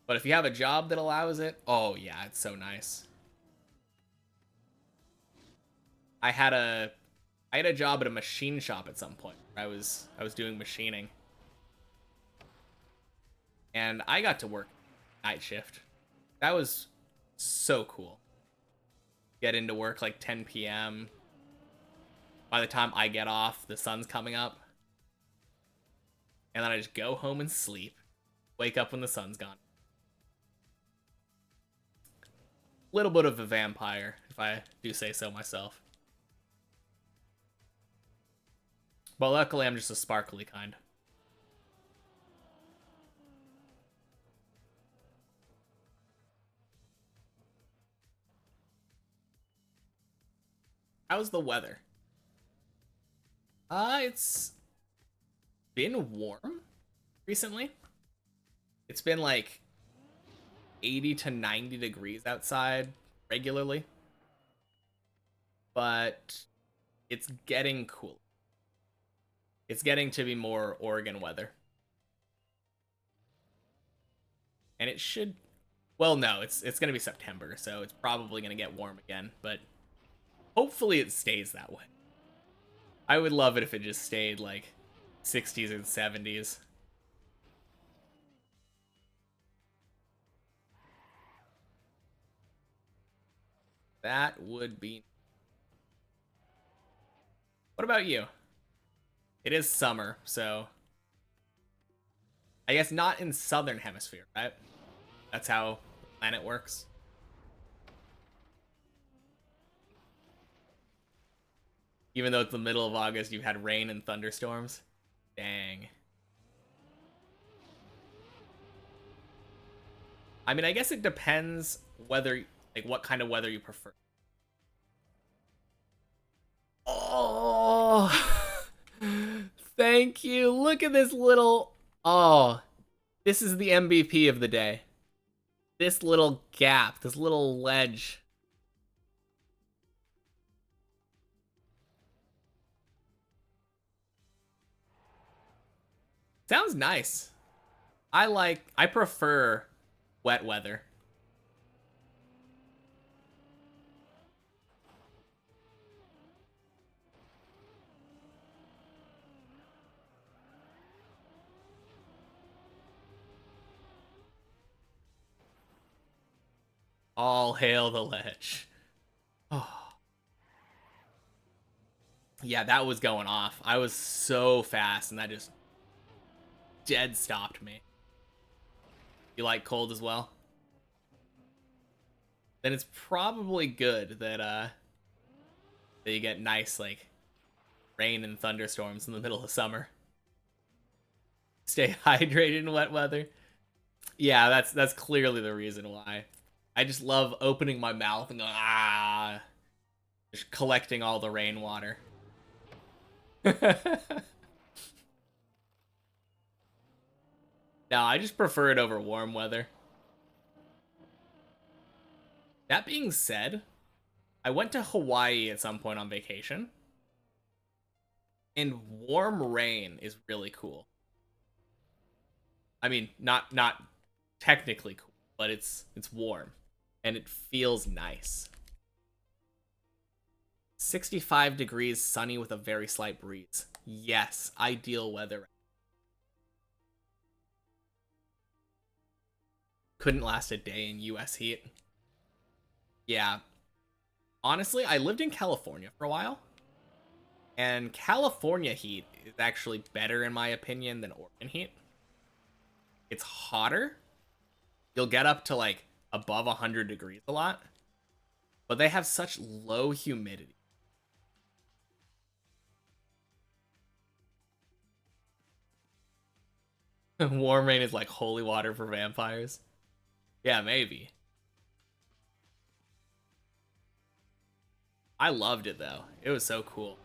But if you have a job that allows it, oh yeah, it's so nice. I had a I had a job at a machine shop at some point. I was doing machining, and I got to work night shift. That was so cool. Get into work like 10 p.m. By the time I get off, the sun's coming up, and then I just go home and sleep. Wake up when the sun's gone. Little bit of a vampire, if I do say so myself. But luckily, I'm just a sparkly kind. How's the weather? It's been warm recently. It's been like 80 to 90 degrees outside regularly, but it's getting cool. It's getting to be more Oregon weather. And it should, well, no, it's going to be September, so it's probably going to get warm again, but hopefully it stays that way. I would love it if it just stayed like 60s and 70s. That would be. What about you? It is summer, so I guess not in southern hemisphere, right? That's how the planet works. Even though it's the middle of August, you've had rain and thunderstorms. Dang. I mean, I guess it depends whether, like, what kind of weather you prefer. Oh, thank you. Look at this little. Oh, this is the MVP of the day. This little gap, this little ledge. Sounds nice. I prefer Wet weather. All hail the ledge. Oh. Yeah, that was going off. I was so fast, and that just dead stopped me. You like cold as well? Then it's probably good that you get nice like rain and thunderstorms in the middle of summer. Stay hydrated in wet weather. Yeah, that's clearly the reason why. I just love opening my mouth and going just collecting all the rainwater. No, I just prefer it over warm weather. That being said, I went to Hawaii at some point on vacation, and warm rain is really cool. I mean, not technically cool, but it's warm and it feels nice. 65 degrees, sunny with a very slight breeze. Yes, ideal weather. Couldn't last a day in US heat. Yeah. Honestly, I lived in California for a while, and California heat is actually better in my opinion than Oregon heat. It's hotter. You'll get up to like above 100 degrees a lot, but they have such low humidity. Warm rain is like holy water for vampires. Yeah, maybe. I loved it though. It was so cool.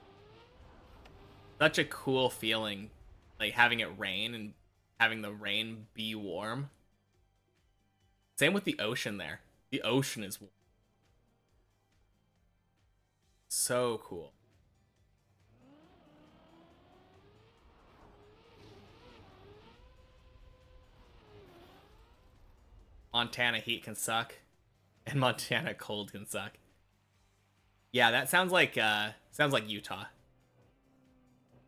Such a cool feeling, like having it rain and having the rain be warm. Same with the ocean there. The ocean is warm. So cool. Montana heat can suck, and Montana cold can suck. Yeah, that sounds like Utah.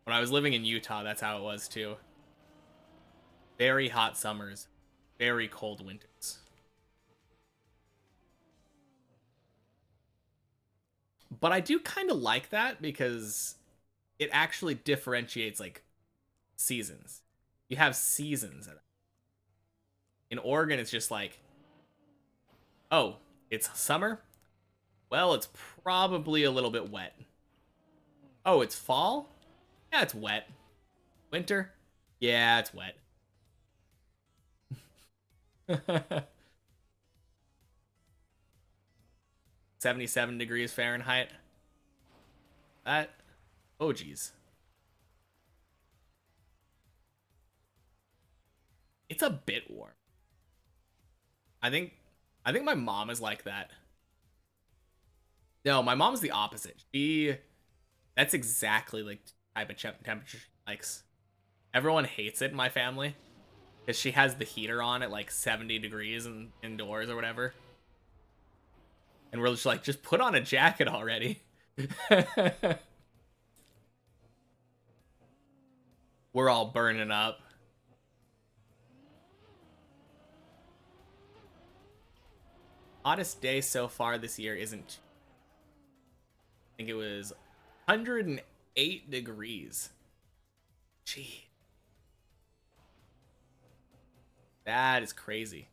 When I was living in Utah, that's how it was too. Very hot summers, very cold winters. But I do kind of like that because it actually differentiates like seasons. You have seasons. In Oregon, it's just like, oh, it's summer? Well, it's probably a little bit wet. Oh, it's fall? Yeah, it's wet. Winter? Yeah, it's wet. 77 degrees Fahrenheit. That, oh geez. It's a bit warm. I think I think my mom is like that. No, my mom's the opposite. That's exactly like type of temperature she likes. Everyone hates it in my family because she has the heater on at like 70 degrees and indoors or whatever. And we're just like, just put on a jacket already. We're all burning up. Hottest day so far this year isn't. I think it was 108 degrees. Gee. That is crazy.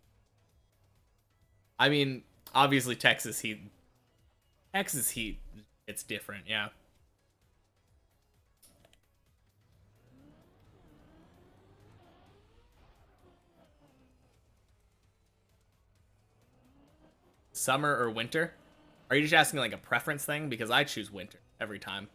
I mean, obviously Texas heat. Texas heat, it's different, yeah. Summer or winter? Are you just asking like a preference thing? Because I choose winter every time.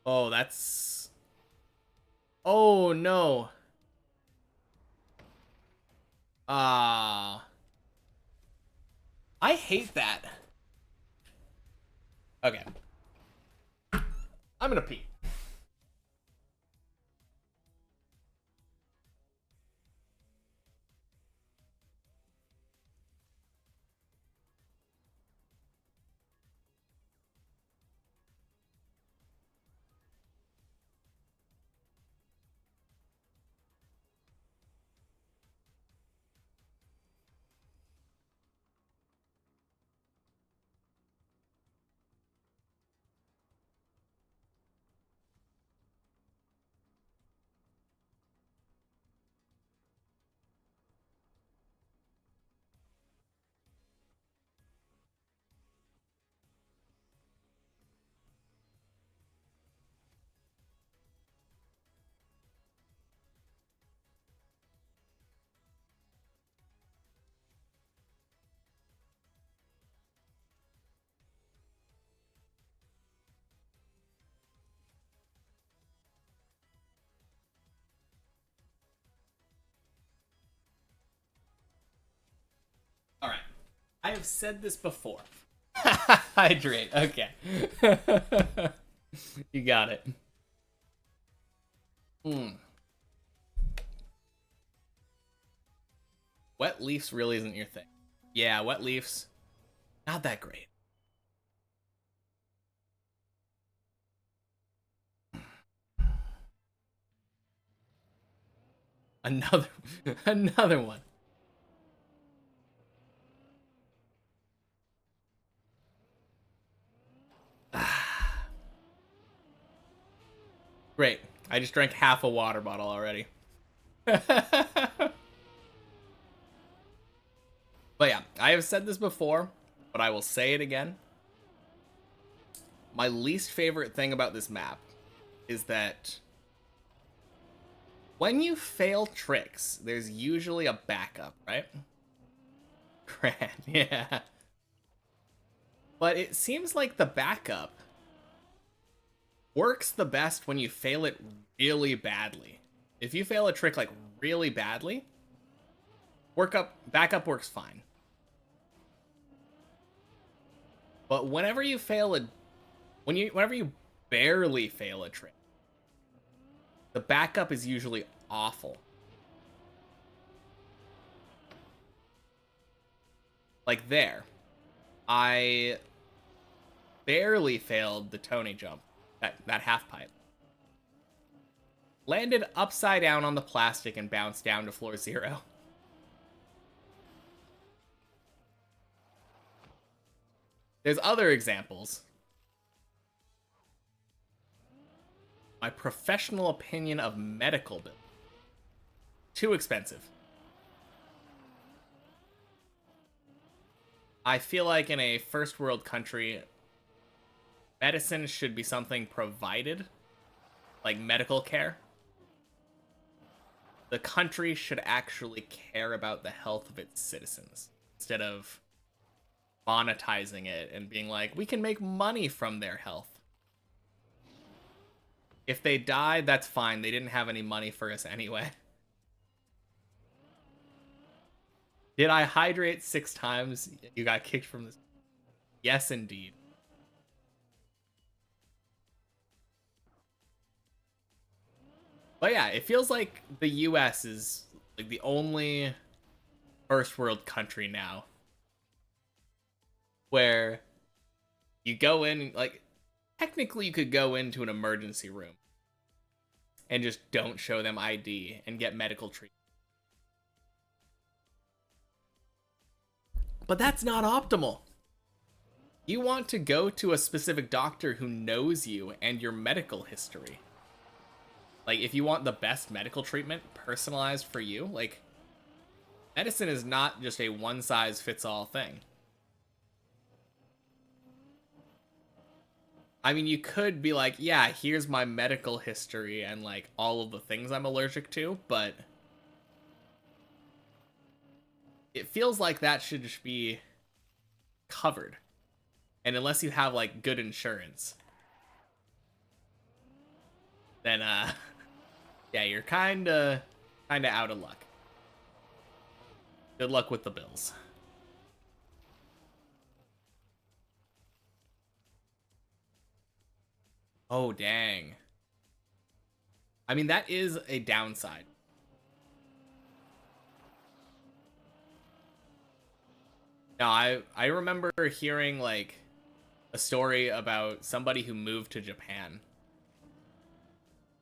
Oh, that's... Oh, no. Ah. I hate that. Okay. I'm gonna pee. All right. I have said this before. Hydrate. Okay. You got it. Wet leaves really isn't your thing. Yeah, wet leaves. Not that great. Another another one. Great. I just drank half a water bottle already. But yeah, I have said this before, but I will say it again. My least favorite thing about this map is that when you fail tricks, there's usually a backup, right? Grand, yeah. But it seems like the backup works the best when you fail it really badly. If you fail a trick like really badly, backup works fine. But whenever you barely fail a trick, the backup is usually awful. Like there, I barely failed the Tony jump, that half pipe. Landed upside down on the plastic and bounced down to floor 0. There's other examples. My professional opinion of medical bill. Too expensive. I feel like in a first world country, medicine should be something provided, like medical care. The country should actually care about the health of its citizens instead of monetizing it and being like, we can make money from their health. If they died, that's fine. They didn't have any money for us anyway. Did I hydrate 6 times? You got kicked from this. Yes, indeed. But yeah, it feels like the US is like the only first world country now where you go in, like, technically you could go into an emergency room and just don't show them ID and get medical treatment. But that's not optimal. You want to go to a specific doctor who knows you and your medical history. Like, if you want the best medical treatment personalized for you, like, medicine is not just a one-size-fits-all thing. I mean, you could be like, yeah, here's my medical history and, like, all of the things I'm allergic to, but it feels like that should just be covered. And unless you have, like, good insurance, then, yeah, you're kinda out of luck. Good luck with the bills. Oh, dang. I mean, that is a downside. Now, I remember hearing like a story about somebody who moved to Japan,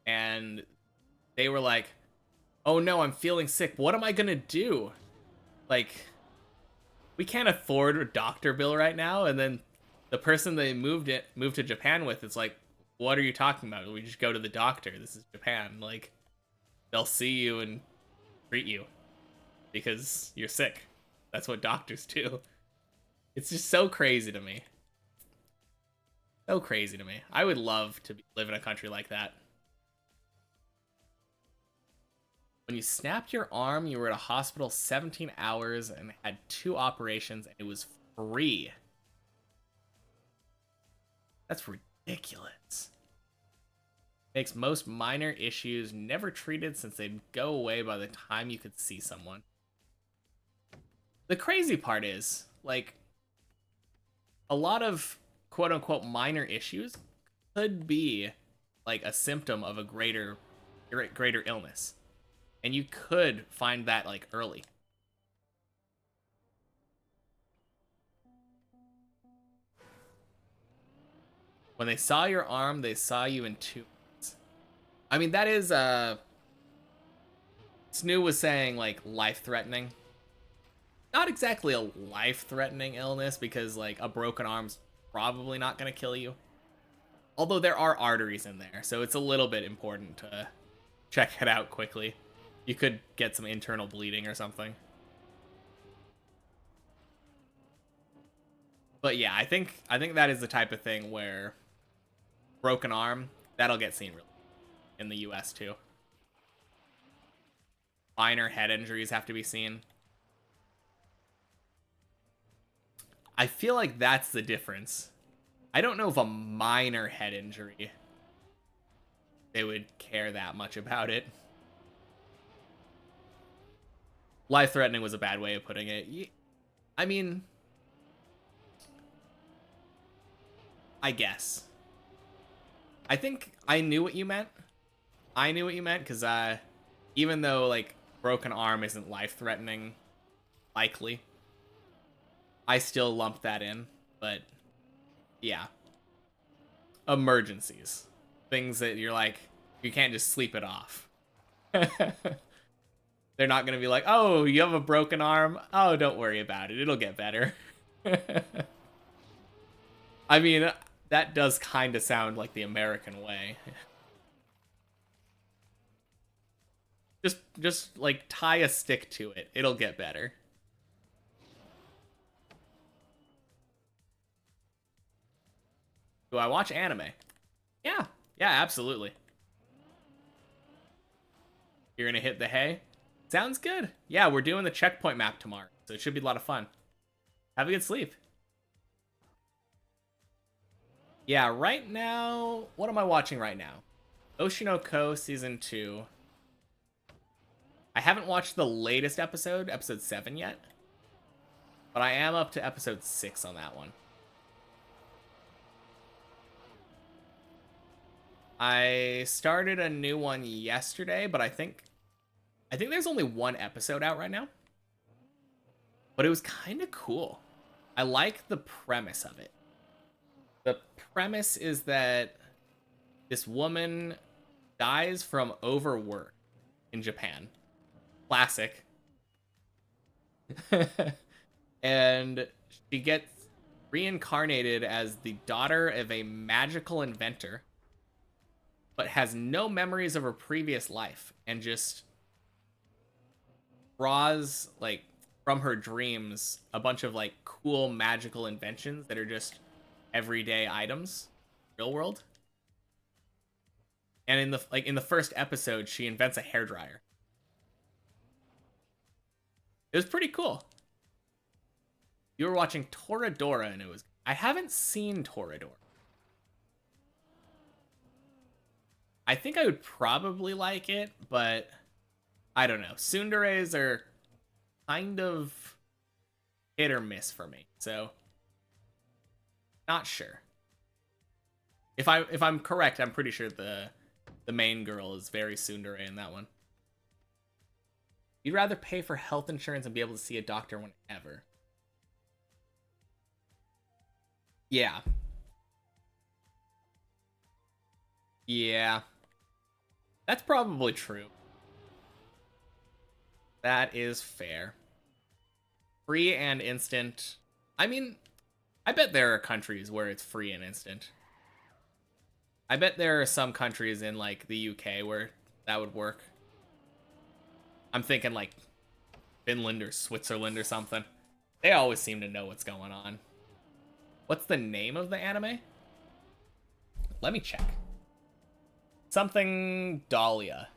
and they were like, "Oh no, I'm feeling sick. What am I gonna do? Like, we can't afford a doctor bill right now." And then the person they moved to Japan with, it's like, "What are you talking about? We just go to the doctor. This is Japan. Like, they'll see you and treat you because you're sick. That's what doctors do." It's just so crazy to me. So crazy to me. I would love to live in a country like that. When you snapped your arm, you were at a hospital 17 hours and had 2 operations, and it was free. That's ridiculous. Makes most minor issues never treated since they'd go away by the time you could see someone. The crazy part is, like, a lot of quote-unquote minor issues could be like a symptom of a greater illness, and you could find that like early. When they saw your arm, they saw you in 2 months. I mean, that is Snoo was saying like life-threatening. Not exactly a life-threatening illness, because like a broken arm's probably not gonna kill you. Although there are arteries in there, so it's a little bit important to check it out quickly. You could get some internal bleeding or something. But yeah, I think that is the type of thing where broken arm, that'll get seen really in the US too. Minor head injuries have to be seen. I feel like that's the difference. I don't know if a minor head injury, they would care that much about it. Life-threatening was a bad way of putting it. I mean, I guess. I think I knew what you meant. I knew what you meant, because even though like broken arm isn't life-threatening, likely, I still lumped that in. But yeah, emergencies, things that you're like, you can't just sleep it off. They're not gonna be like, "Oh, you have a broken arm. Oh, don't worry about it. It'll get better." I mean, that does kind of sound like the American way. Just like tie a stick to it. It'll get better. Do I watch anime? Yeah. Yeah, absolutely. You're gonna hit the hay? Sounds good. Yeah, we're doing the checkpoint map tomorrow, so it should be a lot of fun. Have a good sleep. Yeah, right now, what am I watching right now? Oshinoko Season 2. I haven't watched the latest episode, episode 7 yet, but I am up to episode 6 on that one. I started a new one yesterday, but I think there's only one episode out right now. But it was kind of cool. I like the premise of it. The premise is that this woman dies from overwork in Japan. Classic. And she gets reincarnated as the daughter of a magical inventor, but has no memories of her previous life, and just draws like from her dreams a bunch of like cool magical inventions that are just everyday items, real world. And in the first episode, she invents a hairdryer. It was pretty cool. You were watching Toradora, and it was. I haven't seen Toradora. I think I would probably like it, but I don't know. Tsunderes are kind of hit or miss for me, so not sure. If I'm correct, I'm pretty sure the main girl is very tsundere in that one. You'd rather pay for health insurance and be able to see a doctor whenever. Yeah. Yeah. That's probably true. That is fair. Free and instant. I mean, I bet there are countries where it's free and instant. I bet there are some countries in like the UK where that would work. I'm thinking like Finland or Switzerland or something. They always seem to know what's going on. What's the name of the anime? Let me check. Something Dahlia.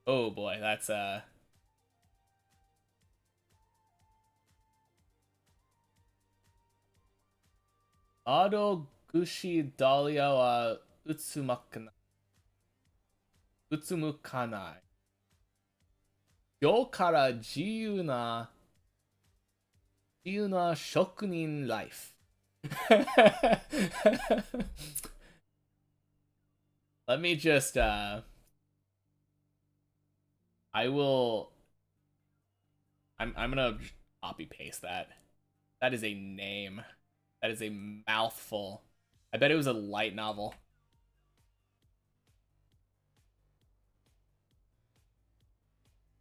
Oh boy, that's Ado Gushi Dahlia wa Utsumukanai. Yo kara jiyuu na shokunin life. Let me just I will I'm gonna copy paste that. That is a name. That is a mouthful. I bet it was a light novel.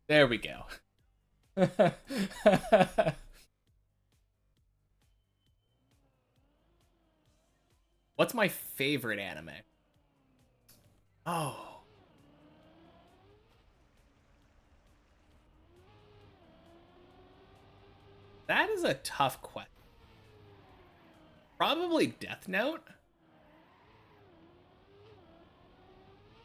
There we go. What's my favorite anime? Oh. That is a tough question. Probably Death Note.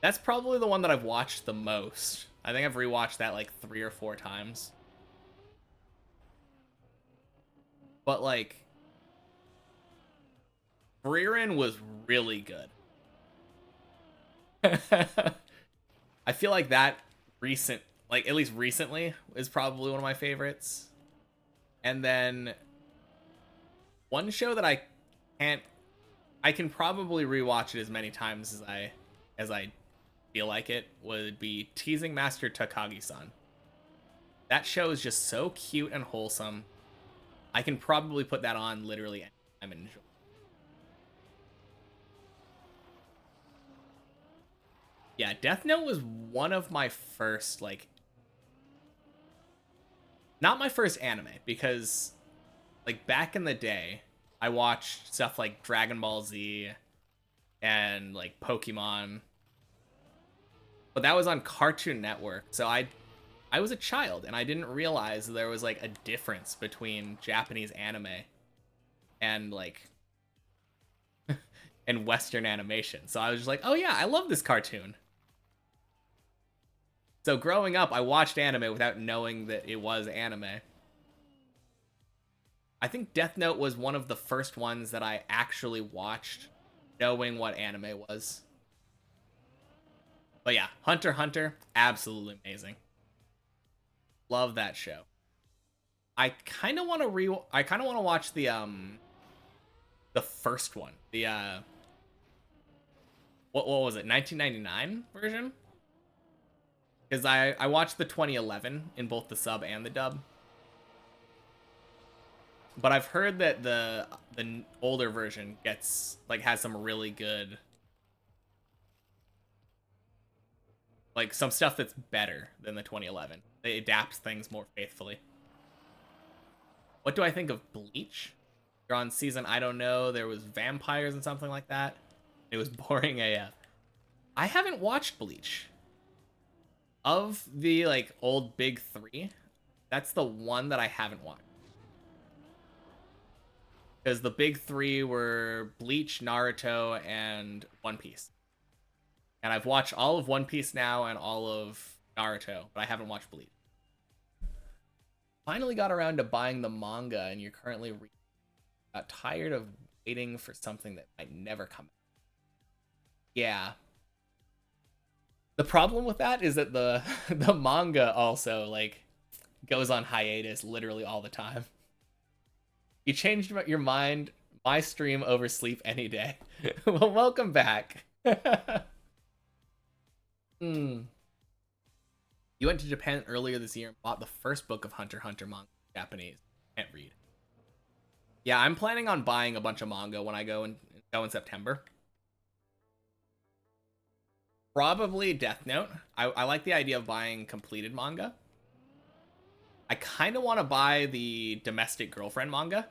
That's probably the one that I've watched the most. I think I've rewatched that like 3 or 4 times. But like Frieren was really good. I feel like that recent, like at least recently, is probably one of my favorites. And then one show that I can probably rewatch it as many times as I feel like it would be Teasing Master Takagi-san. That show is just so cute and wholesome. I can probably put that on literally anytime and enjoy. Yeah, Death Note was one of my first, like, not my first anime, because like back in the day I watched stuff like Dragon Ball Z and like Pokemon, but that was on Cartoon Network, so I was a child and I didn't realize there was like a difference between Japanese anime and like and Western animation. So I was just like, oh yeah, I love this cartoon. So growing up, I watched anime without knowing that it was anime. I think Death Note was one of the first ones that I actually watched knowing what anime was. But yeah, Hunter x Hunter, absolutely amazing. Love that show. I kind of want to watch the first one. The what was it? 1999 version? Cuz I watched the 2011 in both the sub and the dub. But I've heard that the older version has some really good, like some stuff that's better than the 2011. They adapt things more faithfully. What do I think of Bleach? You're on season, I don't know, there was vampires and something like that. It was boring AF. I haven't watched Bleach. Of the like old big 3, that's the one that I haven't watched. Because the big 3 were Bleach, Naruto, and One Piece. And I've watched all of One Piece now and all of Naruto, but I haven't watched Bleach. Finally got around to buying the manga, and you're currently got tired of waiting for something that might never come out. Yeah. The problem with that is that the the manga also like goes on hiatus literally all the time. You changed your mind My stream over sleep any day. Well, welcome back. Hmm. You went to Japan earlier this year and bought the first book of Hunter x Hunter manga, Japanese. Can't read. Yeah, I'm planning on buying a bunch of manga when I go in September. Probably Death Note. I like the idea of buying completed manga. I kind of want to buy the Domestic Girlfriend manga.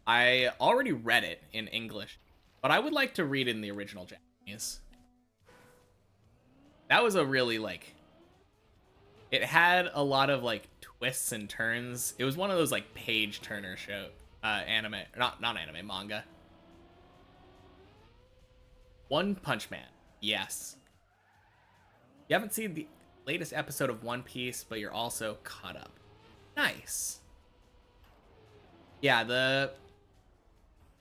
I already read it in English, but I would like to read it in the original Japanese. That was a really, like, it had a lot of, like, twists and turns. It was one of those, like, page turner anime, not anime, manga. One Punch Man. Yes. You haven't seen the latest episode of One Piece, but you're also caught up. Nice. Yeah, the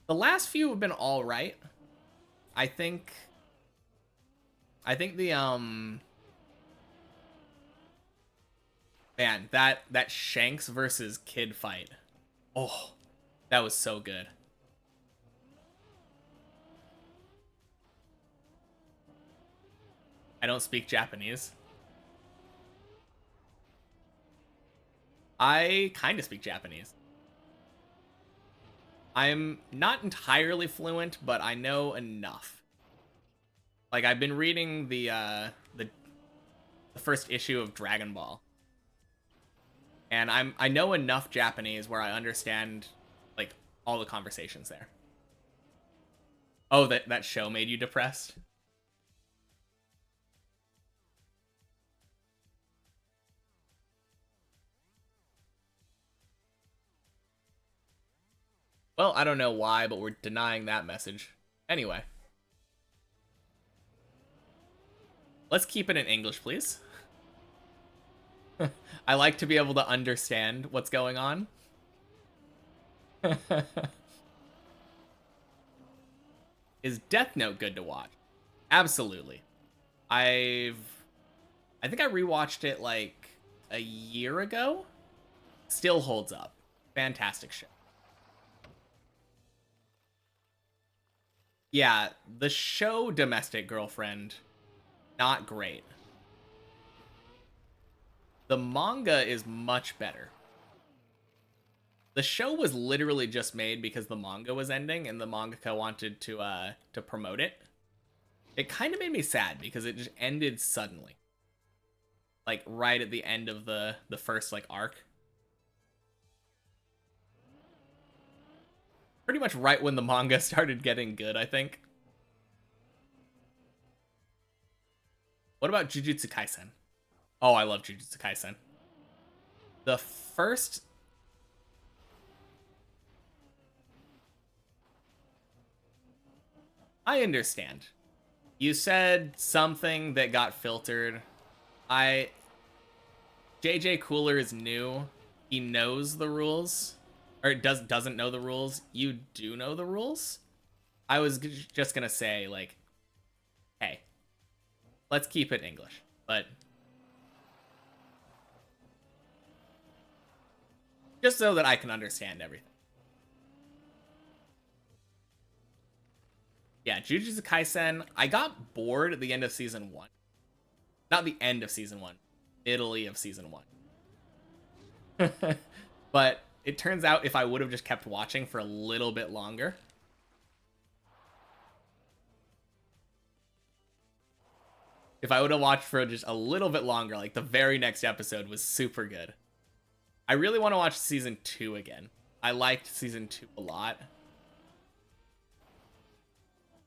last few have been all right. I think the man, that Shanks versus Kid fight. Oh, that was so good. I don't speak Japanese. I kind of speak Japanese. I'm not entirely fluent, but I know enough. Like, I've been reading the first issue of Dragon Ball, and I know enough Japanese where I understand, like, all the conversations there. Oh, that show made you depressed? Well, I don't know why, but we're denying that message. Anyway. Let's keep it in English, please. I like to be able to understand what's going on. Is Death Note good to watch? Absolutely. I think I rewatched it like a year ago. Still holds up. Fantastic show. Yeah, the show Domestic Girlfriend, not great. The manga is much better. The show was literally just made because the manga was ending and the mangaka wanted to promote it. It kind of made me sad because it just ended suddenly. Like right at the end of the first like arc. Pretty much right when the manga started getting good, I think. What about Jujutsu Kaisen? Oh, I love Jujutsu Kaisen. The first... I understand. You said something that got filtered. JJ Cooler is new. He knows the rules. Or doesn't know the rules. You do know the rules. I was just gonna say, like, hey, let's keep it English. But just so that I can understand everything. Yeah, Jujutsu Kaisen, I got bored at the end of season 1. Not the end of season 1. Italy of season 1. But it turns out if I would have just kept watching for a little bit longer, if I would have watched for just a little bit longer, like the very next episode was super good. I really want to watch season 2 again. I liked season 2 a lot.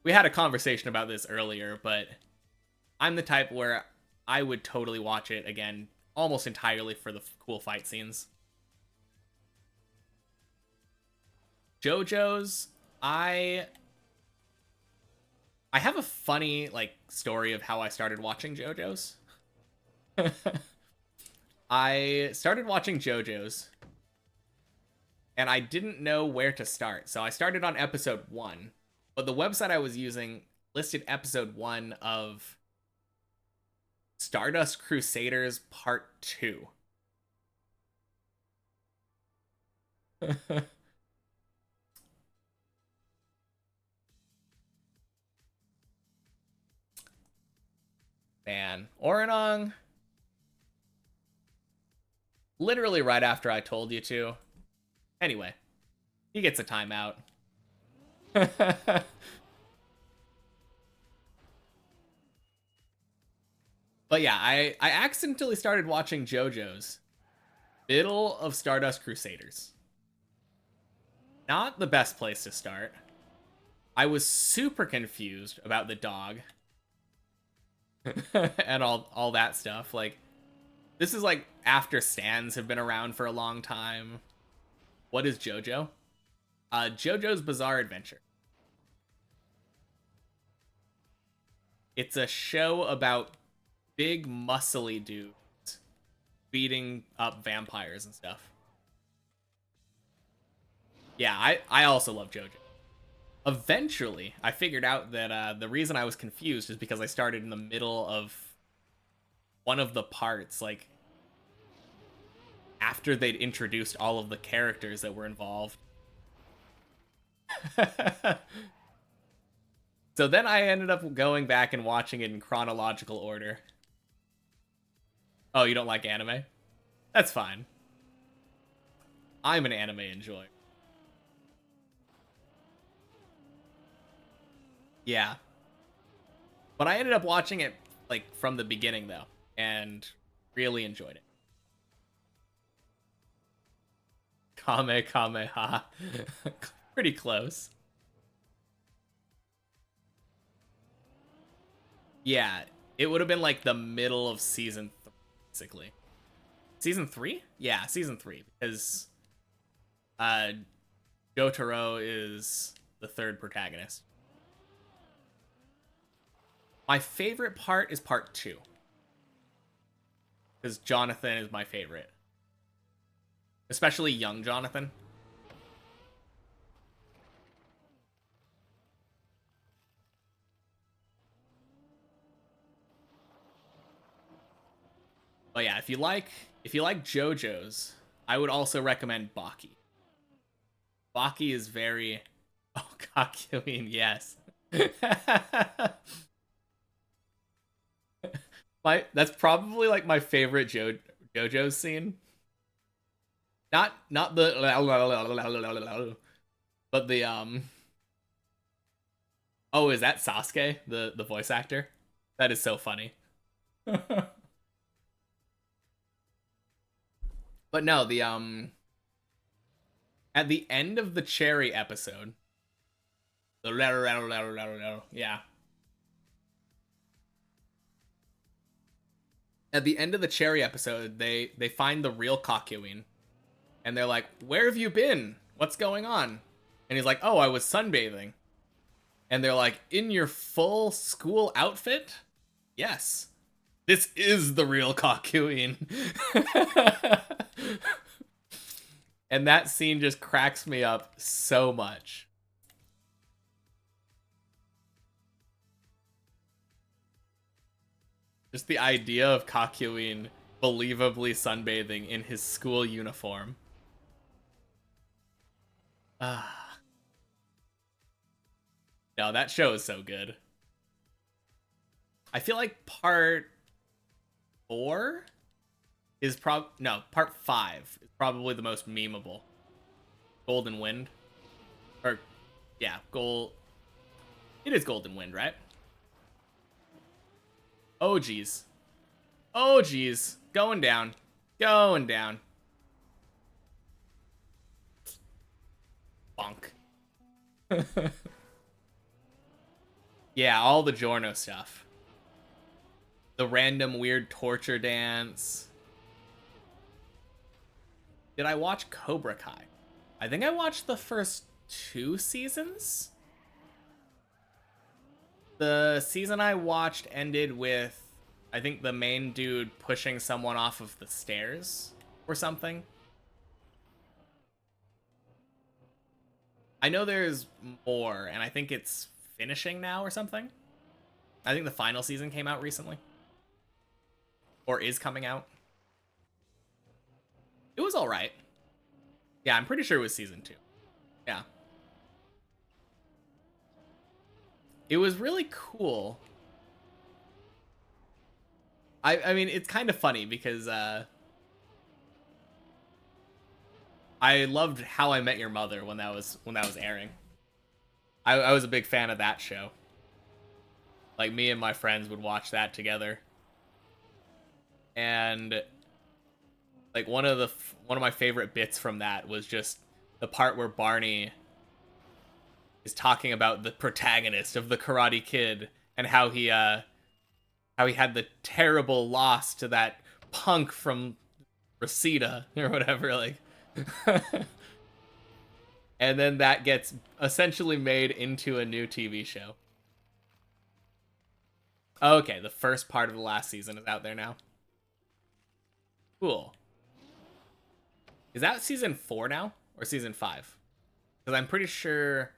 We had a conversation about this earlier, but I'm the type where I would totally watch it again almost entirely for the cool fight scenes. JoJo's, I have a funny like story of how I started watching JoJo's. I started watching JoJo's and I didn't know where to start. So I started on episode 1, but the website I was using listed episode 1 of Stardust Crusaders Part 2. Man, Oranong, literally right after I told you to. Anyway, he gets a timeout. But yeah, I accidentally started watching JoJo's middle of Stardust Crusaders. Not the best place to start. I was super confused about the dog and all that stuff. Like, this is like after stands have been around for a long time. What is JoJo? JoJo's Bizarre Adventure. It's a show about big muscly dudes beating up vampires and stuff. Yeah, I also love JoJo. Eventually, I figured out that the reason I was confused is because I started in the middle of one of the parts, like after they'd introduced all of the characters that were involved. So then I ended up going back and watching it in chronological order. Oh, you don't like anime? That's fine. I'm an anime enjoyer. Yeah. But I ended up watching it like from the beginning though, and really enjoyed it. Kamehameha. Pretty close. Yeah, it would have been like the middle of season 3, basically. Season 3? Yeah, season 3, because uh Jotaro is the third protagonist. My favorite part is part 2. Because Jonathan is my favorite. Especially young Jonathan. But yeah, if you like JoJo's, I would also recommend Baki. Baki is very oh Kakyoin, yes. That's probably like my favorite JoJo's scene. Not the but the oh, is that Sasuke, the voice actor? That is so funny. But no, the at the end of the Cherry episode, yeah. At the end of the Cherry episode, they find the real Kakyoin, and they're like, "Where have you been? What's going on?" And he's like, "Oh, I was sunbathing." And they're like, "In your full school outfit?" "Yes. This is the real Kakyoin." And that scene just cracks me up so much. Just the idea of Kakyoin believably sunbathing in his school uniform. Ah. No, that show is so good. I feel like part 4 is part 5 is probably the most memeable. Golden Wind. Or, yeah, It is Golden Wind, right? Oh, geez. Oh, geez. Going down. Going down. Bonk. Yeah, all the Giorno stuff. The random weird torture dance. Did I watch Cobra Kai? I think I watched the first 2 seasons. The season I watched ended with, I think, the main dude pushing someone off of the stairs or something. I know there's more, and I think it's finishing now or something. I think the final season came out recently. Or is coming out. It was alright. Yeah, I'm pretty sure it was season 2. Yeah. It was really cool. I mean, it's kind of funny because I loved How I Met Your Mother when that was airing. I was a big fan of that show. Like, me and my friends would watch that together. And like one of my favorite bits from that was just the part where Barney is talking about the protagonist of the Karate Kid and how he had the terrible loss to that punk from Reseda or whatever, like. And then that gets essentially made into a new TV show. Okay, the first part of the last season is out there now. Cool. Is that season 4 now or season 5? Because I'm pretty sure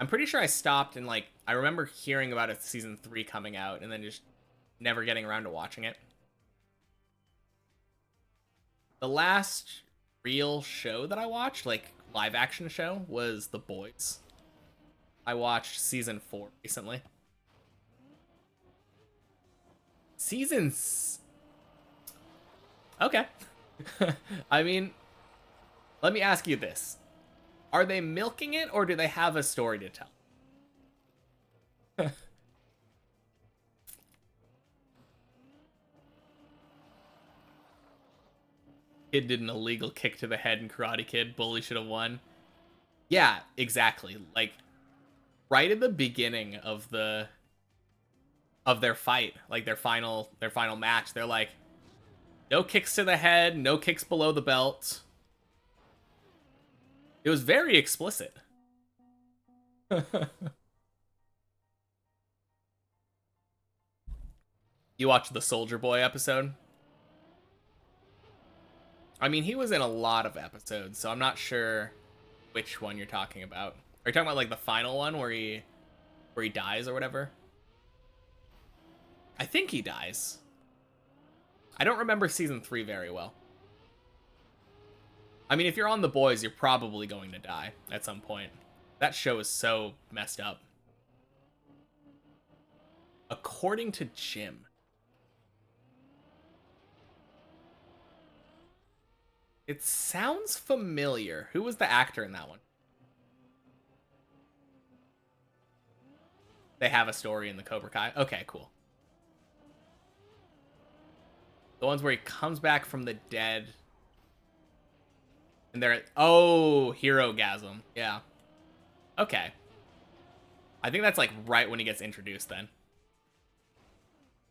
I stopped and like I remember hearing about a season 3 coming out and then just never getting around to watching it. The last real show that I watched, like live action show, was The Boys. I watched season 4 recently. Seasons. Okay. I mean, let me ask you this. Are they milking it or do they have a story to tell? Kid did an illegal kick to the head in Karate Kid. Bully should have won. Yeah, exactly. Like right at the beginning of their fight, like their final match, they're like, no kicks to the head, no kicks below the belt. It was very explicit. You watched the Soldier Boy episode? I mean, he was in a lot of episodes, so I'm not sure which one you're talking about. Are you talking about like the final one where he dies or whatever? I think he dies. I don't remember season 3 very well. I mean, if you're on The Boys, you're probably going to die at some point. That show is so messed up. According to Jim. It sounds familiar. Who was the actor in that one? They have a story in the Cobra Kai. Okay, cool. The ones where he comes back from the dead. And they're... Oh, Hero-gasm. Yeah. Okay. I think that's like right when he gets introduced then.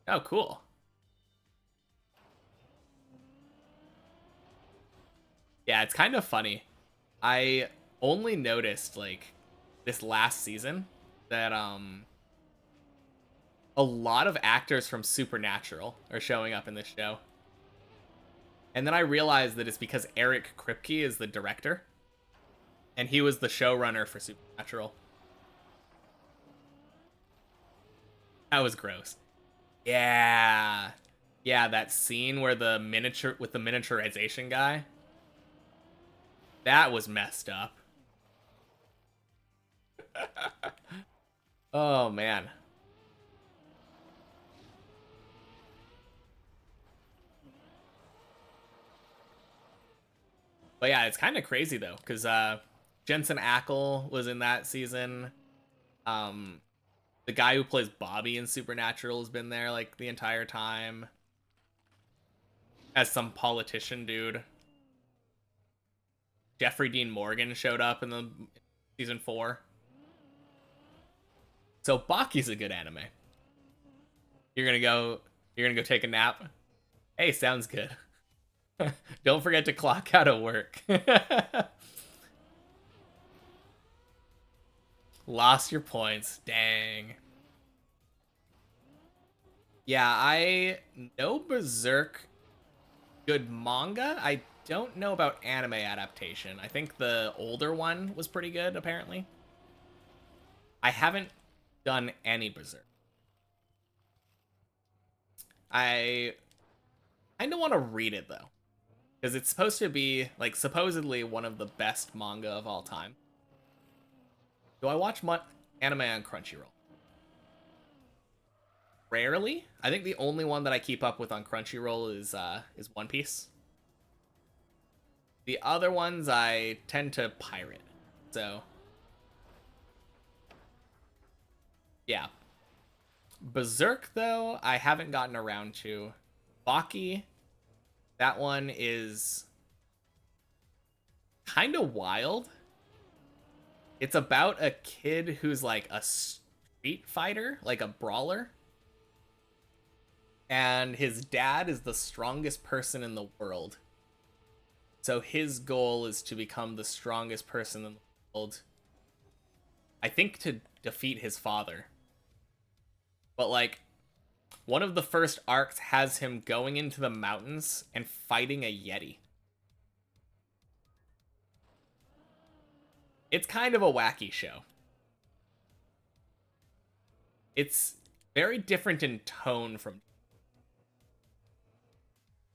Oh, cool. Yeah, it's kind of funny. I only noticed like this last season that a lot of actors from Supernatural are showing up in this show. And then I realized that it's because Eric Kripke is the director. And he was the showrunner for Supernatural. That was gross. Yeah. Yeah, that scene where the miniaturization guy. That was messed up. Oh, man. But yeah, it's kind of crazy though, because Jensen Ackles was in that season. The guy who plays Bobby in Supernatural has been there like the entire time. As some politician dude. Jeffrey Dean Morgan showed up in the season 4. So Baki's a good anime. You're gonna go take a nap? Hey, sounds good. Don't forget to clock out of work. Lost your points. Dang. Yeah, I know Berserk. Good manga. I don't know about anime adaptation. I think the older one was pretty good, apparently. I haven't done any Berserk. I kind of want to read it, though. Because it's supposed to be, like, supposedly one of the best manga of all time. Do I watch anime on Crunchyroll? Rarely. I think the only one that I keep up with on Crunchyroll is One Piece. The other ones I tend to pirate. So, yeah. Berserk, though, I haven't gotten around to. Baki, that one is kind of wild. It's about a kid who's like a street fighter, like a brawler. And his dad is the strongest person in the world. So his goal is to become the strongest person in the world. I think to defeat his father. But like, one of the first arcs has him going into the mountains and fighting a Yeti. It's kind of a wacky show. It's very different in tone from...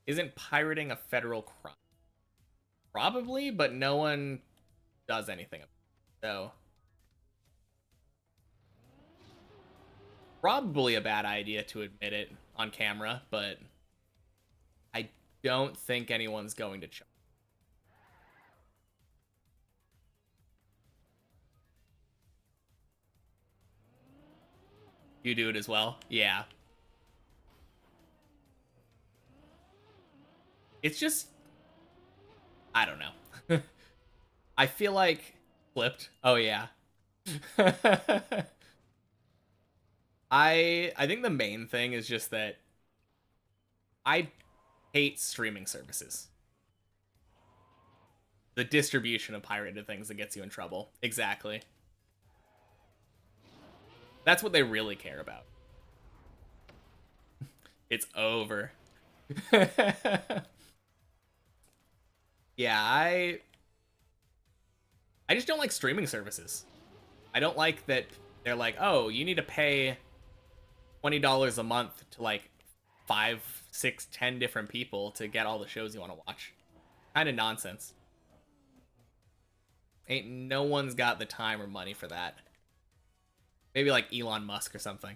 Isn't pirating a federal crime? Probably, but no one does anything about it. So, probably a bad idea to admit it on camera, but I don't think anyone's going to charge. You do it as well? Yeah. It's just... I don't know. I feel like... Flipped? Oh, yeah. I think the main thing is just that I hate streaming services. The distribution of pirated things that gets you in trouble. Exactly. That's what they really care about. It's over. Yeah, I just don't like streaming services. I don't like that they're like, oh, you need to pay $20 a month to like 5, 6, 10 different people to get all the shows you want to watch. Kind of nonsense. Ain't no one's got the time or money for that. Maybe like Elon Musk or something.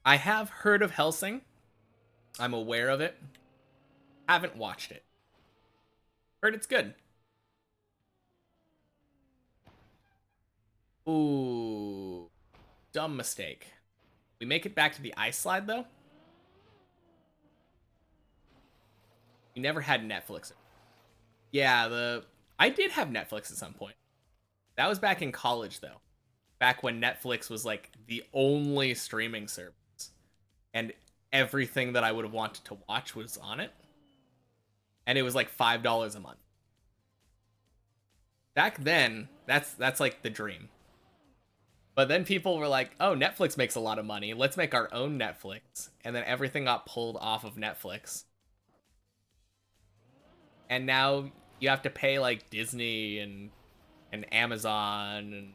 I have heard of Hellsing. I'm aware of it. Haven't watched it. Heard it's good. Ooh. Dumb mistake. We make it back to the ice slide, though? We never had Netflix. Yeah, I did have Netflix at some point. That was back in college, though. Back when Netflix was, like, the only streaming service. And everything that I would have wanted to watch was on it. And it was, like, $5 a month. Back then, that's like, the dream. But then people were like, oh, Netflix makes a lot of money. Let's make our own Netflix. And then everything got pulled off of Netflix. And now you have to pay like Disney and Amazon and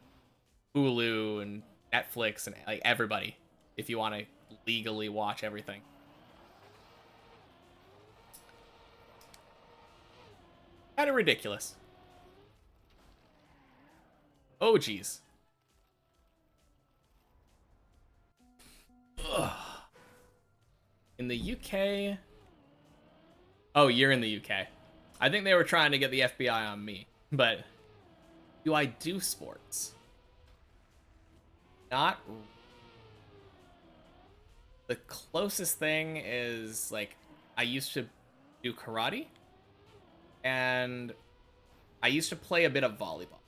Hulu and Netflix and like everybody if you want to legally watch everything. Kind of ridiculous. Oh, geez. Ugh. In the UK... Oh, you're in the UK. I think they were trying to get the FBI on me. But do I do sports? Not... The closest thing is, like, I used to do karate. And I used to play a bit of volleyball.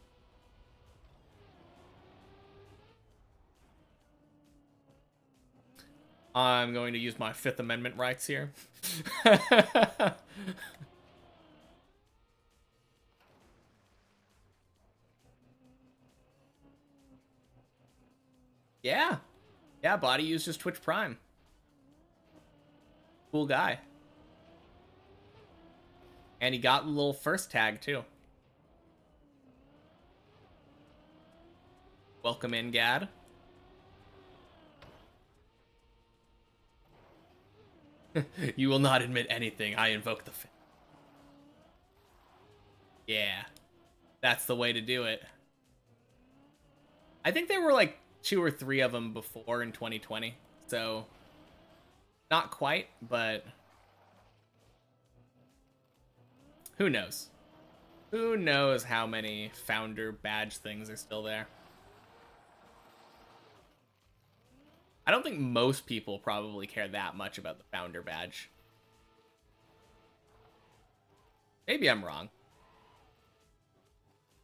I'm going to use my Fifth Amendment rights here. Yeah. Yeah, Body uses Twitch Prime. Cool guy. And he got a little first tag, too. Welcome in, Gad. You will not admit anything. I invoke the Yeah. That's the way to do it. I think there were like 2 or 3 of them before in 2020. So not quite, but who knows? Who knows how many founder badge things are still there? I don't think most people probably care that much about the founder badge. Maybe I'm wrong.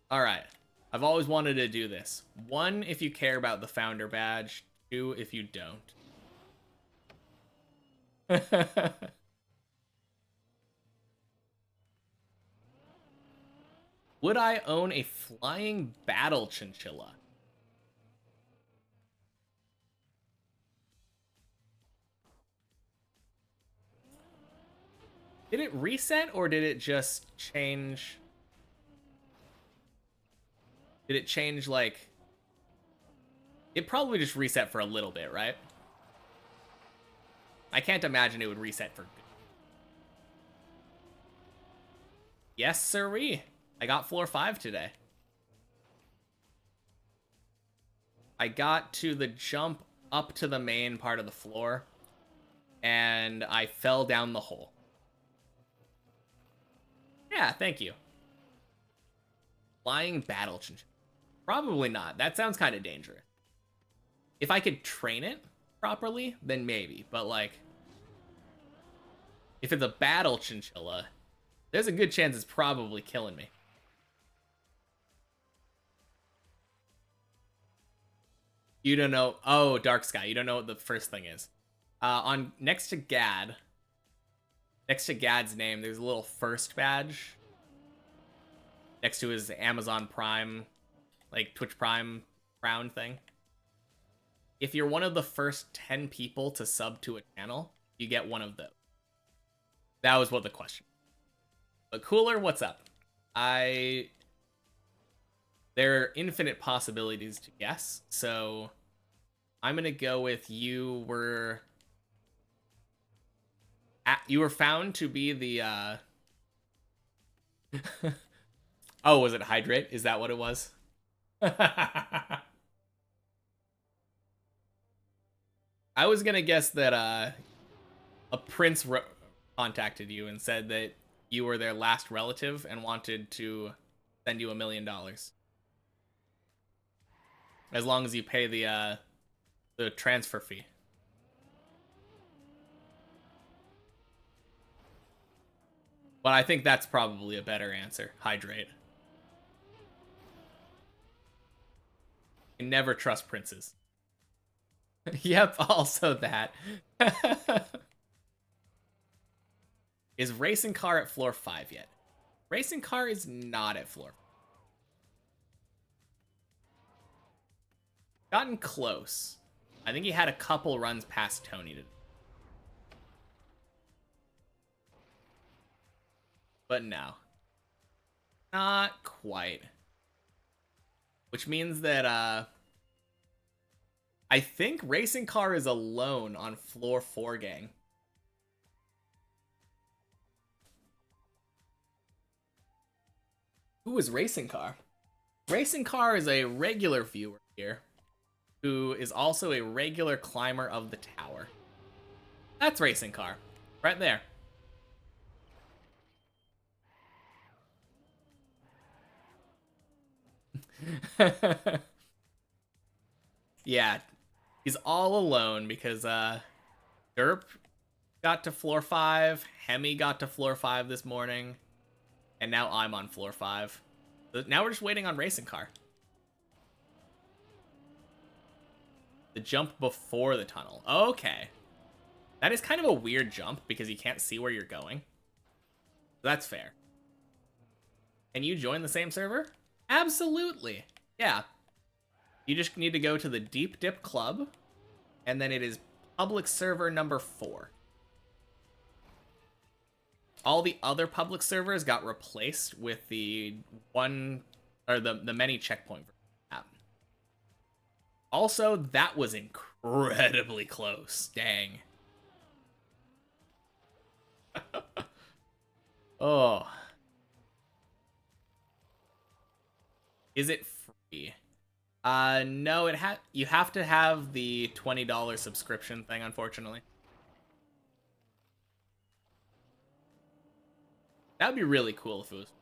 All right. I've always wanted to do this. 1, if you care about the founder badge. 2, if you don't. Would I own a flying battle chinchilla? Did it reset or did it just change? Did it change like... It probably just reset for a little bit, right? I can't imagine it would reset for good. Yes, sirree. I got floor 5 today. I got to the jump up to the main part of the floor, and I fell down the hole. Yeah, thank you. Flying battle chinchilla. Probably not. That sounds kind of dangerous. If I could train it properly, then maybe. But, like, if it's a battle chinchilla, there's a good chance it's probably killing me. You don't know. Oh, Dark Sky. You don't know what the first thing is. Next to Gad's name, there's a little first badge next to his Amazon Prime, like Twitch Prime crown thing. If you're one of the first 10 people to sub to a channel, you get one of those. That was what the question. But Cooler, what's up? There are infinite possibilities to guess, so I'm gonna go with you were found to be the Oh, was it hydrate? Is that what it was? I was gonna guess that a prince contacted you and said that you were their last relative and wanted to send you $1 million. As long as you pay the transfer fee. But I think that's probably a better answer. Hydrate. You never trust princes. Yep, also that. Is Racing Car at floor 5 yet? Racing Car is not at floor 5. Gotten close. I think he had a couple runs past Tony today. But no. Not quite. Which means that, I think Racing Car is alone on floor 4, gang. Who is Racing Car? Racing Car is a regular viewer here, who is also a regular climber of the tower. That's Racing Car. Right there. Yeah, he's all alone because Derp got to floor 5, Hemi got to floor 5 this morning, and now I'm on floor 5. So now we're just waiting on Racing Car. The jump before the tunnel. Okay. That is kind of a weird jump because you can't see where you're going. That's fair. Can you join the same server? Absolutely. Yeah. You just need to go to the Deep Dip Club, and then it is public server number 4. All the other public servers got replaced with the many checkpoint app. Also, that was incredibly close. Dang. Oh. Is it free? No, you have to have the $20 subscription thing, unfortunately. That would be really cool if it was.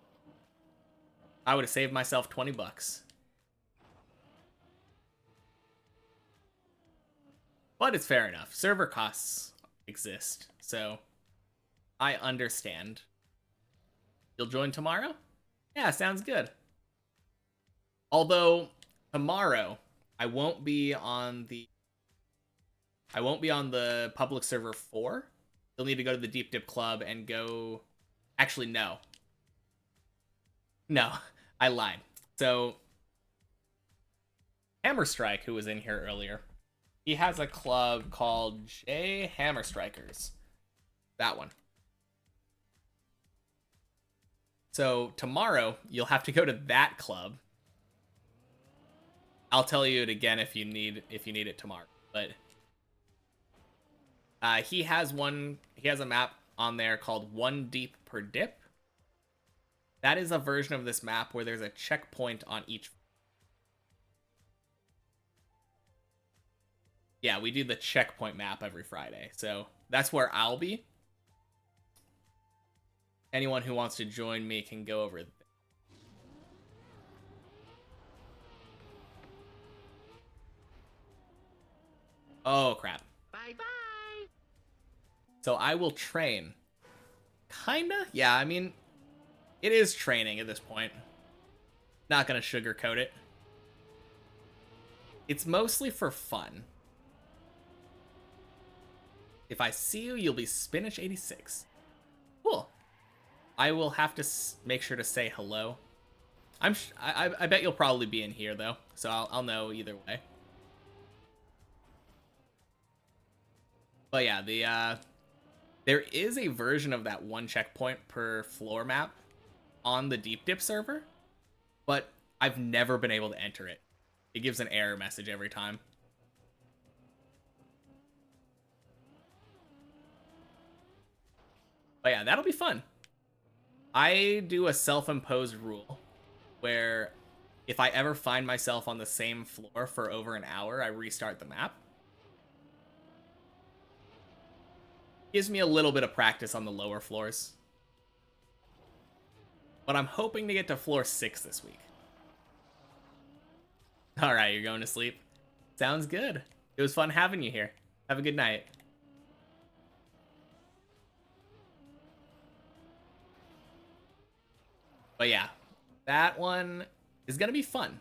I would have saved myself 20 bucks. But it's fair enough. Server costs exist, so I understand. You'll join tomorrow? Yeah, sounds good. Although tomorrow I won't be on the public server 4. You'll need to go to the Deep Dip Club and go. Actually, no. No, I lied. So Hammer Strike, who was in here earlier, he has a club called J Hammer Strikers. That one. So tomorrow you'll have to go to that club. I'll tell you it again if you need it tomorrow. But he has a map on there called One Deep Per Dip. That is a version of this map where there's a checkpoint on each. Yeah, we do the checkpoint map every Friday. So that's where I'll be. Anyone who wants to join me can go over there. Oh, crap. Bye-bye. So I will train. Kinda? Yeah, I mean, it is training at this point. Not gonna sugarcoat it. It's mostly for fun. If I see you, you'll be Spinach 86. Cool. I will have to make sure to say hello. I bet you'll probably be in here though, so I'll know either way. But yeah, there is a version of that one checkpoint per floor map on the Deep Dip server, but I've never been able to enter it. It gives an error message every time. But yeah, that'll be fun. I do a self-imposed rule where if I ever find myself on the same floor for over an hour, I restart the map. Gives me a little bit of practice on the lower floors. But I'm hoping to get to floor 6 this week. Alright, you're going to sleep? Sounds good. It was fun having you here. Have a good night. But yeah, that one is going to be fun.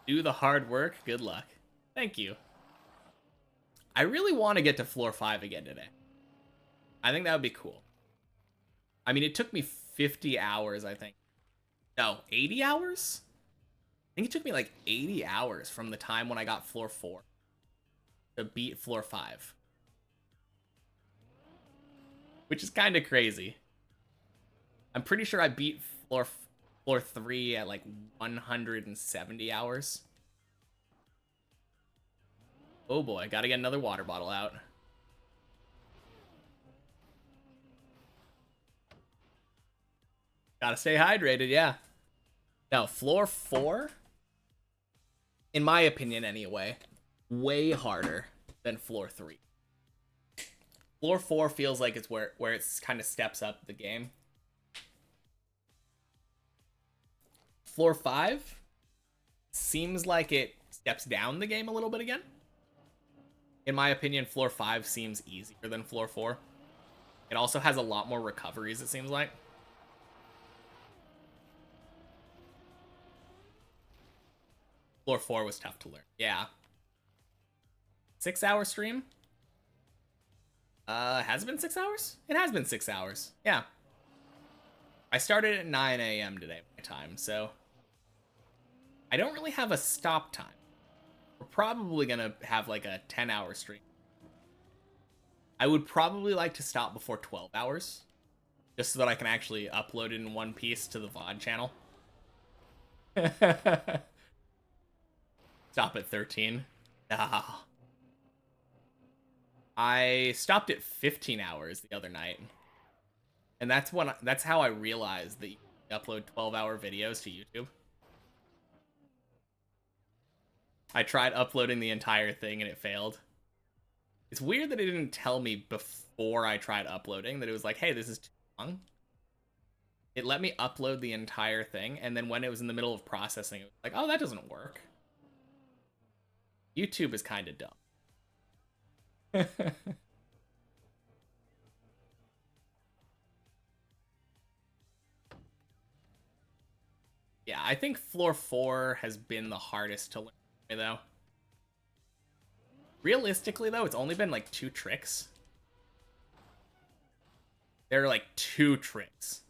Do the hard work. Good luck. Thank you. I really want to get to floor 5 again today. I think that would be cool. I mean, it took me 50 hours, I think. No, 80 hours? I think it took me like 80 hours from the time when I got floor 4 to beat floor 5. Which is kind of crazy. I'm pretty sure I beat floor 3 at like 170 hours. Oh boy, gotta get another water bottle out. Gotta stay hydrated, yeah. Now, floor 4, in my opinion anyway, way harder than floor 3. Floor 4 feels like it's where it's kind of steps up the game. Floor 5 seems like it steps down the game a little bit again. In my opinion, floor 5 seems easier than floor 4. It also has a lot more recoveries, it seems like. Floor 4 was tough to learn. Yeah. 6-hour stream? Has it been 6 hours? It has been 6 hours. Yeah. I started at 9 a.m. today, my time, so I don't really have a stop time. We're probably gonna have like a 10-hour stream. I would probably like to stop before 12 hours, just so that I can actually upload it in one piece to the VOD channel. Stop at 13. Ah. I stopped at 15 hours the other night. And that's how I realized that you can upload 12-hour videos to YouTube. I tried uploading the entire thing and it failed. It's weird that it didn't tell me before I tried uploading that it was like, hey, this is too long. It let me upload the entire thing, and then when it was in the middle of processing, it was like, oh, that doesn't work. YouTube is kind of dumb. Yeah, I think floor 4 has been the hardest to learn, though. Realistically, though, it's only been like 2 tricks. There are like 2 tricks.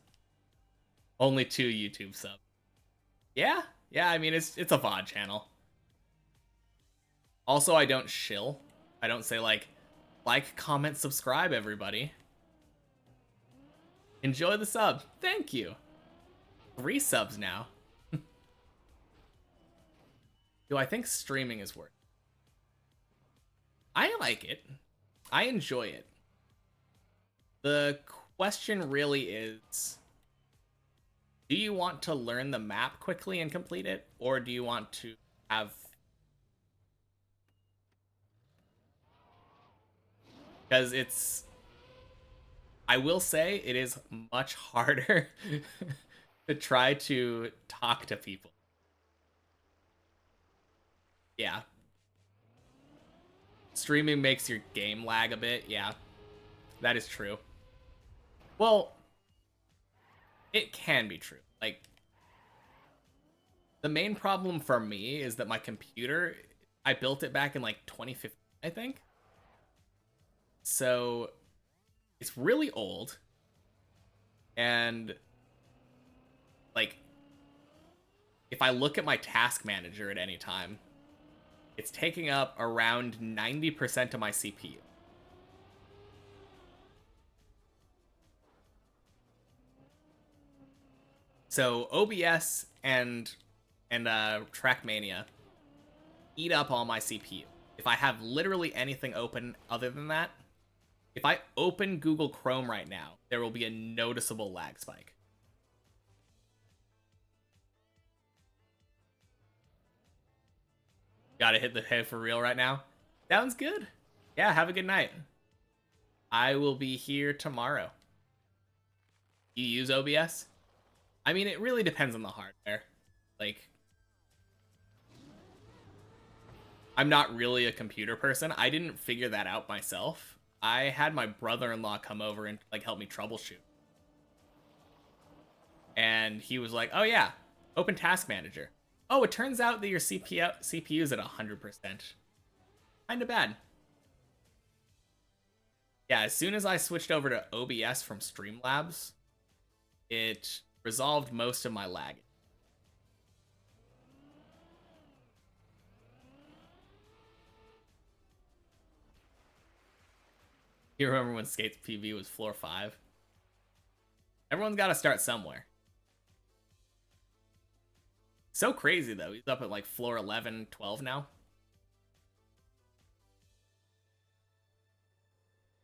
Only 2 YouTube subs. Yeah, I mean, it's a VOD channel. Also, I don't shill. I don't say like, comment, subscribe, everybody. Enjoy the sub. Thank you. 3 subs now. Do I think streaming is worth it? I like it. I enjoy it. The question really is, do you want to learn the map quickly and complete it? Or do you want to have... Because it's... I will say it is much harder to try to talk to people. Yeah. Streaming makes your game lag a bit, yeah. That is true. Well, it can be true. Like, the main problem for me is that my computer, I built it back in like 2015, I think. So, it's really old. And, like, if I look at my task manager at any time, it's taking up around 90% of my CPU. So OBS and Trackmania eat up all my CPU. If I have literally anything open other than that, if I open Google Chrome right now, there will be a noticeable lag spike. Gotta hit the head for real right now. Sounds good. Yeah, have a good night. I will be here tomorrow. You use OBS? I mean, it really depends on the hardware. Like, I'm not really a computer person. I didn't figure that out myself. I had my brother-in-law come over and like help me troubleshoot. And he was like, oh yeah, open task manager. Oh, it turns out that your CPU is at 100%. Kinda bad. Yeah, as soon as I switched over to OBS from Streamlabs, it resolved most of my lag. You remember when Skates PV was floor 5? Everyone's got to start somewhere. So crazy, though. He's up at like floor 11, 12 now.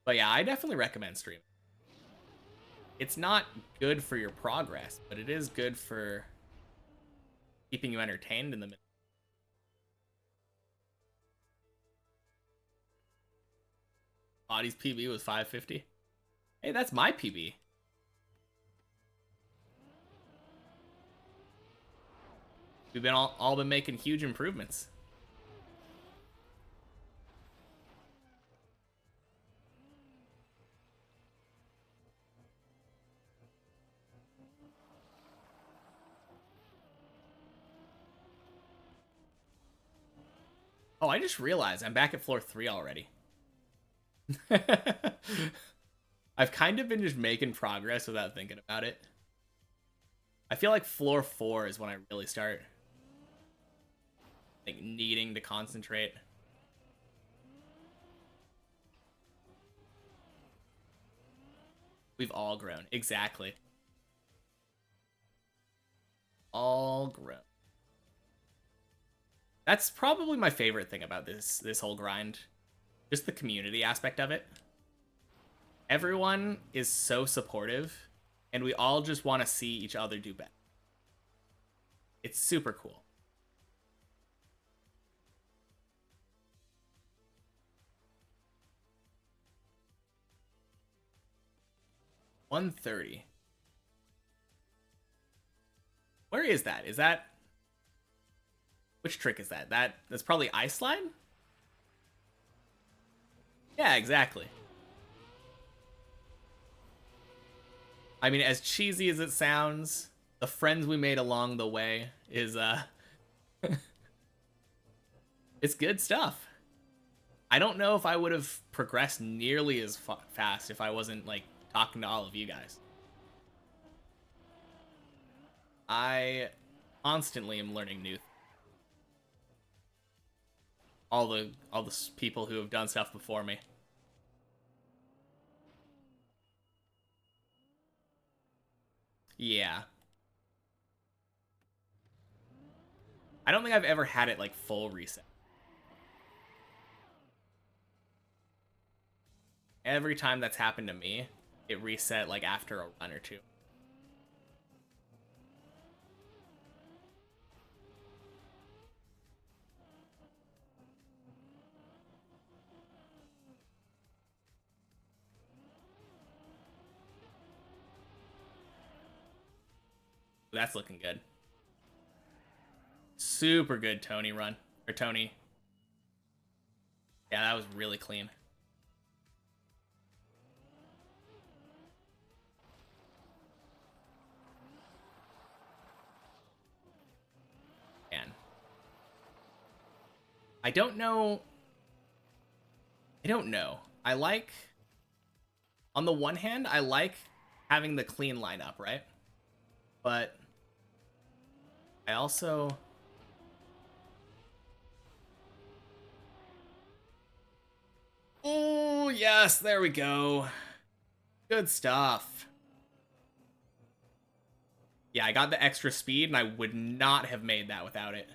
But yeah, I definitely recommend streaming. It's not good for your progress, but it is good for keeping you entertained in the middle. Body's PB was 550. Hey, that's my PB. We've been all been making huge improvements. Oh, I just realized I'm back at floor 3 already. I've kind of been just making progress without thinking about it. I feel like floor 4 is when I really start like needing to concentrate. We've all grown. Exactly. All grown. That's probably my favorite thing about this whole grind. just the community aspect of it. Everyone is so supportive, and we all just want to see each other do better. It's super cool. $130. Where is that? Is that... Which trick is that? That's probably Ice Slide? Yeah, exactly. I mean, as cheesy as it sounds, the friends we made along the way is, it's good stuff. I don't know if I would have progressed nearly as fast if I wasn't, like, talking to all of you guys. I constantly am learning new things. All the people who have done stuff before me. Yeah. I don't think I've ever had it like full reset. Every time that's happened to me, it reset like after a run or two. That's looking good. Super good Tony run. Or Tony. Yeah, that was really clean. Man. I don't know. I like... On the one hand, I like having the clean lineup, right? But I also... Oh, yes, there we go. Good stuff. Yeah, I got the extra speed, and I would not have made that without it.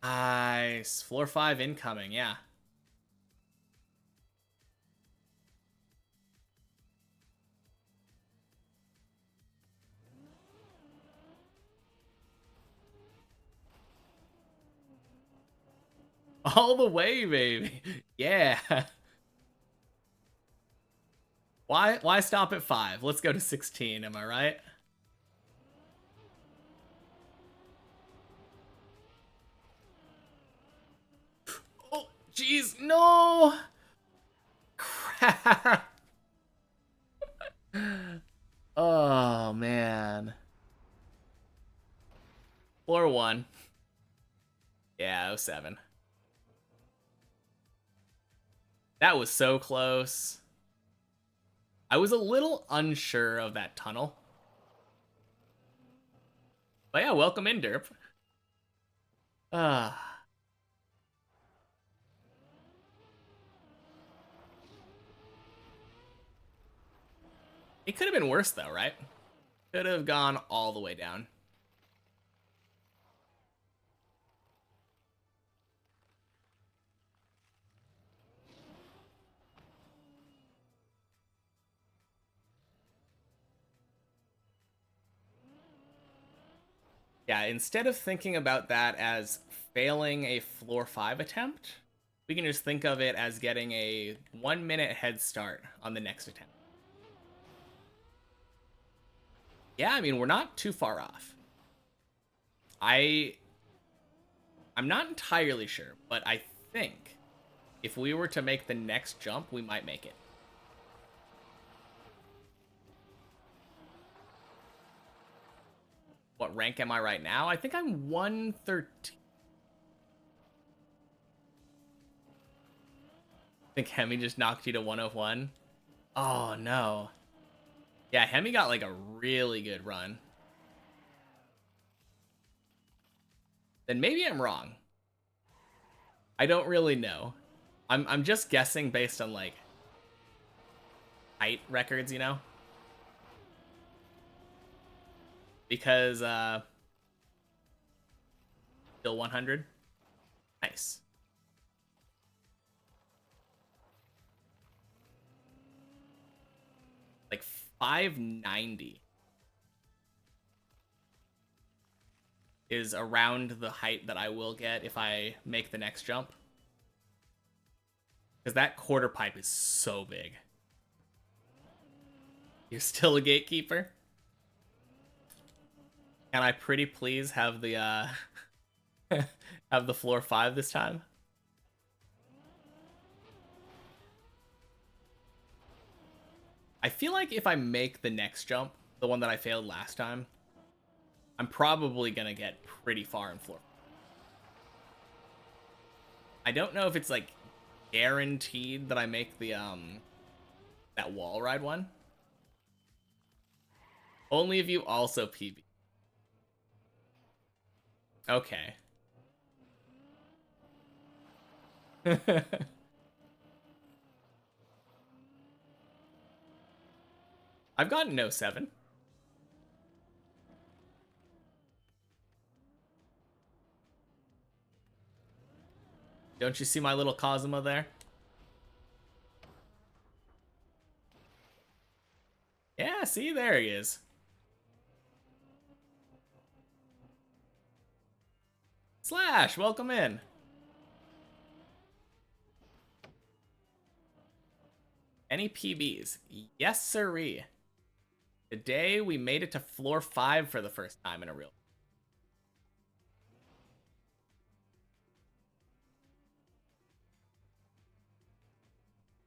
Nice. Floor 5 incoming, yeah. All the way, baby. Yeah. Why stop at 5? Let's go to 16, am I right? Oh, jeez, no! Crap. Oh, man. Floor 1. Yeah, 07. That was so close. I was a little unsure of that tunnel. But yeah, welcome in, Derp. It could have been worse, though, right? Could have gone all the way down. Yeah, instead of thinking about that as failing a floor 5 attempt, we can just think of it as getting a 1-minute head start on the next attempt. Yeah, I mean, we're not too far off. I'm not entirely sure, but I think if we were to make the next jump, we might make it. What rank am I right now? I think I'm 113. I think Hemi just knocked you to 101. Oh, no. Yeah, Hemi got like a really good run. Then maybe I'm wrong. I don't really know. I'm just guessing based on like height records, you know? Because still 100. Nice. Like 590 is around the height that I will get if I make the next jump. Because that quarter pipe is so big. You're still a gatekeeper? Can I pretty please have the have the floor 5 this time? I feel like if I make the next jump, the one that I failed last time, I'm probably gonna get pretty far in floor. I don't know if it's like guaranteed that I make the that wall ride one. Only if you also PB. Okay. I've gotten no 7. Don't you see my little Cosmo there? Yeah, see, there he is. Slash, welcome in. Any PBs? Yes, sirree. Today we made it to floor 5 for the first time in a real.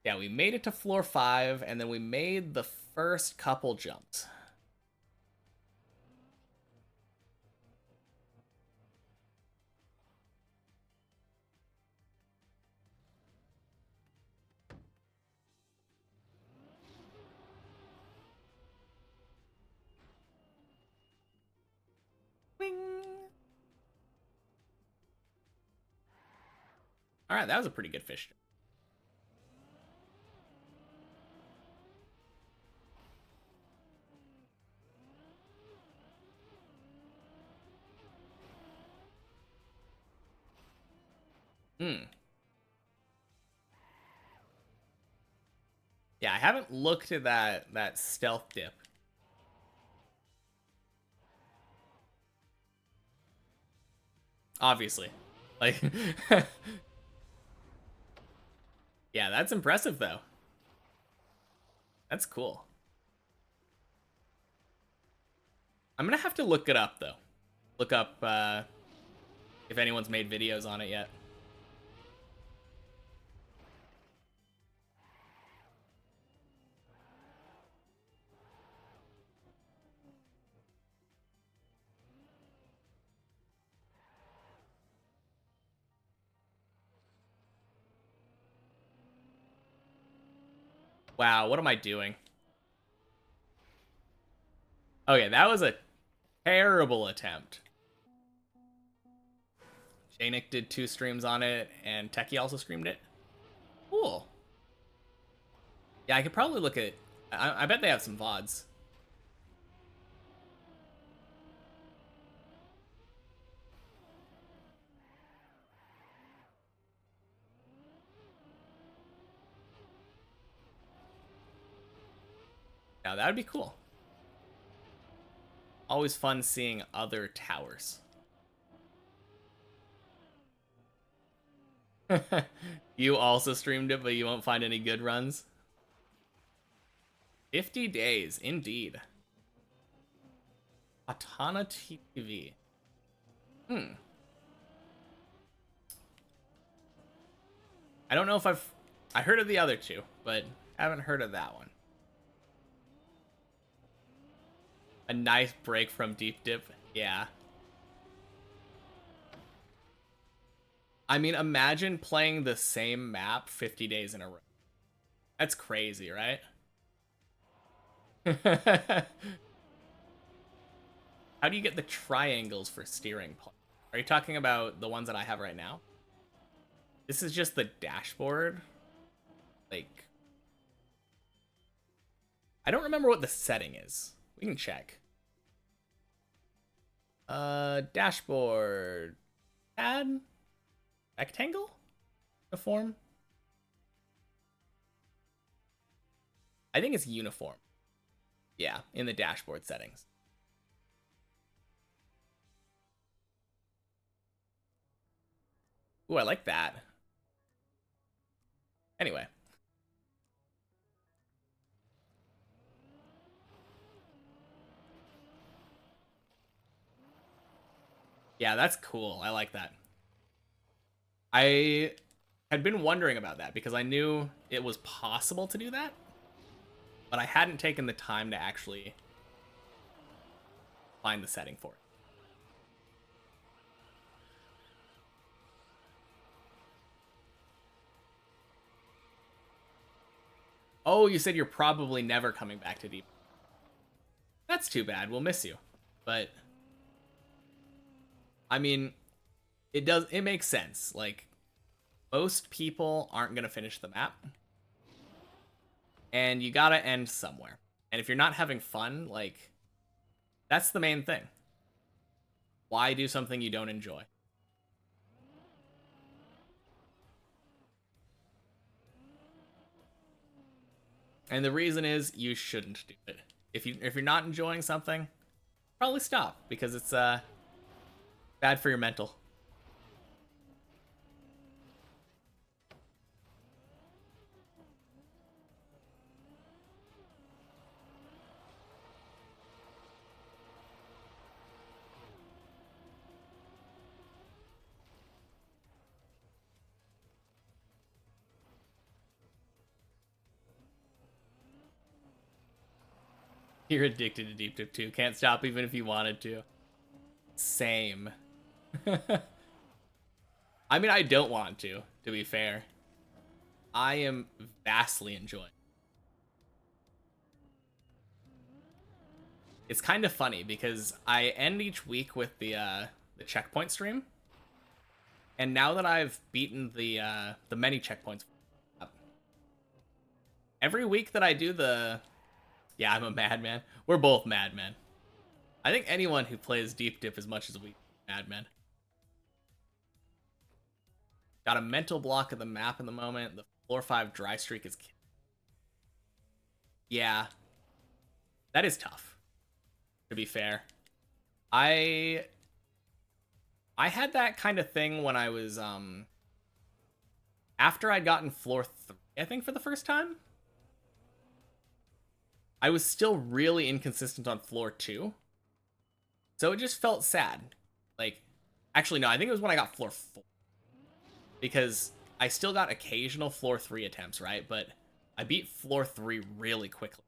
Yeah, we made it to floor 5, and then we made the first couple jumps. Wing. All right, that was a pretty good fish. Yeah, I haven't looked at that stealth dip. Obviously. Like yeah, that's impressive though. That's cool. I'm gonna have to look it up though. Look up if anyone's made videos on it yet. Wow, what am I doing? Okay, that was a terrible attempt. Janik did 2 streams on it, and Techie also streamed it. Cool. Yeah, I could probably look at... I bet they have some VODs. Now, that would be cool. Always fun seeing other towers. You also streamed it, but you won't find any good runs? 50 days, indeed. Katana TV. I don't know if I heard of the other 2, but haven't heard of that one. A nice break from deep dip. Yeah. I mean, imagine playing the same map 50 days in a row. That's crazy, right? How do you get the triangles for steering? Are you talking about the ones that I have right now? This is just the dashboard. Like, I don't remember what the setting is. We can check. Dashboard. Add? rectangle uniform. I think it's uniform. Yeah, in the dashboard settings. Ooh, I like that. Anyway. Yeah, that's cool. I like that. I had been wondering about that because I knew it was possible to do that, but I hadn't taken the time to actually find the setting for it. Oh, you said you're probably never coming back to Deep. That's too bad. We'll miss you. But I mean, it makes sense. Like, most people aren't going to finish the map. And you got to end somewhere. And if you're not having fun, like, that's the main thing. Why do something you don't enjoy? And the reason is you shouldn't do it. If you're not enjoying something, probably stop because it's bad for your mental. You're addicted to Deep Dip 2. Can't stop even if you wanted to. Same. I mean, I don't want to be fair. I am vastly enjoying. It's kind of funny because I end each week with the checkpoint stream. And now that I've beaten the many checkpoints, every week that I do yeah, I'm a madman. We're both madmen. I think anyone who plays Deep Dip as much as we madmen. Got a mental block of the map in the moment. The floor 5 dry streak is... Yeah. That is tough, to be fair. I had that kind of thing when I was, after I'd gotten floor 3, I think, for the first time. I was still really inconsistent on floor 2. So it just felt sad. Like, actually, no, I think it was when I got floor 4. Because I still got occasional floor 3 attempts, right? But I beat floor 3 really quickly.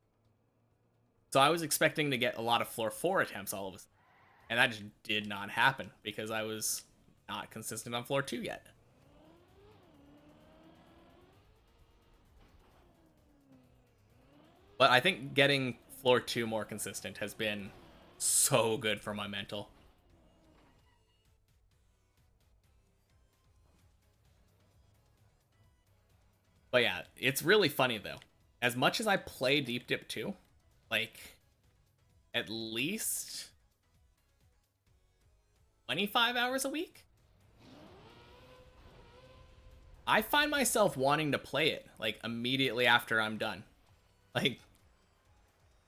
So I was expecting to get a lot of floor 4 attempts all of a sudden. And that just did not happen because I was not consistent on floor 2 yet. But I think getting floor 2 more consistent has been so good for my mental. But yeah, it's really funny though. As much as I play Deep Dip 2, like, at least 25 hours a week, I find myself wanting to play it, like, immediately after I'm done. Like,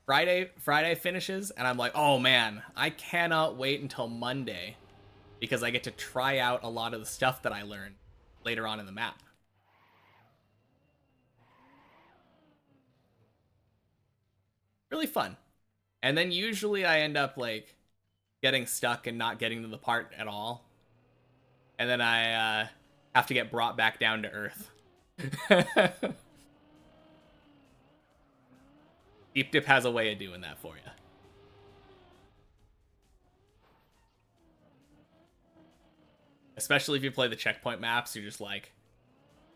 Friday finishes, and I'm like, oh man, I cannot wait until Monday, because I get to try out a lot of the stuff that I learned later on in the map. Really fun. And then usually I end up, like, getting stuck and not getting to the part at all. And then I have to get brought back down to earth. Deep Dip has a way of doing that for you. Especially if you play the checkpoint maps, you're just like,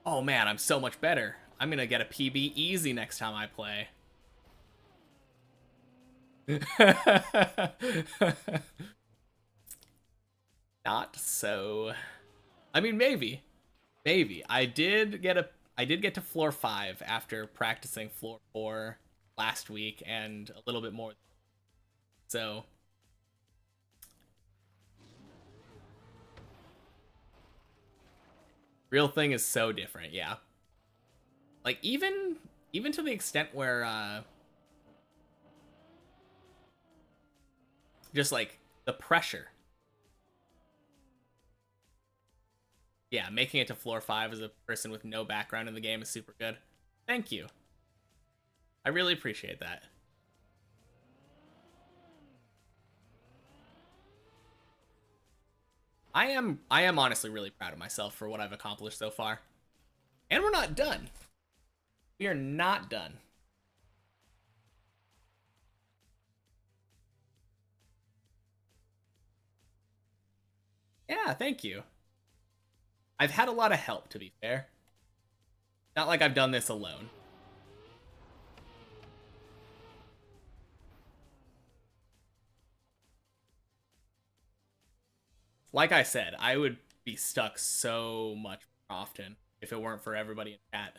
oh man, I'm so much better. I'm gonna get a PB easy next time I play. Not so. I mean, maybe. I did get to floor 5 after practicing floor 4 last week and a little bit more. So Real thing is so different, yeah. Like even to the extent where just like the pressure. Yeah, making it to floor 5 as a person with no background in the game is super good. Thank you. I really appreciate that. I am honestly really proud of myself for what I've accomplished so far. And we're not done. We are not done. Yeah, thank you. I've had a lot of help, to be fair. Not like I've done this alone. Like I said, I would be stuck so much more often if it weren't for everybody in chat.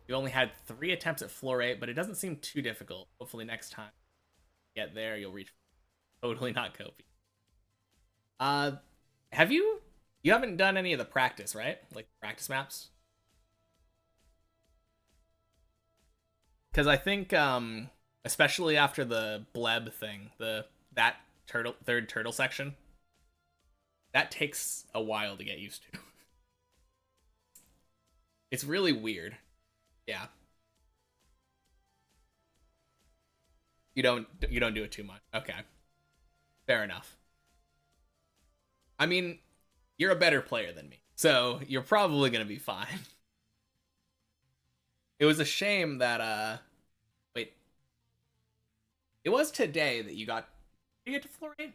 You only had 3 attempts at floor 8, but it doesn't seem too difficult. Hopefully next time you get there, you'll reach. Totally not Kobe. Have you haven't done any of the practice, right? Like practice maps? Because I think, especially after the bleb thing, that third turtle section, that takes a while to get used to. It's really weird. Yeah. You don't do it too much. Okay. Fair enough. I mean, you're a better player than me, so you're probably gonna be fine. It was a shame that wait. It was today that you got. Did you get to floor 8?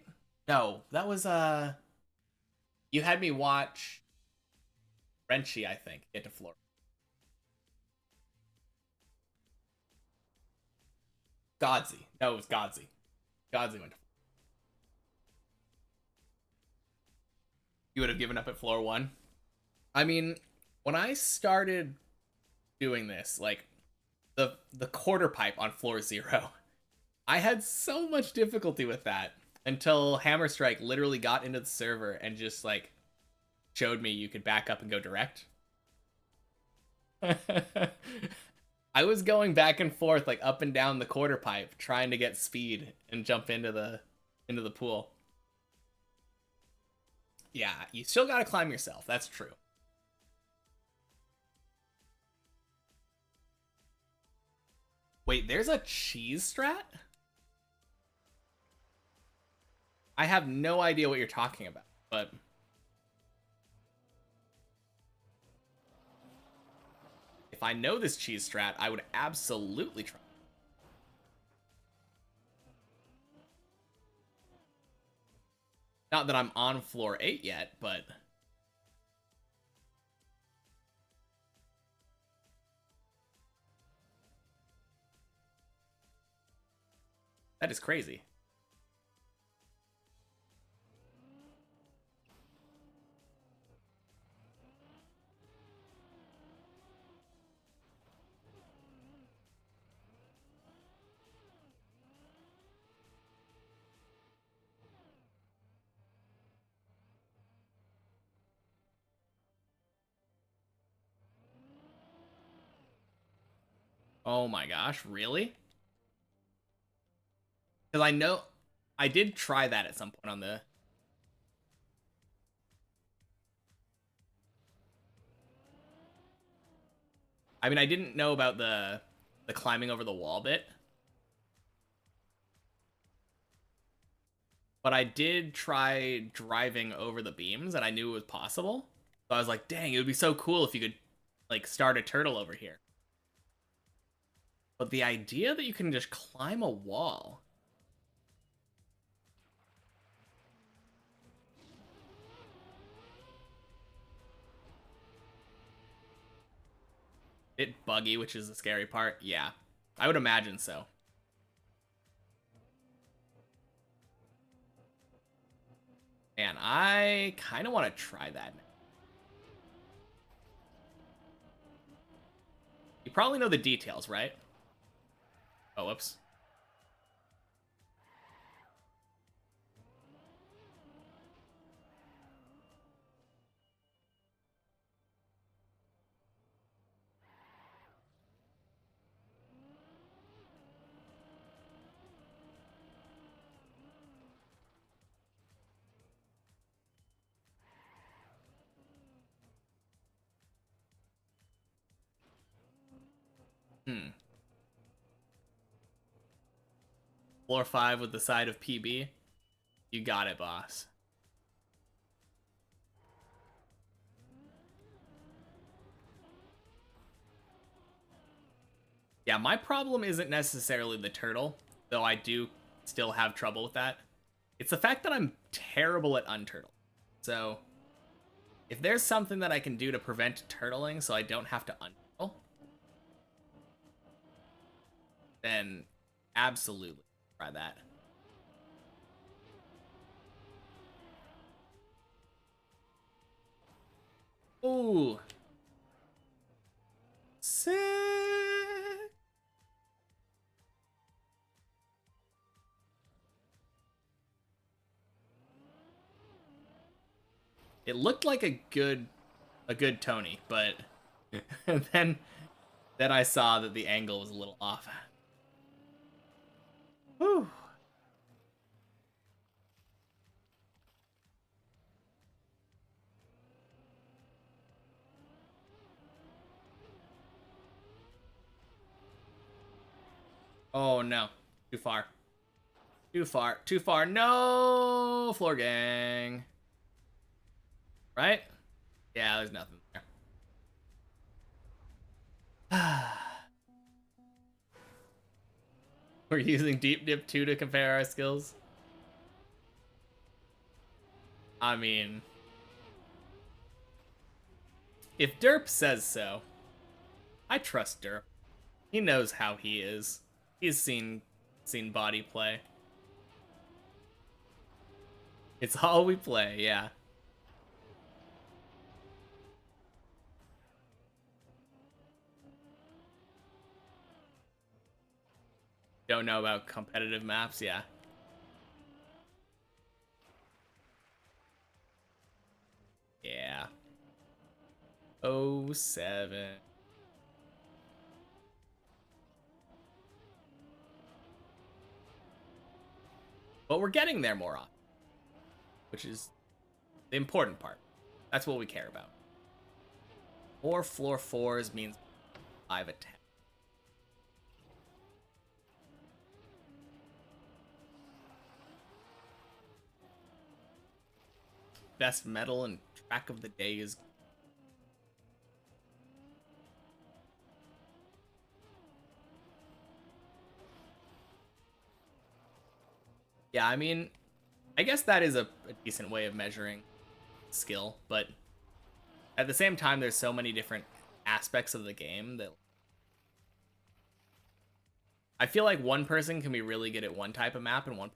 No, that was you had me watch Frenchie, I think, get to floor. Godzi. No, it was Godzi. Godzi went to. You would have given up at floor 1. I mean, when I started doing this, like the quarter pipe on floor 0, I had so much difficulty with that until Hammer Strike literally got into the server and just like showed me you could back up and go direct. I was going back and forth like up and down the quarter pipe trying to get speed and jump into the pool. Yeah, you still gotta climb yourself. That's true. Wait, there's a cheese strat? I have no idea what you're talking about, but if I know this cheese strat, I would absolutely try. Not that I'm on floor 8 yet, but that is crazy. Oh my gosh, really? Because I know I did try that at some point on the. I mean, I didn't know about the climbing over the wall bit, but I did try driving over the beams, and I knew it was possible. So I was like, dang, it would be so cool if you could like start a turtle over here. But the idea that you can just climb a wall. Bit buggy, which is the scary part. Yeah, I would imagine so. Man, I kind of want to try that now. You probably know the details, right? Oh, whoops. Floor 5 with the side of PB. You got it, boss. Yeah, my problem isn't necessarily the turtle, though I do still have trouble with that. It's the fact that I'm terrible at unturtle. So, if there's something that I can do to prevent turtling so I don't have to unturtle, then absolutely try that. Ooh. Sick. It looked like a good Tony, but then I saw that the angle was a little off. Whew. Oh no. Too far. Too far. Too far. No! Floor gang. Right? Yeah, there's nothing there. We're using Deep Dip 2 to compare our skills. I mean, if Derp says so, I trust Derp. He knows how he is. He's seen body play. It's all we play, yeah. Don't know about competitive maps, yeah. Yeah. 07. But we're getting there more often, which is the important part. That's what we care about. More floor 4s means 5 at 10. Best medal and track of the day is... Yeah, I mean, I guess that is a decent way of measuring skill, but at the same time, there's so many different aspects of the game that I feel like one person can be really good at one type of map and one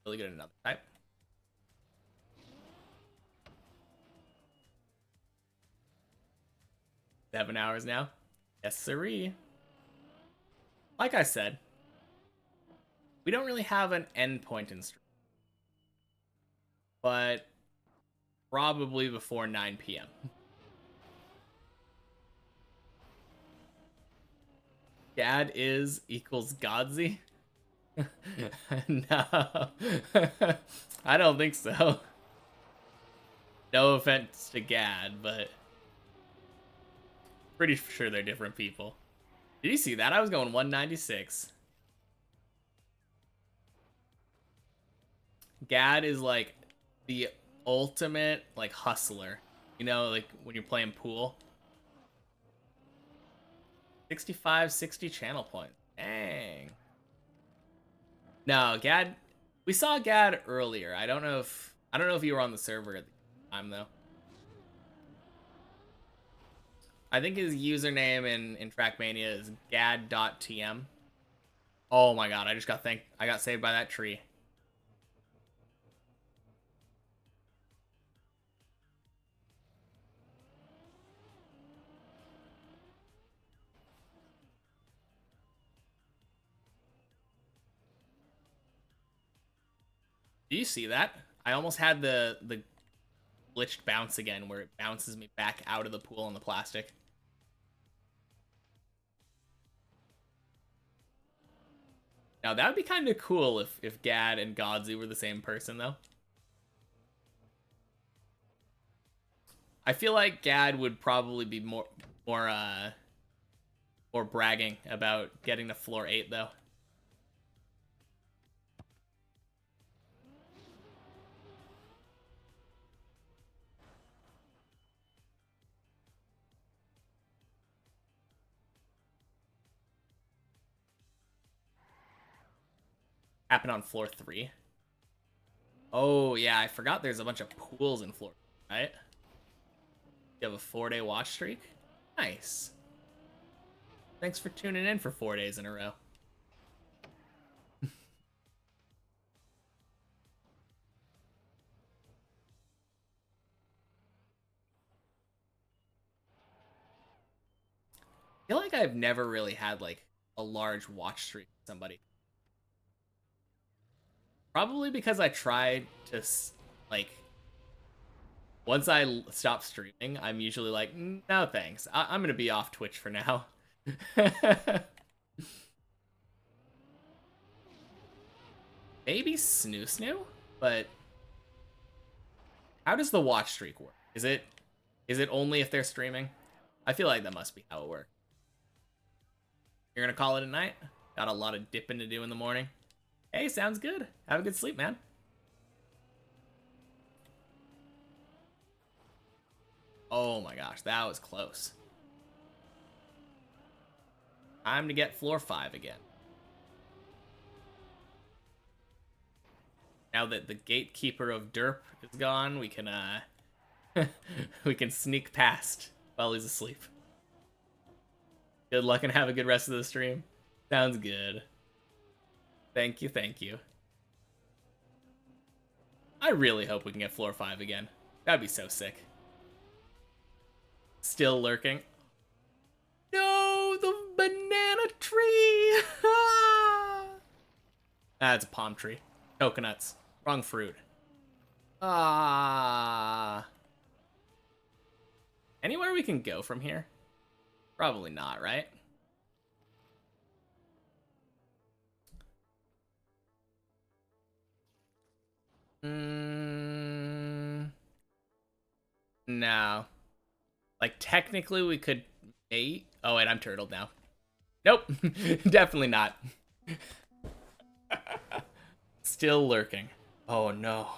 really good at another type. 7 hours now. Yes, sirree. Like I said, we don't really have an endpoint in stream, but probably before 9 p.m. Gad is equals Godsy? No. I don't think so. No offense to Gad, but pretty sure they're different people. Did you see that? I was going 196. Gad is like the ultimate like hustler. You know, like when you're playing pool. 65, 60 channel points. Dang. No, Gad. We saw Gad earlier. I don't know if you were on the server at the time though. I think his username in Trackmania is gad.tm. Oh my god, I got saved by that tree. Do you see that? I almost had the glitched bounce again, where it bounces me back out of the pool on the plastic. Now that would be kind of cool if Gad and Godzu were the same person, though. I feel like Gad would probably be more bragging about getting to floor 8, though. Happened on floor 3. Oh, yeah, I forgot there's a bunch of pools in floor 3, right? You have a 4-day watch streak? Nice. Thanks for tuning in for 4 days in a row. I feel like I've never really had, like, a large watch streak with somebody. Probably because I tried to, like, once I stop streaming, I'm usually like, no thanks. I'm gonna be off Twitch for now. Maybe Snoo Snoo? But how does the watch streak work? Is it only if they're streaming? I feel like that must be how it works. You're gonna call it a night? Got a lot of dipping to do in the morning. Hey, sounds good. Have a good sleep, man. Oh my gosh, that was close. Time to get floor 5 again. Now that the gatekeeper of Derp is gone, we can we can sneak past while he's asleep. Good luck and have a good rest of the stream. Sounds good. Thank you, thank you. I really hope we can get floor 5 again. That'd be so sick. Still lurking. No, the banana tree! It's a palm tree. Coconuts. Wrong fruit. Anywhere we can go from here? Probably not, right? No. Like, technically we could mate. Oh, wait, I'm turtled now. Nope. Definitely not. Still lurking. Oh, no.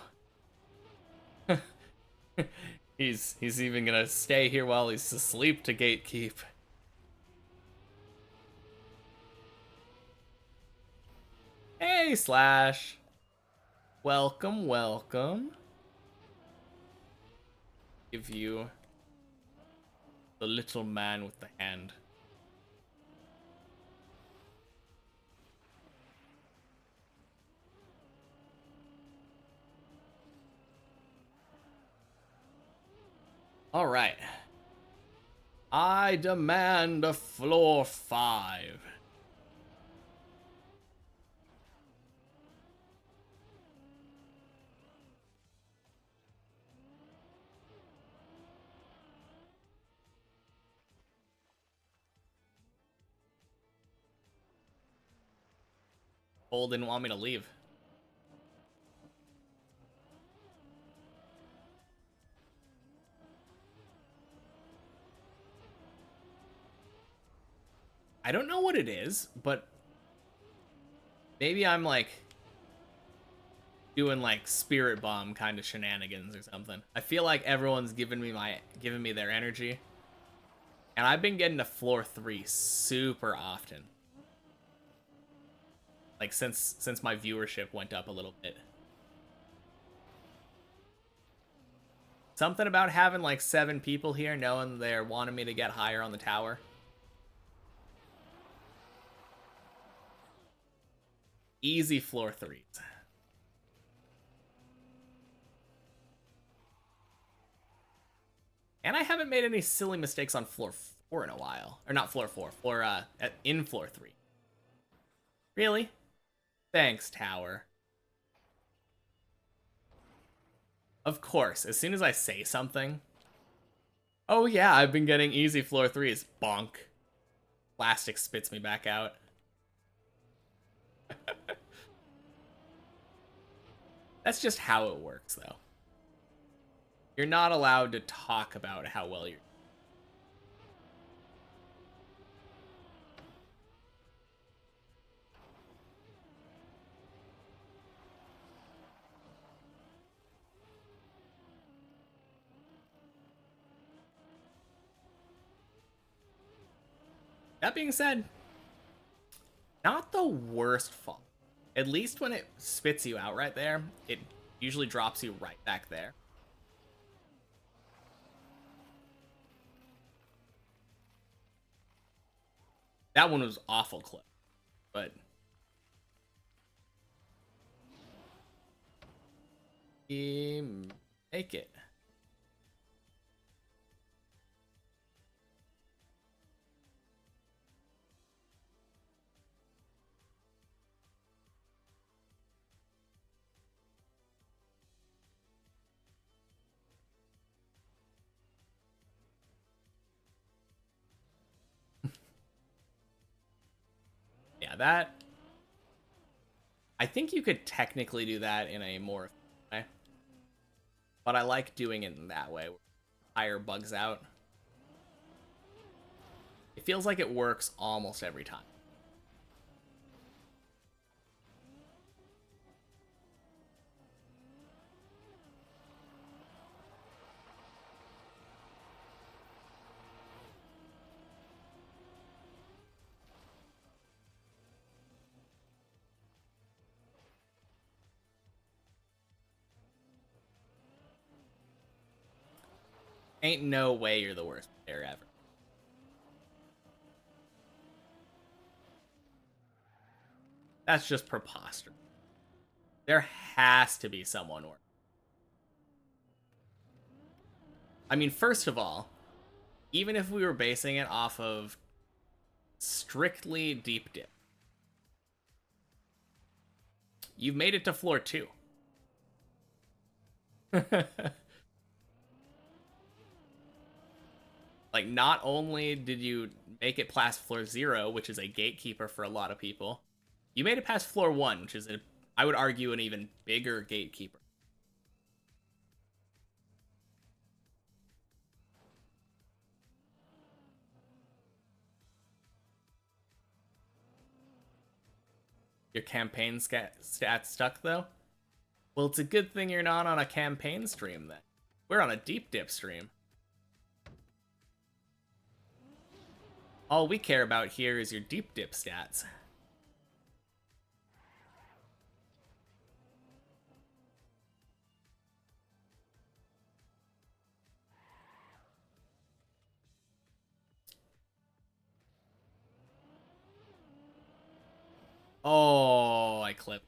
He's even gonna stay here while he's asleep to gatekeep. Hey, Slash. Welcome, welcome. Give you the little man with the hand. All right. I demand a floor 5. Cole didn't want me to leave. I don't know what it is, but maybe I'm like doing like spirit bomb kind of shenanigans or something. I feel like everyone's giving me their energy. And I've been getting to floor 3 super often. Like since my viewership went up a little bit. Something about having like 7 people here knowing they're wanting me to get higher on the tower. Easy floor 3s. And I haven't made any silly mistakes on floor 4 in a while. Or not floor 4, in floor 3. Really? Thanks, tower. Of course, as soon as I say something, oh yeah, I've been getting easy floor threes. Bonk. Plastic spits me back out. That's just how it works, though. You're not allowed to talk about how well you're. That being said, not the worst fall. At least when it spits you out right there, it usually drops you right back there. That one was awful close, but make it. Yeah, that. I think you could technically do that in a more way, but I like doing it in that way. Higher bugs out. It feels like it works almost every time. Ain't no way you're the worst player ever. That's just preposterous. There has to be someone worse. I mean, first of all, even if we were basing it off of strictly deep dip, you've made it to floor 2. Like, not only did you make it past floor 0, which is a gatekeeper for a lot of people, you made it past floor 1, which is, I would argue, an even bigger gatekeeper. Your campaign stats stuck, though? Well, it's a good thing you're not on a campaign stream, then. We're on a deep dip stream. All we care about here is your deep dip stats. Oh, I clipped.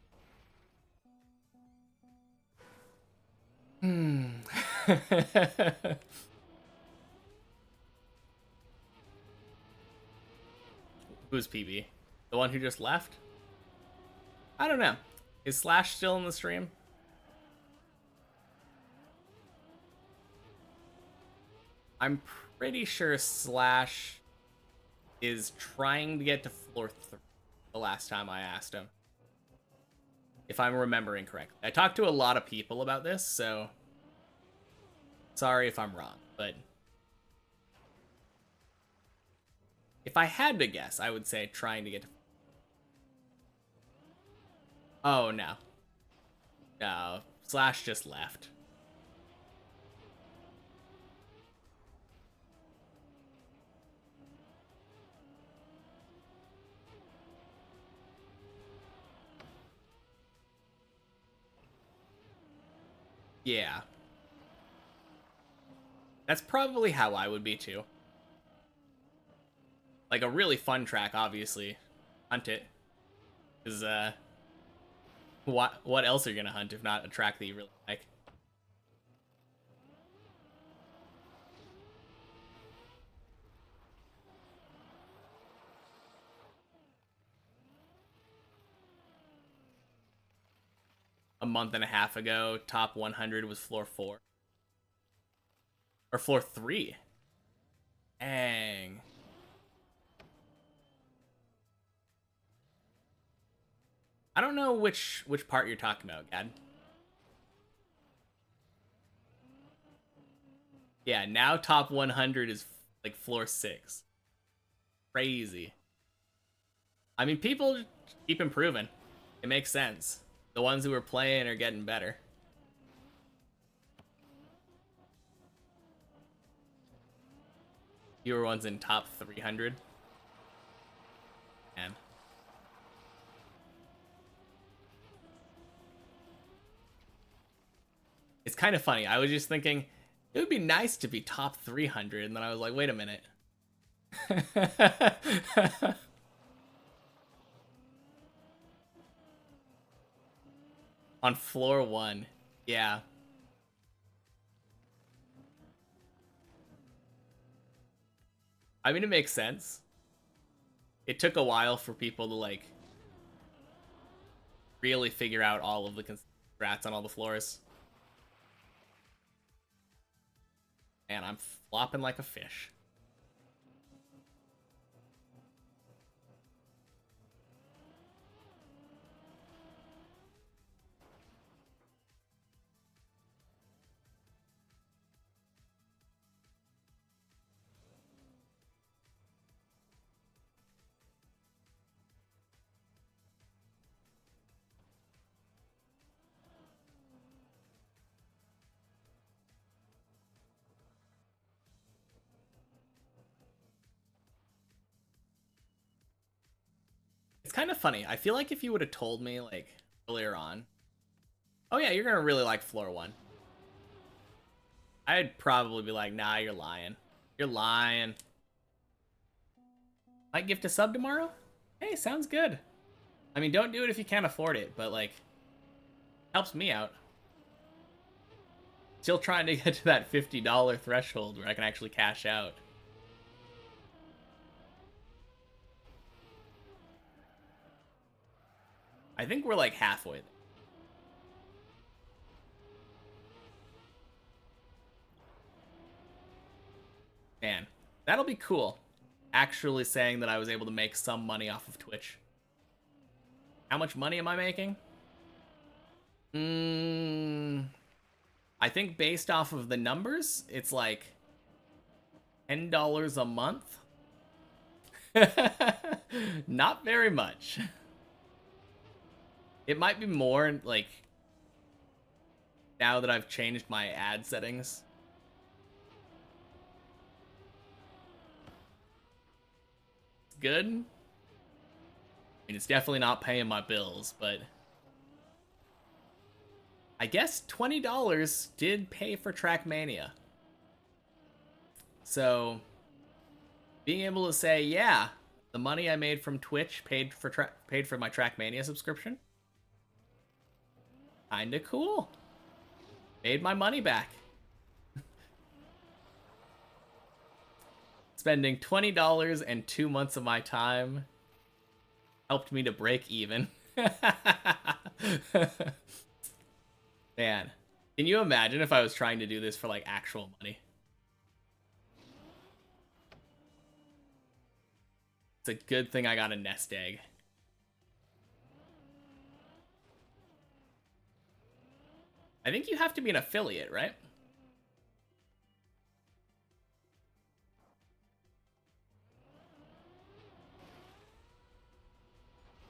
Who's PB? The one who just left? I don't know. Is Slash still in the stream? I'm pretty sure Slash is trying to get to floor 3 the last time I asked him. If I'm remembering correctly. I talked to a lot of people about this, so sorry if I'm wrong, but if I had to guess, I would say trying to get to... Oh, no. No, Slash just left. Yeah. That's probably how I would be, too. Like, a really fun track, obviously. Hunt it. Because, what else are you gonna hunt if not a track that you really like? A month and a half ago, top 100 was floor 4. Or floor 3. Dang. I don't know which part you're talking about, Gad. Yeah, now top 100 is like floor 6. Crazy. I mean, people keep improving. It makes sense. The ones who are playing are getting better. Fewer ones in top 300. Man. It's kind of funny. I was just thinking, it would be nice to be top 300, and then I was like, wait a minute. On floor 1. Yeah. I mean, it makes sense. It took a while for people to, like, really figure out all of the strats on all the floors. And I'm flopping like a fish. It's kind of funny. I feel like if you would have told me, like, earlier on, oh yeah, you're gonna really like floor 1, I'd probably be like, nah, you're lying. You're lying. Might gift a sub tomorrow? Hey, sounds good. I mean, don't do it if you can't afford it, but, like, helps me out. Still trying to get to that $50 threshold where I can actually cash out. I think we're like halfway there. Man, that'll be cool. Actually saying that I was able to make some money off of Twitch. How much money am I making? I think based off of the numbers, it's like $10 a month. Not very much. It might be more, like, now that I've changed my ad settings. It's good. I mean, it's definitely not paying my bills, but I guess $20 did pay for Trackmania. So, being able to say, yeah, the money I made from Twitch paid for my Trackmania subscription. Kinda cool. Made my money back. Spending $20 and 2 months of my time helped me to break even. Man, can you imagine if I was trying to do this for, like, actual money? It's a good thing I got a nest egg. I think you have to be an affiliate, right?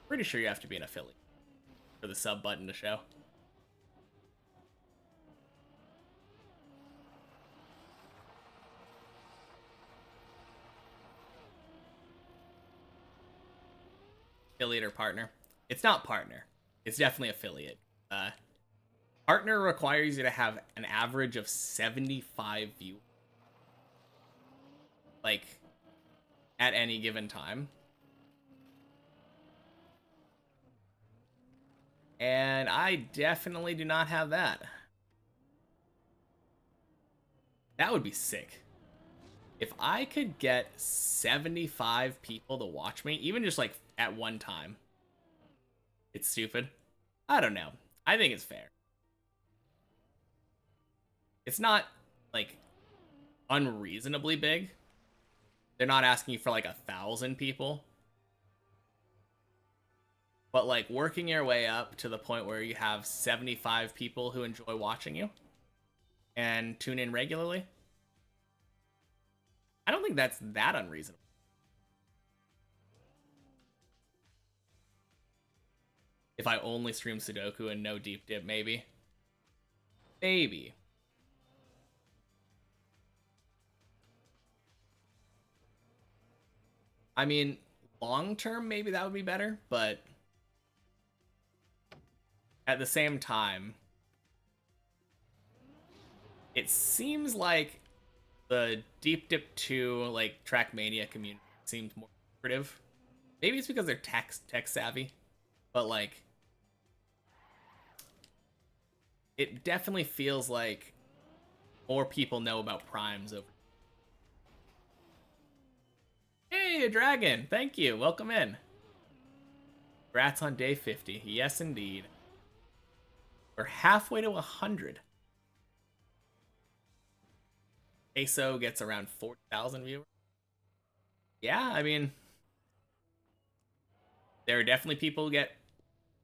Pretty sure you have to be an affiliate for the sub button to show. Affiliate or partner? It's not partner. It's definitely affiliate. Partner requires you to have an average of 75 views, like, at any given time. And I definitely do not have that. That would be sick. If I could get 75 people to watch me, even just, like, at one time. It's stupid. I don't know. I think it's fair. It's not like unreasonably big. They're not asking you for like 1,000 people. But like working your way up to the point where you have 75 people who enjoy watching you and tune in regularly, I don't think that's that unreasonable. If I only stream Sudoku and no deep dip, maybe. Maybe. I mean, long term, maybe that would be better, but at the same time, it seems like the Deep Dip 2, like, Trackmania community seems more lucrative. Maybe it's because they're tech savvy, but, like, it definitely feels like more people know about primes over. Hey, a dragon! Thank you. Welcome in. Congrats on day 50. Yes, indeed. We're halfway to 100. Queso gets around 40,000 viewers. Yeah, I mean, there are definitely people who get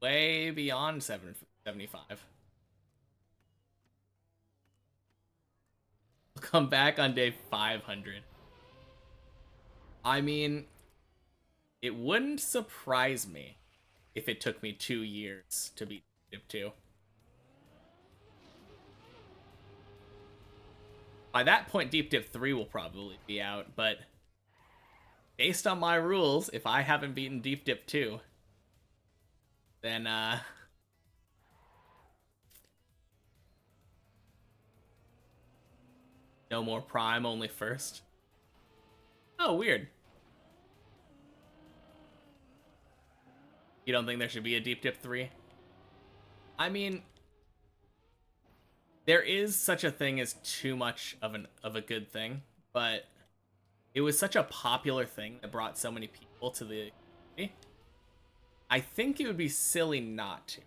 way beyond 775. We'll come back on day 500. I mean, it wouldn't surprise me if it took me 2 years to beat Dip 2. By that point, Deep Dip 3 will probably be out, but based on my rules, if I haven't beaten Deep Dip 2, then, no more Prime, only first. Oh, weird. You don't think there should be a Deep Dip 3? I mean, there is such a thing as too much of a good thing, but it was such a popular thing that brought so many people to the community. I think it would be silly not to.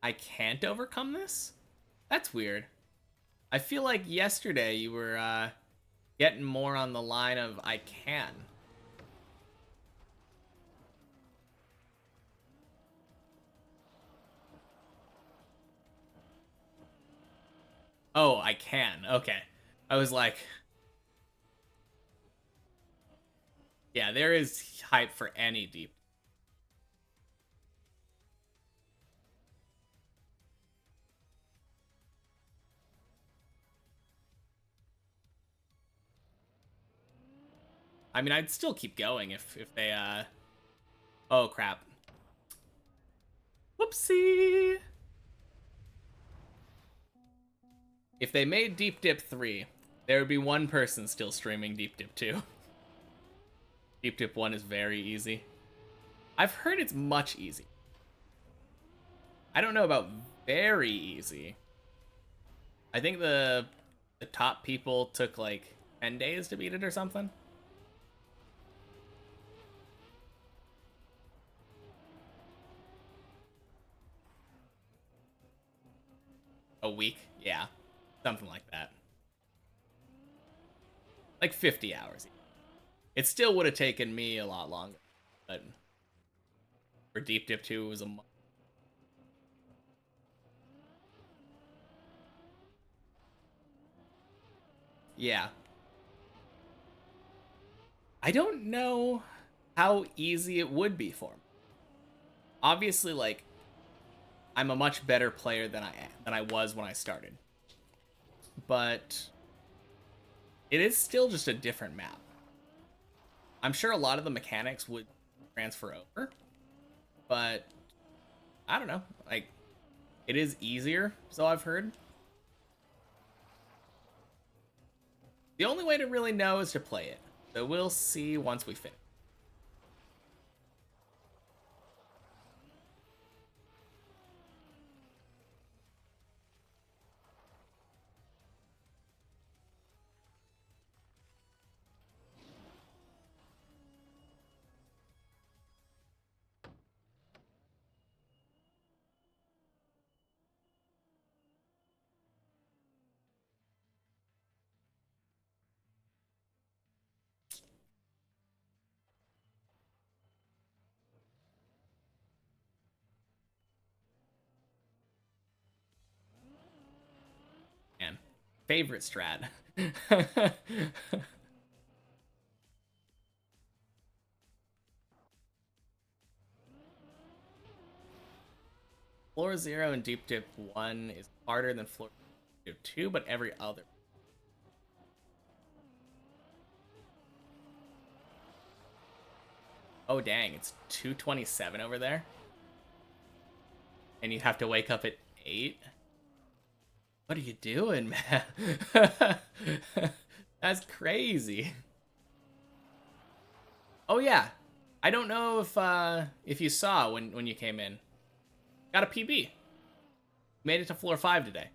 I can't overcome this? That's weird. I feel like yesterday you were getting more on the line of I can. Oh, I can. Okay. I was like, yeah, there is hype for any deep. I mean, I'd still keep going if they oh crap. Whoopsie. If they made Deep Dip 3, there would be one person still streaming Deep Dip 2. Deep Dip 1 is very easy. I've heard it's much easier. I don't know about very easy. I think the top people took like 10 days to beat it or something. A week? Yeah. Something like that. Like 50 hours. It still would have taken me a lot longer. But for Deep Dip 2, it was a month. Yeah. I don't know how easy it would be for me. Obviously, like, I'm a much better player than I was when I started. But it is still just a different map. I'm sure a lot of the mechanics would transfer over, but I don't know. Like, it is easier, so I've heard. The only way to really know is to play it. So we'll see once we finish. favorite strat. Floor 0 and Deep Dip 1 is harder than Floor 2, but every other. Oh dang, it's 2:27 over there. And you have to wake up at 8? What are you doing, man? That's crazy. Oh yeah. I don't know if you saw when you came in. Got a PB. Made it to floor 5 today.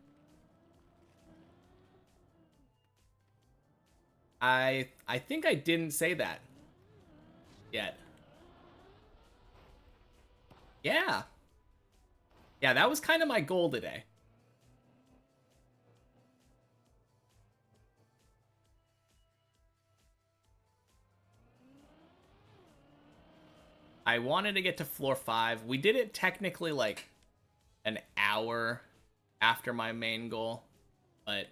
I think I didn't say that yet. Yeah. Yeah, that was kind of my goal today. I wanted to get to floor 5. We did it technically like an hour after my main goal, but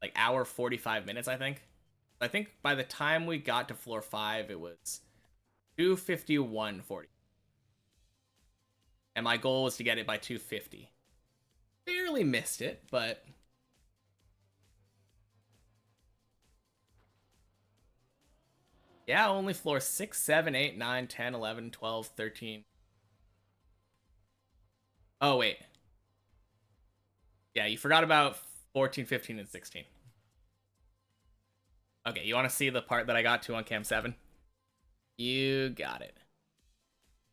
like hour 45 minutes, I think. I think by the time we got to floor 5, it was 2:51:40. And my goal was to get it by 2:50. Barely missed it, but yeah, only floor 6, 7, 8, 9, 10, 11, 12, 13. Oh, wait. Yeah, you forgot about 14, 15, and 16. Okay, you want to see the part that I got to on cam 7? You got it.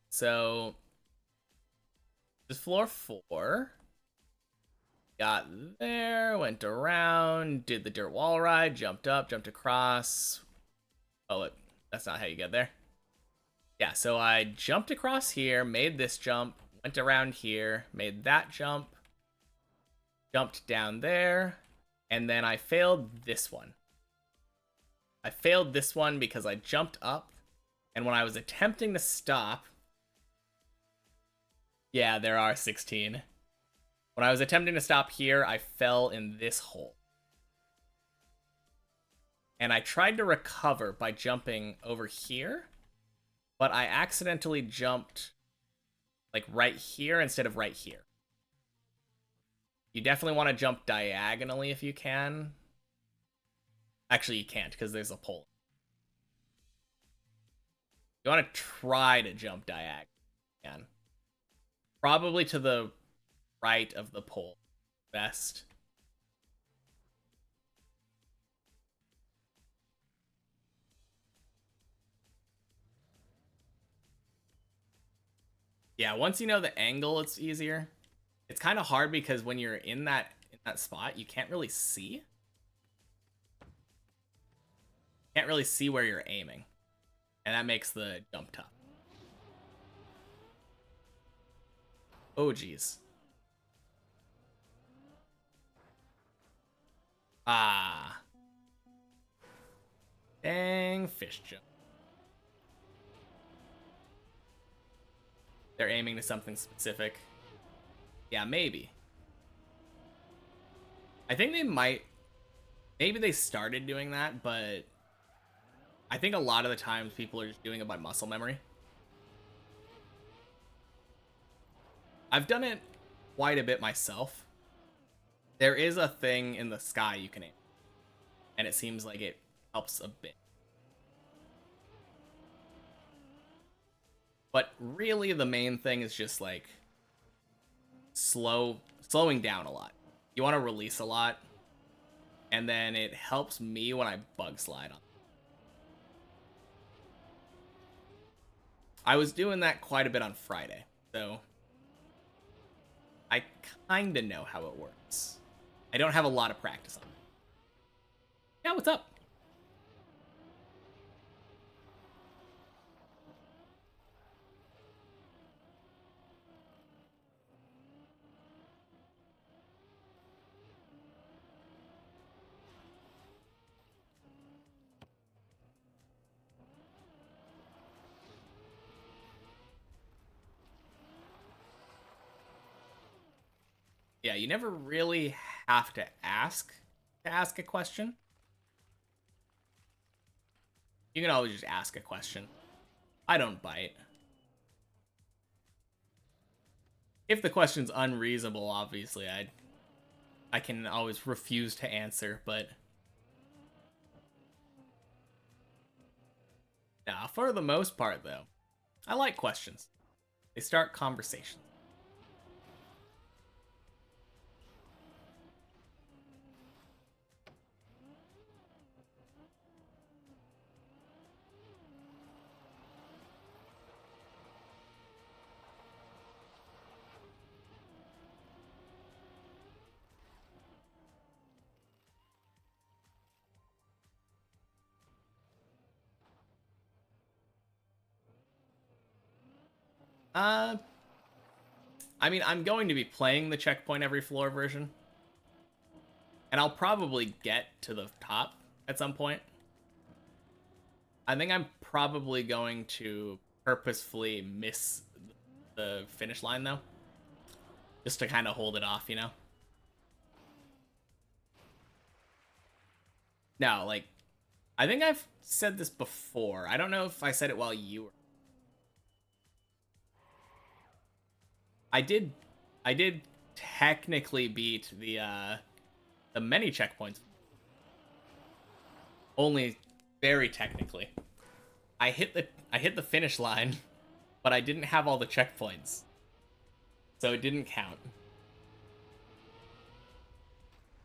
So, this floor 4. Got there, went around, did the dirt wall ride, jumped up, jumped across. Oh, that's not how you get there. Yeah, so I jumped across here, made this jump, went around here, made that jump, jumped down there, and then I failed this one. I failed this one because I jumped up, and when I was attempting to stop... Yeah, there are 16. When I was attempting to stop here, I fell in this hole. And I tried to recover by jumping over here, but I accidentally jumped like right here instead of right here. You definitely want to jump diagonally if you can. Actually, you can't because there's a pole. You want to try to jump diagonally. Again. Probably to the right of the pole. Best. Yeah, once you know the angle, it's easier. It's kind of hard because when you're in that spot, you can't really see. Can't really see where you're aiming. And that makes the jump tough. Oh, geez. Ah. Dang, fish jump. They're aiming to something specific. Yeah, maybe. I think they might... Maybe they started doing that, but... I think a lot of the times people are just doing it by muscle memory. I've done it quite a bit myself. There is a thing in the sky you can aim. And it seems like it helps a bit. But really the main thing is just like slowing down a lot. You want to release a lot. And then it helps me when I bug slide on. I was doing that quite a bit on Friday, so I kind of know how it works. I don't have a lot of practice on it. Yeah, what's up? Yeah, you never really have to ask a question. You can always just ask a question. I don't bite. If the question's unreasonable, obviously, I can always refuse to answer, but nah, for the most part, though, I like questions. They start conversations. Uh, I mean, I'm going to be playing the checkpoint every floor version, and I'll probably get to the top at some point. I think I'm probably going to purposefully miss the finish line, though, just to kind of hold it off, you know? No, like, I think I've said this before. I don't know if I said it while you were. I did technically beat the many checkpoints. Only very technically. I hit the finish line, but I didn't have all the checkpoints. So it didn't count.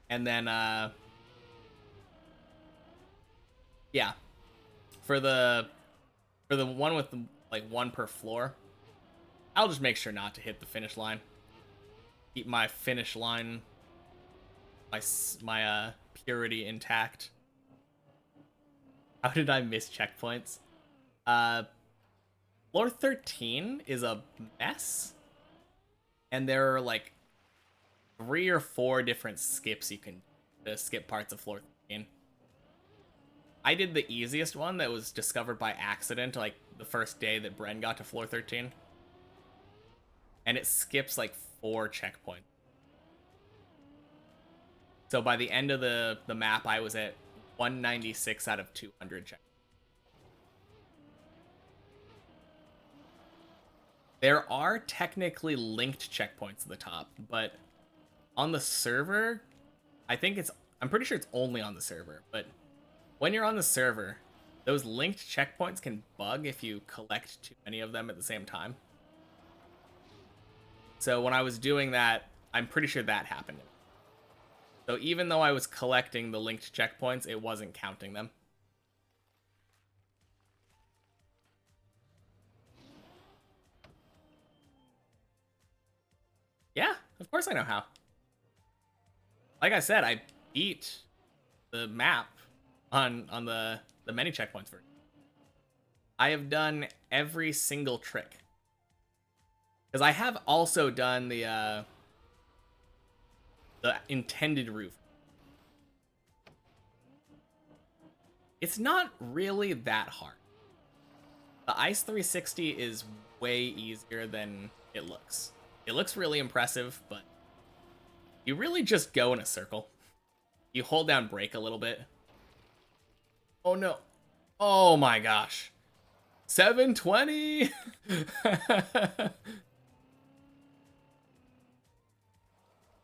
And then yeah, for the one with the, like, one per floor, I'll just make sure not to hit the finish line. Keep my finish line, my purity intact. How did I miss checkpoints? Uh, Floor 13 is a mess, and there are like 3 or 4 different skips you can to skip parts of floor 13. I did the easiest one that was discovered by accident, like the first day that Bren got to floor 13. And it skips like 4 checkpoints. So by the end of the map, I was at 196 out of 200 checkpoints. There are technically linked checkpoints at the top, but on the server, I'm pretty sure it's only on the server, but when you're on the server, those linked checkpoints can bug if you collect too many of them at the same time. So when I was doing that, I'm pretty sure that happened. So even though I was collecting the linked checkpoints, it wasn't counting them. Yeah, of course I know how. Like I said, I beat the map on the many checkpoints version. I have done every single trick. Because I have also done the intended roof. It's not really that hard. The Ice 360 is way easier than it looks. It looks really impressive, but you really just go in a circle. You hold down brake a little bit. Oh no. Oh my gosh. 720!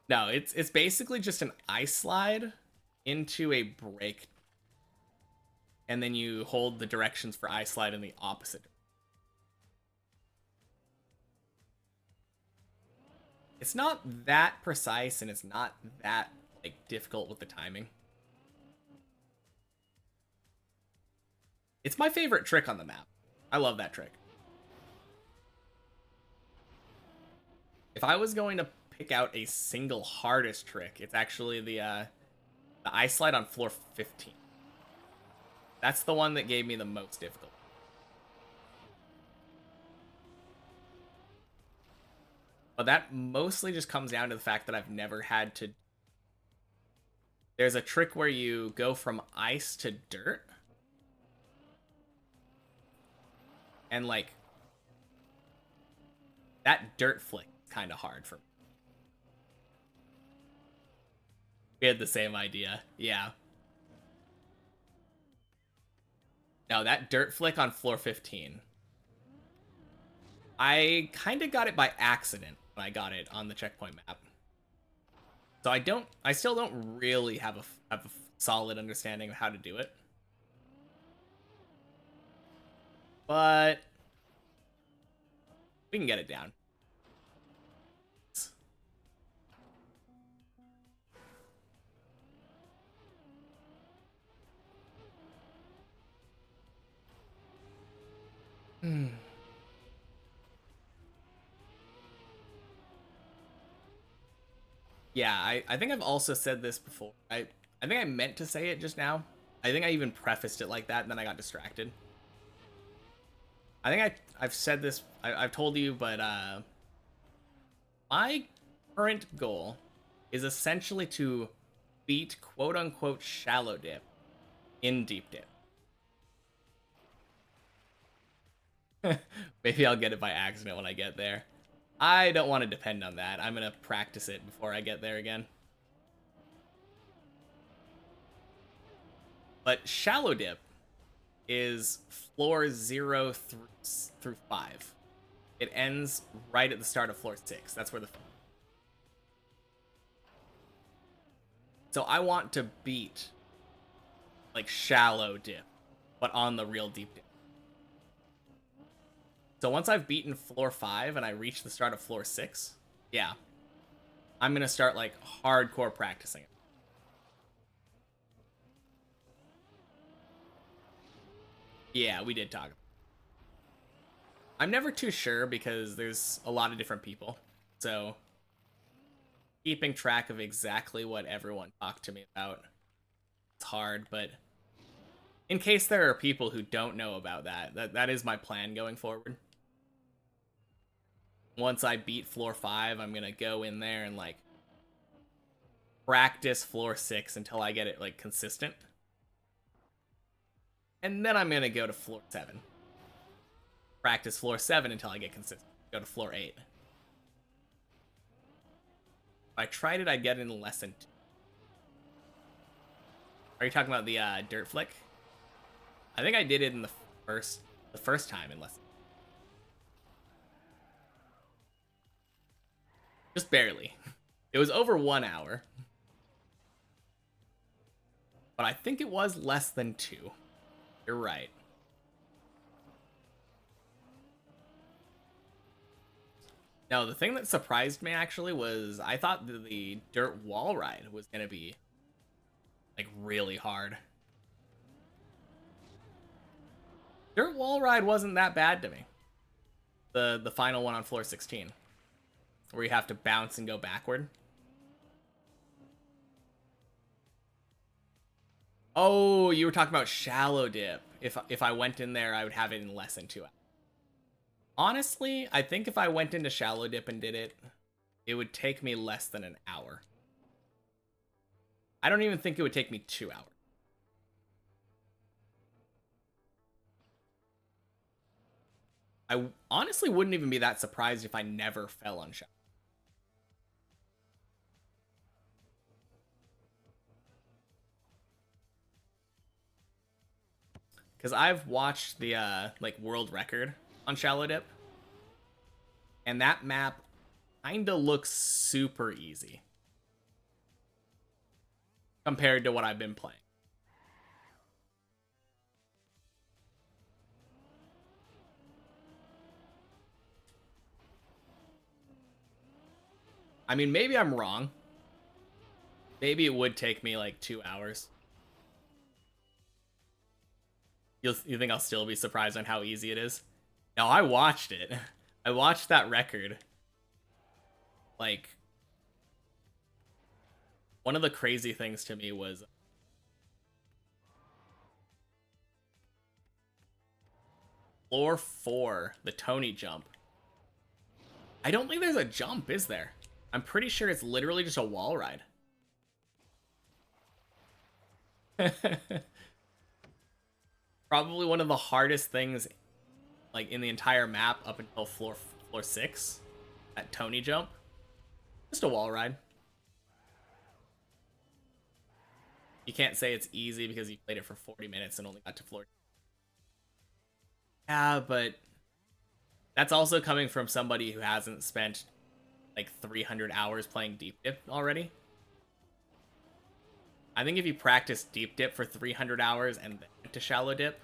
No, it's basically just an ice slide into a brake. And then you hold the directions for ice slide in the opposite. It's not that precise, and it's not that, like, difficult with the timing. It's my favorite trick on the map. I love that trick. If I was going to pick out a single hardest trick, it's actually the ice slide on floor 15. That's the one that gave me the most difficulty. But that mostly just comes down to the fact that I've never had to... There's a trick where you go from ice to dirt. And, like, that dirt flick is kind of hard for me. We had the same idea. Yeah. No, that dirt flick on floor 15. I kind of got it by accident when I got it on the checkpoint map. So I still don't really have a solid understanding of how to do it. But we can get it down. Yeah, I think I've also said this before. I think I meant to say it just now. I think I even prefaced it like that, and then I got distracted. I think I've said this. I've told you, but my current goal is essentially to beat quote unquote shallow dip in deep dip. Maybe I'll get it by accident when I get there. I don't want to depend on that. I'm gonna practice it before I get there again. But shallow dip is floor 0 through 5. It ends right at the start of floor 6. That's where the... So I want to beat, like, shallow dip, but on the real deep dip. So once I've beaten floor 5 and I reach the start of floor 6, yeah, I'm going to start, like, hardcore practicing it. Yeah, we did talk. I'm never too sure because there's a lot of different people. So keeping track of exactly what everyone talked to me about, it's hard, but in case there are people who don't know about that is my plan going forward. Once I beat floor 5, I'm going to go in there and, like, practice floor 6 until I get it, like, consistent. And then I'm going to go to floor 7. Practice floor 7 until I get consistent. Go to floor 8. If I tried it, I'd get it in lesson 2. Are you talking about the dirt flick? I think I did it in the first time in lesson. Just barely. It was over 1 hour. But I think it was less than 2. You're right. No, the thing that surprised me actually was I thought the dirt wall ride was gonna be, like, really hard. Dirt wall ride wasn't that bad to me. The final one on floor 16, where you have to bounce and go backward. Oh, you were talking about shallow dip. If I went in there, I would have it in less than 2 hours. Honestly, I think if I went into shallow dip and did it, it would take me less than an hour. I don't even think it would take me 2 hours. I honestly wouldn't even be that surprised if I never fell on shallow. Because I've watched the like world record on shallow dip, and that map kinda looks super easy compared to what I've been playing. I mean, maybe I'm wrong. Maybe it would take me like 2 hours. You think I'll still be surprised on how easy it is? No, I watched it. I watched that record. Like, one of the crazy things to me was floor 4, the Tony jump. I don't think there's a jump, is there? I'm pretty sure it's literally just a wall ride. Probably one of the hardest things, like, in the entire map up until floor 6. That Tony jump. Just a wall ride. You can't say it's easy because you played it for 40 minutes and only got to floor. Yeah, but that's also coming from somebody who hasn't spent like 300 hours playing deep dip already. I think if you practice deep dip for 300 hours and then went to shallow dip,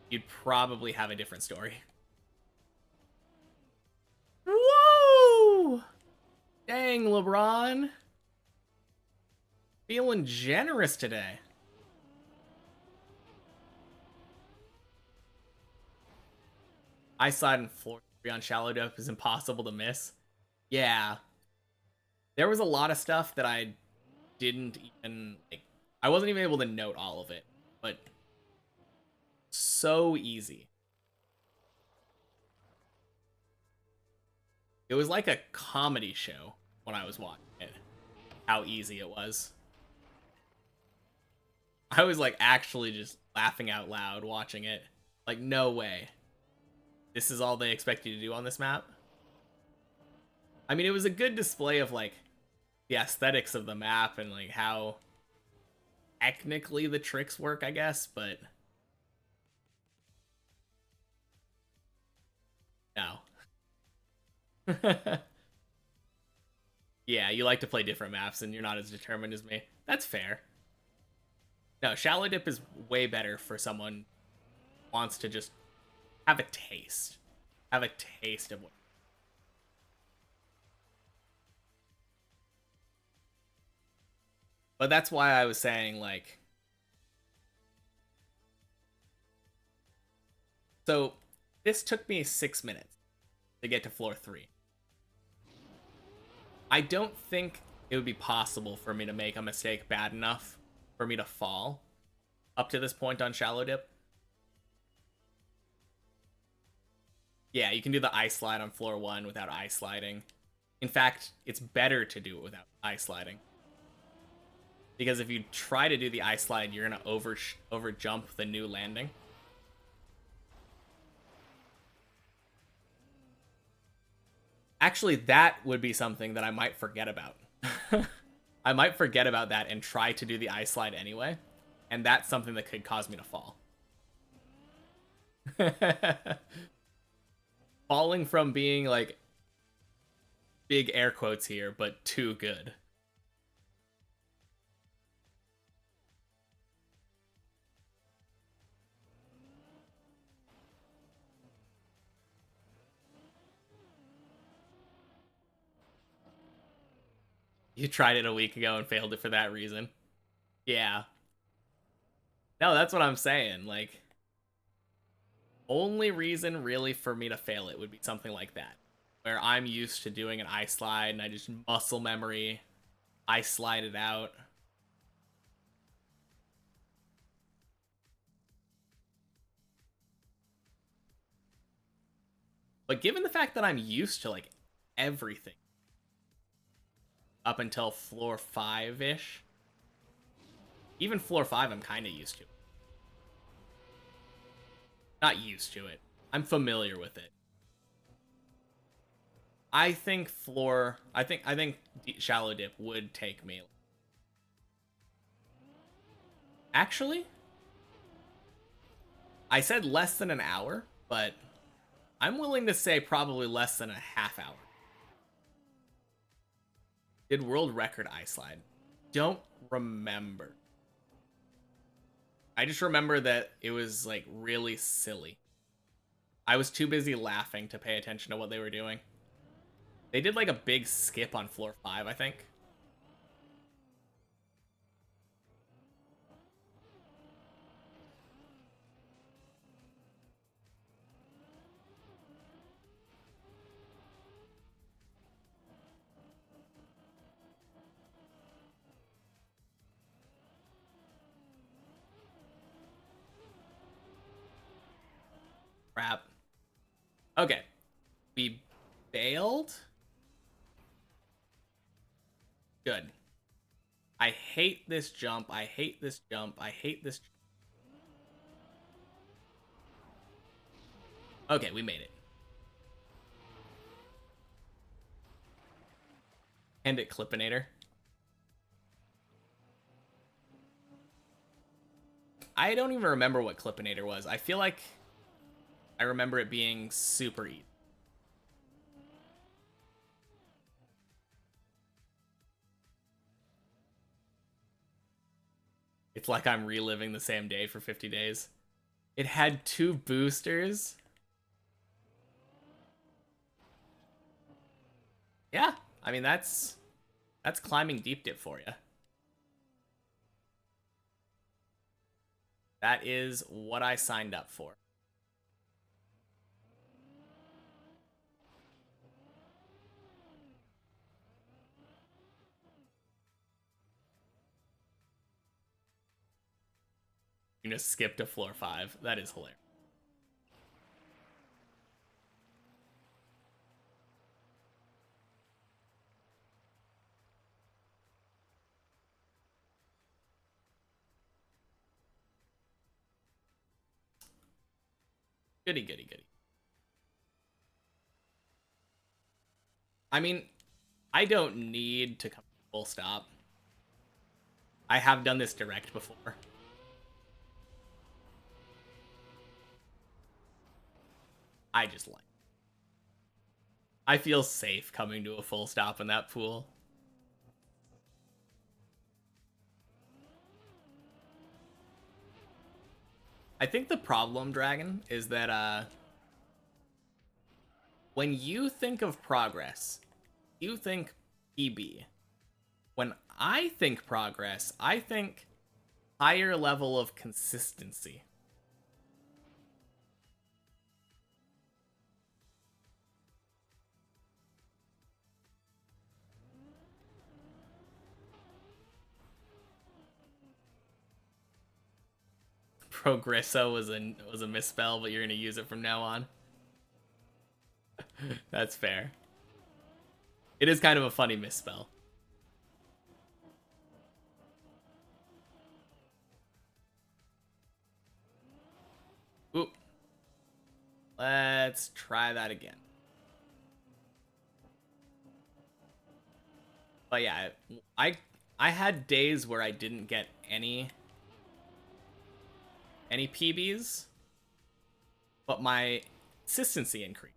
you'd probably have a different story. Whoa! Dang, LeBron. Feeling generous today. I slide in floor 3 on shallow dip is impossible to miss. Yeah. There was a lot of stuff that I didn't even, like, I wasn't even able to note all of it, but so easy. It was like a comedy show when I was watching it, how easy it was. I was like actually just laughing out loud watching it. Like, no way. This is all they expect you to do on this map? I mean, it was a good display of like the aesthetics of the map and like how technically the tricks work, I guess, but no. Yeah, you like to play different maps and you're not as determined as me. That's fair. No, shallow dip is way better for someone who wants to just have a taste. Have a taste of what. But that's why I was saying, like, so this took me 6 minutes to get to floor 3. I don't think it would be possible for me to make a mistake bad enough for me to fall up to this point on shallow dip. Yeah, you can do the ice slide on floor 1 without ice sliding. In fact, it's better to do it without ice sliding. Because if you try to do the ice slide, you're going to over jump the new landing. Actually, that would be something that I might forget about. I might forget about that and try to do the ice slide anyway. And that's something that could cause me to fall. Falling from being like big air quotes here, but too good. You tried it a week ago and failed it for that reason. Yeah. No, that's what I'm saying. Like, only reason really for me to fail it would be something like that. Where I'm used to doing an ice slide and I just muscle memory, I slide it out. But given the fact that I'm used to like everything up until floor 5-ish, even floor 5 I'm kind of used to. Not used to it. I'm familiar with it. I think shallow dip would take me. Actually, I said less than an hour, but I'm willing to say probably less than a half hour. Did world record ice slide? Don't remember. I just remember that it was like really silly. I was too busy laughing to pay attention to what they were doing. They did like a big skip on floor 5, I think. Crap. Okay. We bailed. Good. I hate this jump. I hate this jump. I hate this. Okay, we made it. End it, Clippinator. I don't even remember what Clippinator was. I feel like I remember it being super easy. It's like I'm reliving the same day for 50 days. It had 2 boosters. Yeah, I mean that's climbing deep dip for you. That is what I signed up for. You just skipped to floor 5. That is hilarious. Goody, goody, goody. I mean, I don't need to come full stop. I have done this direct before. I just like. I feel safe coming to a full stop in that pool. I think the problem, Dragon, is that when you think of progress, you think PB. When I think progress, I think higher level of consistency. Progresso was a misspell, but you're gonna use it from now on. That's fair. It is kind of a funny misspell. Ooh. Let's try that again. But yeah, I had days where I didn't get any PBs, but my consistency increased.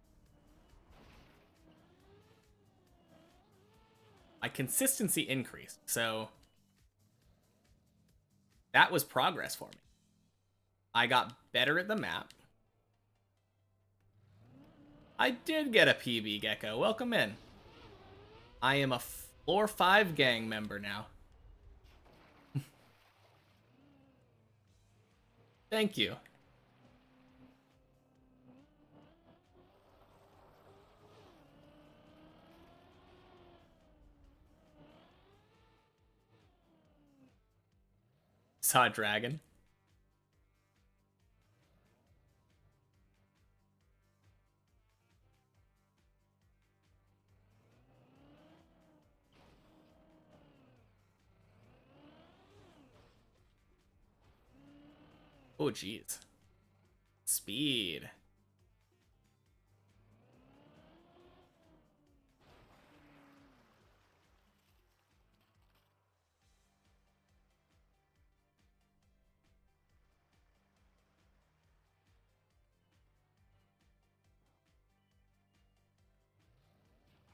My consistency increased, so that was progress for me. I got better at the map. I did get a PB, Gecko. Welcome in. I am a floor 5 gang member now. Thank you. Saw a dragon. Oh, jeez. Speed.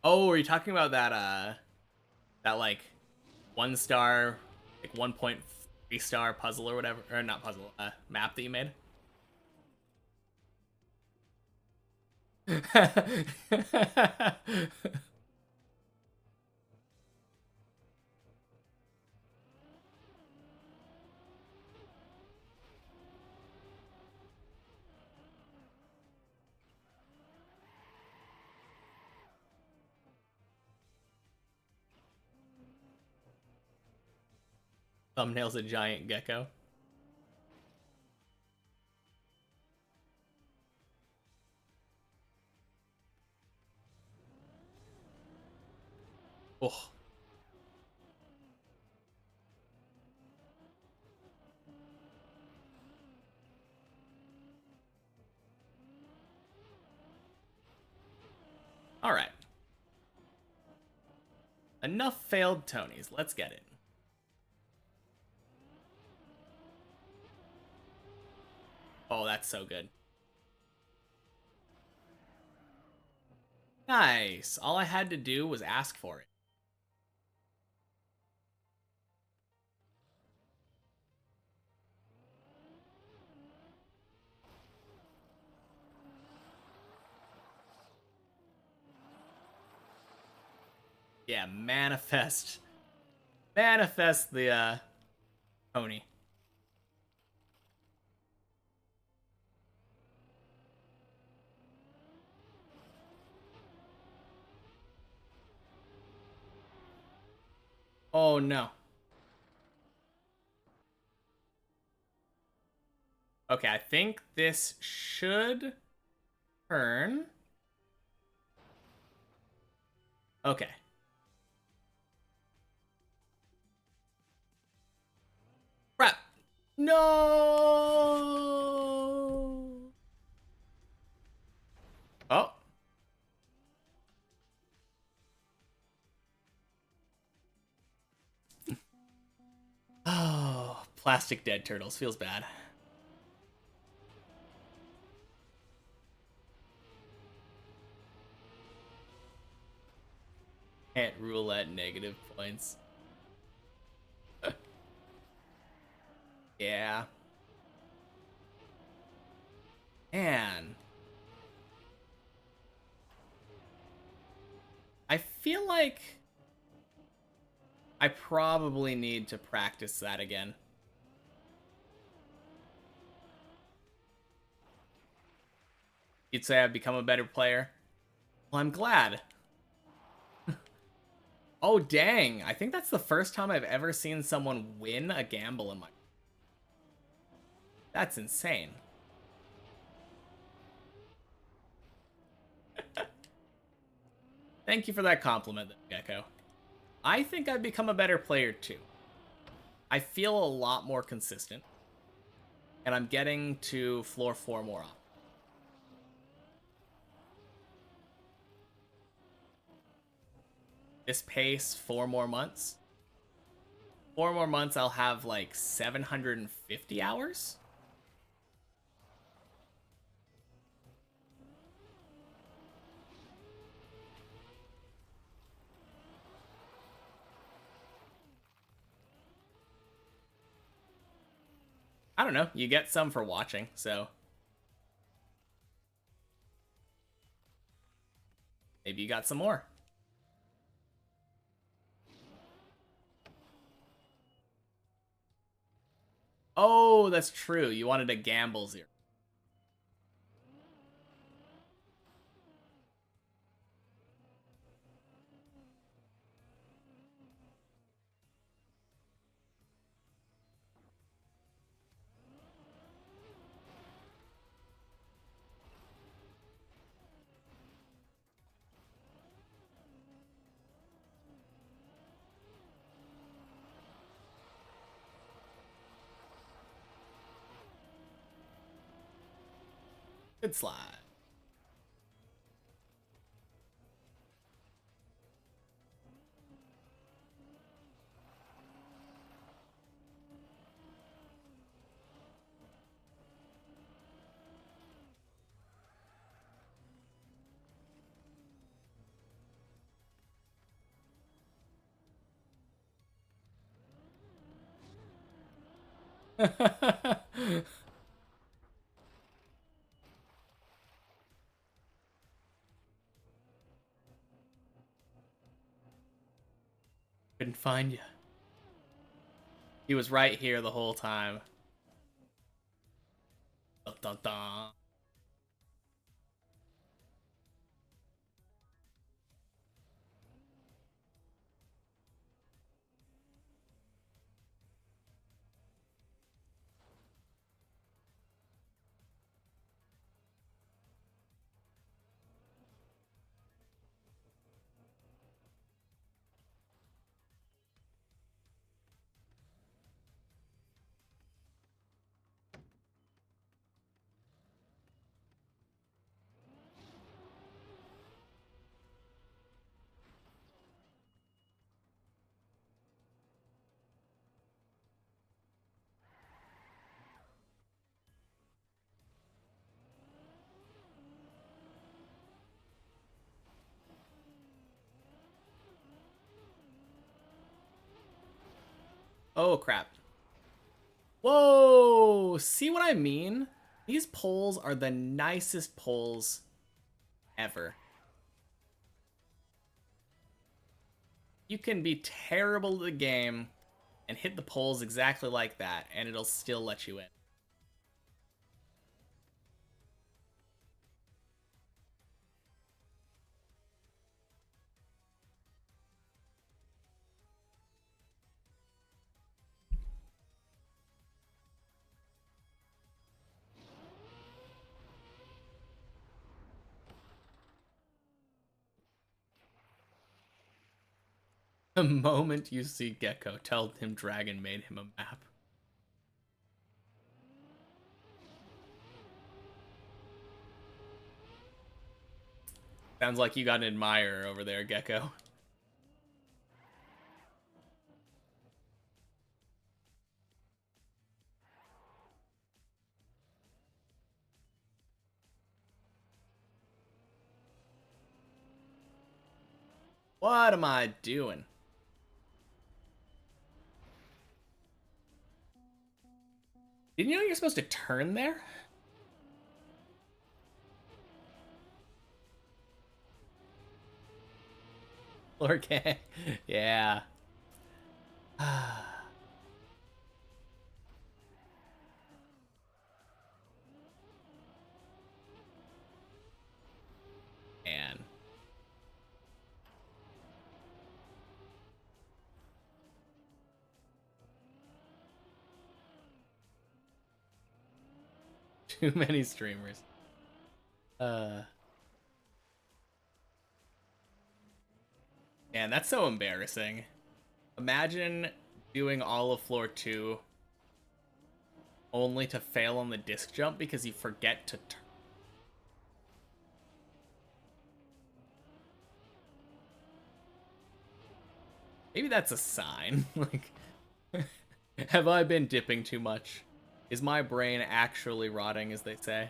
Oh, are you talking about that like 1-star, like 1.3-star puzzle or whatever, or not puzzle, map that you made? Thumbnail's a giant gecko. Oh. All right. Enough failed Tonys. Let's get it. Oh, that's so good. Nice. All I had to do was ask for it. Yeah, manifest. Manifest the, pony. Oh, no. Okay, I think this should turn. Okay. Crap. No. Oh. Oh, plastic dead turtles. Feels bad. Can't roulette negative points. Yeah. Man. I feel like I probably need to practice that again. You'd say I've become a better player? Well, I'm glad. Oh, dang. I think that's the first time I've ever seen someone win a gamble in my... That's insane. Thank you for that compliment, Gecko. I think I've become a better player, too. I feel a lot more consistent. And I'm getting to floor 4 more often. This pace, 4 more months. 4 more months, I'll have like 750 hours. I don't know. You get some for watching, so maybe you got some more. Oh, that's true. You wanted a gamble 0. Good slide. Couldn't find you. He was right here the whole time. Dun, dun, dun. Oh, crap. Whoa! See what I mean? These poles are the nicest poles ever. You can be terrible at the game and hit the poles exactly like that, and it'll still let you in. The moment you see Gecko, tell him Dragon made him a map. Sounds like you got an admirer over there, Gecko. What am I doing? Didn't you know you're supposed to turn there? Okay. Yeah. Man. Too many streamers. Man, that's so embarrassing. Imagine doing all of floor 2 only to fail on the disc jump because you forget to turn. Maybe that's a sign. Like, have I been dipping too much? Is my brain actually rotting, as they say?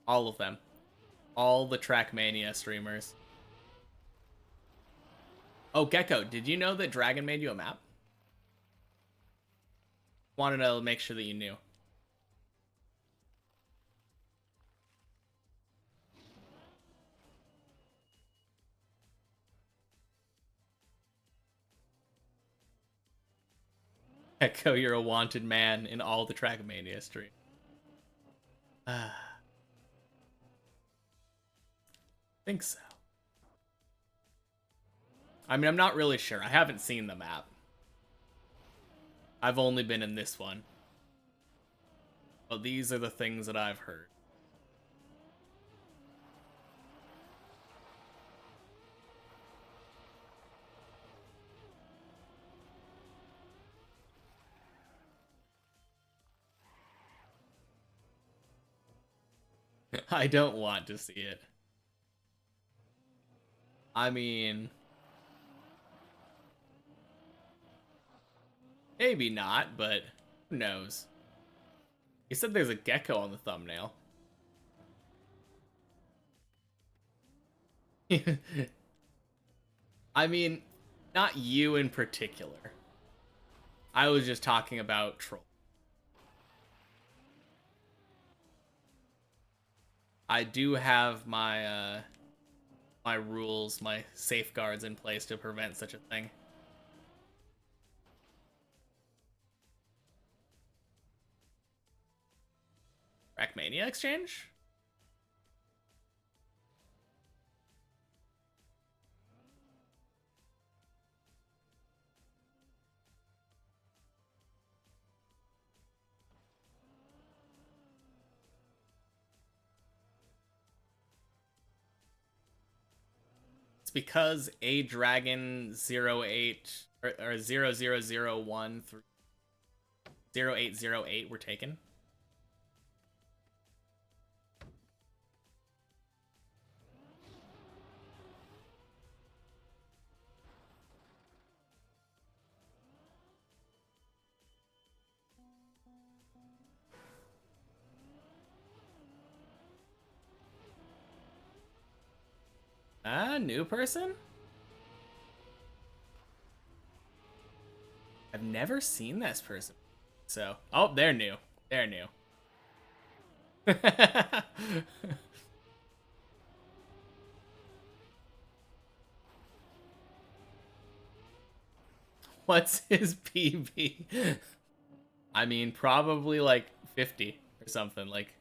All of them. All the Trackmania streamers. Oh, Gecko, did you know that Dragon made you a map? Wanted to make sure that you knew. Gecko, you're a wanted man in all the Trackmania stream. Think so. I mean, I'm not really sure. I haven't seen the map. I've only been in this one. But these are the things that I've heard. I don't want to see it. I mean, maybe not, but who knows? You said there's a gecko on the thumbnail. I mean, not you in particular. I was just talking about troll. I do have my my rules, my safeguards in place to prevent such a thing. Trackmania exchange? It's because a dragon 08 or 0001 through 0808 were taken. New person? I've never seen this person. So, oh, they're new. They're new. What's his PB? I mean, probably like 50 or something. Like,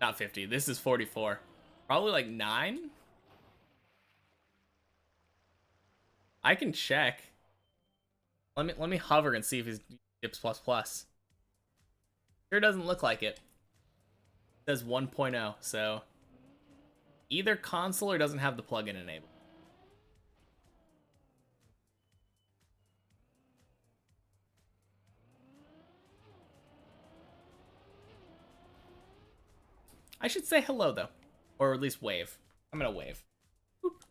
not 50. This is 44. Probably like 9? I can check. Let me hover and see if he's dips plus plus. Sure doesn't look like it. It says 1.0, so either console or doesn't have the plugin enabled. I should say hello though, or at least wave. I'm gonna wave. Boop.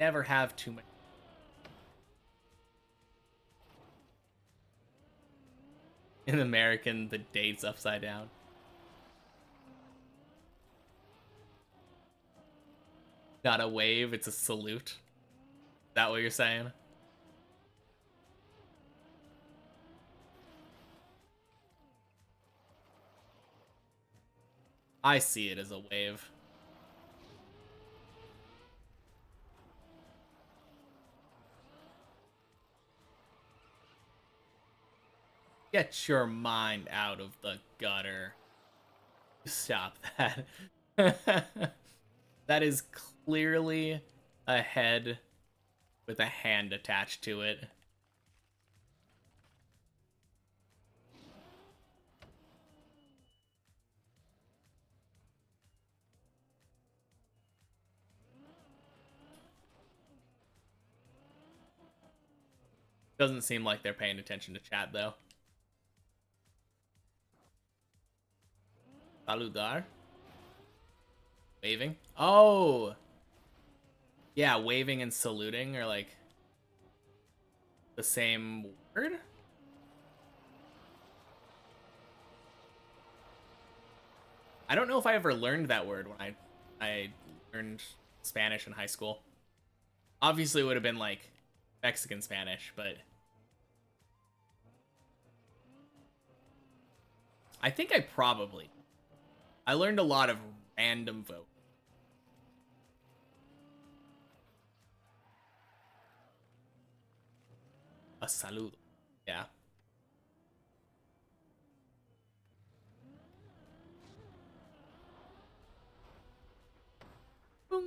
Never have too much. In American, the date's upside down. Not a wave, it's a salute. Is that what you're saying? I see it as a wave. Get your mind out of the gutter. Stop that. That is clearly a head with a hand attached to it. Doesn't seem like they're paying attention to chat though. Saludar. Waving. Oh! Yeah, waving and saluting are like the same word? I don't know if I ever learned that word when I learned Spanish in high school. Obviously it would have been like Mexican Spanish, but I think I learned a lot of random vote. A saludo. Yeah. Boom.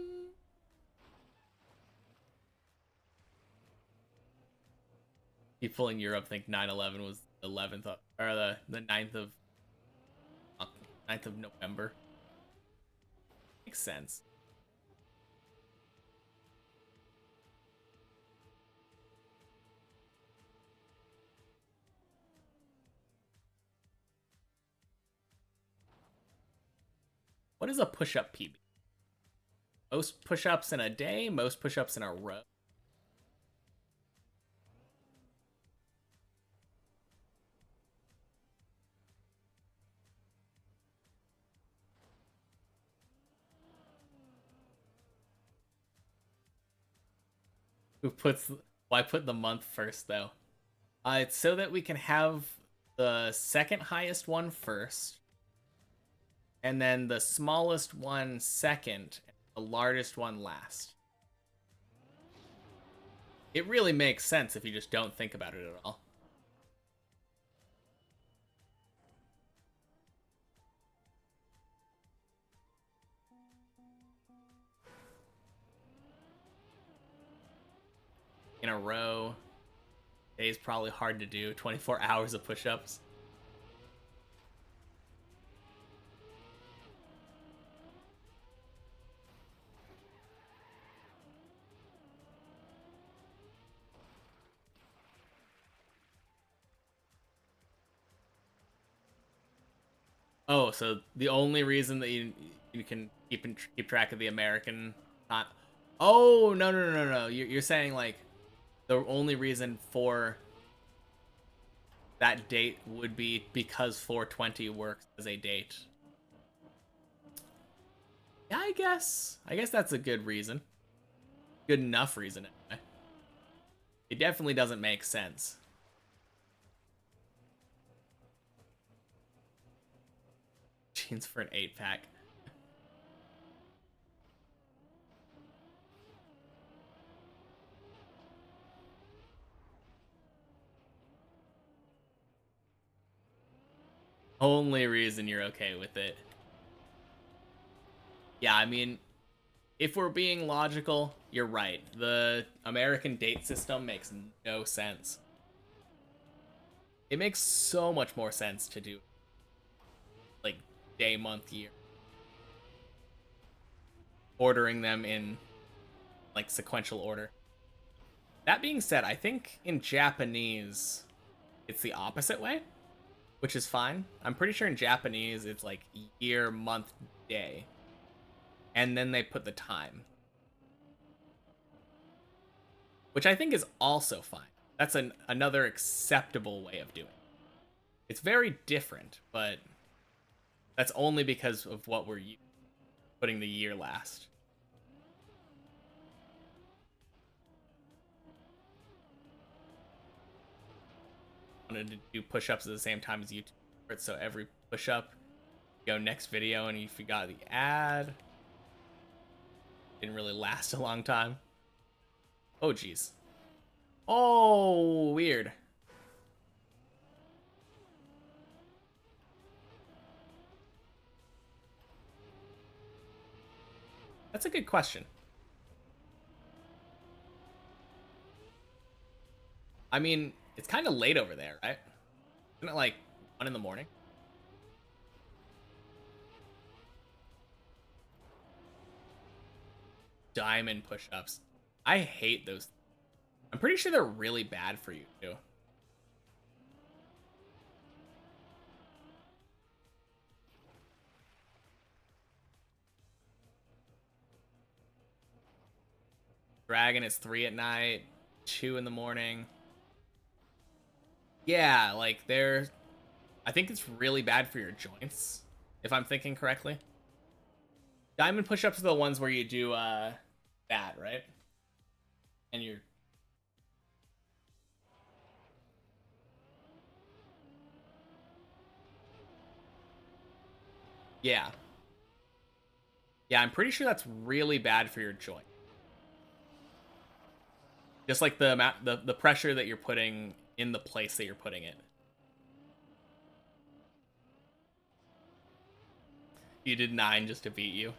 People in Europe think 9/11 was the 11th or the 9th of 9th of November. Makes sense. What is a push-up PB? Most push-ups in a day, most push-ups in a row. Who puts why put the month first though? It's so that we can have the second highest one first, and then the smallest one second, and the largest one last. It really makes sense if you just don't think about it at all. In a row, day's probably hard to do. 24 hours of push-ups. Oh, so the only reason that you can keep track of the American not. Oh, no. You're saying like the only reason for that date would be because 420 works as a date. Yeah, I guess. I guess that's a good reason. Good enough reason, anyway. It definitely doesn't make sense. Jeans for an 8-pack. Only reason you're okay with it. Yeah, I mean, if we're being logical, you're right. The American date system makes no sense. It makes so much more sense to do like day, month, year. Ordering them in like sequential order. That being said, I think in Japanese it's the opposite way, which is fine. I'm pretty sure in Japanese it's like year, month, day. And then they put the time, which I think is also fine. That's another acceptable way of doing it. It's very different, but that's only because of what we're putting the year last. I wanted to do push-ups at the same time as YouTube, so every push-up, go next video, and you forgot the ad. Didn't really last a long time. Oh, jeez. Oh, weird. That's a good question. I mean, it's kind of late over there, right? Isn't it like 1 in the morning? Diamond push-ups. I hate those. I'm pretty sure they're really bad for you, too. Dragon is 3 at night, 2 in the morning. Yeah, like they're... I think it's really bad for your joints, if I'm thinking correctly. Diamond push-ups are the ones where you do that, right? And you're... Yeah. Yeah, I'm pretty sure that's really bad for your joint. Just like the amount, the pressure that you're putting in the place that you're putting it. You did 9 just to beat you.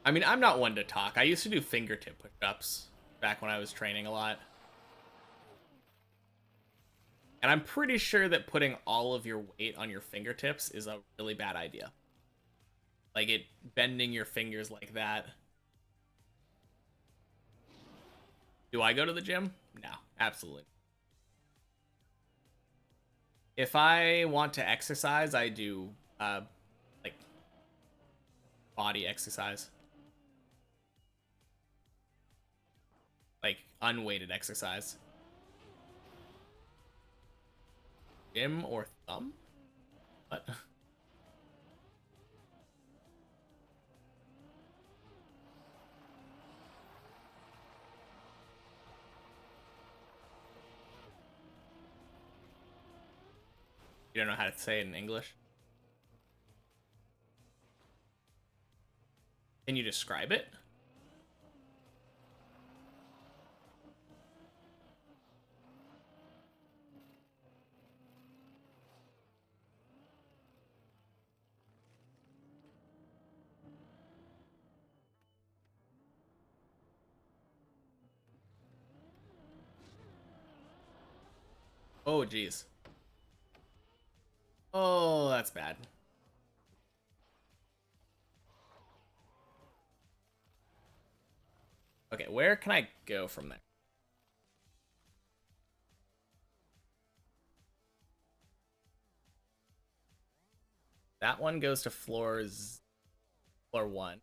I mean, I'm not one to talk. I used to do fingertip push-ups back when I was training a lot. And I'm pretty sure that putting all of your weight on your fingertips is a really bad idea. Like it bending your fingers like that. Do I go to the gym? No, absolutely. If I want to exercise, I do like body exercise. Like unweighted exercise. Gym or thumb? What? You don't know how to say it in English? Can you describe it? Oh, geez. Oh, that's bad. Okay, where can I go from there? That one goes to floor 1.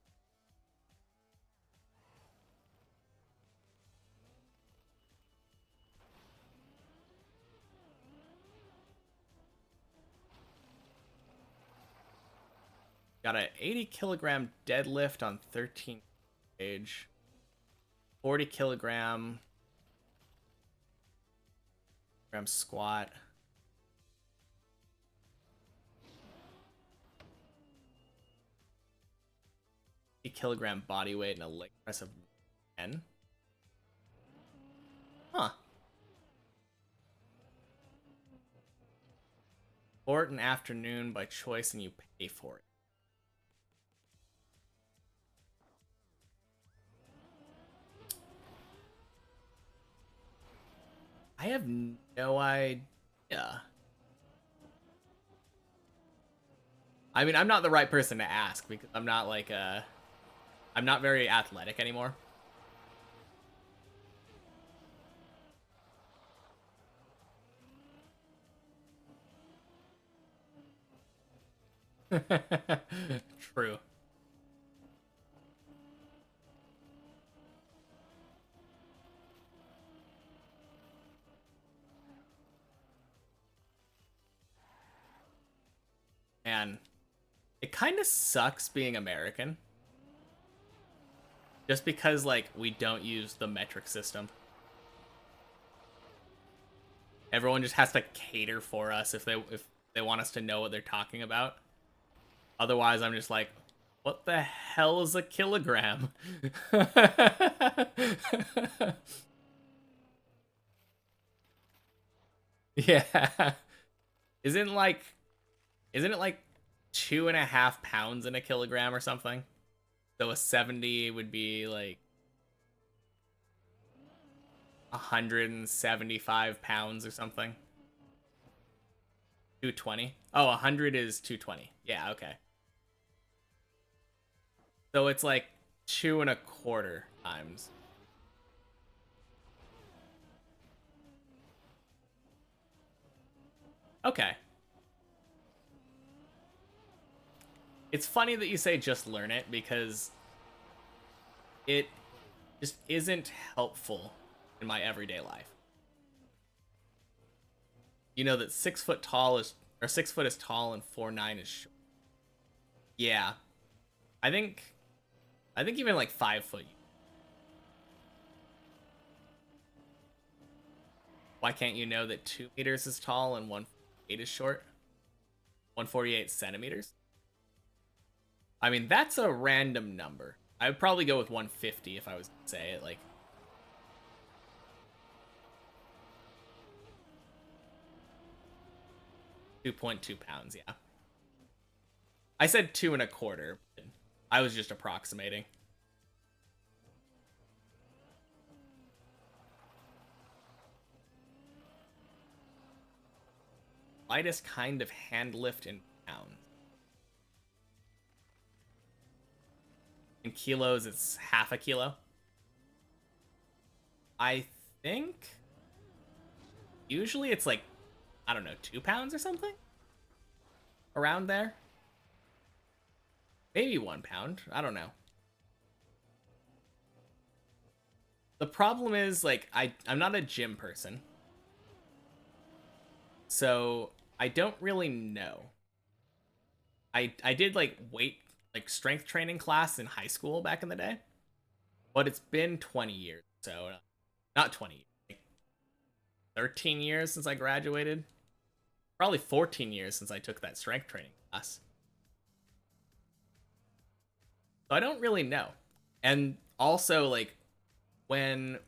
Got a 80 kilogram deadlift on 13 stage. 40 kilogram squat. 50 kilogram body weight and a leg press of 10. Huh. Sport and afternoon by choice and you pay for it. I have no idea. I mean, I'm not the right person to ask because I'm not like I'm not very athletic anymore. True. Man, it kind of sucks being American. Just because, like, we don't use the metric system. Everyone just has to cater for us if they want us to know what they're talking about. Otherwise, I'm just like, what the hell is a kilogram? Yeah. Isn't like, isn't it like 2.5 pounds in a kilogram or something? So a 70 would be like 175 pounds or something. 220. Oh, 100 is 220. Yeah, okay. So it's like 2.25 times. Okay. It's funny that you say just learn it because it just isn't helpful in my everyday life. You know that 6 foot tall is, or 6 foot is tall and 4'9" is short. Yeah. I think even like 5 foot. Why can't you know that 2 meters is tall and 148 is short? 148 centimeters? I mean, that's a random number. I would probably go with 150 if I was to say it, like. £2.2, yeah. I said 2.25, but I was just approximating. Lightest kind of hand lift in pounds. In kilos, it's half a kilo. I think usually it's like, I don't know, 2 pounds or something? Around there? Maybe 1 pound. I don't know. The problem is, like, I'm not a gym person. So I don't really know. I did like strength training class in high school back in the day. But it's been 20 years. So not 20 years. Like 13 years since I graduated. Probably 14 years since I took that strength training class. So I don't really know. And also, like, when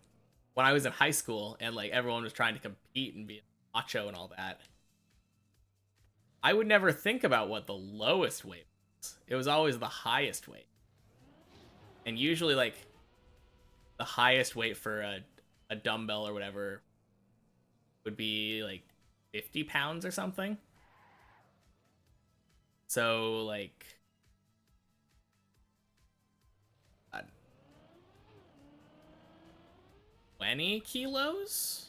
I was in high school and like everyone was trying to compete and be macho and all that, I would never think about what the lowest weight was. It was always the highest weight. And usually, like, the highest weight for a dumbbell or whatever would be like 50 pounds or something. So, like, 20 kilos?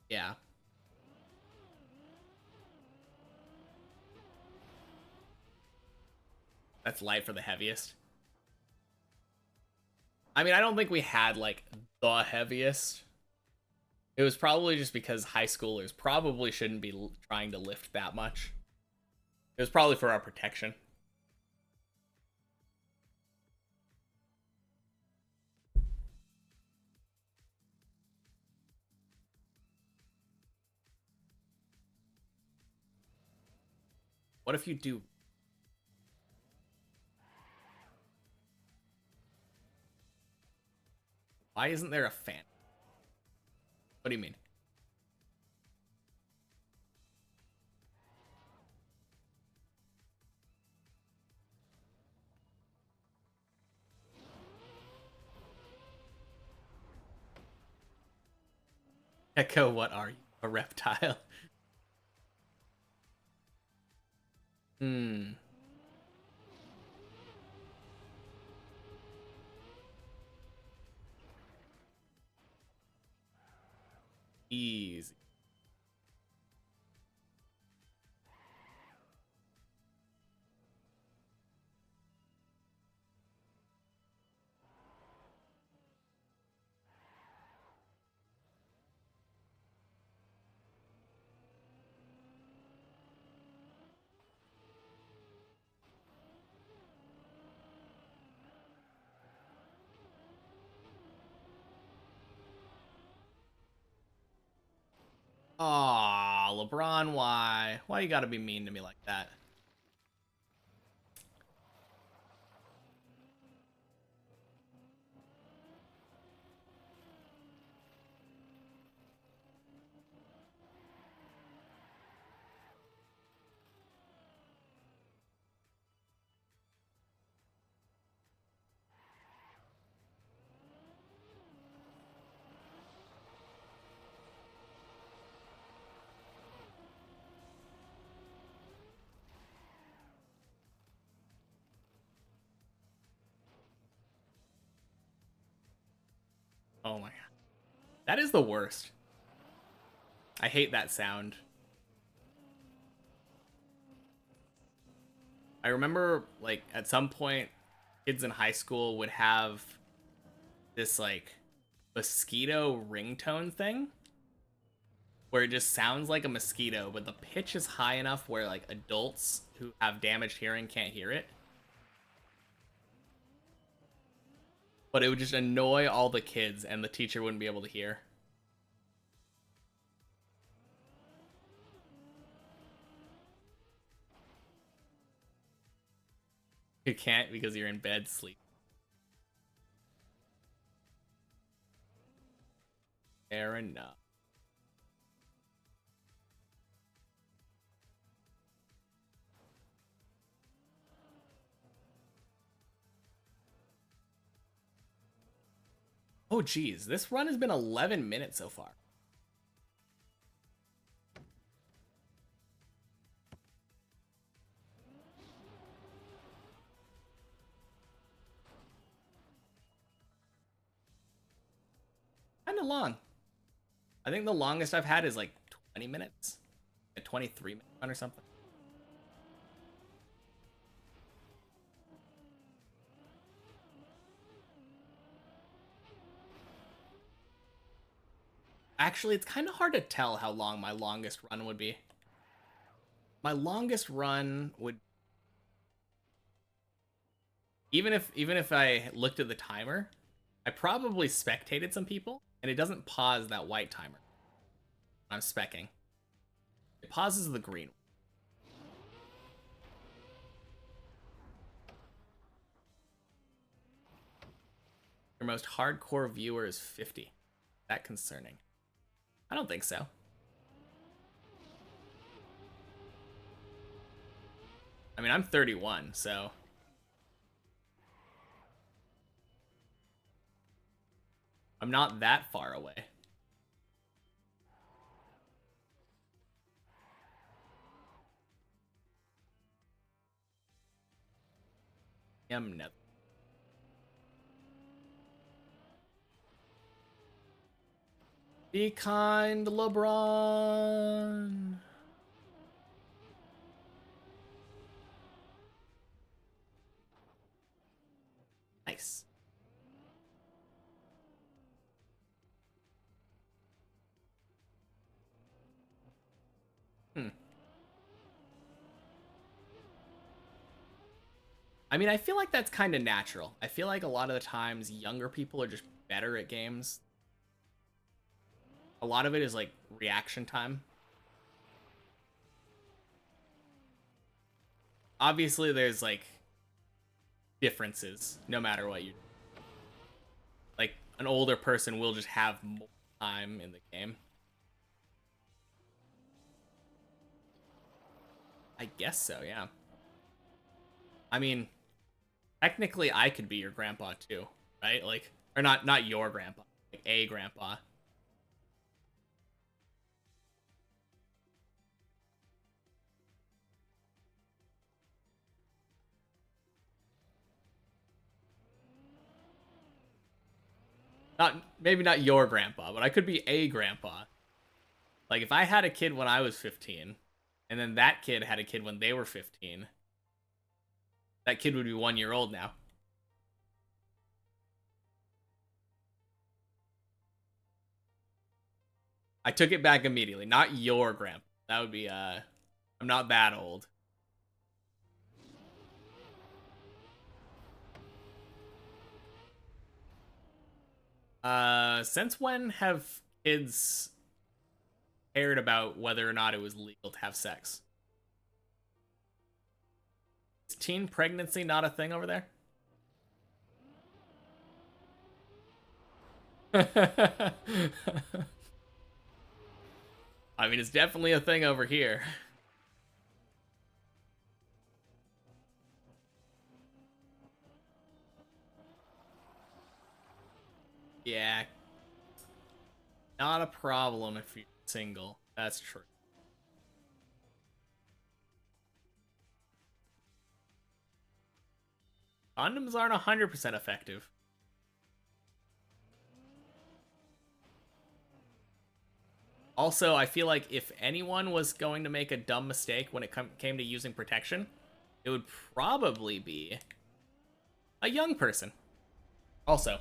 Yeah. That's light for the heaviest. I mean, I don't think we had, like, the heaviest. It was probably just because high schoolers probably shouldn't be trying to lift that much. It was probably for our protection. What if you do? Why isn't there a fan? What do you mean? Echo, what are you? A reptile? Hmm. Easy. Aw, LeBron, why? Why you gotta be mean to me like that? Oh my god. That is the worst. I hate that sound. I remember, like, at some point, kids in high school would have this, like, mosquito ringtone thing where it just sounds like a mosquito, but the pitch is high enough where, like, adults who have damaged hearing can't hear it. But it would just annoy all the kids, and the teacher wouldn't be able to hear. You can't because you're in bed sleep. Fair enough. Oh, geez. This run has been 11 minutes so far. Kind of long. I think the longest I've had is like 20 minutes. A 23-minute run or something. Actually, it's kind of hard to tell how long my longest run would be. My longest run would, even if I looked at the timer, I probably spectated some people, and it doesn't pause that white timer. I'm specking. It pauses the green. Your most hardcore viewer is 50. That concerning? I don't think so. I mean, I'm 31, so I'm not that far away. I'm never. Be kind, LeBron. Nice. Hmm. I mean, I feel like that's kind of natural. I feel like a lot of the times younger people are just better at games. A lot of it is like reaction time. Obviously, there's like differences no matter what you like. An older person will just have more time in the game. I guess so, yeah. I mean, technically I could be your grandpa too, right? Like, or not your grandpa, like a grandpa. Not maybe not your grandpa, but I could be a grandpa. Like if I had a kid when I was 15 and then that kid had a kid when they were 15, that kid would be 1 year old now. I took it back immediately. Not your grandpa. That would be I'm not that old. Since when have kids cared about whether or not it was legal to have sex? Is teen pregnancy not a thing over there? I mean, it's definitely a thing over here. Yeah, not a problem if you're single. That's true. Condoms aren't 100% effective. Also, I feel like if anyone was going to make a dumb mistake when it came to using protection, it would probably be a young person. Also,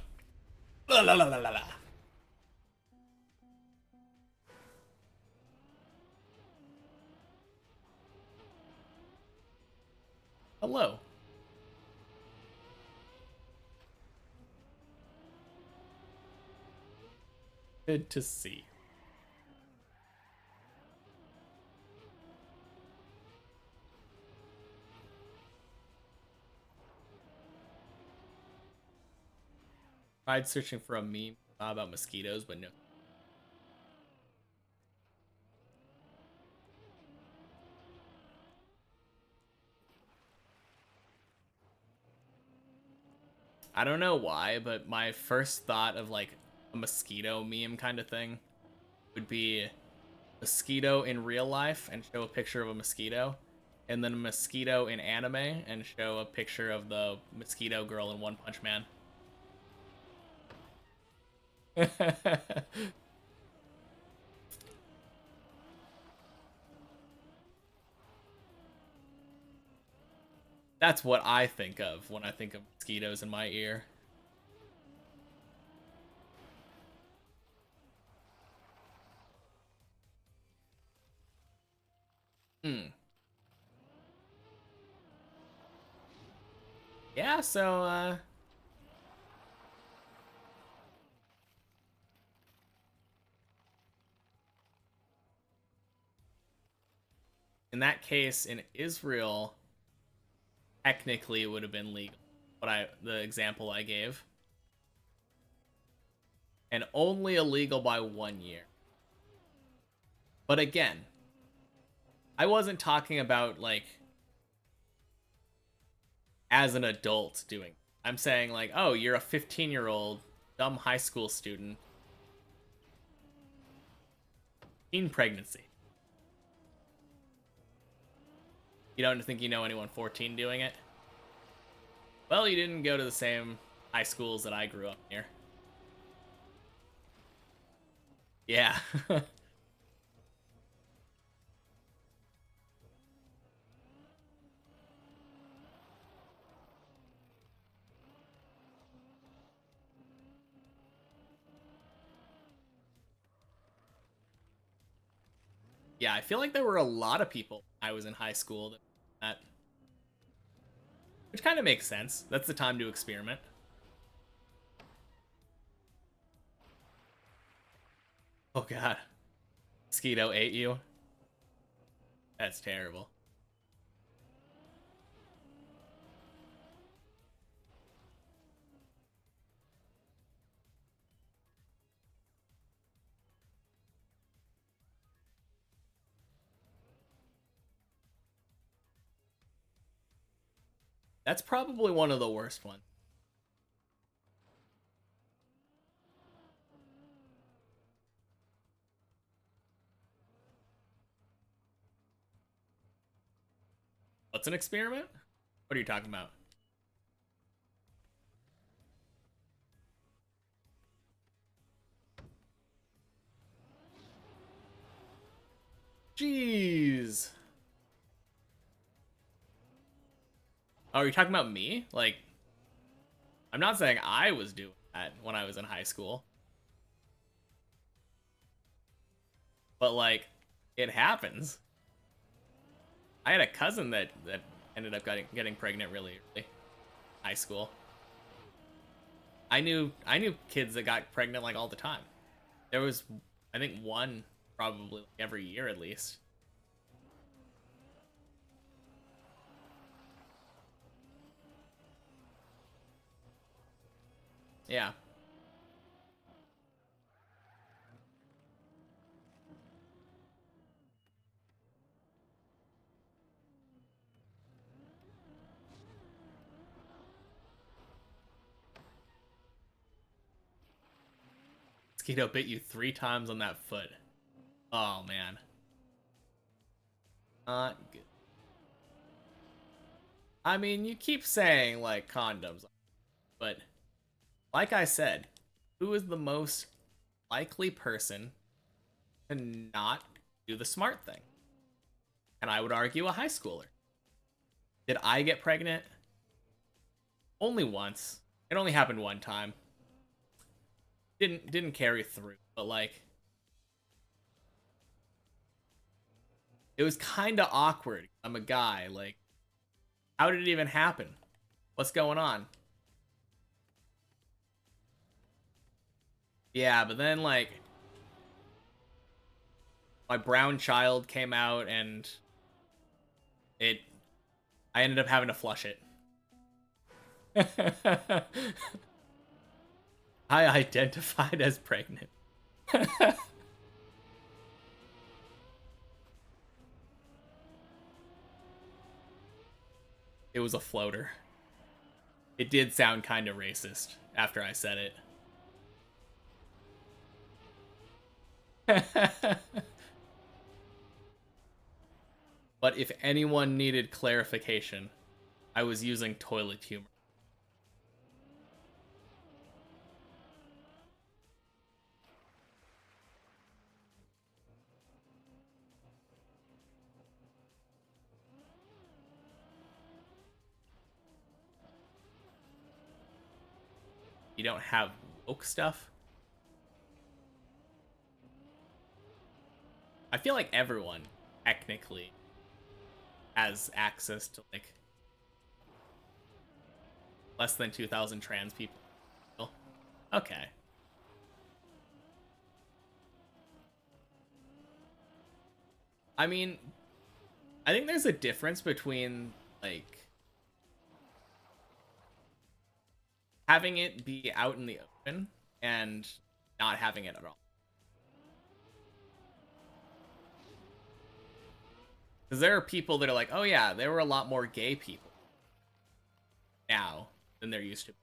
la la la la la. Hello. Good to see. Tried searching for a meme about mosquitoes, but no. I don't know why, but my first thought of like a mosquito meme kind of thing would be mosquito in real life and show a picture of a mosquito, and then a mosquito in anime and show a picture of the mosquito girl in One Punch Man. That's what I think of when I think of mosquitoes in my ear. Hmm. Yeah, so in that case in Israel, technically it would have been legal. The example I gave. And only illegal by 1 year. But again, I wasn't talking about like as an adult doing. I'm saying like, oh, you're a 15-year-old dumb high school student. Teen pregnancy. You don't think you know anyone 14 doing it? Well, you didn't go to the same high schools that I grew up near. Yeah. Yeah, I feel like there were a lot of people I was in high school that Which kind of makes sense. That's the time to experiment. Oh god. Mosquito ate you? That's terrible. That's probably one of the worst ones. What's an experiment? What are you talking about? Jeez. Oh, are you talking about me? Like, I'm not saying I was doing that when I was in high school. But, like, it happens. I had a cousin that ended up getting pregnant really early. High school. I knew kids that got pregnant, like, all the time. There was, I think, one probably like, every year at least. Yeah. Mosquito bit you 3 times on that foot. Oh, man. Not good. I mean, you keep saying, like, condoms, but like I said, who is the most likely person to not do the smart thing? And I would argue a high schooler. Did I get pregnant? Only once. It only happened one time. Didn't carry through, but like it was kind of awkward. I'm a guy. Like, how did it even happen? What's going on? Yeah, but then like my brown child came out and it I ended up having to flush it. I identified as pregnant. It was a floater. It did sound kind of racist after I said it. But if anyone needed clarification, I was using toilet humor. You don't have woke stuff? I feel like everyone technically has access to like less than 2,000 trans people. Okay. I mean, I think there's a difference between like having it be out in the open and not having it at all. Because there are people that are like, oh yeah, there were a lot more gay people now than there used to be.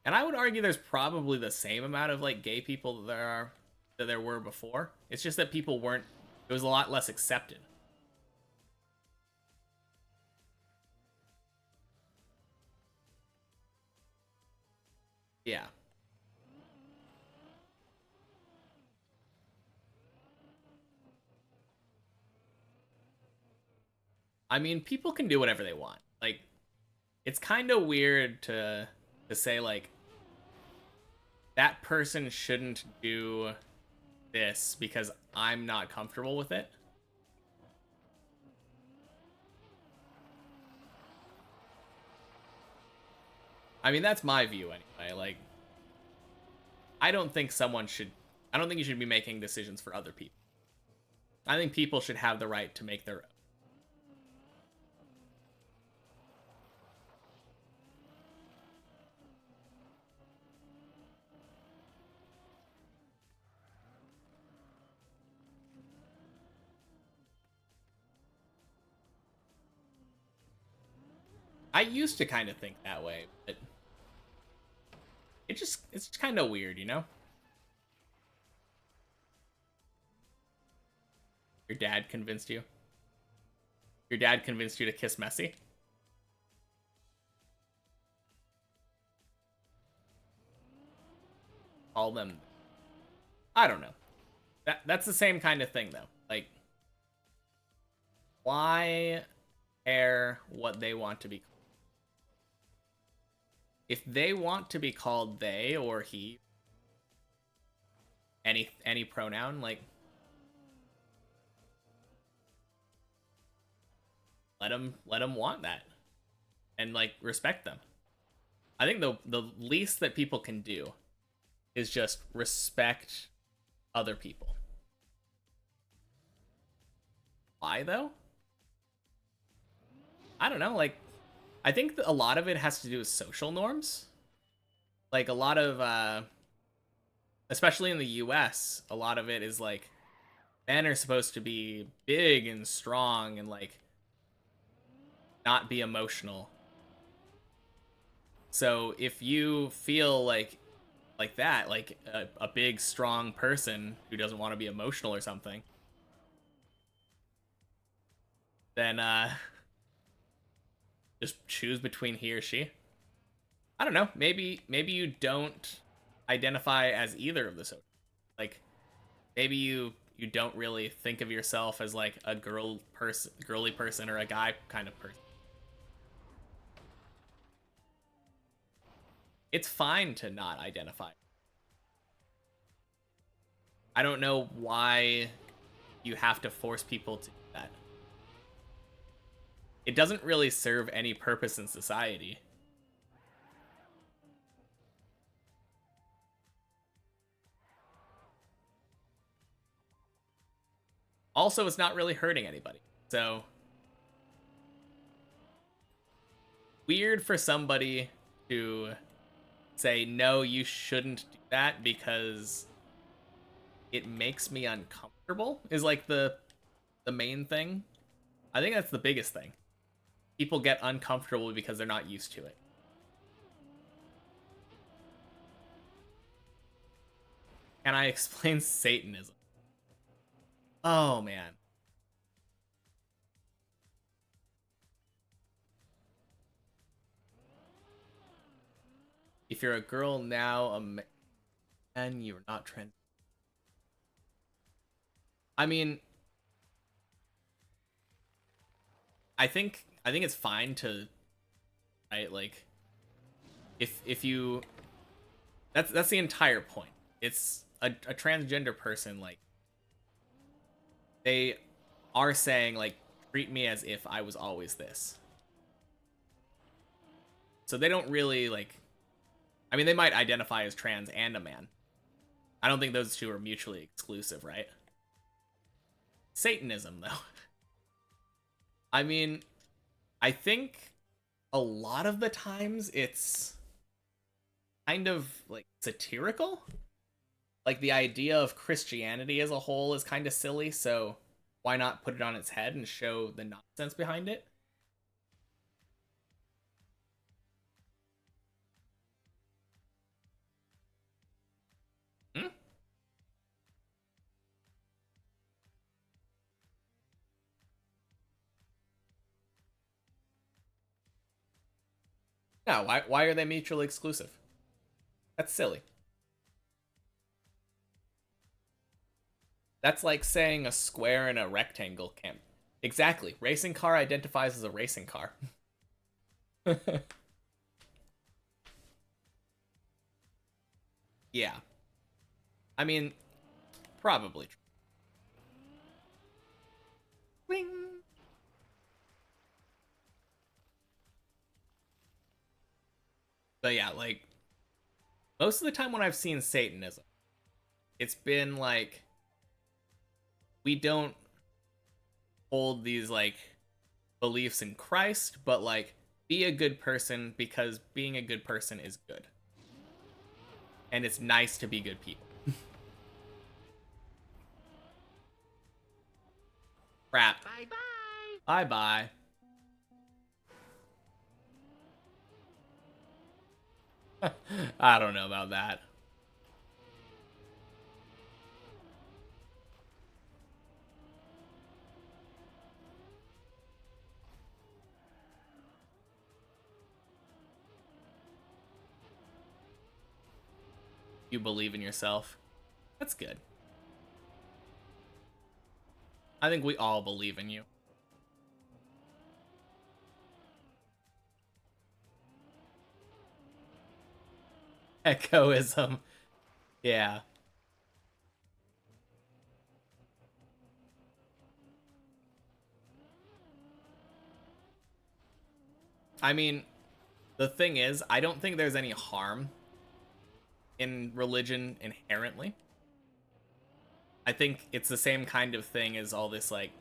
And I would argue there's probably the same amount of like gay people that there were before. It's just that people weren't. It was a lot less accepted. Yeah. I mean, people can do whatever they want. Like, it's kind of weird to say like that person shouldn't do this because I'm not comfortable with it. I mean, that's my view anyway. Like, I don't think someone should. I don't think you should be making decisions for other people. I think people should have the right to make their own. I used to kind of think that way, but it's just kind of weird, you know? Your dad convinced you? Your dad convinced you to kiss Messi? Call them. I don't know. That's the same kind of thing though. Like, why care what they want to be called? If they want to be called they or he, any pronoun, like, let them want that, and like respect them. I think the least that people can do is just respect other people. Why though? I don't know. Like, I think a lot of it has to do with social norms. Like a lot of, especially in the U.S., a lot of it is like men are supposed to be big and strong and like not be emotional. So if you feel like that, like a big strong person who doesn't want to be emotional or something, then just choose between he or she. I don't know. Maybe you don't identify as either of the social. Like maybe you don't really think of yourself as like a girly person or a guy kind of person. It's fine to not identify. I don't know why you have to force people to do that. It doesn't really serve any purpose in society. Also, it's not really hurting anybody. So, weird for somebody to say, no, you shouldn't do that because it makes me uncomfortable, is like the main thing. I think that's the biggest thing. People get uncomfortable because they're not used to it. Can I explain Satanism? Oh, man. If you're a girl now, a man, you're not trans. I mean, I think it's fine to, right? Like, if you, that's the entire point. It's a transgender person, like, they are saying like, treat me as if I was always this. So they don't really like. I mean, they might identify as trans and a man. I don't think those two are mutually exclusive, right? Satanism, though. I mean, I think a lot of the times it's kind of like satirical. Like the idea of Christianity as a whole is kind of silly, so why not put it on its head and show the nonsense behind it? Hmm? No, why are they mutually exclusive? That's silly. That's like saying a square and a rectangle can't. Exactly. Racing car identifies as a racing car. Yeah. I mean, probably. Bling. But yeah, like most of the time when I've seen Satanism, it's been like we don't hold these like beliefs in Christ, but like be a good person because being a good person is good. And it's nice to be good people. Crap. Bye bye. Bye bye. I don't know about that. You believe in yourself. That's good. I think we all believe in you. Echoism. Yeah. I mean, the thing is, I don't think there's any harm in religion inherently. I think it's the same kind of thing as all this, like,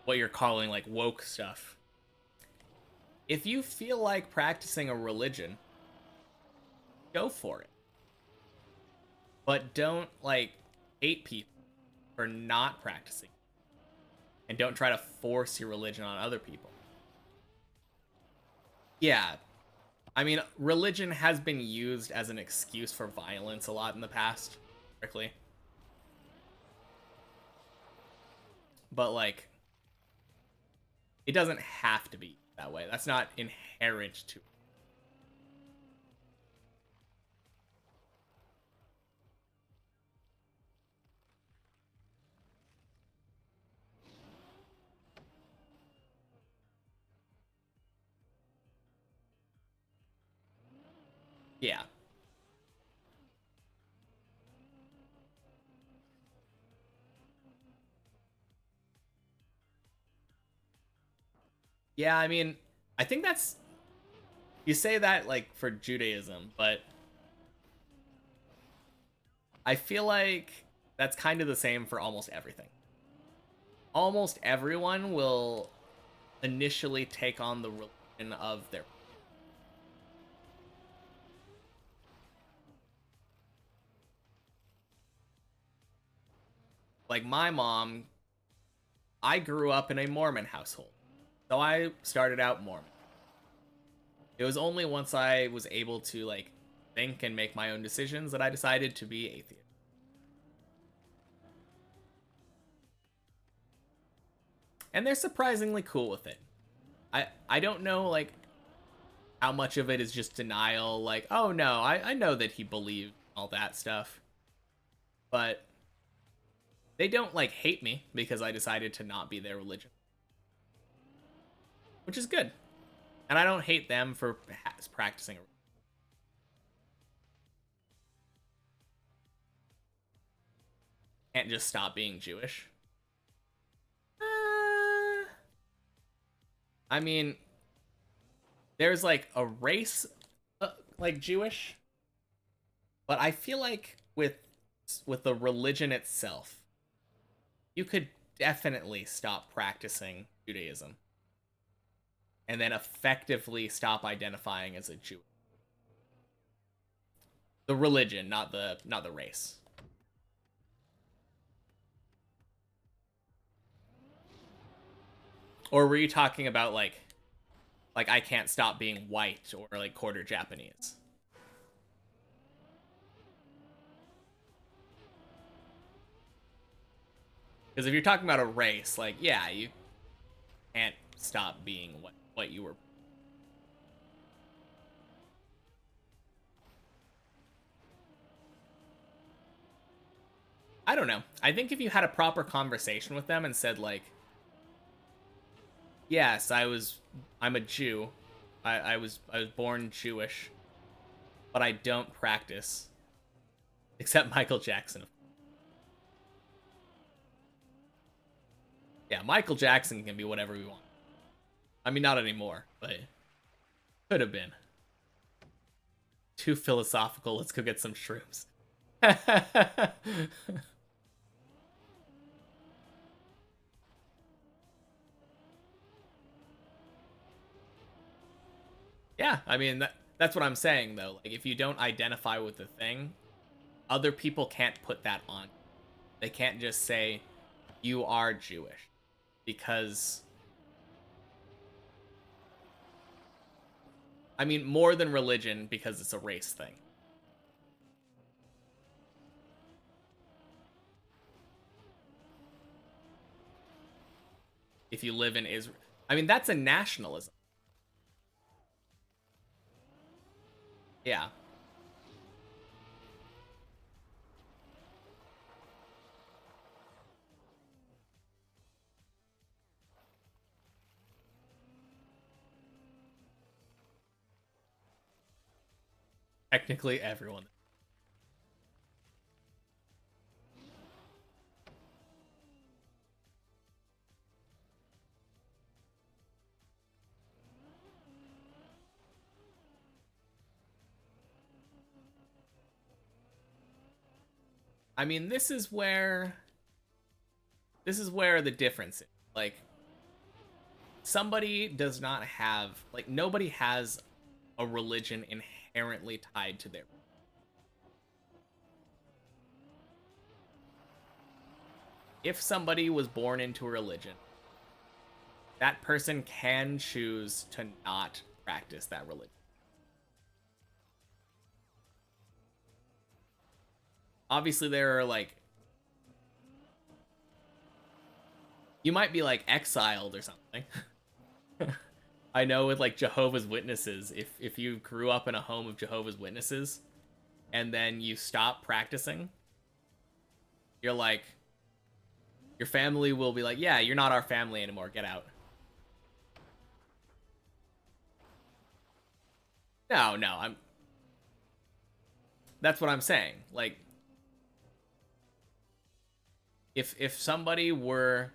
what you're calling, like, woke stuff. If you feel like practicing a religion, go for it. But don't, like, hate people for not practicing. And don't try to force your religion on other people. Yeah. I mean, religion has been used as an excuse for violence a lot in the past, strictly. But, like, it doesn't have to be that way. That's not inherent to it. Yeah. Yeah, I mean, I think that's you say that like for Judaism, but I feel like that's kind of the same for almost everything. Almost everyone will initially take on the religion of their like my mom, I grew up in a Mormon household. So I started out Mormon. It was only once I was able to like think and make my own decisions that I decided to be atheist. And they're surprisingly cool with it. I don't know like how much of it is just denial, like, oh no, I know that he believed all that stuff. But they don't like hate me because I decided to not be their religion. Which is good. And I don't hate them for practicing. Can't just stop being Jewish. I mean, there's like a race like Jewish, but I feel like with the religion itself, you could definitely stop practicing Judaism and then effectively stop identifying as a Jew. The religion, not the race. Or were you talking about like I can't stop being white or like quarter Japanese? Because if you're talking about a race, like yeah, you can't stop being what you were. I don't know. I think if you had a proper conversation with them and said like, yes, I'm a Jew. I was born Jewish, but I don't practice. Except Michael Jackson. Yeah, Michael Jackson can be whatever we want. I mean, not anymore, but could have been. too philosophical. Let's go get some shrooms. Yeah, I mean that's what I'm saying though. Like if you don't identify with the thing, other people can't put that on. They can't just say you are Jewish because I mean more than religion because it's a race thing. If you live in Israel, I mean that's a nationalism. Yeah. Technically everyone. I mean, this is where the difference is. Like somebody does not have like nobody has a religion inherently tied to their. If somebody was born into a religion, that person can choose to not practice that religion. Obviously there are like you might be like exiled or something. I know with like Jehovah's Witnesses, if you grew up in a home of Jehovah's Witnesses and then you stop practicing, you're like your family will be like, "Yeah, you're not our family anymore. Get out." No, no, I'm that's what I'm saying. Like if somebody were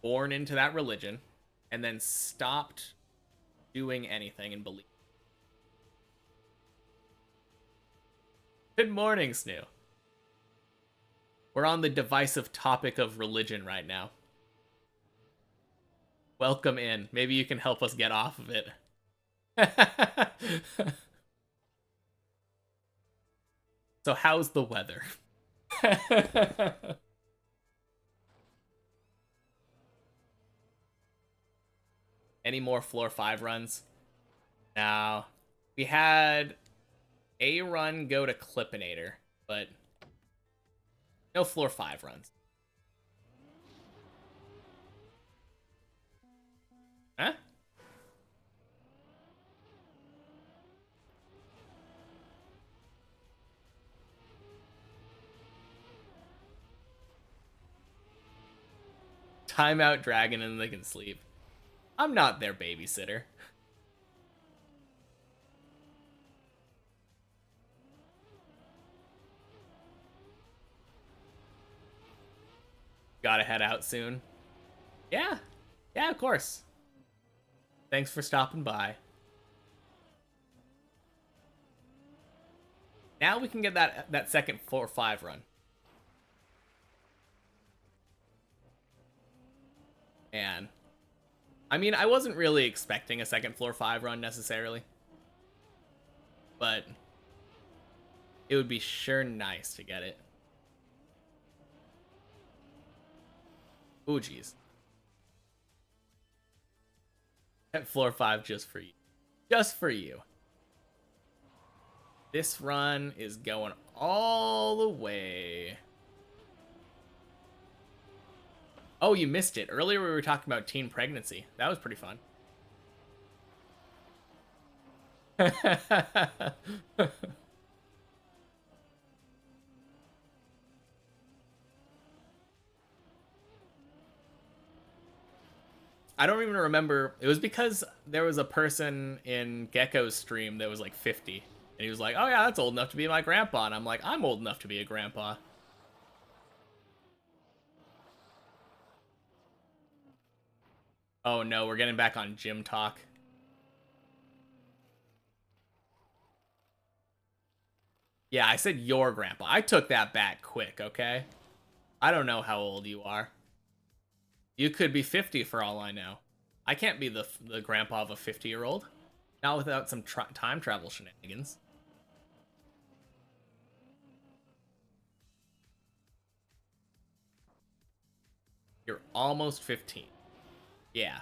born into that religion and then stopped doing anything and believe. Good morning, Snoo. We're on the divisive topic of religion right now. Welcome in. Maybe you can help us get off of it. So how's the weather? Any more floor 5 runs? Now, we had a run go to Clippinator, but no floor 5 runs. Huh? Timeout Dragon and they can sleep. I'm not their babysitter. Gotta head out soon. Yeah. Yeah, of course. Thanks for stopping by. Now we can get that second 4-5 run. And I mean, I wasn't really expecting a second floor 5 run necessarily. But it would be sure nice to get it. Ooh, jeez. At floor 5 just for you. Just for you. This run is going all the way. Oh, you missed it. Earlier we were talking about teen pregnancy. That was pretty fun. I don't even remember. It was because there was a person in Gecko's stream that was like 50. And he was like, "Oh yeah, that's old enough to be my grandpa." And I'm like, "I'm old enough to be a grandpa." Oh no, we're getting back on gym talk. Yeah, I said your grandpa. I took that back quick, okay? I don't know how old you are. You could be 50 for all I know. I can't be the grandpa of a 50-year-old. Not without some time travel shenanigans. You're almost 15. Yeah.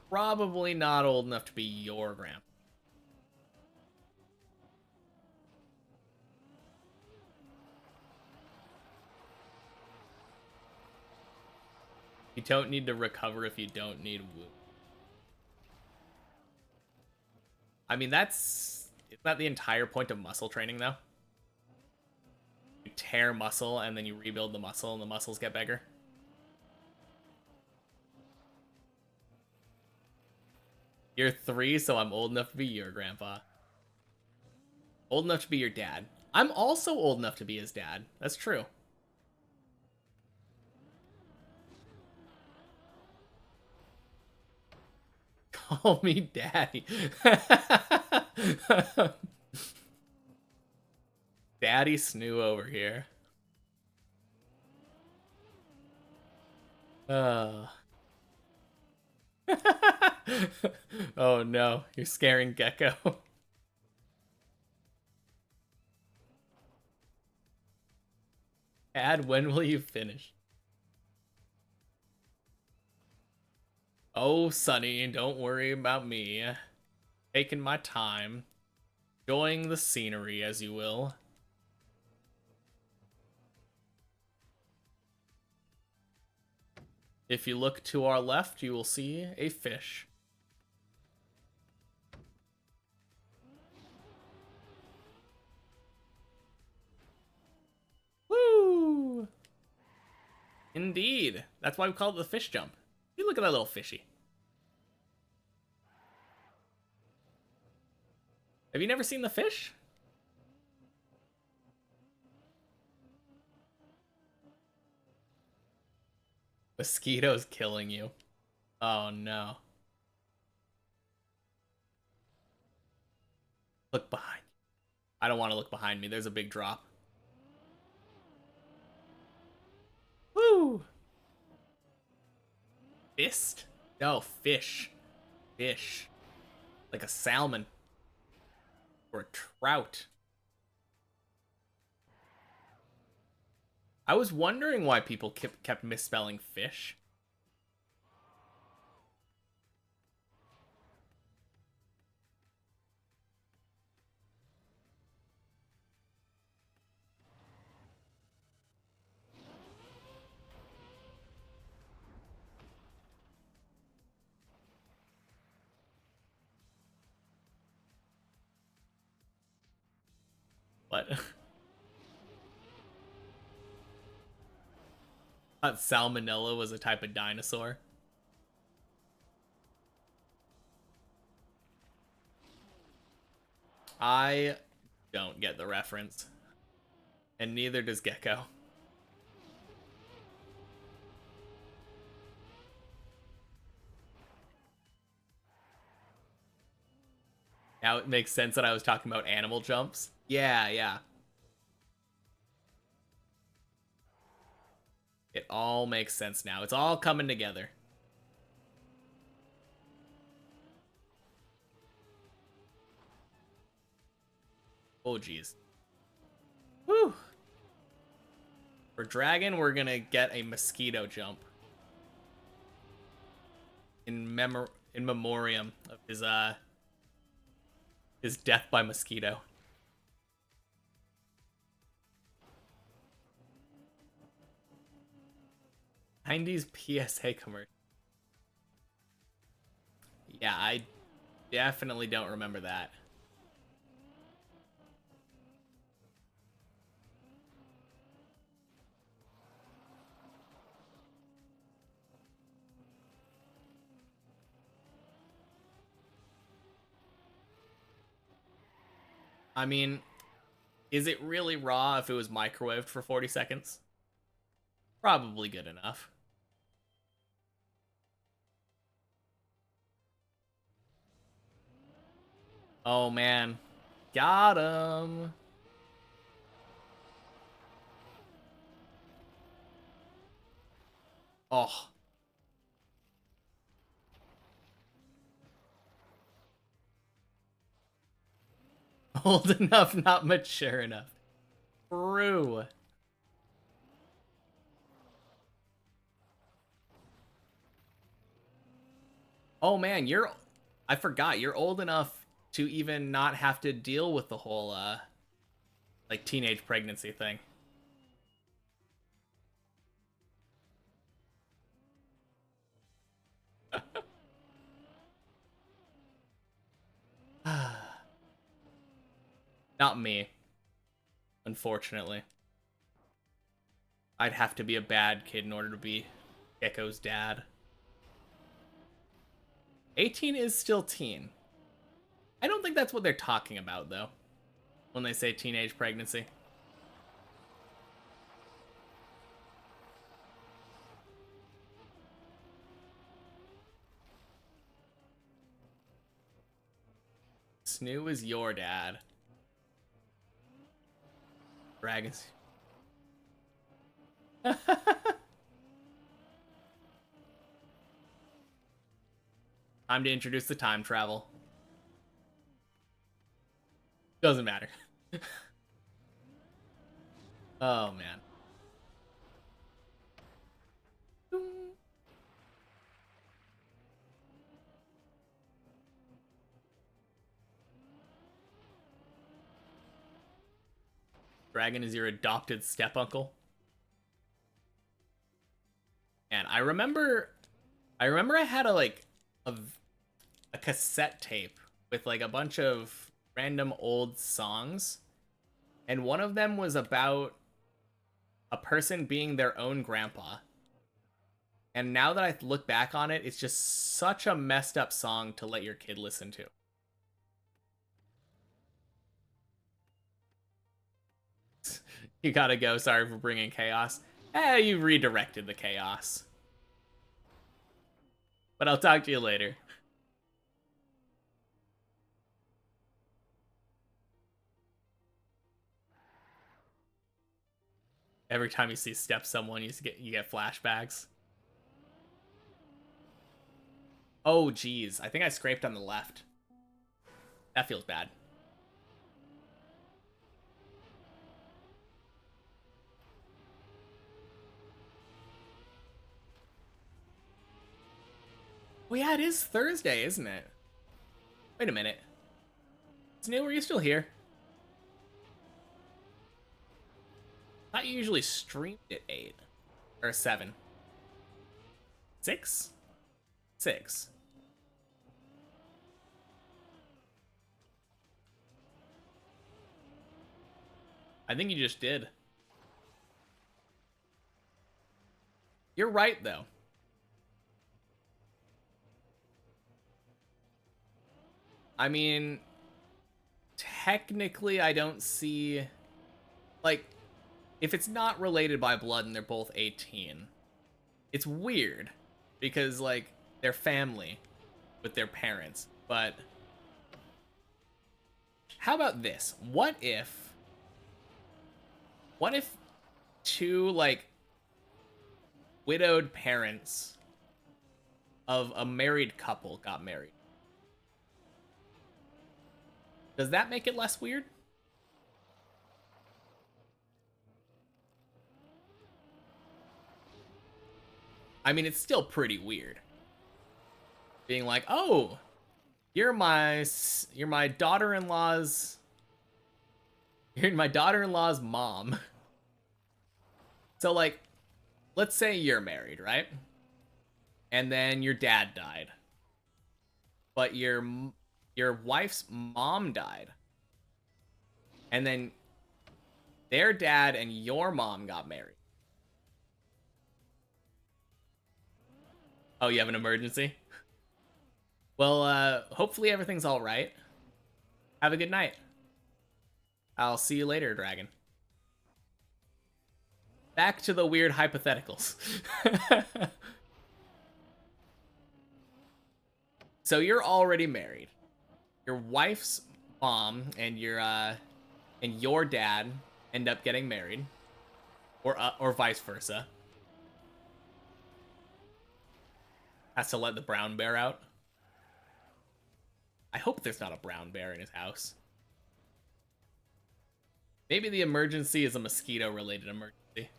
Probably not old enough to be your grandpa. You don't need to recover if you don't need woo. I mean, isn't that the entire point of muscle training, though? You tear muscle, and then you rebuild the muscle, and the muscles get bigger. You're 3, so I'm old enough to be your grandpa. Old enough to be your dad. I'm also old enough to be his dad. That's true. Call me daddy. Daddy Snoo over here. Uh. Oh no, you're scaring Gecko. Dad, when will you finish? Oh, Sonny, don't worry about me. Taking my time. Enjoying the scenery, as you will. If you look to our left, you will see a fish. Woo! Indeed. That's why we call it the fish jump. You look at that little fishy. Have you never seen the fish? Mosquitoes killing you. Oh no. Look behind. I don't want to look behind me. There's a big drop. Woo! Fist? No, fish. Fish. Like a salmon. Or a trout. I was wondering why people kept misspelling fish. But thought salmonella was a type of dinosaur. I don't get the reference. And neither does Gecko. Now it makes sense that I was talking about animal jumps. Yeah, yeah. It all makes sense now. It's all coming together. Oh, geez. Whew. For Dragon, we're gonna get a mosquito jump. In memoriam of his death by mosquito. 90s PSA commercial. Yeah, I definitely don't remember that. I mean, is it really raw if it was microwaved for 40 seconds? Probably good enough. Oh man. Got him. Oh. Old enough, not mature enough. True. Oh man, I forgot, you're old enough to even not have to deal with the whole like teenage pregnancy thing. Not me, unfortunately. I'd have to be a bad kid in order to be Gecko's dad. 18 is still teen. I don't think that's what they're talking about, though, when they say teenage pregnancy. Snoo is your dad. Dragons. Time to introduce the time travel. Doesn't matter. Oh, man. Dragon is your adopted step-uncle. And I remember I had a cassette tape with like a bunch of random old songs, and one of them was about a person being their own grandpa. And now that I look back on it, it's just such a messed up song to let your kid listen to. You gotta go. Sorry for bringing chaos. You redirected the chaos. But I'll talk to you later. Every time you see step someone, you get flashbacks. Oh, geez. I think I scraped on the left. That feels bad. Well, yeah, it is Thursday, isn't it? Wait a minute. Snail, are you still here? I thought you usually streamed at 8. Or 7. 6? 6. I think you just did. You're right, though. I mean, technically, I don't see... Like, if it's not related by blood and they're both 18, it's weird. Because, like, they're family with their parents. But how about this? What if two, like, widowed parents of a married couple got married? Does that make it less weird? I mean, it's still pretty weird. Being like, oh, you're my daughter-in-law's mom. So, like, let's say you're married, right? And then your dad died. But your wife's mom died. And then their dad and your mom got married. Oh, you have an emergency? Well, hopefully everything's all right. Have a good night. I'll see you later, Dragon. Back to the weird hypotheticals. So you're already married. Your wife's mom and your dad end up getting married, or vice versa. Has to let the brown bear out. I hope there's not a brown bear in his house. Maybe the emergency is a mosquito-related emergency.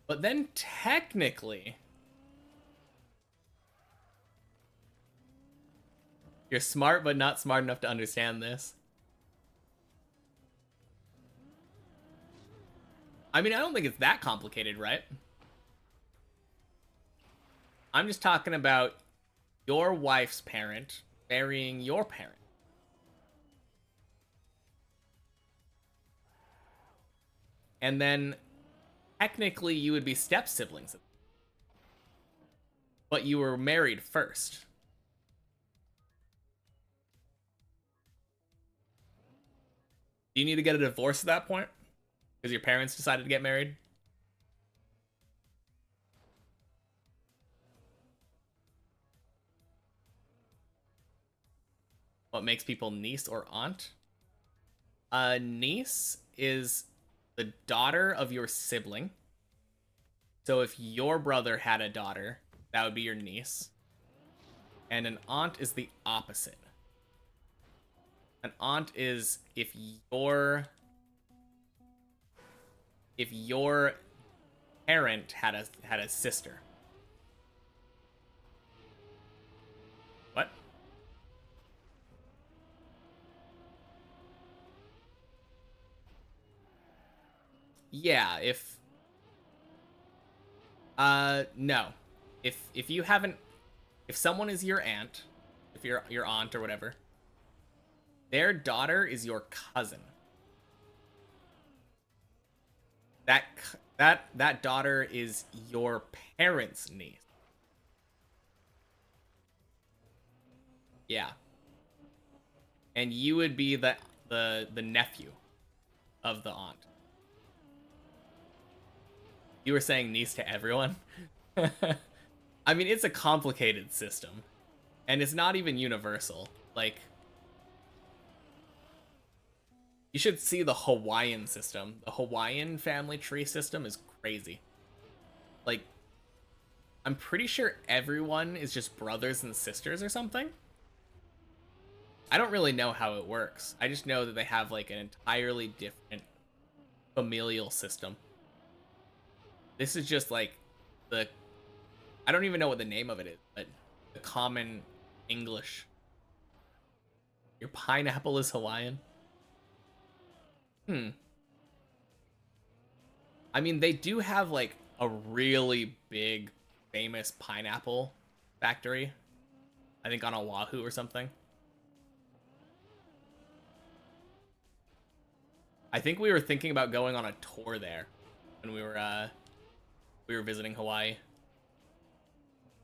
But then technically, you're smart but not smart enough to understand this. I mean, I don't think it's that complicated, right? I'm just talking about your wife's parent marrying your parent. And then technically you would be step siblings. But you were married first. Do you need to get a divorce at that point? Because your parents decided to get married? What makes people niece or aunt? A niece is the daughter of your sibling. So if your brother had a daughter, that would be your niece. And an aunt is the opposite. An aunt is if your parent had a sister. What? Yeah, no. If you haven't, if someone is your aunt, if you're your aunt or whatever, their daughter is your cousin. That daughter is your parents' niece. Yeah. And you would be the nephew of the aunt. You were saying niece to everyone? I mean, it's a complicated system. And it's not even universal. Like, you should see the Hawaiian system. The Hawaiian family tree system is crazy. Like, I'm pretty sure everyone is just brothers and sisters or something. I don't really know how it works. I just know that they have, like, an entirely different familial system. This is just, like, I don't even know what the name of it is, but the common English. Your pineapple is Hawaiian? I mean, they do have, like, a really big, famous pineapple factory. I think on Oahu or something. I think we were thinking about going on a tour there when we were visiting Hawaii.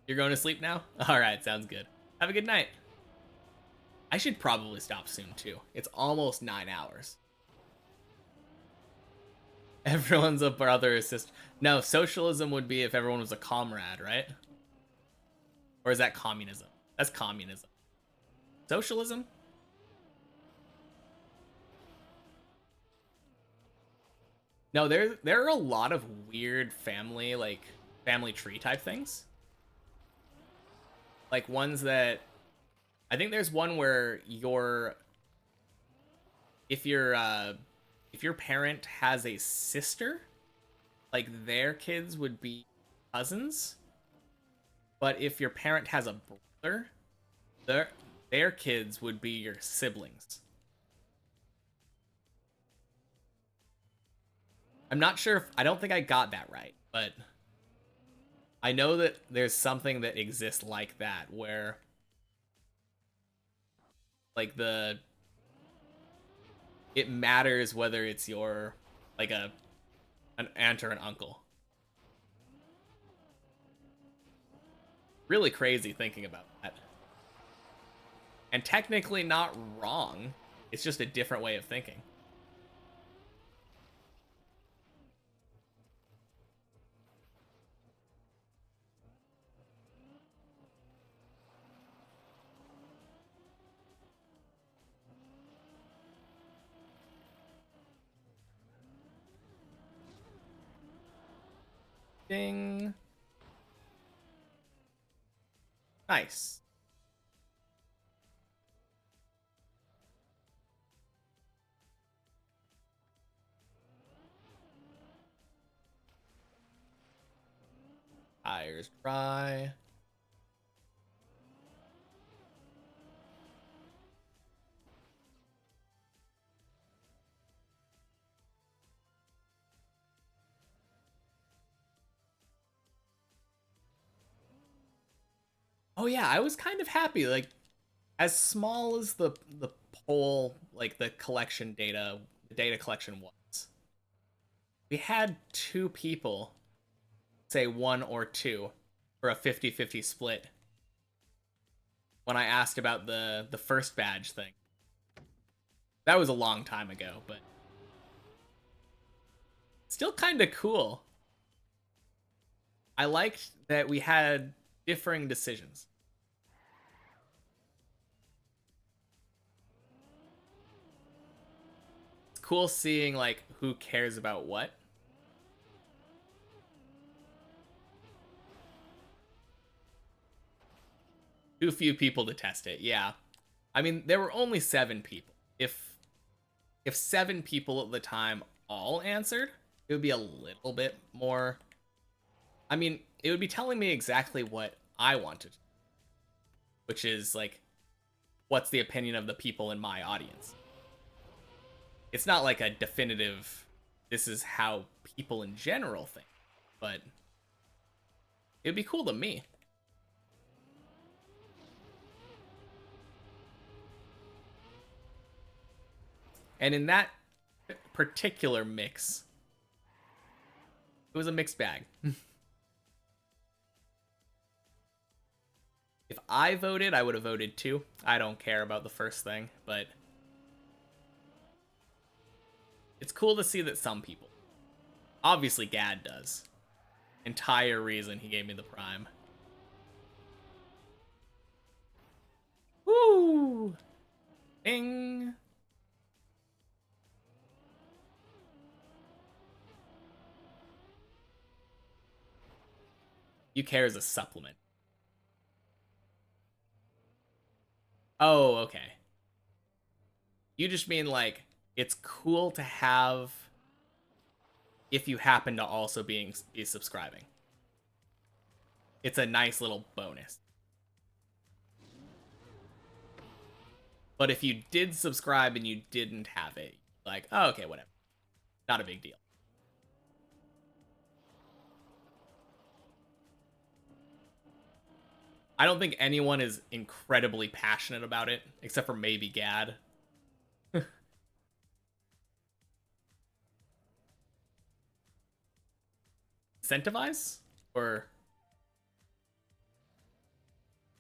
You're going to sleep now? All right, sounds good. Have a good night. I should probably stop soon too. It's almost 9 hours. Everyone's a brother or sister. No, socialism would be if everyone was a comrade, right? Or is that communism? That's communism. Socialism? No, there are a lot of weird family, like, family tree type things. Like, ones that... I think there's one where if your parent has a sister, like, their kids would be cousins. But if your parent has a brother, their kids would be your siblings. I'm not sure if... I don't think I got that right, but I know that there's something that exists like that, where, like, it matters whether it's your, like, an aunt or an uncle. Really crazy thinking about that. And technically not wrong. It's just a different way of thinking. Ding. Nice. Tires dry. Oh yeah, I was kind of happy. Like, as small as the poll, like the collection data, the data collection was, we had two people say one or two for a 50-50 split when I asked about the first badge thing. That was a long time ago, but still kind of cool. I liked that we had differing decisions. It's cool seeing like who cares about what. Too few people to test it. Yeah. I mean, there were only 7 people. If 7 people at the time all answered, it would be a little bit more. I mean, it would be telling me exactly what I wanted, which is like, what's the opinion of the people in my audience? It's not like a definitive, this is how people in general think, but it would be cool to me. And in that particular mix, it was a mixed bag. If I voted, I would have voted 2. I don't care about the first thing, but it's cool to see that some people. Obviously, Gad does. Entire reason he gave me the prime. Woo! Bing! You care as a supplement. Oh, okay. You just mean like it's cool to have if you happen to also be subscribing. It's a nice little bonus. But if you did subscribe and you didn't have it, like, oh, okay, whatever. Not a big deal. I don't think anyone is incredibly passionate about it, except for maybe Gad. Incentivize? Or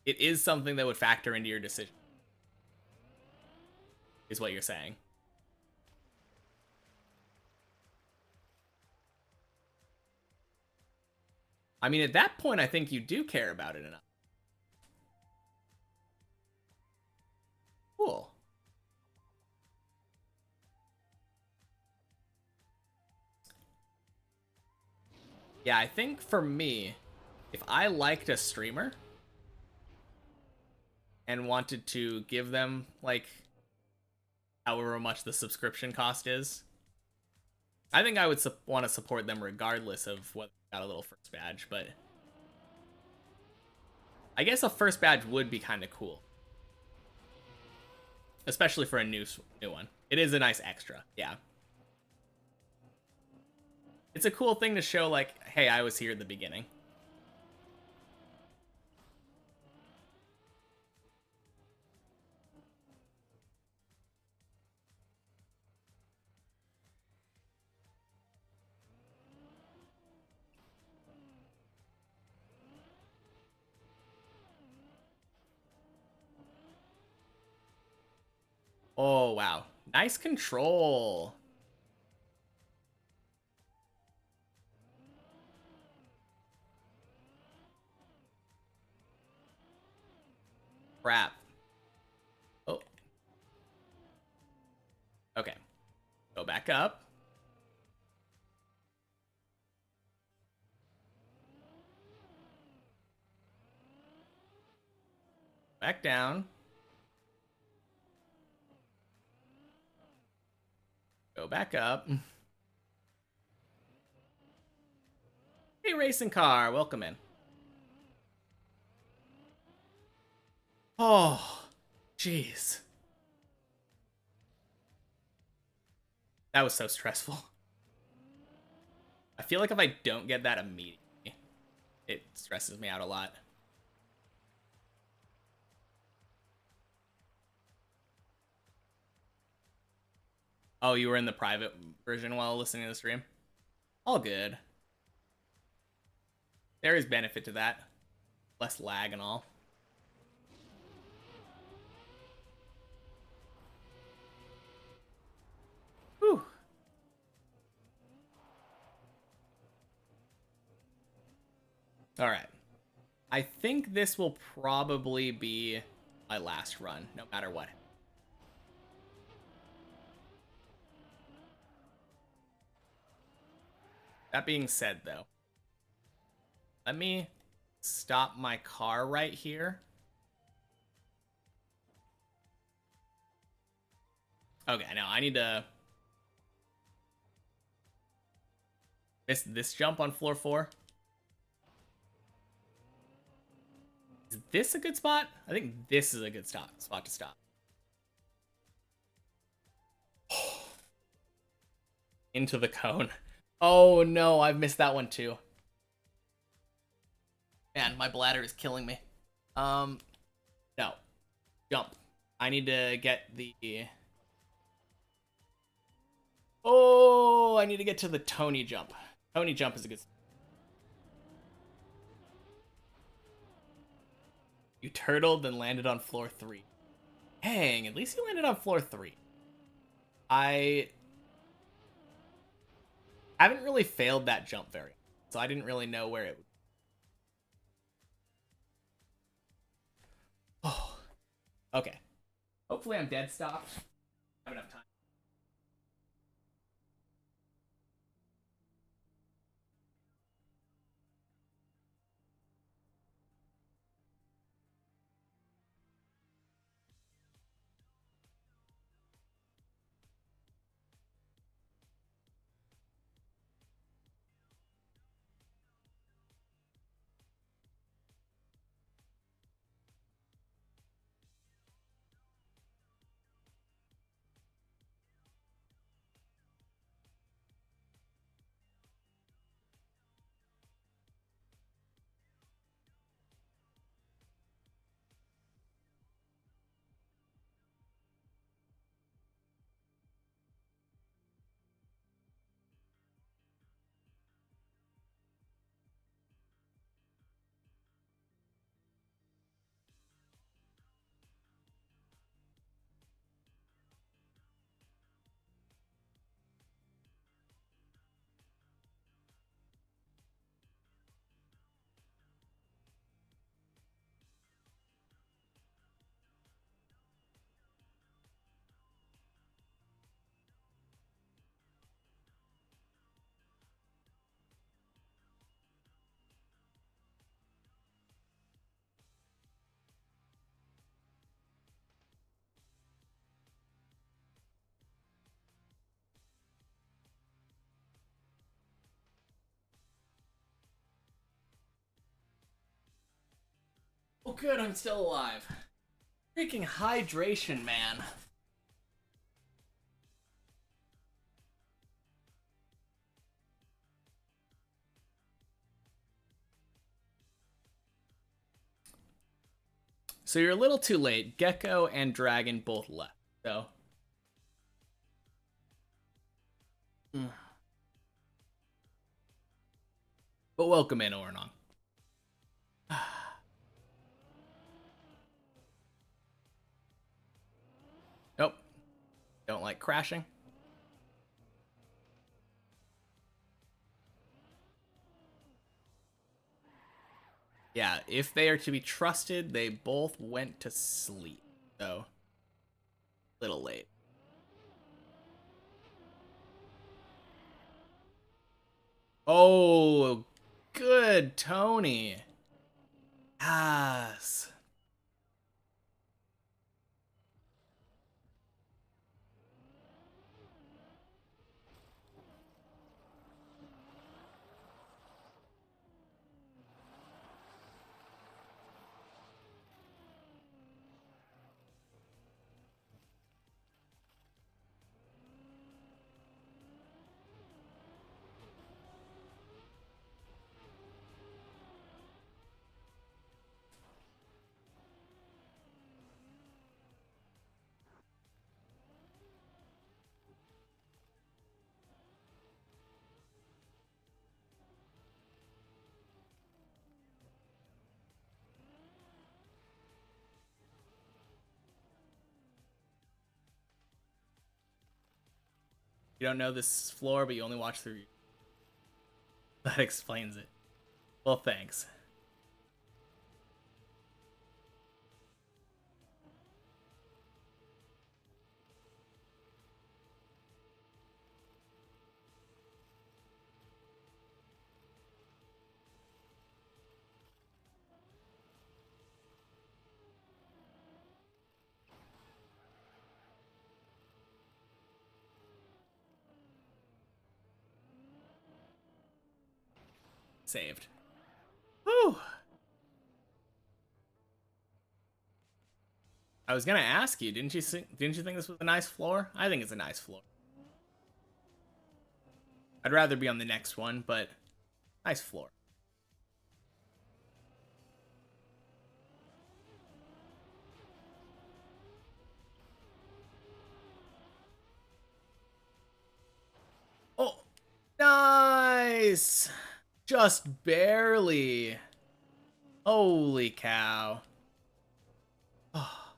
it is something that would factor into your decision, is what you're saying. I mean, at that point, I think you do care about it enough. Cool. Yeah, I think for me, if I liked a streamer and wanted to give them, like, however much the subscription cost is, I think I would want to support them regardless of what got a little first badge, but I guess a first badge would be kind of cool. Especially for a new one. It is a nice extra, yeah. It's a cool thing to show, like, hey, I was here at the beginning. Oh, wow. Nice control. Crap. Oh. Okay. Go back up. Back down. Go back up. Hey, racing car, welcome in. Oh, jeez. That was so stressful. I feel like if I don't get that immediately, it stresses me out a lot. Oh, you were in the private version while listening to the stream? All good. There is benefit to that. Less lag and all. Whew. Alright. I think this will probably be my last run, no matter what. That being said, though, let me stop my car right here. Okay, now I need to... This jump on floor 4. Is this a good spot? I think this is a good spot to stop. Into the cone. Oh no, I've missed that one too. Man, my bladder is killing me. No. Jump. I need to get the... Oh, I need to get to the Tony jump. Tony jump is a good... You turtled, then landed on floor 3. Dang, at least you landed on floor 3. I haven't really failed that jump very much, so I didn't really know where it would... Oh, okay. Hopefully I'm dead stopped. I have enough time. Oh good, I'm still alive. Freaking hydration, man. So you're a little too late. Gecko and Dragon both left, so... But welcome in, Ornong. Nope. Don't like crashing. Yeah, if they are to be trusted, they both went to sleep. So, little late. Oh, good, Tony. Yes. You don't know this floor, but you only watch through. That explains it. Well, thanks. Saved. Whew. I was gonna ask you, didn't you think this was a nice floor? I think it's a nice floor. I'd rather be on the next one, but nice floor. Oh, nice! Just barely. Holy cow. Oh.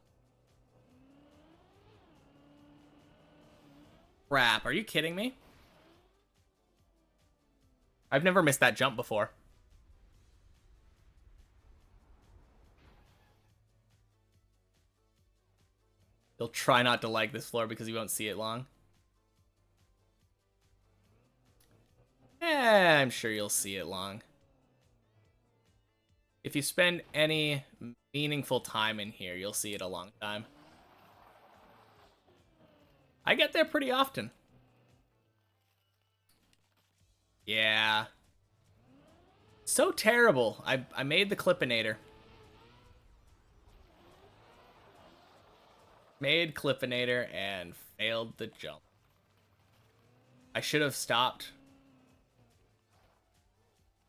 Crap, are you kidding me? I've never missed that jump before. You'll try not to like this floor because you won't see it long. I'm sure you'll see it long. If you spend any meaningful time in here, you'll see it a long time. I get there pretty often. Yeah. So terrible. I made the Clippinator. Made Clippinator and failed the jump. I should have stopped.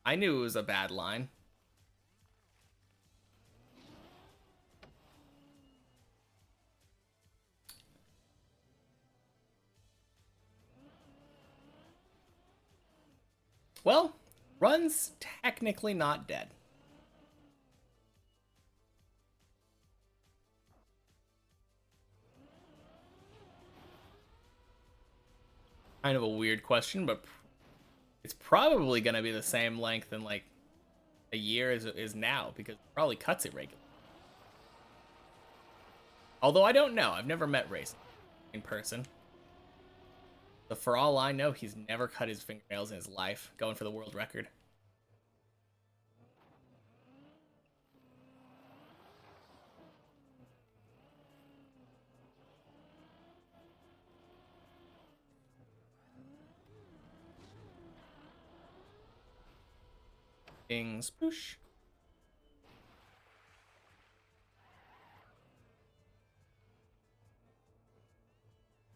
I knew it was a bad line. Well, Run's technically not dead. Kind of a weird question, but it's probably going to be the same length in like a year as it is now, because it probably cuts it regularly. Although I don't know. I've never met Race in person. But for all I know, he's never cut his fingernails in his life, going for the world record. Bing, spoosh.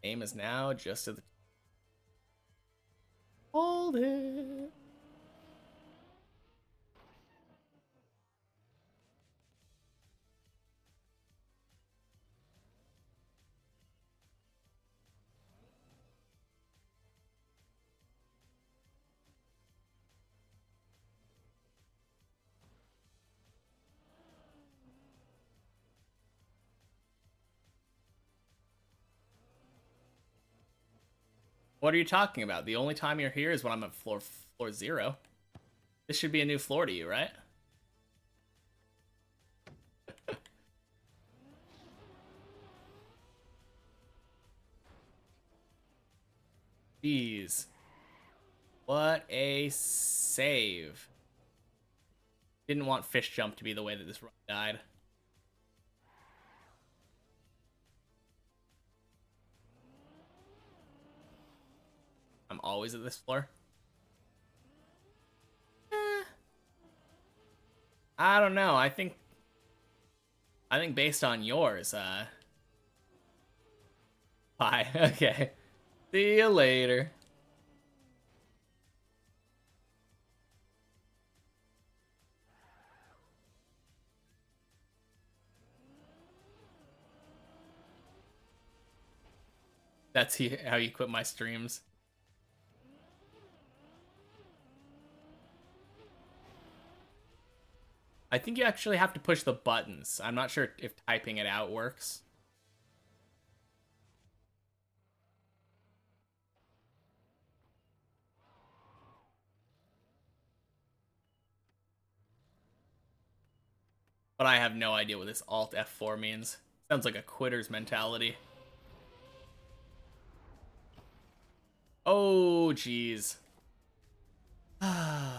Aim is now just at the... Hold it. What are you talking about? The only time you're here is when I'm at floor 0. This should be a new floor to you, right? Jeez. What a save. Didn't want fish jump to be the way that this run died. I'm always at this floor. I don't know. I think based on yours, bye. Okay. See you later. That's how you quit my streams. I think you actually have to push the buttons. I'm not sure if typing it out works. But I have no idea what this Alt F4 means. Sounds like a quitter's mentality. Oh, jeez. Well.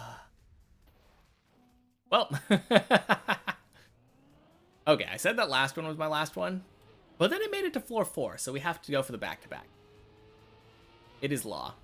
Okay, I said that last one was my last one. But then it made it to floor 4, so we have to go for the back-to-back. It is law.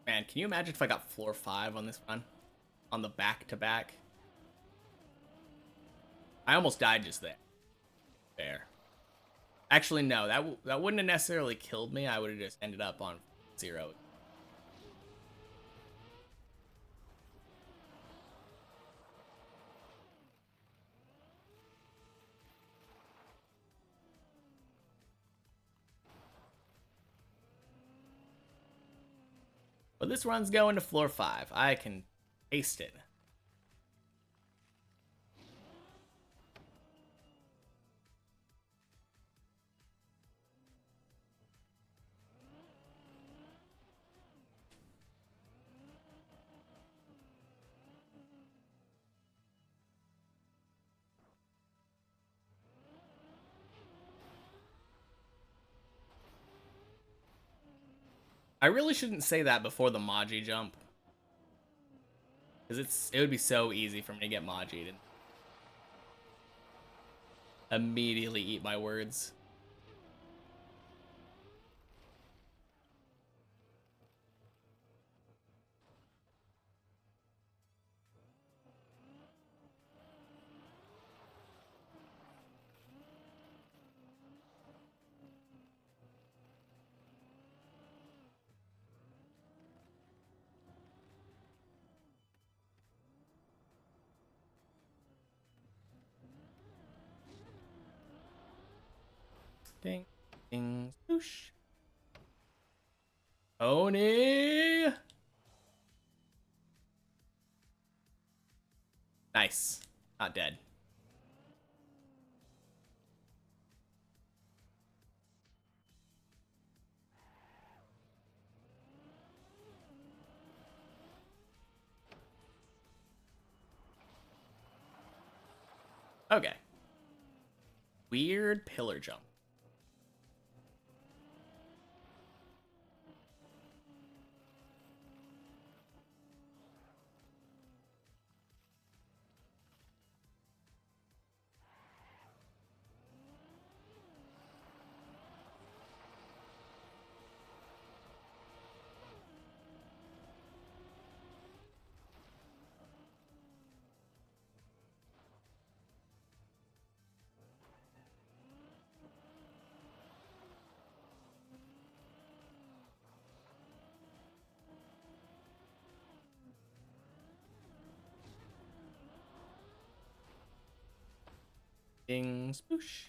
Man, can you imagine if I got floor 5 on this run? On the back-to-back? I almost died just there. There. Actually, no, that wouldn't have necessarily killed me. I would have just ended up on 0. But this run's going to floor 5. I can taste it. I really shouldn't say that before the Maji jump. Because it would be so easy for me to get Maji'd and immediately eat my words. Ding, ding, swoosh. Oni! Nice. Not dead. Okay. Weird pillar jump. Ding, spoosh.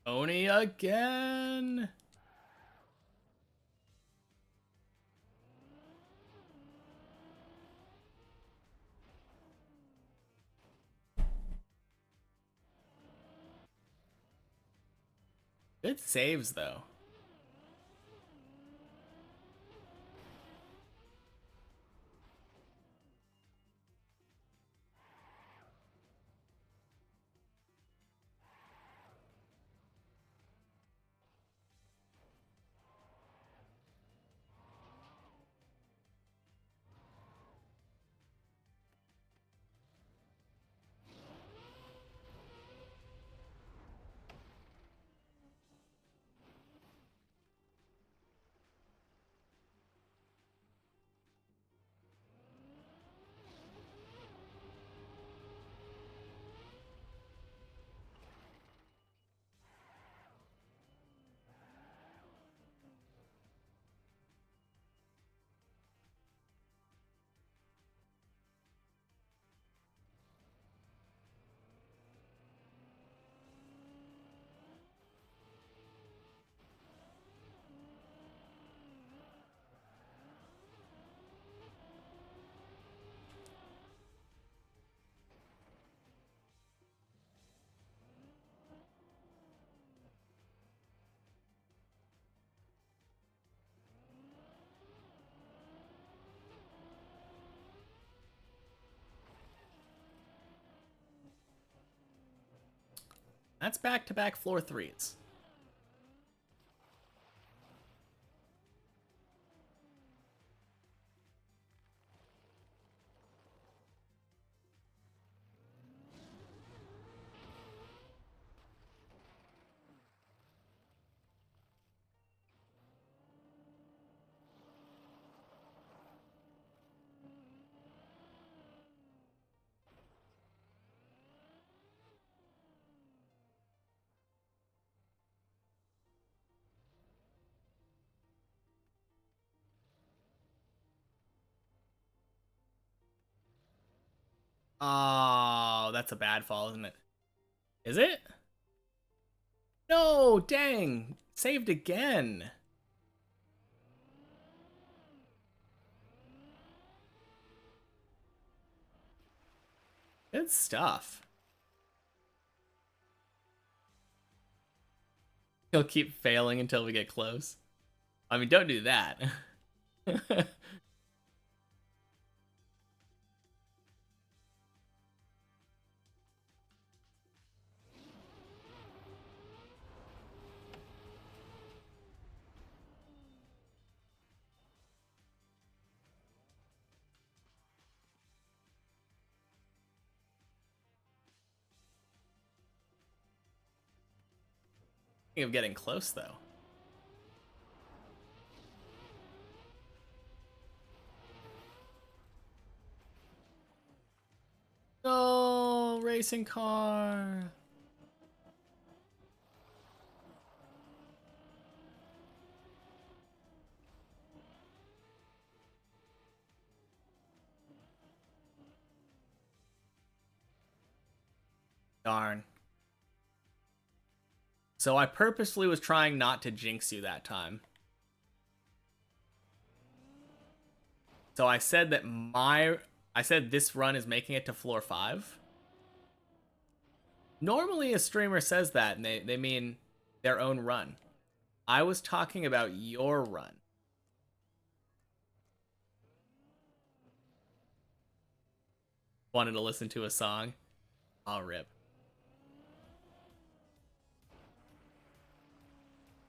Oni again. Good saves, though. That's back-to-back floor threes. Oh, that's a bad fall, isn't it? Is it? No, dang. Saved again. Good stuff. He'll keep failing until we get close. I mean, don't do that. Speaking of getting close, though. No, racing car. Darn. So I purposefully was trying not to jinx you that time. So I said that I said this run is making it to floor 5. Normally a streamer says that and they mean their own run. I was talking about your run. Wanted to listen to a song. I'll rip.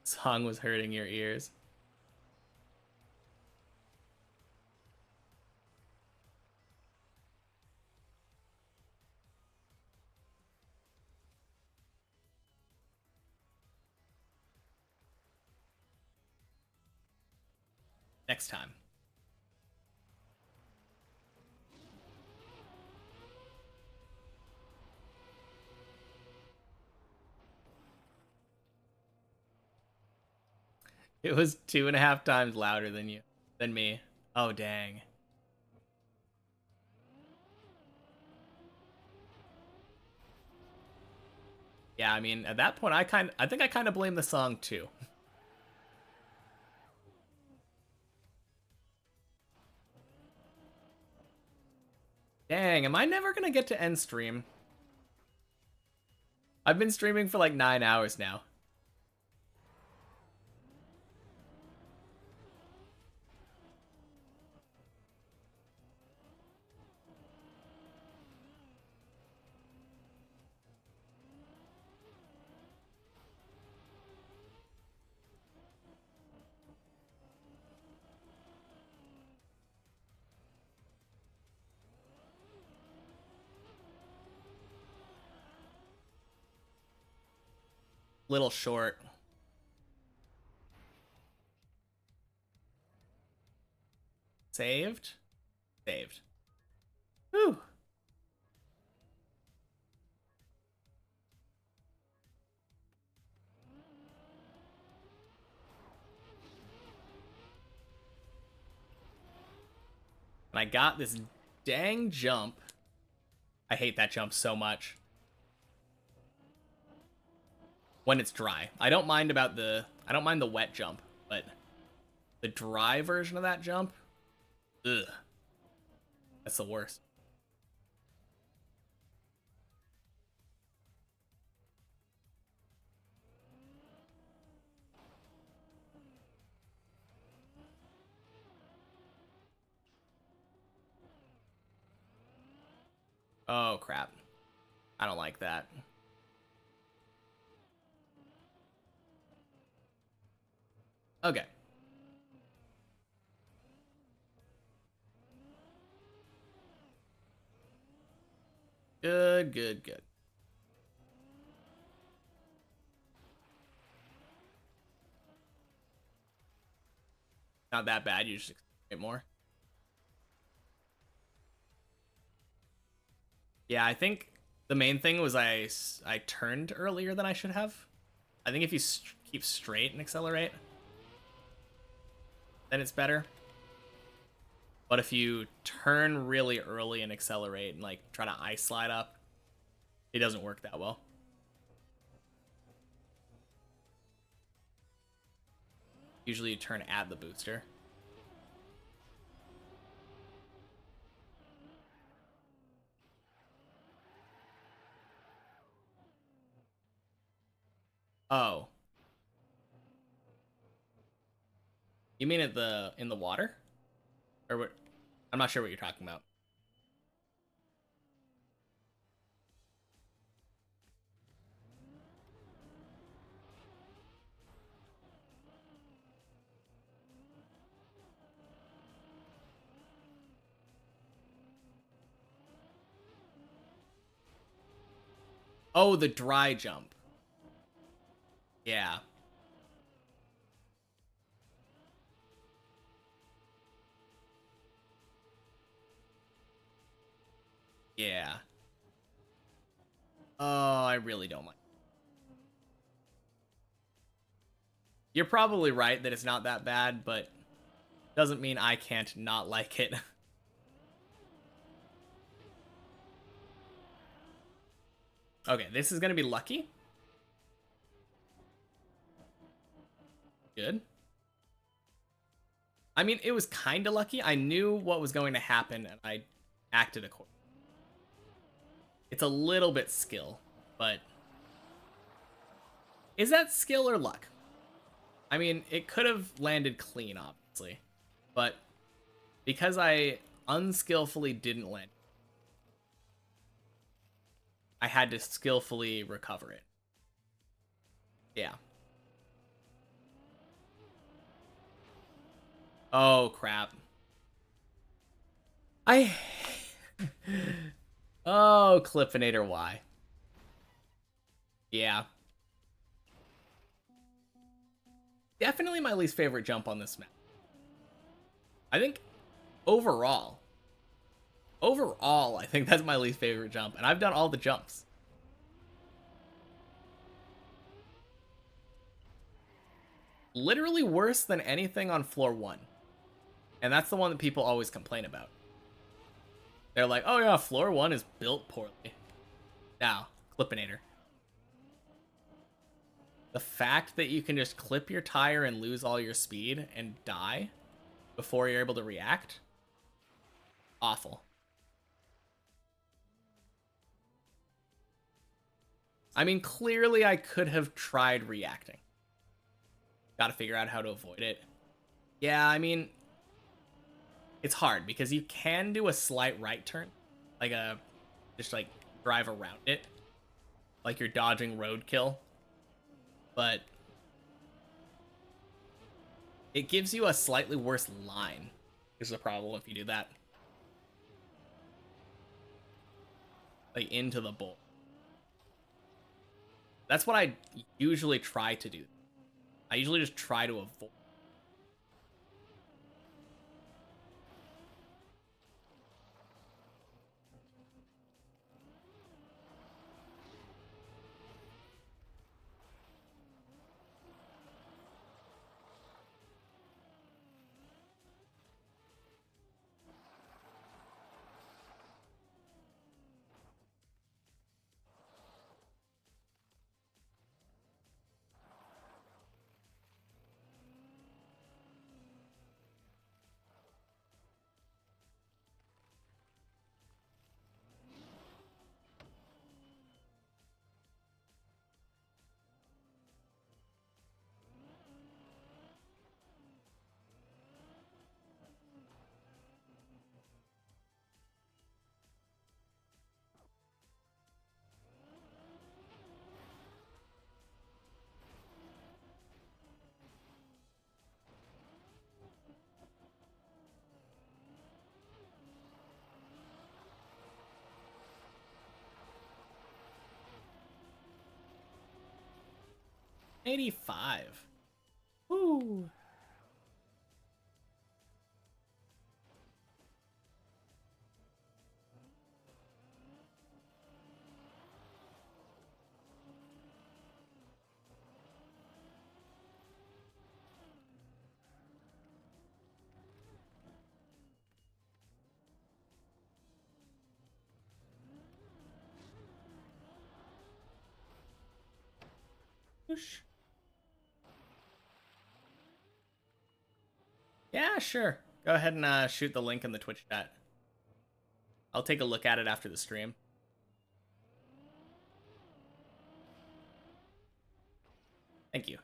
Song was hurting your ears. Next time. It was 2.5 times louder than me. Oh, dang. Yeah, I mean, at that point, I think I kind of blame the song too. Dang, am I never gonna get to end stream? I've been streaming for like 9 hours now. Little short. Saved? Saved. Whew. And I got this dang jump. I hate that jump so much. When it's dry. I don't mind the wet jump, but the dry version of that jump, ugh. That's the worst. Oh crap. I don't like that. Okay. Good, good, good. Not that bad, you just get more. Yeah, I think the main thing was I turned earlier than I should have. I think if you keep straight and accelerate, then it's better. But if you turn really early and accelerate and like try to ice slide up, it doesn't work that well. Usually you turn at the booster. Oh. You mean at the in the water? Or what? I'm not sure what you're talking about. Oh, the dry jump. Yeah. Yeah. Oh, I really don't like. You're probably right that it's not that bad, but doesn't mean I can't not like it. Okay, this is gonna be lucky. Good. I mean, it was kind of lucky. I knew what was going to happen, and I acted accordingly. It's a little bit skill, but is that skill or luck? I mean, it could have landed clean, obviously, but because I unskillfully didn't land, I had to skillfully recover it. Yeah. Oh, crap. I... Oh, Clippinator Y. Yeah. Definitely my least favorite jump on this map. I think overall, I think that's my least favorite jump, and I've done all the jumps. Literally worse than anything on floor 1. And that's the one that people always complain about. They're like, oh yeah, floor 1 is built poorly. Now, Clippinator. The fact that you can just clip your tire and lose all your speed and die before you're able to react, awful. I mean, clearly I could have tried reacting. Gotta figure out how to avoid it. Yeah, I mean, it's hard because you can do a slight right turn, like just like drive around it, like you're dodging roadkill, but it gives you a slightly worse line is the problem if you do that. Like into the bowl. That's what I usually try to do. I usually just try to avoid. 85. Woo. Whoosh. Yeah, sure. Go ahead and shoot the link in the Twitch chat. I'll take a look at it after the stream. Thank you.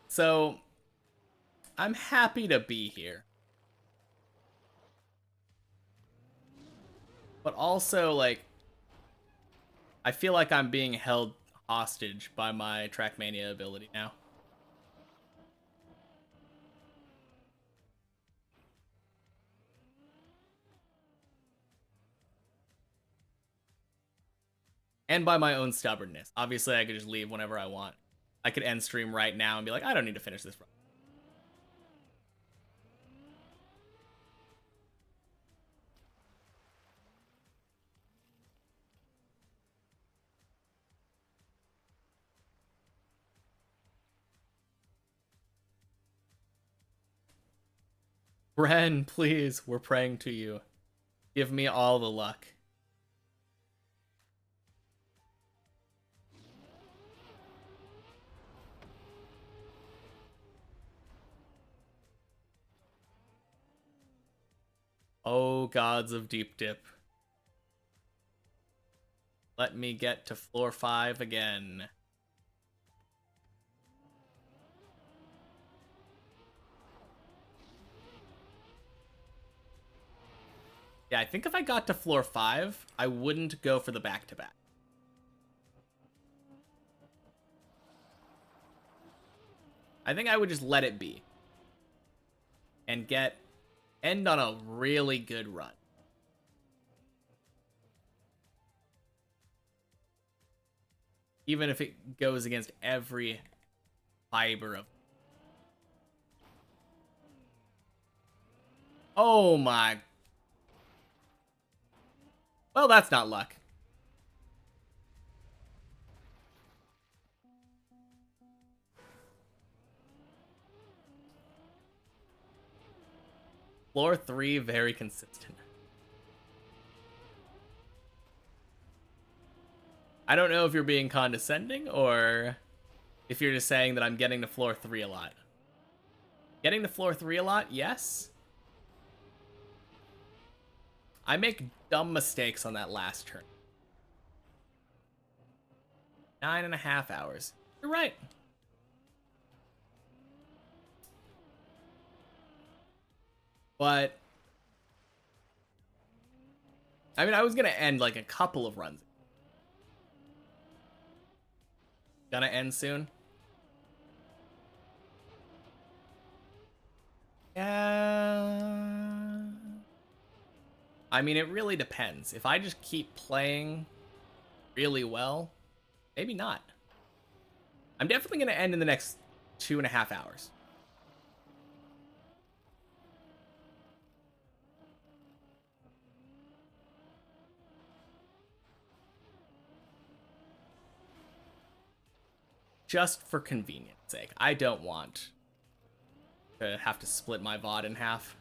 So, I'm happy to be here. But also, like, I feel like I'm being held hostage by my Trackmania ability now. And by my own stubbornness. Obviously, I could just leave whenever I want. I could end stream right now and be like, I don't need to finish this run. Bren, please, we're praying to you. Give me all the luck. Oh, gods of Deep Dip. Let me get to floor 5 again. Yeah, I think if I got to floor 5, I wouldn't go for the back-to-back. I think I would just let it be. And end on a really good run. Even if it goes against every fiber of... Oh my... Well, that's not luck. Floor 3, very consistent. I don't know if you're being condescending or if you're just saying that I'm getting to floor 3 a lot. Getting to floor 3 a lot, yes. I make dumb mistakes on that last turn. 9.5 hours. You're right. But I mean, I was gonna end like a couple of runs. Gonna end soon. Yeah. I mean, it really depends. If I just keep playing really well, maybe not. I'm definitely gonna end in the next 2.5 hours. Just for convenience sake. I don't want to have to split my VOD in half.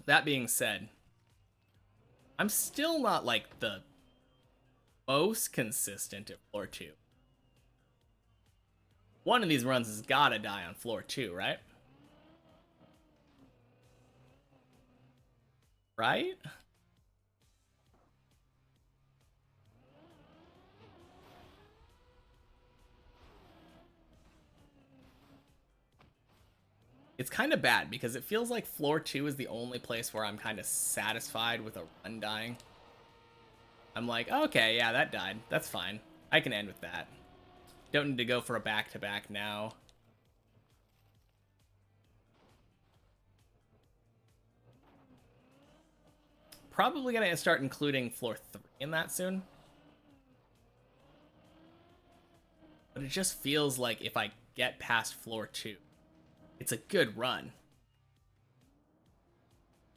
That being said, I'm still not like the most consistent at floor 2. One of these runs has gotta die on floor 2, right? Right? It's kind of bad because it feels like floor 2 is the only place where I'm kind of satisfied with a run dying. I'm like, okay, yeah, that died. That's fine. I can end with that. Don't need to go for a back-to-back now. Probably gonna start including floor 3 in that soon. But it just feels like if I get past floor 2, it's a good run.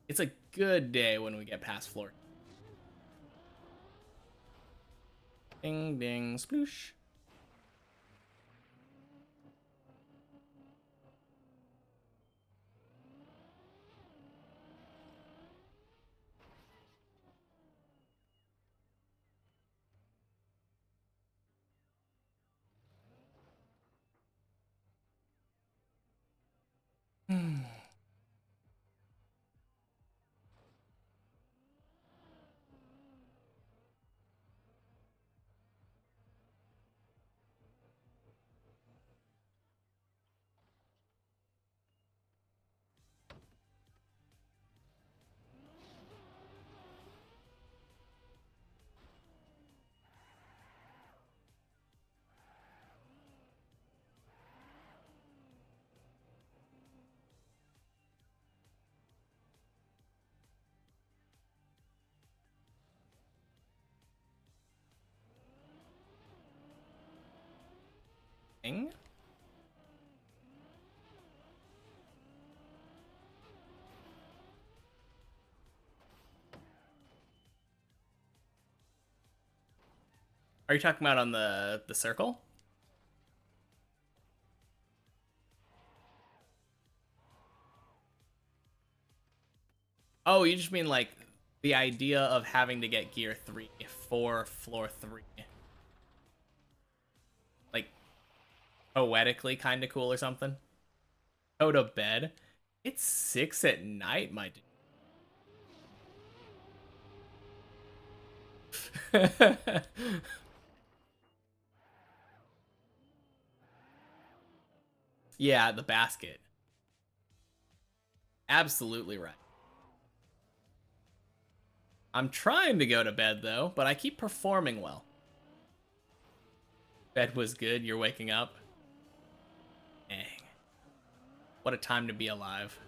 It's a good day when we get past floor. Ding, ding, sploosh. thing. Are you talking about on the circle? Oh, you just mean like the idea of having to get gear 3 for floor 3. Like poetically kind of cool or something. Go to bed. It's 6 at night, my dude. Yeah, the basket. Absolutely right. I'm trying to go to bed though, but I keep performing well. Bed was good, you're waking up. Dang. What a time to be alive.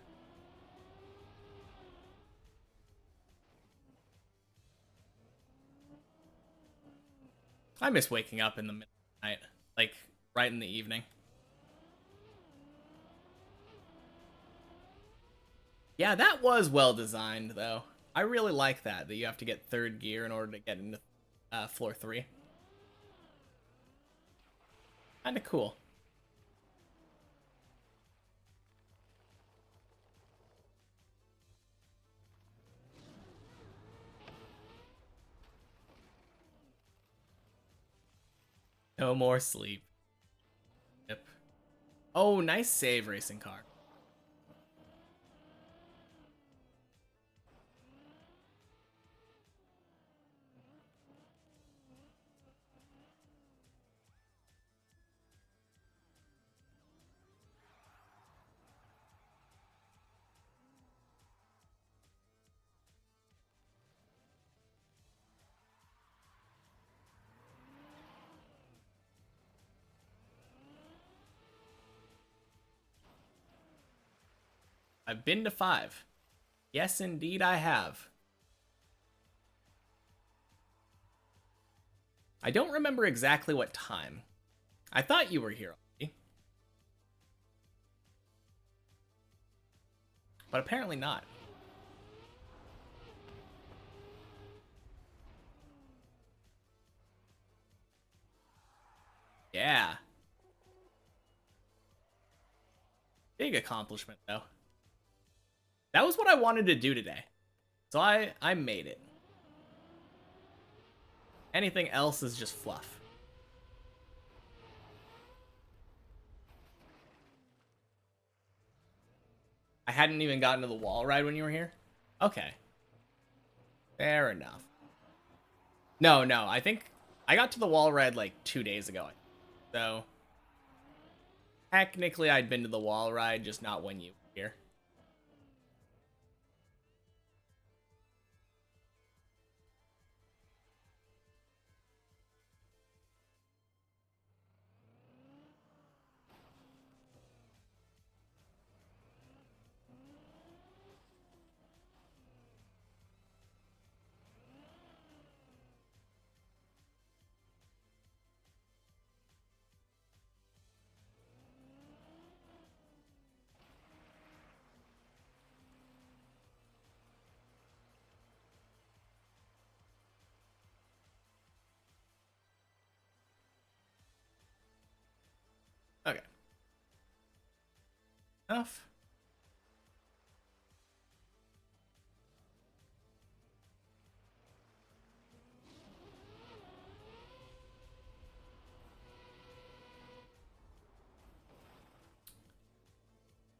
I miss waking up in the middle of the night. Like, right in the evening. Yeah, that was well designed, though. I really like that you have to get 3rd gear in order to get into floor 3. Kinda cool. No more sleep. Yep. Oh, nice save, racing car. I've been to 5. Yes, indeed, I have. I don't remember exactly what time. I thought you were here already. But apparently not. Yeah. Big accomplishment, though. That was what I wanted to do today. So I made it. Anything else is just fluff. I hadn't even gotten to the wall ride when you were here? Okay. Fair enough. No, I think I got to the wall ride like 2 days ago. So technically I'd been to the wall ride, just not when you were here. Okay. Enough.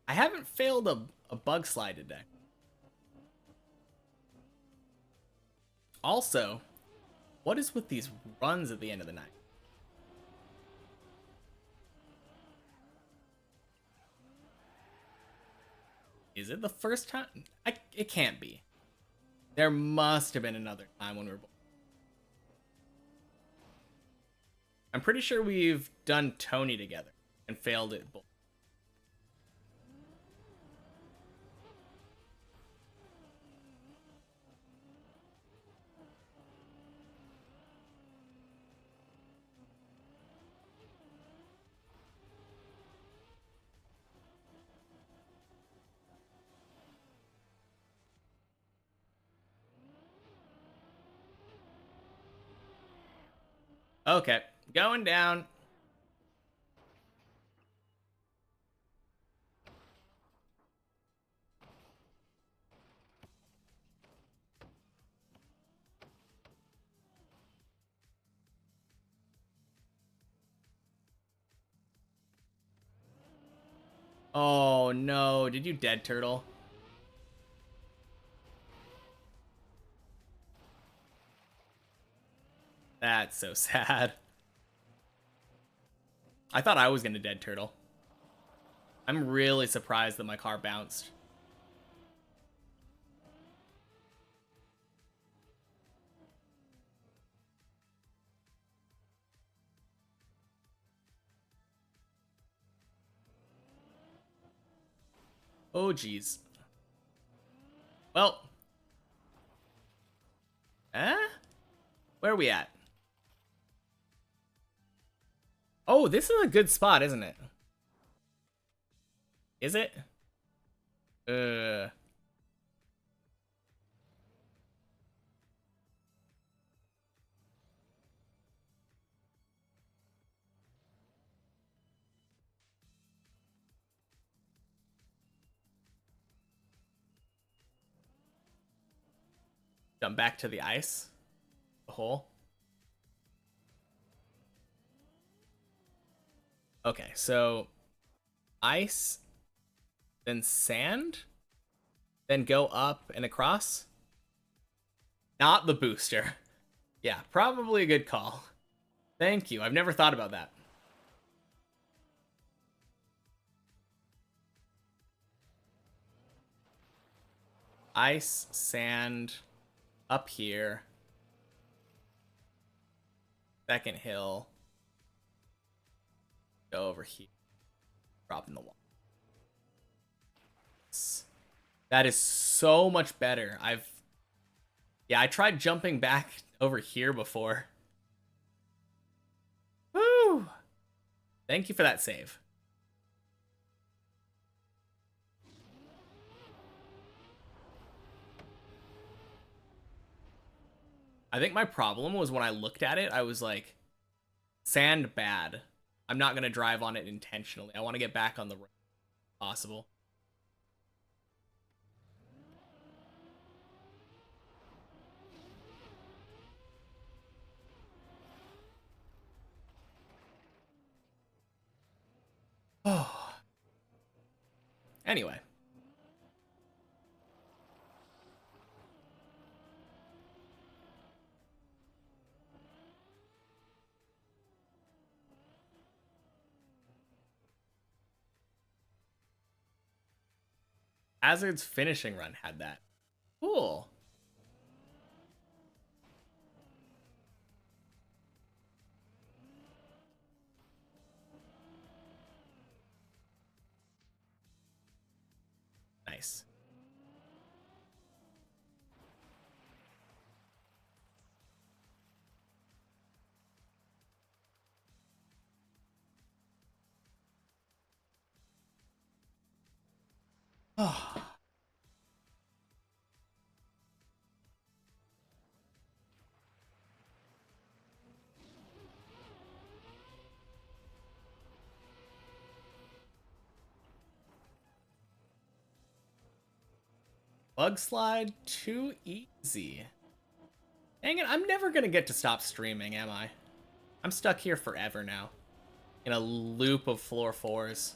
I haven't failed a bug slide today. Also, what is with these runs at the end of the night? Is it the first time? It can't be. There must have been another time when we were. I'm pretty sure we've done Tony together and failed it both. Okay, going down. Oh no, did you dead turtle? That's so sad. I thought I was gonna dead turtle. I'm really surprised that my car bounced. Oh geez. Well. Eh? Where are we at? Oh, this is a good spot, isn't it? Is it? Uh. Jump back to the ice. The hole. Okay, so ice, then sand, then go up and across. Not the booster. Yeah, probably a good call. Thank you. I've never thought about that. Ice, sand, up here. Second hill. Go over here. Drop in the wall. That is so much better. Yeah, I tried jumping back over here before. Woo! Thank you for that save. I think my problem was when I looked at it, I was like, sand bad. I'm not going to drive on it intentionally. I want to get back on the road if possible. Oh. Anyway. Hazard's finishing run had that. Cool. Nice. Oh. Bug slide too easy. Dang it, I'm never gonna get to stop streaming, am I? I'm stuck here forever now. In a loop of floor fours.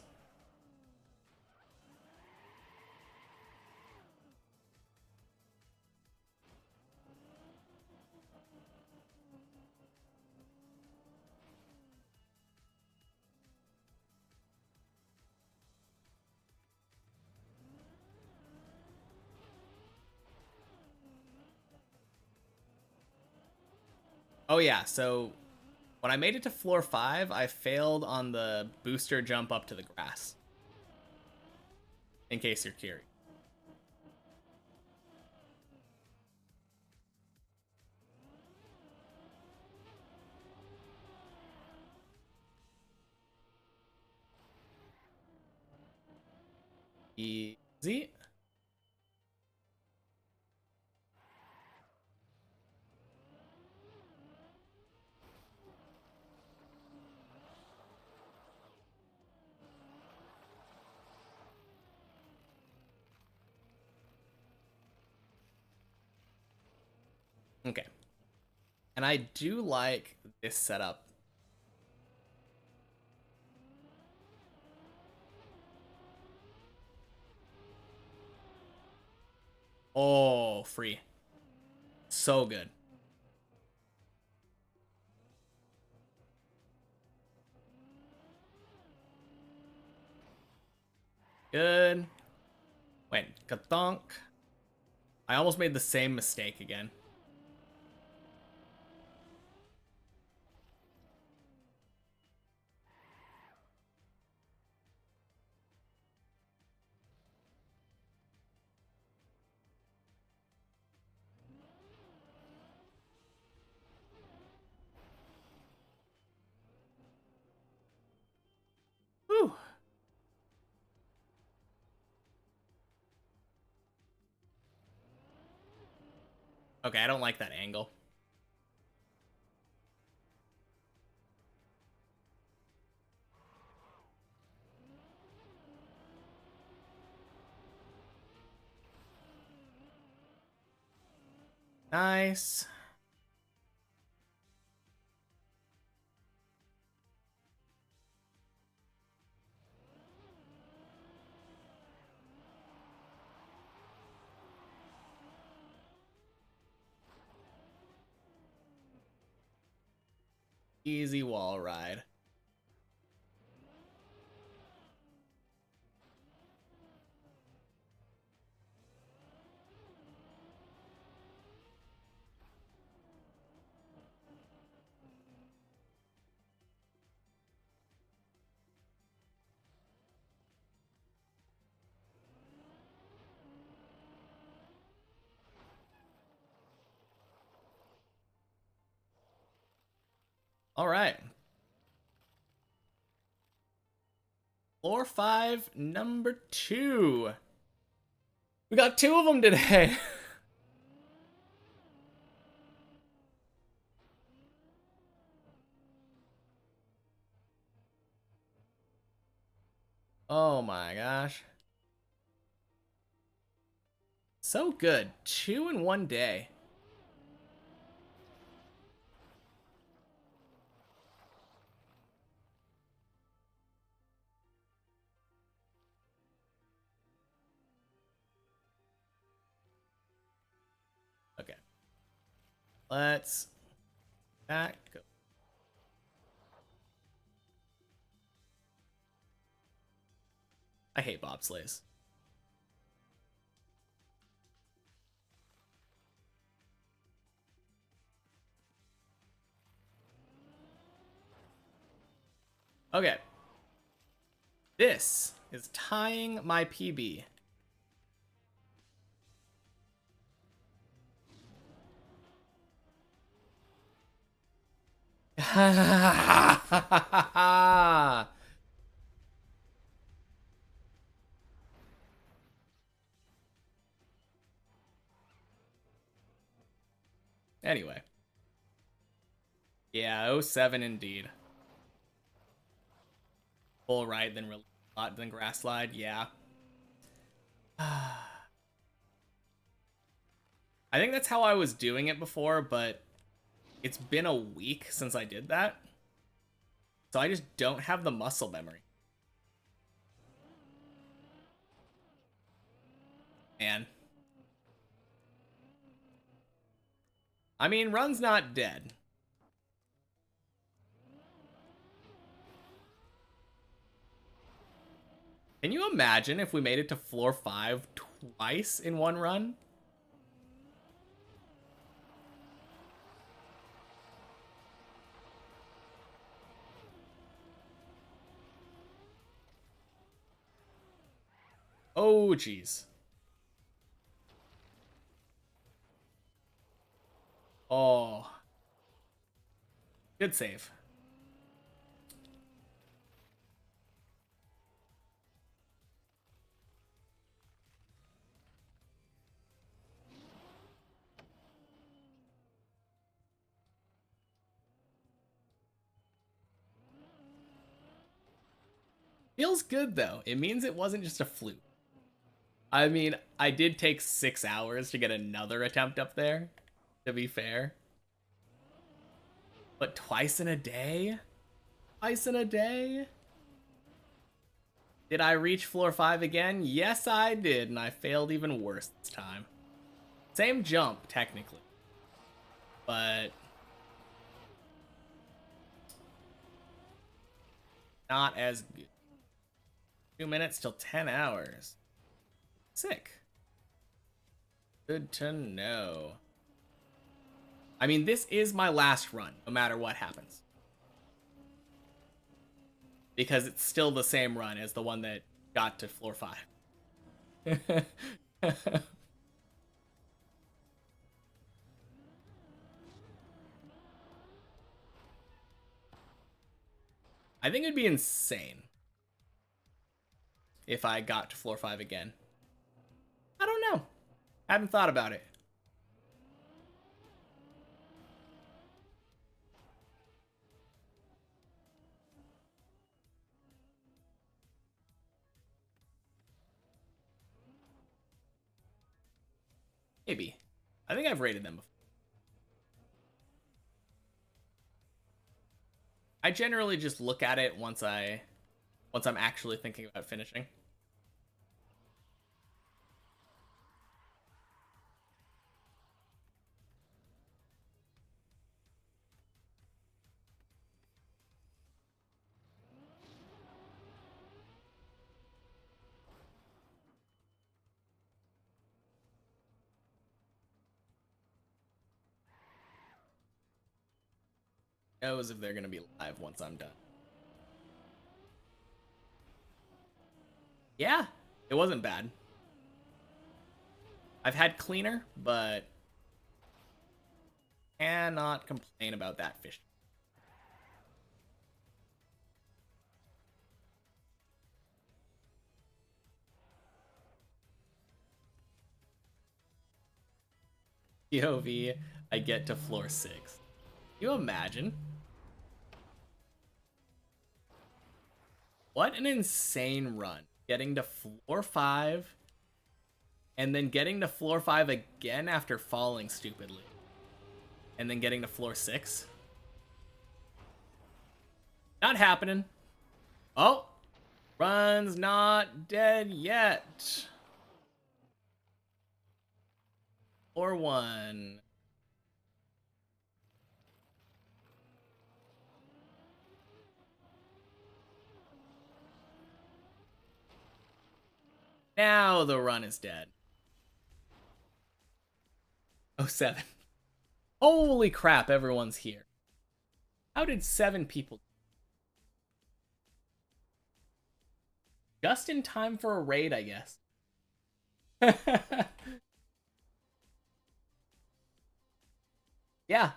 Oh yeah, so when I made it to floor 5, I failed on the booster jump up to the grass. In case you're curious. Easy. Okay. And I do like this setup. Oh, free. So good. Good. Wait, kathonk. I almost made the same mistake again. Whew. Okay, I don't like that angle. Nice. Easy wall ride. All right. Floor 5, number 2. We got 2 of them today. Oh my gosh. So good. 2 in one day. Okay. Let's back. Go. I hate bobsleighs. Okay. This is tying my PB. Anyway. Yeah, '07 indeed. Full right, then really hot, then grass slide. Yeah. I think that's how I was doing it before, but it's been a week since I did that. So I just don't have the muscle memory. Man. I mean, Run's not dead. Can you imagine if we made it to floor 5 twice in one run? Oh, jeez. Oh. Good save. Feels good, though. It means it wasn't just a fluke. I mean, I did take 6 hours to get another attempt up there. to be fair. But twice in a day? Twice in a day? Did I reach floor 5 again? Yes, I did, and I failed even worse this time. Same jump, technically. But not as good. 2 minutes till 10 hours. Sick. Good to know. I mean, this is my last run, no matter what happens. Because it's still the same run as the one that got to floor 5. I think it'd be insane if I got to floor 5 again. I don't know. Haven't thought about it. Maybe. I think I've rated them before. I generally just look at it once I'm actually thinking about finishing. Knows if they're gonna be live once I'm done. Yeah, it wasn't bad. I've had cleaner, but cannot complain about that fish. POV, I get to floor 6. Can you imagine? What an insane run. Getting to floor 5, and then getting to floor 5 again after falling stupidly. And then getting to floor 6. Not happening. Oh! Run's not dead yet. Floor 1. Now the run is dead. Oh, 7. Holy crap, everyone's here. How did 7 people? Just in time for a raid, I guess. Yeah,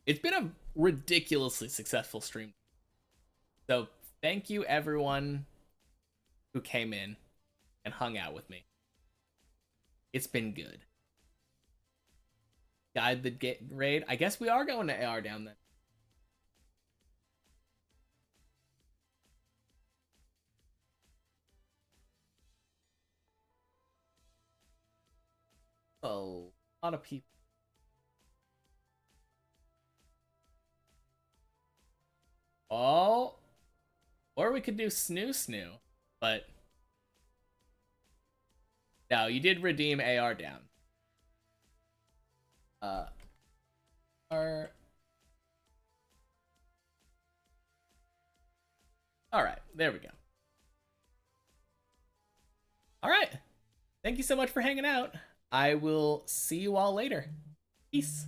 it's been a ridiculously successful stream. So thank you everyone who came in and hung out with me. It's been good. Guide the raid. I guess we are going to AR down then. A lot of people. Oh, or we could do snoo, but no, you did redeem AR down. All right, there we go. All right, thank you so much for hanging out. I will see you all later. Peace.